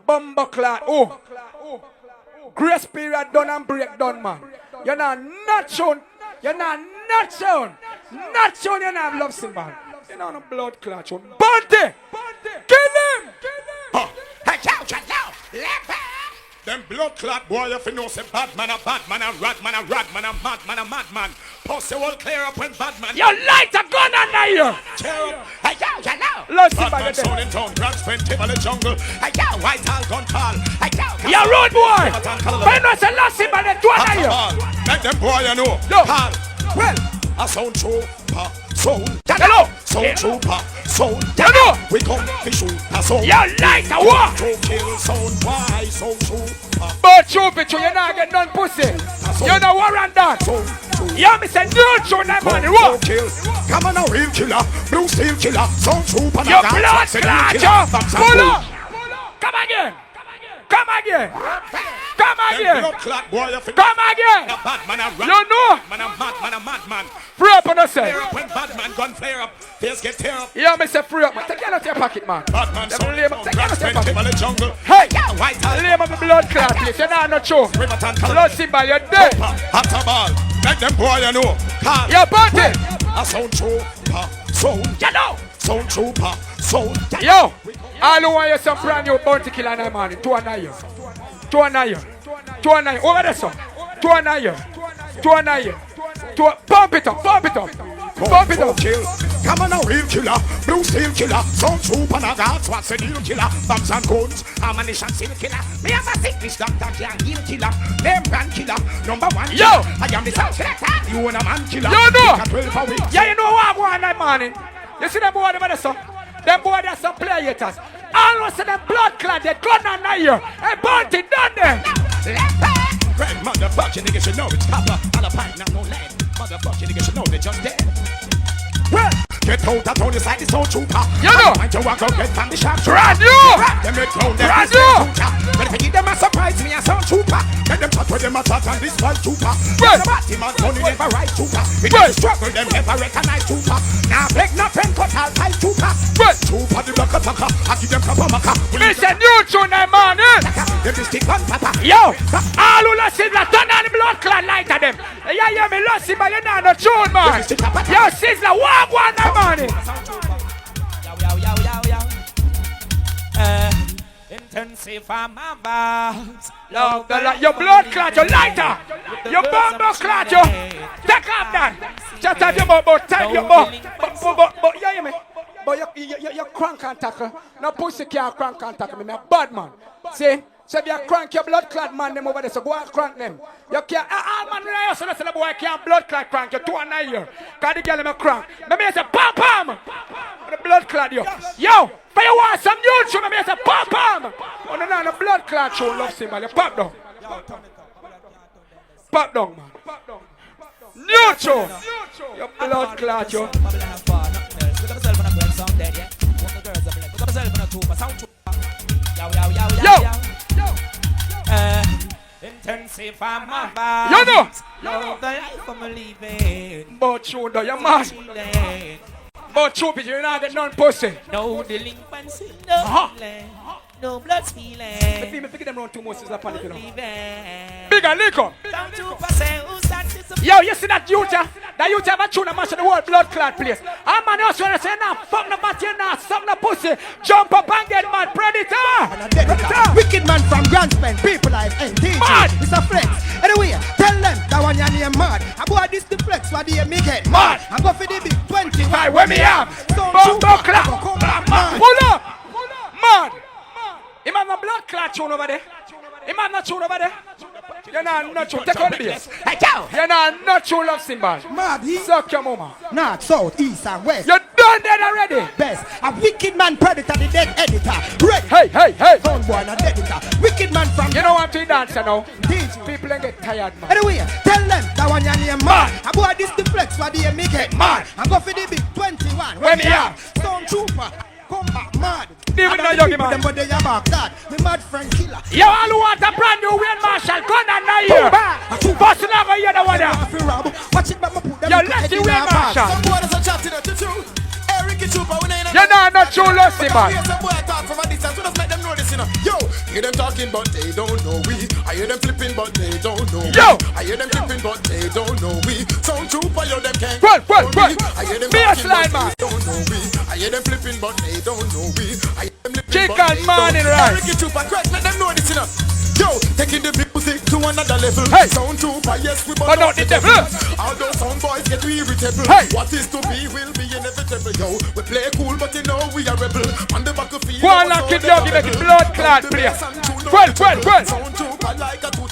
Bumbo clot. Oh. Grace period done and break done, man. You're not shown. You're not shown. Not shown you not love symbol. You're not a blood clot shown. Bunty! Kill him! Hey, chow. Them blood clot boy, if you know say bad man, a bad man, a rad man, a rad man, a mad man, a mad man. Post the whole clear up when bad man. You light a gun under here! Tear up. Hey, yo. Lost him by the Sound in town, Grand Spent, Timber, jungle. I got white tall, gun tall. I got. Yeah, road boy. But no, say lost him by the two of you. Let them boy, you know. No. Well, a sound trooper, sound. Hello. Sound trooper, sound. Hello. We come to shoot a sound. You like a what? To kill sound, why sound trooper? But shoot it, you not get none pussy. You know what on that? Yeah, me say no show that money. What? Come on, a real killer, blue steel killer, sound trooper. Your blood clot, pull up. Come again. Come again. Come again. Come again. You know. Man, a madman. Free up on yourself. Flare up when bad man gun flare up. Face get tear up. Yeah, me say free up. Take it out of your pocket, man. Bad man, Take it out of your pocket. Jungle. Hey, lay my blood clot, please. You're not true. Blood symbol, you're dead. After ball, make them boy you know. You're party. A sound trooper, sound. You know. Sound trooper, sound. Yo, all who want you some brand new bounty killer in the morning. 2 and 9. 2 and 9. 2 and 9. Over there, son. 2 and 9. 2 and 9. Pump it up. Pump it up. Pump it up. Come on, a real killer, blue steel killer, sound trooper, na guards, what's a deal killer? Bombs and guns, ammunition seal killer. Me have a sickness doctor, can't heal killer. Name brand killer, #1. Yo, I am the sound selector. You and a man killer. You know. Yeah, you know what I want that morning. You see them boy them there, son. Them boy that's some players. All of them blood clad, they gun on that year. Hey, bounty done them. Red motherfucking niggas should know it's copper. All a pint, not no lead. Motherfucking niggas should know they just dead. Well, get out of town, inside the sound trooper. You know. Mind you walk out, get from the shop. Brand new. Them make clown, them brand new. new. But if I give them a surprise, me a sound trooper. Get them chat with them a chat and this one trooper. Well, the batty man money never right trooper. We don't struggle, them never recognize trooper. Now beg nothing, cut all tight trooper. Well, trooper the block attacker. I give them proper maca. It's a new tune that morning. Them just stick on papa. Yo, all who lost it, turn on the blood clot light of them. Yeah, me lost it, but you're not no tune, man. Yo, Sizzler, walk one that morning. Intensify my vibes. Love the light. Your blood clot, your lighter. Your bumbo clot, your. Take off that. Just have your butt, type your butt. But, yeah, me. But you crank and tackle. No pussy can't crank and tackle me. I'm a bad man. See? So if you crank your blood clot man them over there, so go and crank them. You can't, all man there, so that's the boy can't blood clot crank you 2 and 9 years. Cause the girl them a crank. Maybe I say, pam pam. The blood clot you. Yo, for you want some new tune, maybe I say, pam pam. Oh no, the blood clot show love symbol. You pop down. Pop down, man. New tune. Your blood clot you. Yo. Intensify my vibes. You know. Love the life I'm living. But you know your man. But you you're not get none pussy. No delinquency, no feeling, no blood feeling. Me pick them around 2 months is a panic, you know. Bigger liquor. Yo, you see that youth? That youth have a tune a match of the world blood clot place. I'm man else when I say now, fuck the batty now, suck the pussy, jump up and get mad, predator. Wicked man from Grand Spend, people life ain't teaching. Mad. It's a flex. Anyway, tell them that one your name mad. I bought this the flex for the me get mad. I go for the big 25 where me am. Bumbo clot. Pull up. Mad. Him have a blood clot tune over there. Him have not tune over there. You're not true. Take on the bass. You're not true love symbol. Mad, he suck your mama. North, south, east and west. You're done dead already. Best. A wicked man predator, the dead editor. Ready. Hey. Sound boy, not editor. Wicked man from. You know what to dance now? People ain't get tired, man. Anyway, tell them that one your name mad. I bought this the flex for the me get mad. I go for the big 21. Where me are? Sound trooper. Come back mad. Even though you give them, but they are back that. Me mad friend killer. You all who want a brand new Wayne Marshall gun and now here. Boss never hear the one there. Watch it, but me put them. You let the Wayne Marshall. Some boy that's a chatting at the truth. Ricky Trooper, we ain't. You're not true lusty, man. Some boy talk from a distance, we just make them know this, you know. Yo, hear them talking, but they don't know we. I hear them flipping, but they don't know we. Yo, I hear them flipping, but they don't know we. Some trooper, yo, them can't. Well. I hear them be a talking, slide, but man. they don't know we. I hear them flipping, but they don't know we. I hear them flipping, Chicken but they morning don't. right. Ricky Trooper, correct, let them know this, you know. Yo, taking the big music to another another level. Hey. Sound trooper, yes, we But not the devil. Although some boys get irritable. Hey. What is to be will be inevitable. Yo, we play cool, but you know we are rebel. On the battlefield. Go on, knock it down, give it blood clot, please. Well.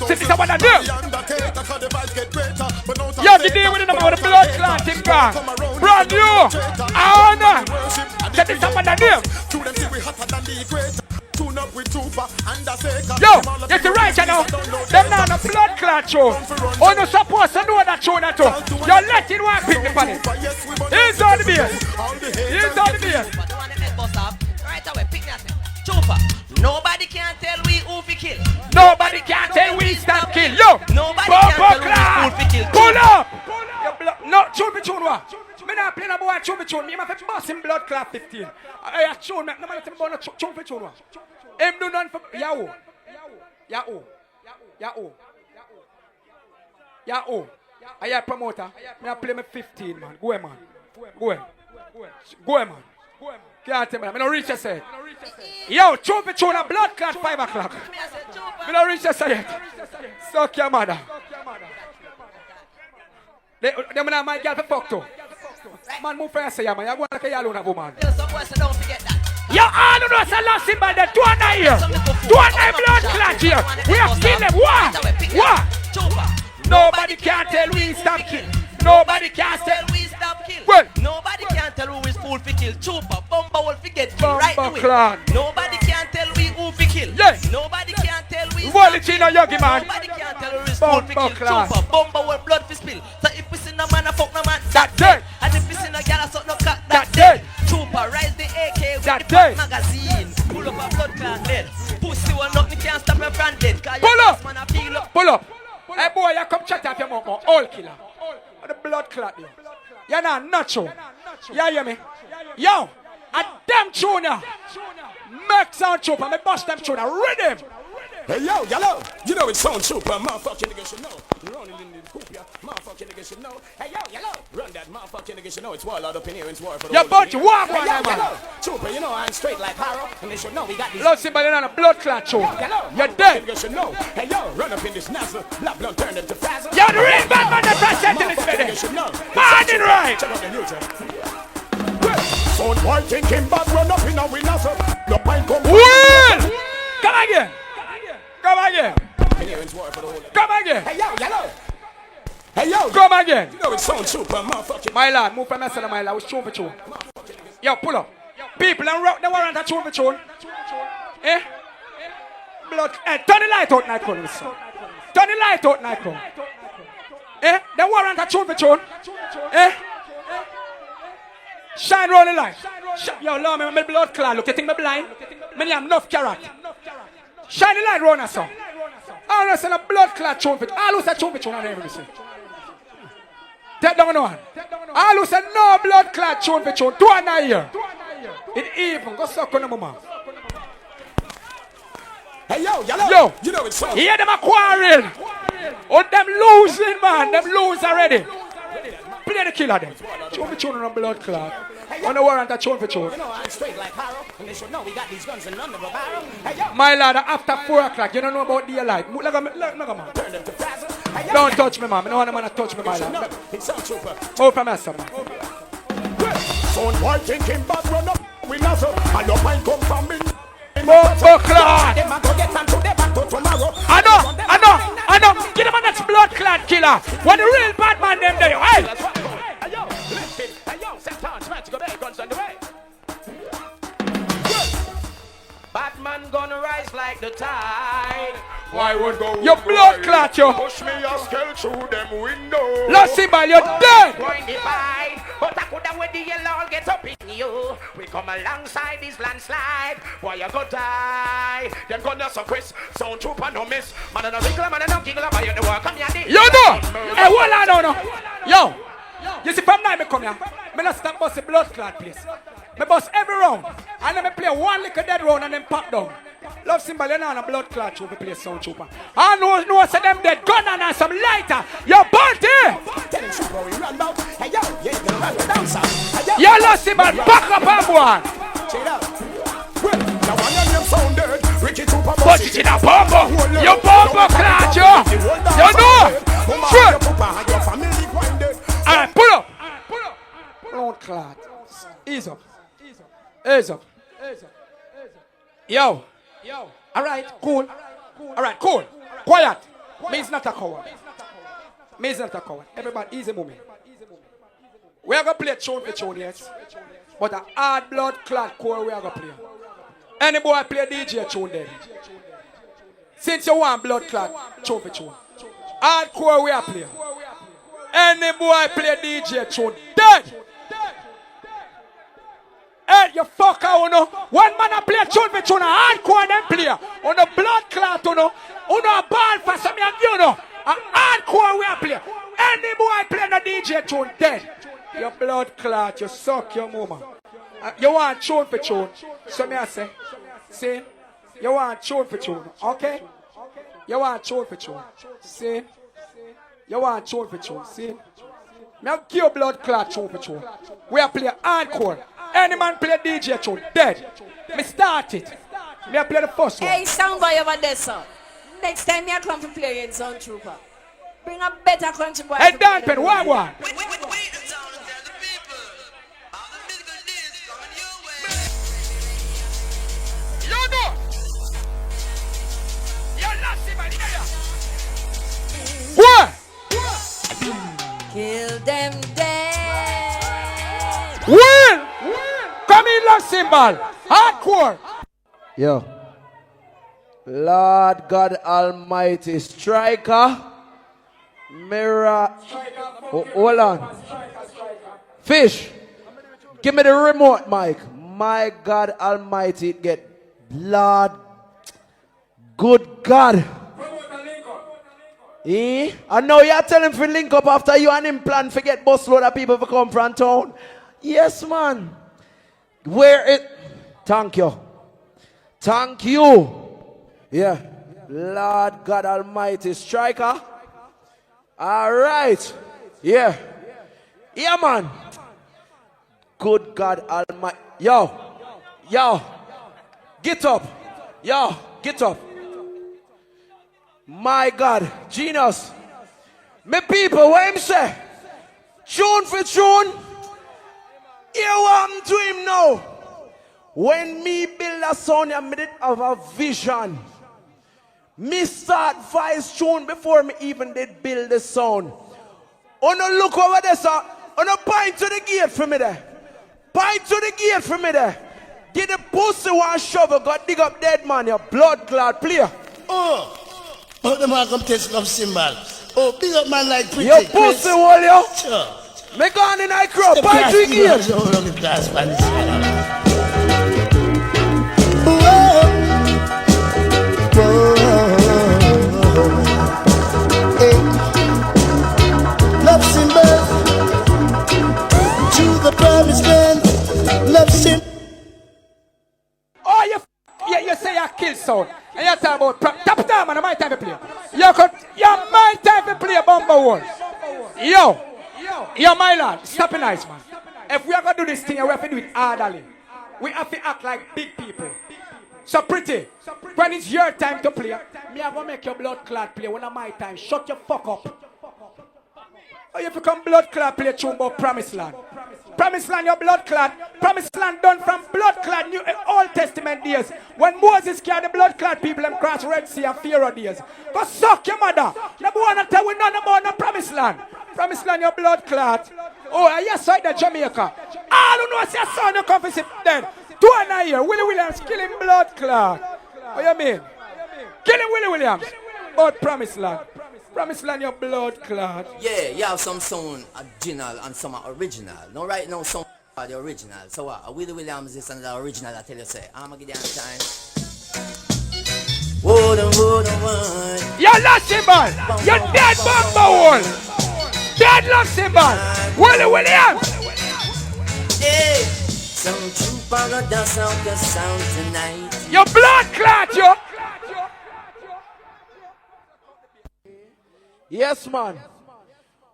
Sit this one and do. Yo, the deal with the number of the blood clot thing gone. Brand new. Honor. Sit this one and do. Yo, get it right, you know. Them now the blood clot show. Oh, no supposed to know that show that too. You're letting one pick the funny. Here's all the beer. Here's all the beer. Right away, pick that. Chupa. Nobody can tell we who we kill. Nobody can tell we stop kill. Yo. Nobody can tell we who we kill. Pull up. No, tune me tune what? Me not play no boy tune me tune. Me have to bust him blood clot 15. I tune me. No matter what no tune me tune what. Him do none for Yahoo. I a promoter. Me a play me 15 man. Go ahead man. Go ahead man. Can't tell me. Me no reach your set. Yo, tune me tune a blood clot 5 o'clock. Me no reach your set yet. Suck your mother. They man my girl for fuck too. Man move first say man. You go like a yellow woman. Don't forget that. Yo, all of us are lost in by the 2 and 9 here. 2 and 9 blood clot here. We have killed them. What? Nobody can tell we stop kill. Nobody can tell we stop kill. Well. Nobody can tell who is fool fi kill. Chupa, Bumba will forget kill right away. Clan. Nobody can tell we who fi kill. Yeah. Nobody can tell we stop kill. Yogi man. Nobody can tell who is fool fi kill. Chupa, Bumba will blood fi spill. So if we see no man a fuck no man, that dead. And if we see no girl a suck no cock, that dead. Chupa, rise the AK with the pack magazine. Pull up a blood clot dead. Pussy will nothing can stop your friend dead. Pull up. Hey boy, you come chat off your mouth, all killer. The blood clot there. You're not nacho. You hear me? Yo, a damn tuna. Make sound trooper, me bust them tuna. Read him. Hey yo, yellow. You know it's sound trooper, motherfucking nigga should know. Running in the coop, yeah, motherfucking nigga should know. Hey yo, yellow. Run that motherfucking nigga should know. It's war out up in here, it's war for the whole bunch of walk on them, man. Trooper, you know I'm straight like Harrow, and they should know we got these. Love somebody on a blood clot show. You're dead. Nigga should know. Hey yo, run up in this nozzle, blood turn into frazzle. You're the real bad man, the president in this video. Morning right. Check out the news. Sound boy thinking bad, run up in a winner. Your pint come. Come again. Come again. Hey yo, yellow. Hey yo. Come again. You know it's sound trooper, motherfucking. My lad, move from myself, my lad. What's true for true? Yo, pull up. People and rock the warrant at true for true. Eh? Blood. Eh, turn the light out, Nightcrown, listen. Turn the light out, Nightcrown. Eh? The warrant at true for true. Eh? Shine roll the light. Yo, Lord, my blood clot. Look, you think me blind? Me have enough carrot. Shine the light round us, son. All of us in a blood clot trumpet. All of us a trumpet on everything. Take down one. All of us a no blood clot trumpet on 2 and 9 here. It even. Go suck on the mama. Hey yo, yellow. Yo. You know it's so. Hear them a quarrel. Oh, them losing, man. Them lose already. Play the killer then. Trumpet on a blood clot. On the warrant a trumpet on. You know I'm straight like Harrow, and they should know we got these guns and none of a barrel. Hey yo. My lad, after 4 o'clock, you don't know about daylight. Look at me, man. Don't touch me, man. I don't want a man to touch me, my lad. Move from us, man. Sound boy thinking bad, run up, we nozzle, and your mind come from me. Clot. I know. Get him on that blood clot killer. What the real bad man them there, hey? Hey yo, lift it. Hey yo, set on, smash, go back, guns on the way. Batman gonna rise like the tide. Why would go? Your blood clot, yo. Push me a skull through them windows. Lost symbol, you're dead. Going divide, but I could have with the yellow get up in you. We come alongside this landslide. Why you go die? Them gonna suppress. Sound trooper no miss. Man and a wrinkle, man and a giggle about you. The work come here. You know. Hey, hold on, no. Yo. You see, from now I come here. I not stop bust the blood clot place. I bust every round. And then I play one little dead round and then pop down. Love symbol, you're not a blood clot trooper, play sound trooper. I know say them dead gun and some lighter. You're party! You lost symbol, back up on one. Now one of them sound dead. Ricky trooper, but it's in a bumbo. You bumbo clot, yo. Ease up. Ease up. Yo. Alright, cool. Alright, cool. Quiet. Me is not a coward. Me is not a coward. Everybody, easy moment. We are going to play tune for tune, yes. But a hard blood clot core we are going to play. Any boy play DJ tune then. Since you want blood clot, tune for tune. Hardcore we are playing. Any boy play DJ tune, dead. Hey, you fucker, you know. One man a play tune for tune, hardcore them play. On the blood clot, you know. On a ball for some you know. A hardcore we are playing. Any boy play the DJ tune, dead. Your blood clot, you suck your mama. You want tune for tune. So me I say, see, you want tune for tune, okay? You want tune for tune, see? You want tune for tune, see? Me I give you blood clot tune for tune. We are play hardcore. Any man play DJ tune, dead. Me start it. Me I play the first one. Hey, soundboy over there, sir. Next time me I come to play in Zone Trooper. Bring a better country boy. Hey, Dan Pen, what? You know. You're not somebody there. What? Kill them dead. Win! Come in, love symbol. Hardcore. Yo. Lord God Almighty, striker. Mirror. Hold on. Fish. Give me the remote mic. My God Almighty, get Lord. Good God. I know you're telling him to link up after you and him plan to get bus load of people to come from town. Yes, man. Where it? Thank you. Thank you. Yeah. Lord God Almighty, striker. All right. Yeah. Yeah, man. Good God Almighty. Yo. Get up. Yo. Get up. My God. Genius. Me people, what him say? Tune for tune. Hear what I'm to him now. When me build a sound, I made it of a vision. Me start voice tune before me even did build the sound. Oh no, look over there, sir. Oh no, point to the gate for me there. Point to the gate for me there. Get the pussy one shovel, got dig up dead man, your blood clot player. Oh, the man come test love symbol. Oh, big up man like pretty. Your pussy wall, yo. Sure. Me gone in I crop, point to the gate. Love symbol to the promised land. Love symbol. Oh, you say you kill sound. And you talk about tap it down, man. My time to play. You my time to play Bumble Wall. Yo, my lad. Stop it nice, man. If we are going to do this thing, we have to do it orderly. We have to act like big people. So pretty. When it's your time to play, me I gonna make your blood clot play. When it's my time, shut your fuck up. Or you become blood clot play tune about Promised Land. Promised Land, your blood clot. Promised Land done from blood clot New Old Testament days. When Moses carried the blood clot people and cross Red Sea and Pharaoh days. Go suck your mother. Never wanna tell we none about no Promised Land. Promised Land, your blood clot. Oh, yes, right there, Jamaica. All who know it's your son, you come to sit then. 2 and a year, Willie Williams killing blood clot. What you mean? Killing Willie Williams. But Promised Land. Promised Land, your blood clot. Yeah, you have some sound original and some are original. No, right now, some are the original. So what? Willie Williams is another original, I tell you, say. I'm going to give you a time. You're lost symbol. You're dead Bumble Wall. Dead lost symbol. Willie Williams. Yeah. Some trooper gonna dance out the sound tonight. Your blood clot, yo. Yes, man.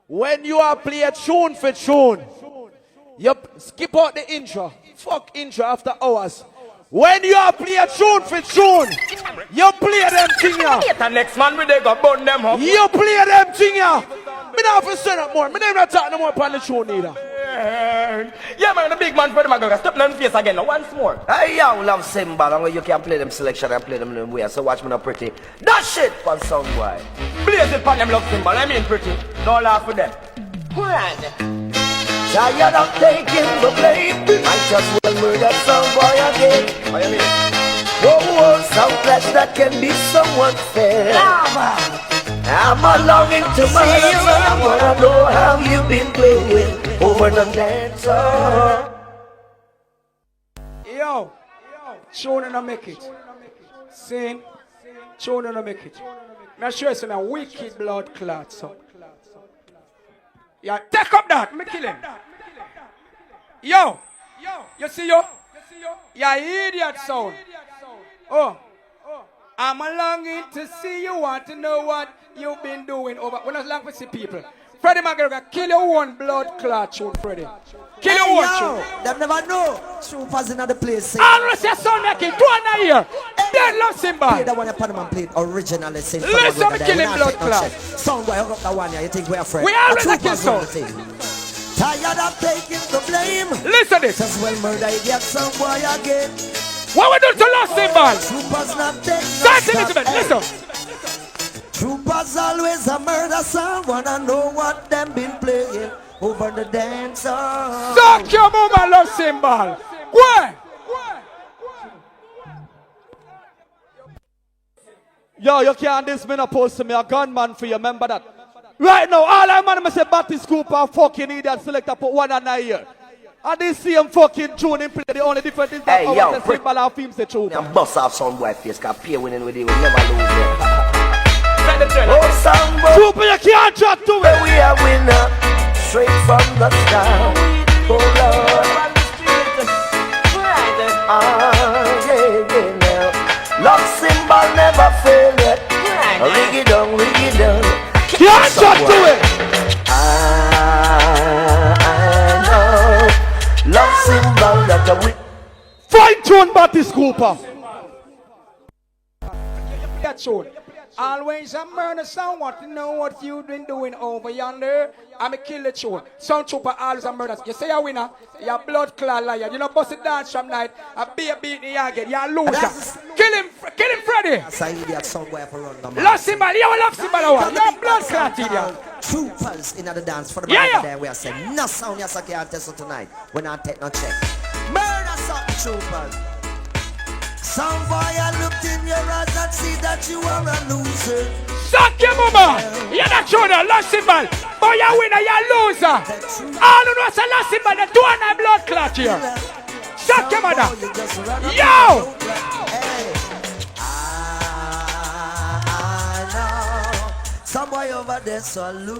When you are play tune for tune, you skip out the intro. Fuck intro after hours. When you are play tune for tune, you play them thing ya. The next man we they got burn them up. You play them thing ya. Me not have to say that more. Me never talk no more upon the tune either. word. Yeah, man, the big man Freddie McGregor. Step on the face again now, once more. Hey, yo, love cymbal. And you can play them selection and play them in the way. So watch me not pretty. That shit for some boy. Blaze it for them love cymbal. I mean pretty. Don't laugh with them. Tired of taking the blame. Might just well murder some boy again. What you mean? Oh, some flesh that can be somewhat fair. I'm a longing to murder. I wanna know how you've been playing over the dancer. Yo, children don't make it. Sing, children don't make it. I'm sure it's a wicked blood clot. So, yeah, take up that. Me kill him. Yo, you see yo? Yeah, idiot sound. Oh, I'm a longing to see you. Want to know what you've been doing over. When I was long to see people. Freddie McGregor, kill your one blood clot tune, Freddie. Kill your one tune. Them never know. Troopers in the place. All of your son making 2 here. They love cymbal. Play the one you put them and play it originally. Listen, me killing blood clot. Sound boy, hook up that one here. You think we're afraid? We already kill sound. Tired of taking the blame. Listen this. Just well murder, you get some boy again. What we do to lost cymbal? Troopers not take Start Elizabeth, listen. Troopers always a murder song. Wanna know what them been playing over the dancer. Suck your mama love cymbal. Why? Yo, you can't this man opposed to me a gunman for you, remember that? Right now, all I man say Batty Scooper fucking idiot selector put 1 and 9 here. And this same fucking tune in play. The only difference is that hey, yo, the cymbal and film say true. I'm bust off some boy face, cause peer winning with you will never lose it. Oh, Super, you can't chat to it. We are winner, straight from the start. Oh Lord, yeah, now. Love cymbal never fail yet. Ring it down, ring it down. Can't chat to it. I know. Love cymbal that we fine tune, Batty Scooper. That tune. Always a murder sound. Want to know what you've been doing over yonder? I'm a kill the tune. Sound trooper always a murder. You say a winner, you're a blood clot liar. You know bust it dance from night. A beer beat in your head. You're a loser. Kill him, Freddy. Lost him, man. You lost him, man. You're a blood clot idiot. Troopers in the dance for the yeah. There we are saying no sound yes I can't test it tonight. We're not take no check. Murder something troopers. Some boy I looked in your eyes and see that you are a loser. Suck your mama. You're not sure that lost him, man. Boy you winner, you're a loser. All you know is a lost him, man. The 2 and 9 blood clot here. Suck your mother. Yo. Some boy over there so lose.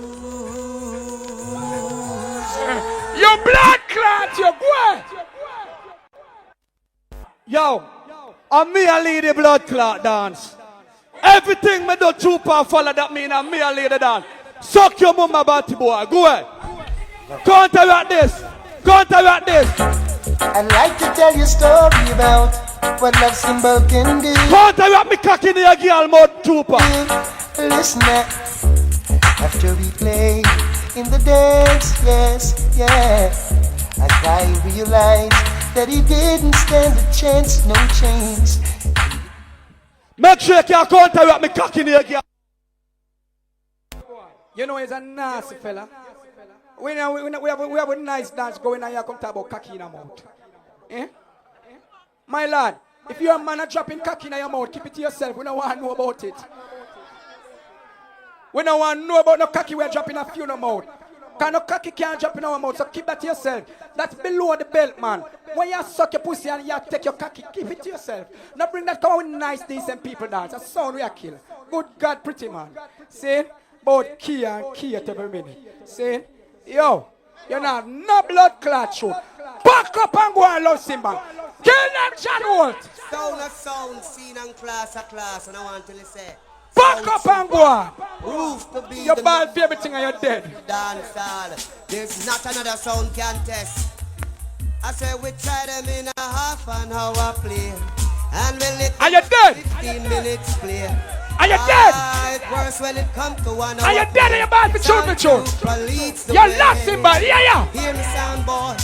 Your blood clot, you boy. Yo, and me a lead the blood clot dance. Everything me do trooper follow that mean and me a lead the dance. Suck your mama Batty boy, go ahead. Counteract this. Counteract this. I'd like to tell you a story about what love symbol can do. Counteract me cock in your girl mouth trooper. Listen up. After we play in the dance, yes, yeah, I realized that he didn't stand a chance, no chance. Make sure you can counteract me cock in your girl. You know he's a nasty fella. We have a nice dance going on here. Come talk about cocky in your mouth. Eh? My lad, if you're a man a dropping cocky in your mouth, keep it to yourself. We don't want to know about it. We don't want to know about no cocky we're dropping a few in our mouth. Because no cocky can't drop in our mouth, so keep that to yourself. That's below the belt, man. When you suck your pussy and you take your cocky, keep it to yourself. Now bring that come with nice, decent people dance. That's sound we are kill. Good God, pretty man. See? Both key and key at every minute. See? Yo, you not no blood clot show. Back up and go and love Simba. Kill them, John Holt. Sound of sound, scene and class of class, and I want to say. Back up and go on. Roof to be your ball for everything and you're dead. Dance all. There's not another sound contest. I say we try them in a half an hour play. And when it are you dead? 15 minutes play. Are you dead? It works when it comes to 1 hour. Are you dead? Are you bad for children? You're lost in body. Yeah. Hear me sound boy.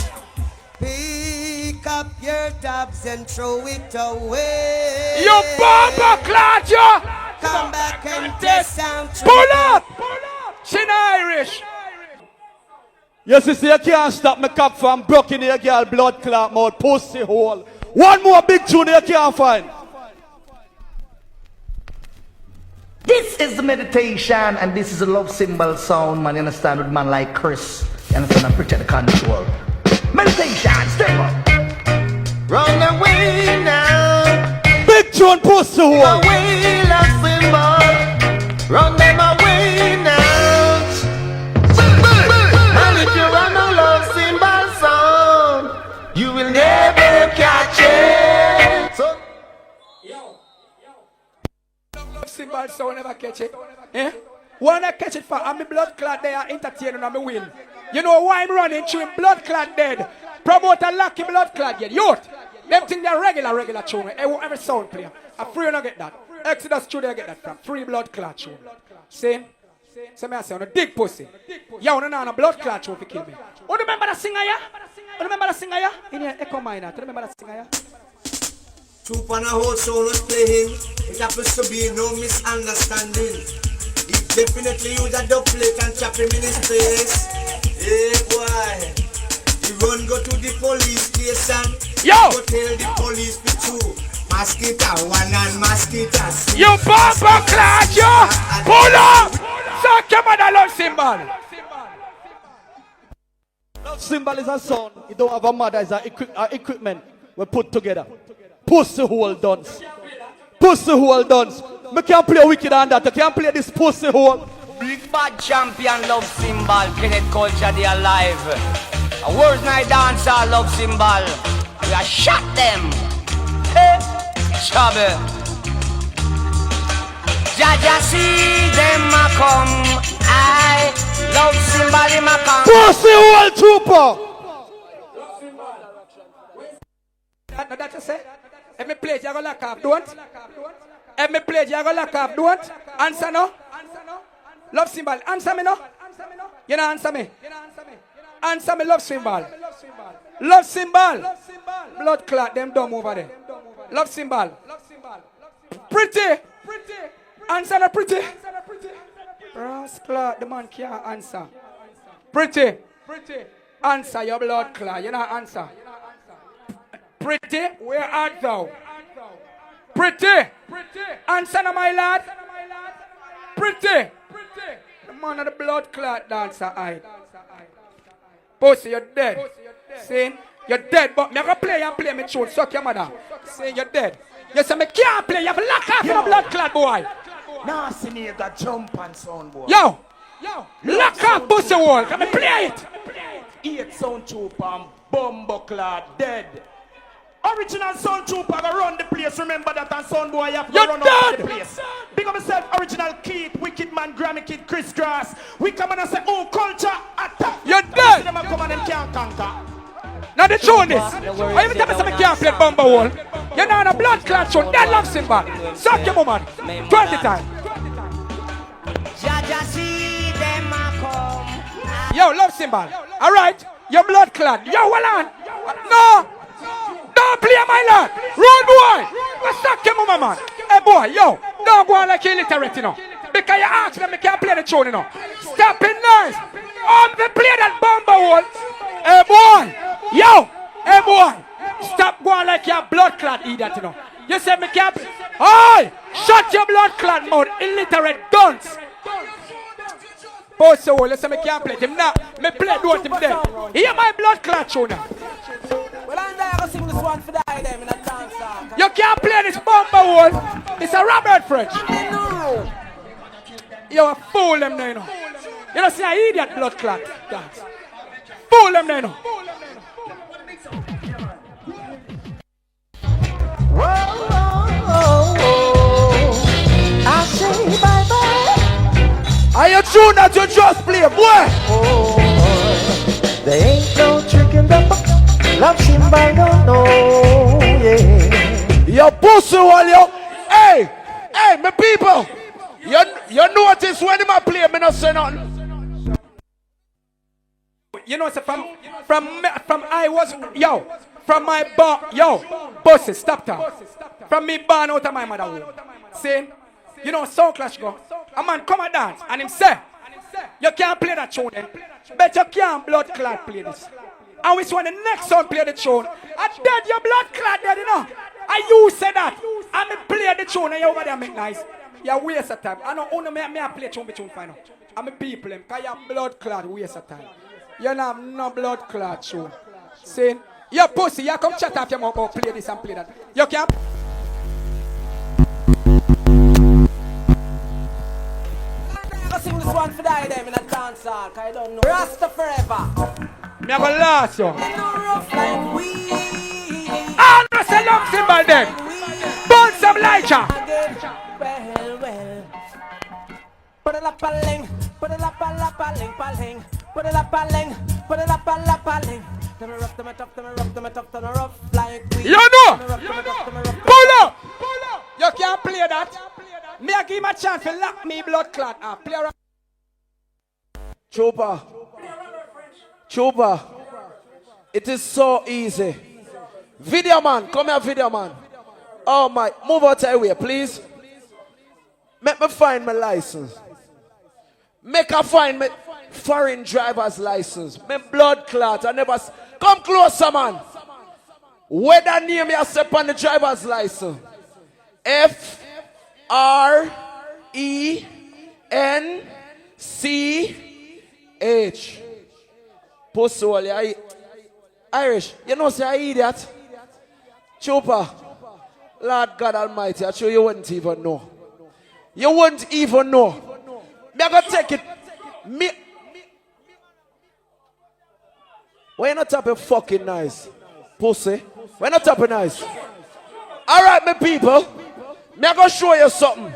Pick up your dabs and throw it away. You bomber clot, you! Come back and test sound. Pull up! She Irish. Yes, you see, you can't stop me cock from broken your girl blood clot mouth pussy hole. One more big tune you can't find. This is the meditation and this is a love symbol sound, man. You understand, with a man like Chris. You understand, and protect the control. Meditation, step up. Run away now. Big tune pussy hole. Run away, love symbol. Run them away now. And if you run a love symbol sound, you will never catch it. So, Symbol sound never catch it. Eh? Wanna catch it for I'm blood clot there entertaining and me win. You know why I'm running through him blood clot dead. Promote a lucky blood clot yet. Youth. Them thing they're regular tune. Every sound player. I'm free you not get that. Exodus studio get that from. Free blood clot tune. See? So me I say on a dig pussy. You wanna know on a blood clot tune to kill me. Oh, remember the singer ya? Oh, remember the singer ya? In here echo minor. Remember the singer ya? Troop on a whole soul was playing. It happens to be no misunderstanding. He definitely use a double plate and chop him in his face. Hey boy, he run go to the police station. Yo! Go tell the police the two. Mosquito 1 and mosquito 6. You bomber clad, yo! Pull up! Suck your mother love symbol. Love symbol is a sound. You don't have a mother, it's a equipment we put together. Pussy hole dance. Pussy hole dance. Me can't play wicked on that. I can't play this pussy hole. Big bad champion love symbol. Kenneth culture they alive. A world night dancer love symbol. We are shot them. Hey, Shabby. Jaja see them a come. I love symbol in my come. Pussy hole trooper. Now that you say? If me play, you go lock off, don't? If me play, you go lock off, don't? Answer no? Love symbol, answer me no? You know answer me? Answer me love symbol. Love symbol. Blood clot, them dumb over there. Love symbol. Pretty. Answer no pretty. Brass clot, the man can't answer. Pretty. Answer your blood clot, you know answer. Pretty, where art thou? Pretty. Answer now, my lad. Pretty. The man of the blood clot dancer, I. Pussy, you're dead. See? You're dead, but me gonna play and play me tune. Suck your mother. See, you're dead. You say me can't play, you have lock off your blood clot, boy. Nah, see me got jump and sound, boy. Yo! Lock off pussy wall. Can me play it? 8 sound trooper and bumbo clad dead. Original Sound Trooper gonna run the place. Remember that and Sound Boy have to run out the place. Big up myself, Original Keith, Wicked Man, Grammy Kid, Chris Grass. We come on and say, oh, culture attack. You're dead. Them come and them can't conquer. Now they show this. Why you tell me something can't play bumper wall? You're now on a blood clot show. That love symbol. Suck your woman. 20 times. Jaja see them a come. Yo, love symbol. All right. Your blood clot. Yo, hold on. No. Don't play my lad. Road boy. Go suck your mama, man. Hey boy, yo. Don't go on like you illiterate, you know. Because you ask them, they can't play the tune, you know. Stop it nice. They play that bumper wall. Hey boy. Yo. Hey boy. Stop going like your blood clot idiot, you know. You said me can't play. Oi. Shut your blood clot mouth. Illiterate dunce. Boss, so listen, me can't play him now. Me play, don't him dead. Hear my blood clot show now. Well, I'm gonna sing this one for die them in a dance. You can't play this bumper one. It's a Robert French. You're a fool them now, you know. You don't see an idiot blood clot dance. Fool them now, you know. I say bye-bye. Are you true that you just play, boy? There ain't no trick in the book. Love symbol, don't know, yeah. Your pussy wall, yo. Hey, my people. You notice when him a play, me not say nothing. You know, so from I was, yo, from my bosses, stop time. From me born out of my mother womb. See? You know, Soul Clash go. A man come and dance, and him say, you can't play that tune then. Bet you can't blood clot play this. And we want the next song play the tune. I dead your blood clot dead, you know. And you say that. And me play the tune and you over there make nice. You waste of time. I know only me play tune fine. And me people them, cause your blood clot waste of time. You don't have no blood clot tune. See? You pussy, you come chat off your mouth about play this and play that. You can't. I sing this one for die them in a dance hall, cause I don't know. Rasta forever. Me have a last you. Rough like we. All the say love symbol them. Burn some lighter. Well. Put it up a ling. Put it up a ling, paling. Put it up a ling. Put it up a ling. Them rough, them tough, them rough, them tough, them rough like we. You know. Pull up. You can't play that. Me I give him a chance to lock me blood clot up. Play around. Chupa. It is so easy. Video man, come here, video man. Oh my, move out of the way, please. Make me find my license. Make her find me foreign driver's license. My blood clot. I never. Come closer, man. Where that name you step on the driver's license? FRENCH. Pussy, Irish. You know, say I idiot. Chupa. Lord God Almighty, I'm sure you wouldn't even know. You wouldn't even know. Me I gonna take it. Me. Why you not tapping fucking nice? Pussy. Why you not tapping nice? Alright, my people. Me I gonna show you something.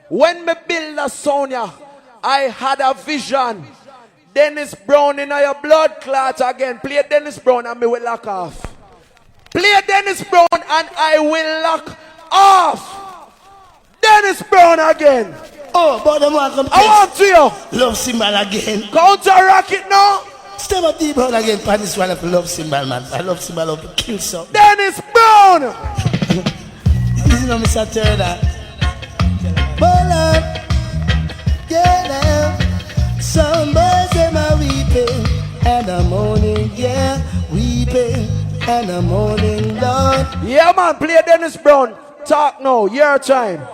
When me build a Sonia, I had a vision. Dennis Brown in your blood clot again. Play Dennis Brown and me will lock off. Play Dennis Brown and I will lock off. Dennis Brown again. Oh, but the man come. I want to you. Love symbol again. Counteract it now. Step up the Brown again. For this one of love symbol, man. I love symbol of to kill something. Dennis Brown. This is not Mr. Turner. Hold up. Get out. Some boys them are weeping and I'm mourning, yeah, weeping and I'm mourning, Lord. Yeah, man, play Dennis Brown. Talk now, your time.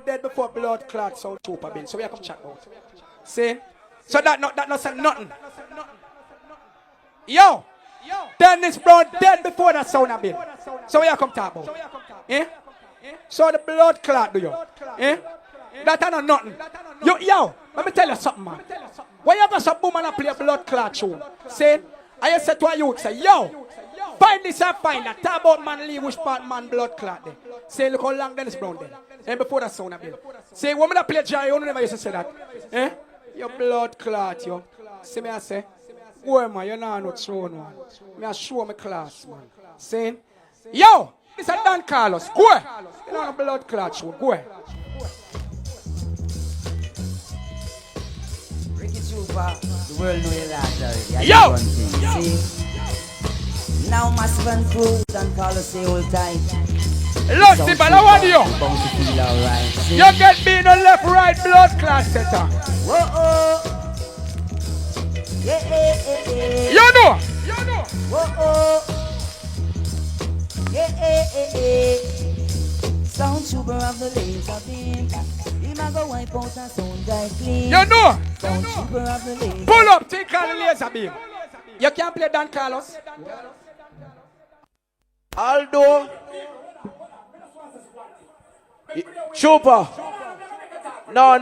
Dead before blood clot so Chupa been. So we have to chat about. See? So that not say nothing. Yo! Dennis Brown dead before that sound have been. So we have to talk about. Eh? So the blood clot do you? Eh? That ain't nothing. Yo, let me tell you something, man. Why you got some woman play a blood clot tune? Say, I said to a youth, say, yo, find this and find that. Talk about man leave which part man blood clot there. Say, look how long Dennis Brown there. And before that sound have been. Say, woman that play Jerry, you never used to say that. Eh? Your blood clot, yo. See me I say, boy, man, you're not no throne, man. Me I show my class, man. Saying, yo, this is Dan Carlos. Go ahead. You know the blood clot tune. Go ahead. The world know you laugh already. Yo! See? Now massive and crude and call us the whole time. Look, Simba, I want you. Right. You get me in the left, right blood class center. Whoa, yeah. You know. Whoa, yeah. Sound super of the lanes of him. Him a go wipe out and sound guy clean. You know. Sound super of the lanes. Pull up, take all the laser beam. You can't play Dan Carlos. Aldo. Chupa. No.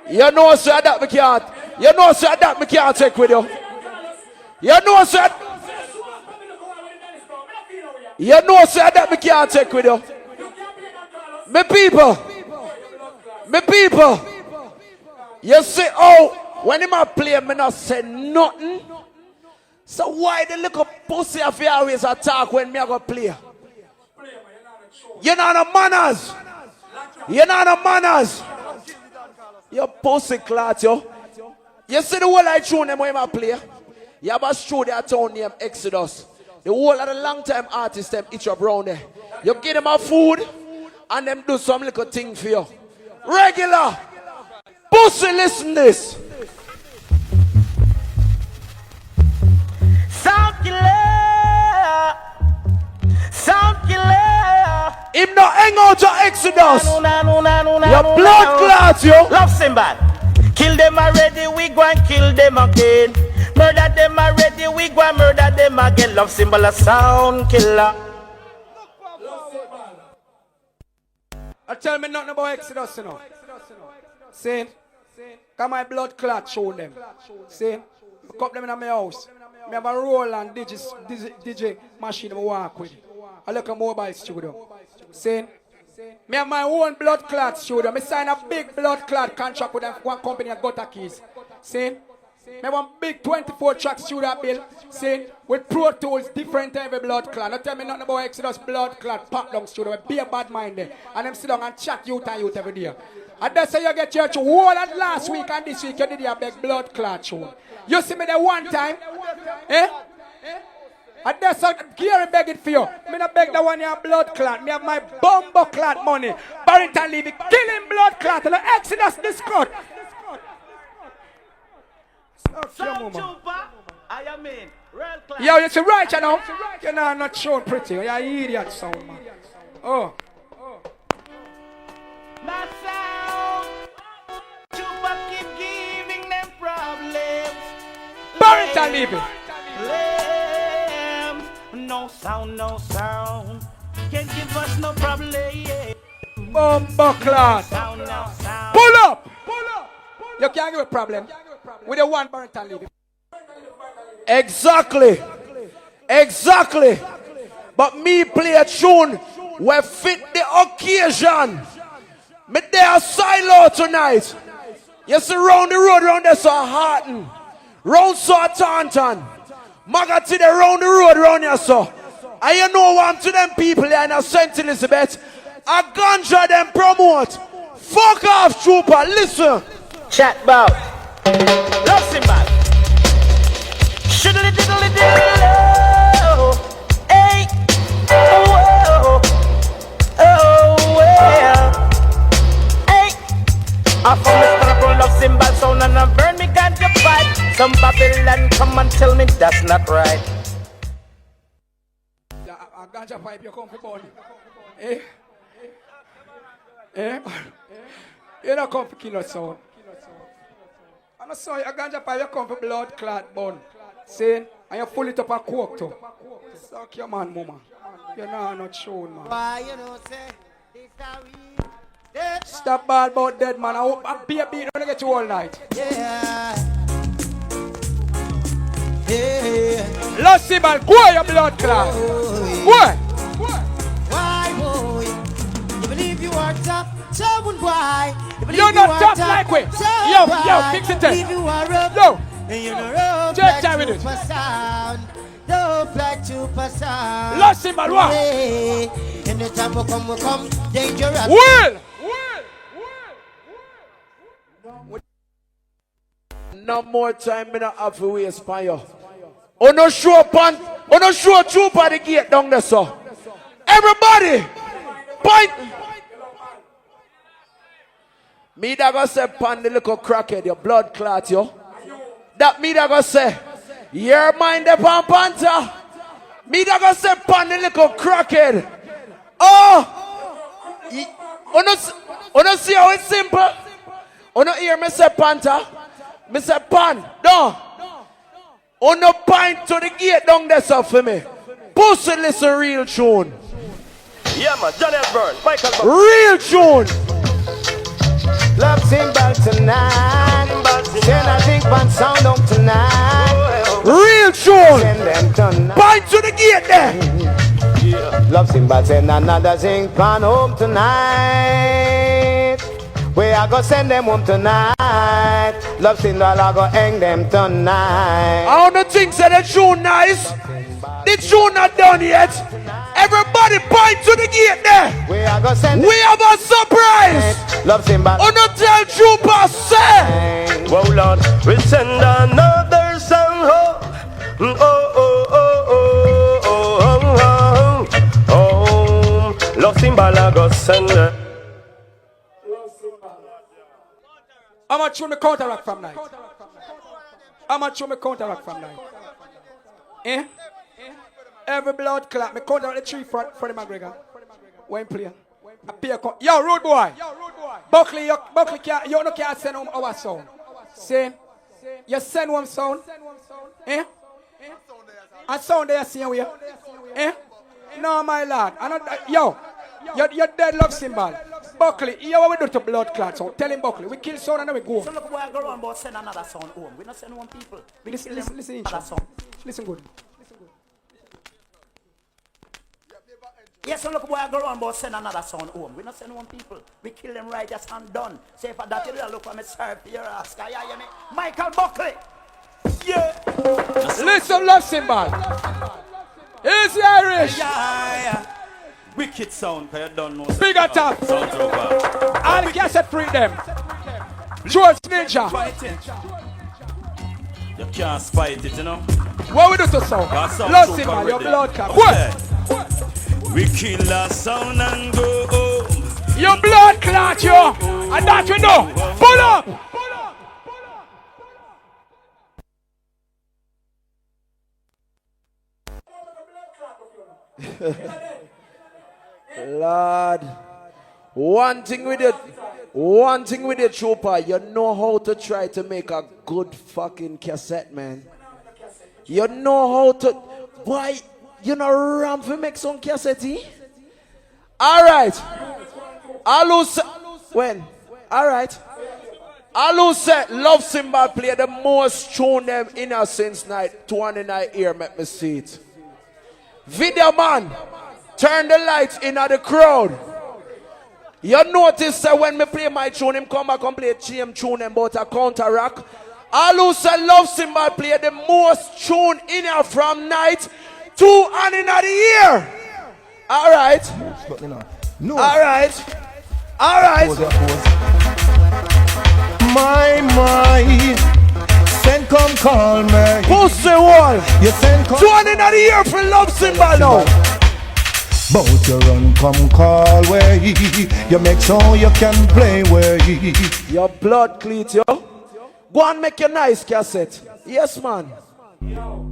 You know, sir, that we can't. You know, sir, that we can't take with you. You know, sir. You know, sir, that we can't take with you. Me people. You see, oh, when him a play, me not say nothing. So why the little pussy of you always attack when me a go play? You're not a manners. You're not a manners. You pussy clat, yo. You see the whole I tune them when I play? You have a studio town named Exodus. The whole of the long time artists them each up round there. You give them a food and them do some little thing for you. Regular. Pussy, listen this. Sound killer. Sound killer. Him not hang out to Exodus. Your blood clots, yo. Love symbol. Kill them already, we go and kill them again. Murder them already, we go and murder them again. Love symbol, a sound killer. Tell me nothing about Exodus, you know. See? Come my blood clot show them. See? I cup them in my house. I have a Roland DJ machine I walk with. I look at mobile studio. See? I have my own blood clot studio. I sign a big blood clot contract with one company at Gutter Keys. See? I have a big 24-track studio bill. See? With Pro Tools, different type of blood clot. Don't tell me nothing about Exodus blood clot pop down studio. Be a bad mind there. And them sit down and chat youth and youth every day. And that's how you get church whole of last week and this week you did your big blood clot show. You see me there one time? Eh? And that's how Gary beg it for you. Me not beg the one your blood clot. Me have my bumbo clot money. Barrington Levy killing blood clot. And the Exodus this cut. I am in. Yo, you see right, you know? You know, I'm not showing pretty. You're an idiot sound, man. Oh. My sound. Chupa keep giving them problems. Barrington Levy. No sound, no sound. Can't give us no problem. Bumbo clot. Pull up. You can't give a problem. With the one Barrington Levy. Exactly. Exactly. But me play a tune where fit the occasion. Me there silo tonight. You see round the road round there so Harton. Round so Taunton. Maga to the round the road round here so. And you know what to them people here in St. Elizabeth. A ganja them promote. Fuck off, trooper. Listen. Chat about. Love symbol. Shiddly diddly diddly. Hey. Oh, oh, well. Hey. I found this colorful love symbol sound and I burn me ganja pipe. Some Babylon come and tell me that's not right. A ganja pipe you come for born. Eh? Eh? You don't come for killer sound. And I saw you a ganja pipe you come for blood clot bone. See? And you pull it up a coke too. Suck your man, mama. You're not shown, man. Why you don't say this? Stop ball about dead man. I hope I'll be a beat when I get you all night. Yeah. Yeah. Lost Symbol, go your blood clot. What? Why, boy? You believe you are tough, so why? You're not tough like we. Yo, fix it. Yo. Check time with it. Don't fly to Passan. Lost Symbol, what? In the time will come, dangerous. Will. No more time, me not have to waste by you. Oh no show pan, oh no show trooper the gate down there, so. Everybody, point. Me that go say pan the little crackhead, your blood clot, yo. That me that go say, your mind the pan panther. Me that go say pan the little crackhead. Oh, no see how it's simple. Oh no hear me say panther. Me say pan, no. Oh no pint to the gate down there so for me. Pussy listen real tune. Yeah man, Johnny Burn, Michael Burn. Real tune. Love symbol tonight. Send a think pan sound up tonight. Real tune. Send them tonight. Pint to the gate there. Yeah. Love symbol send another zinc pan home tonight. We are gonna send them home tonight. Love symbol are gonna hang them tonight. I don't think that the tune nice. The tune not done yet. Everybody point to the gate there. We are gonna send We have a surprise. love symbol. On the tell trooper say. Whoa, Lord, we send another song. Oh, oh, oh, oh, oh, oh, oh, oh. Love symbol, I go send it. How much will me counteract from night? How much will me counteract from night? Eh? Every blood clot, me counteract the tree for the McGregor. When play. A peer yo, rude boy. Buckley, you can't send home our sound. See? You send one sound. Eh? A sound there see you. Eh? No, my lad. Yo, you're dead love symbol. Buckley, you what we do to blood clots. So tell him Buckley, we kill sound and then we go. So look boy go on but send another sound home. We not send one people. We Listen, listen good. Yes, so look boy go on but send another sound home. We not send one people. We kill them right just and done. Say for that you look for me serve your ass. You hear me? Michael Buckley. Yeah. Listen, love symbol. Easy Irish. Yeah. Wicked sound, cause you don't know. Big attack. Sound over. All the cassette freedom. George Ninja. You can't spite it, you know. What we do to sound? Love symbol, your blood clot. What? We kill a sound and go home. Your blood clot, yo. And that we know. Pull up. Lord, one thing with it, trooper, you know how to try to make a good fucking cassette, man. You know how to, why, you know, ram to make some cassette, eh? Alright. When? Alright. Alu said, love symbol play the most tune them innocence night, 20 night here, make me see it. Video man. Turn the lights in at the crowd. You notice that when me play my tune, him come back and play GM tune and about a counteract. All who say love symbol play the most tune in here from night to and in the year. Alright. No. Alright. Alright. My, send come call me. Pussy wall. You send come. 20 in the year for love symbol now. Bout you run, come call way. You make sure you can play way. Your blood cleat, yo. Go and make your nice cassette. Yes, man. Yo.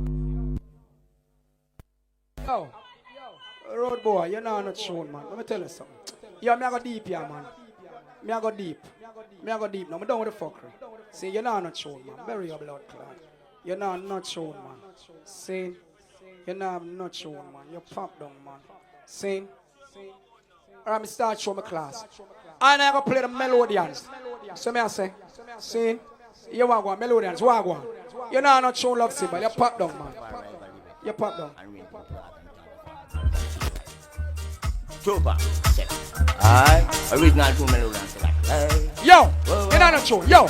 Road boy, you're not shown, man. Let me tell you something. Yo, me I go deep here, man. Me I go deep. Now, me done with the fuckery. See, you're not shown, man. Bury your blood clot. You're not shown, man. See? You're not shown, man. You're popped down, man. See? Alright, me start show my class. And I go play the melodians. So me I say, see? You want one melodians, what one? You're not show love symbol. You're popped down, man. You're popped down. Trooper. Aye. Original two melodians. Yo, you're not show. Yo.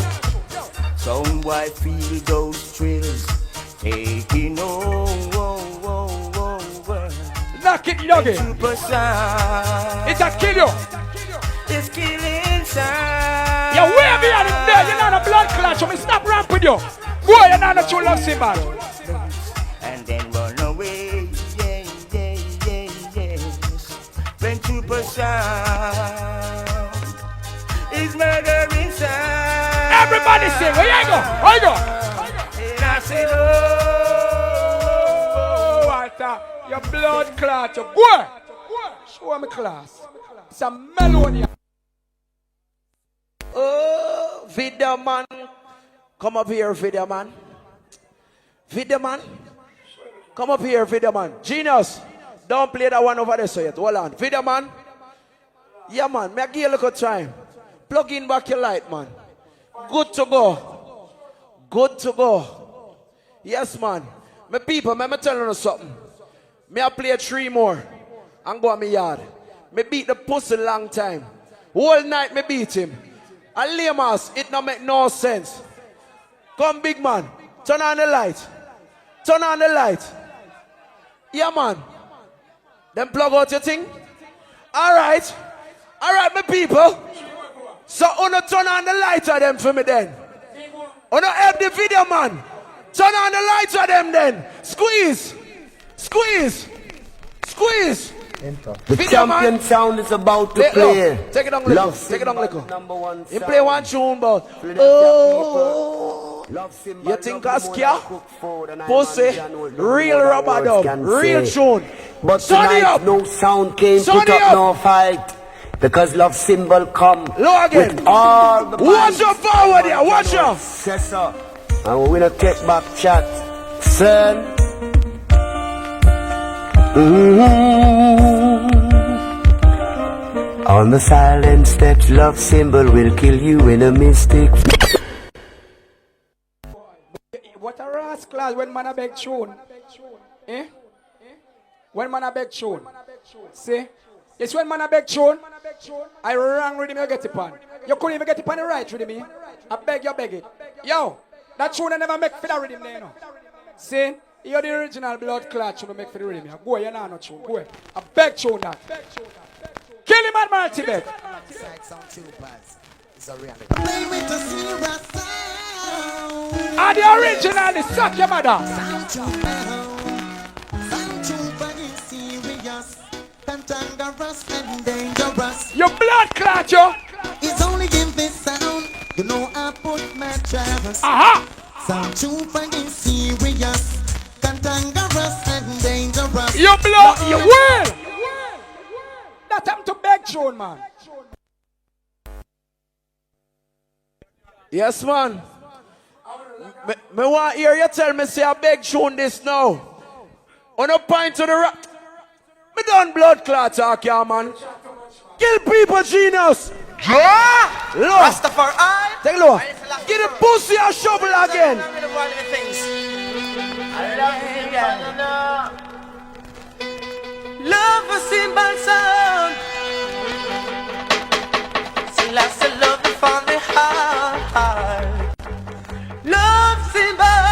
Some boy feel those thrills. Taking over. Knock it, doggy. It's a kill you. It's killing sound. Yo, where me at him there? You're not a blood clash. So me stop ramp with you. Boy, you're not a true love symbol. And then run away. Yeah. When super sound is murdering sound. Everybody sing. Where you go? Where you go? And I said, oh, Walter. Your blood clot, your boy. Show me class. It's a melody. Oh, video man. Come up here, video man. Video man. Come up here, video man. Genius. Don't play that one over there so yet. Hold on. Video man. Yeah, man. May I give you a little time. Plug in back your light, man. Good to go. Good to go. Yes, man. My people, let me tell you something. Me I play 3 more and go on my yard. Me beat the pussy long time. Whole night me beat him. And Lamas, it don't make no sense. Come big man, turn on the light. Turn on the light. Yeah man. Then plug out your thing. Alright, my people. So wanna turn on the lights of them for me then. Wanna help the video man. Turn on the lights of them then. Squeeze. The champion sound is about to play. Take it on little. You play one tune, but you think Askia? Pussy, real rubber dub, real tune. But tonight no sound came, put up no fight. Because love symbol come with all the watch your forward here, watch your. And we're gonna take back chat, son. On the silent steps, love symbol will kill you in a mistake. What a rascal when man a beg tune. Eh? When man a beg tune. See? It's when man a beg tune. I wrong rhythm you get it on. You couldn't even get it on the right rhythm. Me. I beg you beg it. Yo, that tune I never make for the rhythm there, you know. See? You're the original blood clot you make for the rhythm. Go away, you're not no tune. Go away. I beg tune that. Kill him at multi-bet. And the original is suck your mother. Your blood clot, yo. It's only in this sound. You know I put my Travis. Aha. Sound super is serious. Cantangerous and dangerous. Your blood, you will. That time to beg tune, man. Yes, man. Me want hear you tell me say I beg tune this now. On a point to the rock. Me done blood clot talk, yeah, man. Kill people, genius. Rastafari. Take a look. Get the pussy a shovel again. Love a symbol sound. See, lots of love from the heart. Love symbol.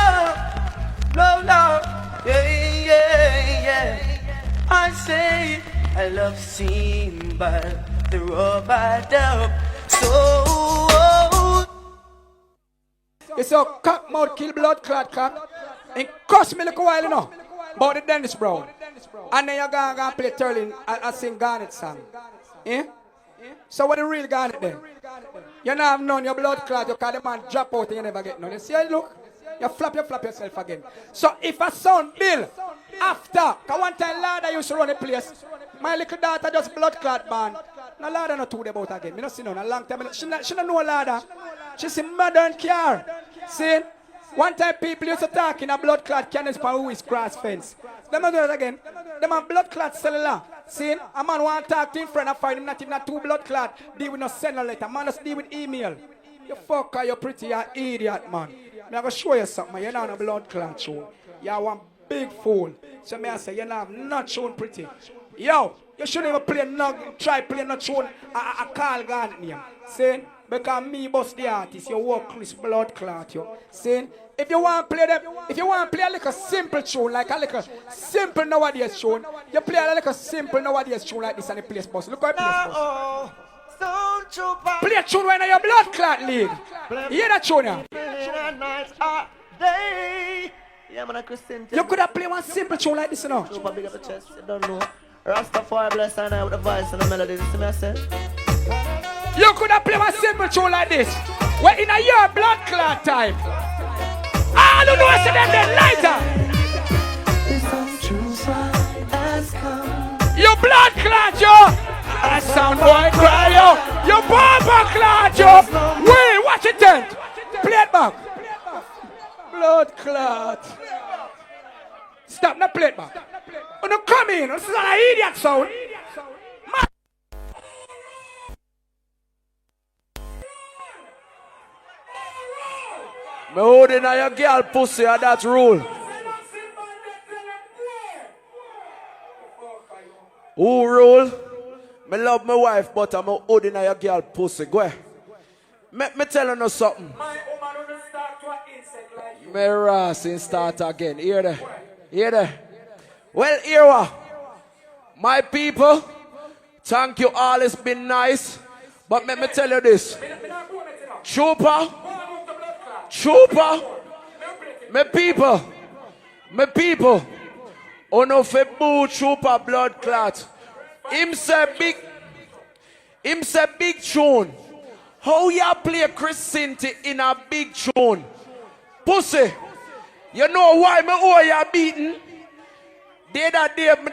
Love. Yeah. I say I love symbol. The rubber dub. So. It's a cock mouth kill blood clot cock. It cost me like a while, you know. About the Dennis Brown. And then you're going to play Turling and sing Garnet song. Eh? So what the real Garnet then? You don't have none, your blood clot, you call the man drop out and you never get none. You see how you look? You flap yourself again. So if a son bill after, because one time Lada used to run a place, my little daughter just blood clot band. No Lada not talk about again. I don't see none a long time. She don't know Lada. She's in modern care. See? One time people used to talk in a blood clot cannons for who is cross fence. Them do it again. Them a blood clot cellular. See? A man want to talk to him friend and find him not even a two blood clot. Deal with no send a letter. Man just deal with email. You fucker, you pretty, you idiot, man. I'm going to show you something. You're not a blood clot show. You're one big fool. So I say, you're not showing pretty. Yo, you shouldn't even try playing not showing a Carl Garnet name. See? Because me bust the artist, you walk Chris blood clot, yo. See? If you want to play them, if you want to play a little simple tune, like a little simple nowadays tune, you play a little simple nowadays tune like this and the place boss. Look how it place boss. Play a tune when your blood clot league. You hear that tune now? You could have played one simple tune like this, you know. Big up the chest, you don't know. Rastafari bless and I with the voice and the melody. You see me I say? You could have played one simple tune like this. We're in a year blood clot time. All who know us them then lighter. You blood clot, yo. A sound boy cry, yo. You bomber clot, yo. Wait, watch it then. Play it back. Blood clot. Stop, not play it back. Oh, no, come in. This is an idiot sound. Me holding on your girl pussy, and that's rule. Who rule? Me love my wife, but I'm holding on your girl pussy. Go ahead. Me telling you something. Me racing start again. Hear that? Hear that? Well, here what? My people, thank you all. It's been nice. But let me tell you this. Trooper, my people, ono fe boo trooper blood clot. Him say big tune. How ya play Chris Sinti in a big tune? Pussy, you know why me owe ya beaten? They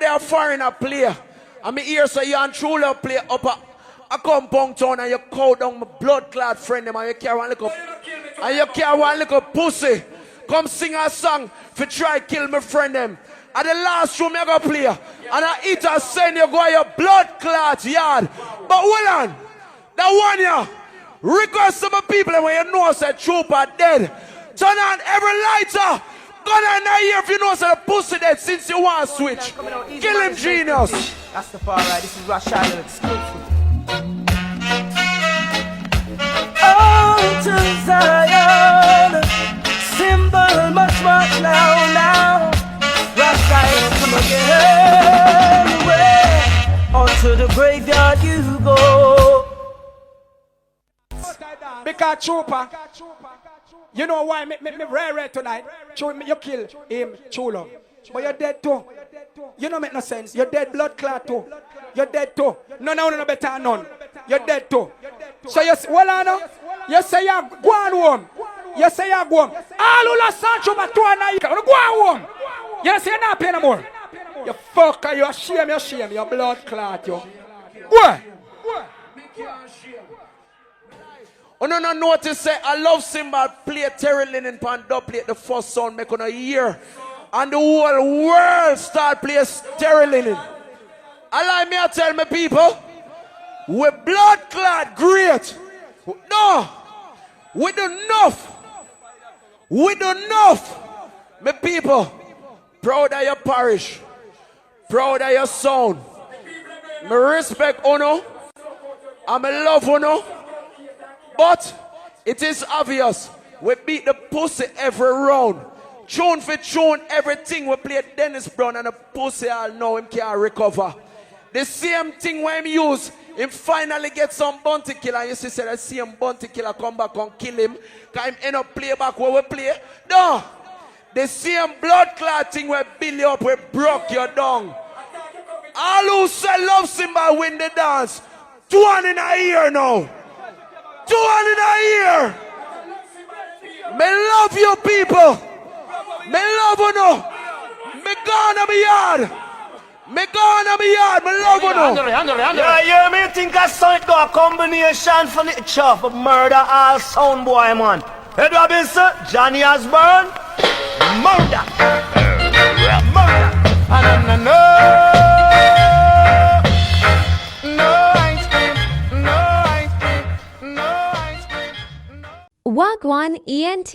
are foreigner player. And me hear say you and truly play up a compound town and you call down my blood clot friend them and you carry one little pussy. Come sing a song for try kill my friend them. At the last room you go play. And I eat a send you go your blood clot yard. But hold on. That one ya. Request some people when you know say trooper dead. Turn on every lighter. Gun on that here if you know say the pussy dead since you want to switch. Kill him, genius. That's the far right. This is Rashad exclusive. Oh, to Zion, symbol much now. Rashad, come again. Where onto the graveyard you go. Because trooper, you know why me rare tonight? You kill him, true love. But you're dead too. You don't make no sense. You're dead blood clot too. You're dead too. No better than none. You're dead too. So you say, well, I know. You say you're going home. You say you're going home. All who lost Sancho but 2 and go home. You say you're not paying no more. You fucker, you're shame, you're blood clot, you. What? Oh no, notice say I love Simba play Terry Linen pan dub play the first sound make on a year. And the whole world start playing Terry Linen. Allow me to tell my people, we blood clot great. No, we do enough. My people, proud of your parish, proud of your sound. Me respect Uno, and me love Uno. But it is obvious, we beat the pussy every round. Tune for tune, everything we play Dennis Brown and the pussy all know him can't recover. The same thing when him use, him finally get some bounty killer and you see say the same bounty killer come back and kill him. Cause him end up play back where we play. No! The same blood clot thing we build you up, we broke you down. All who say love Simba win the dance. 2 in a year now. 2 in a year. Me love you people. Me love you no. Me gonna be yard. Me love you no. Yeah, me think I saw it go a combination for the chuff of murder all sound boy man. Ed Robinson, Johnny Osborne, murder. And Wagwan ENT.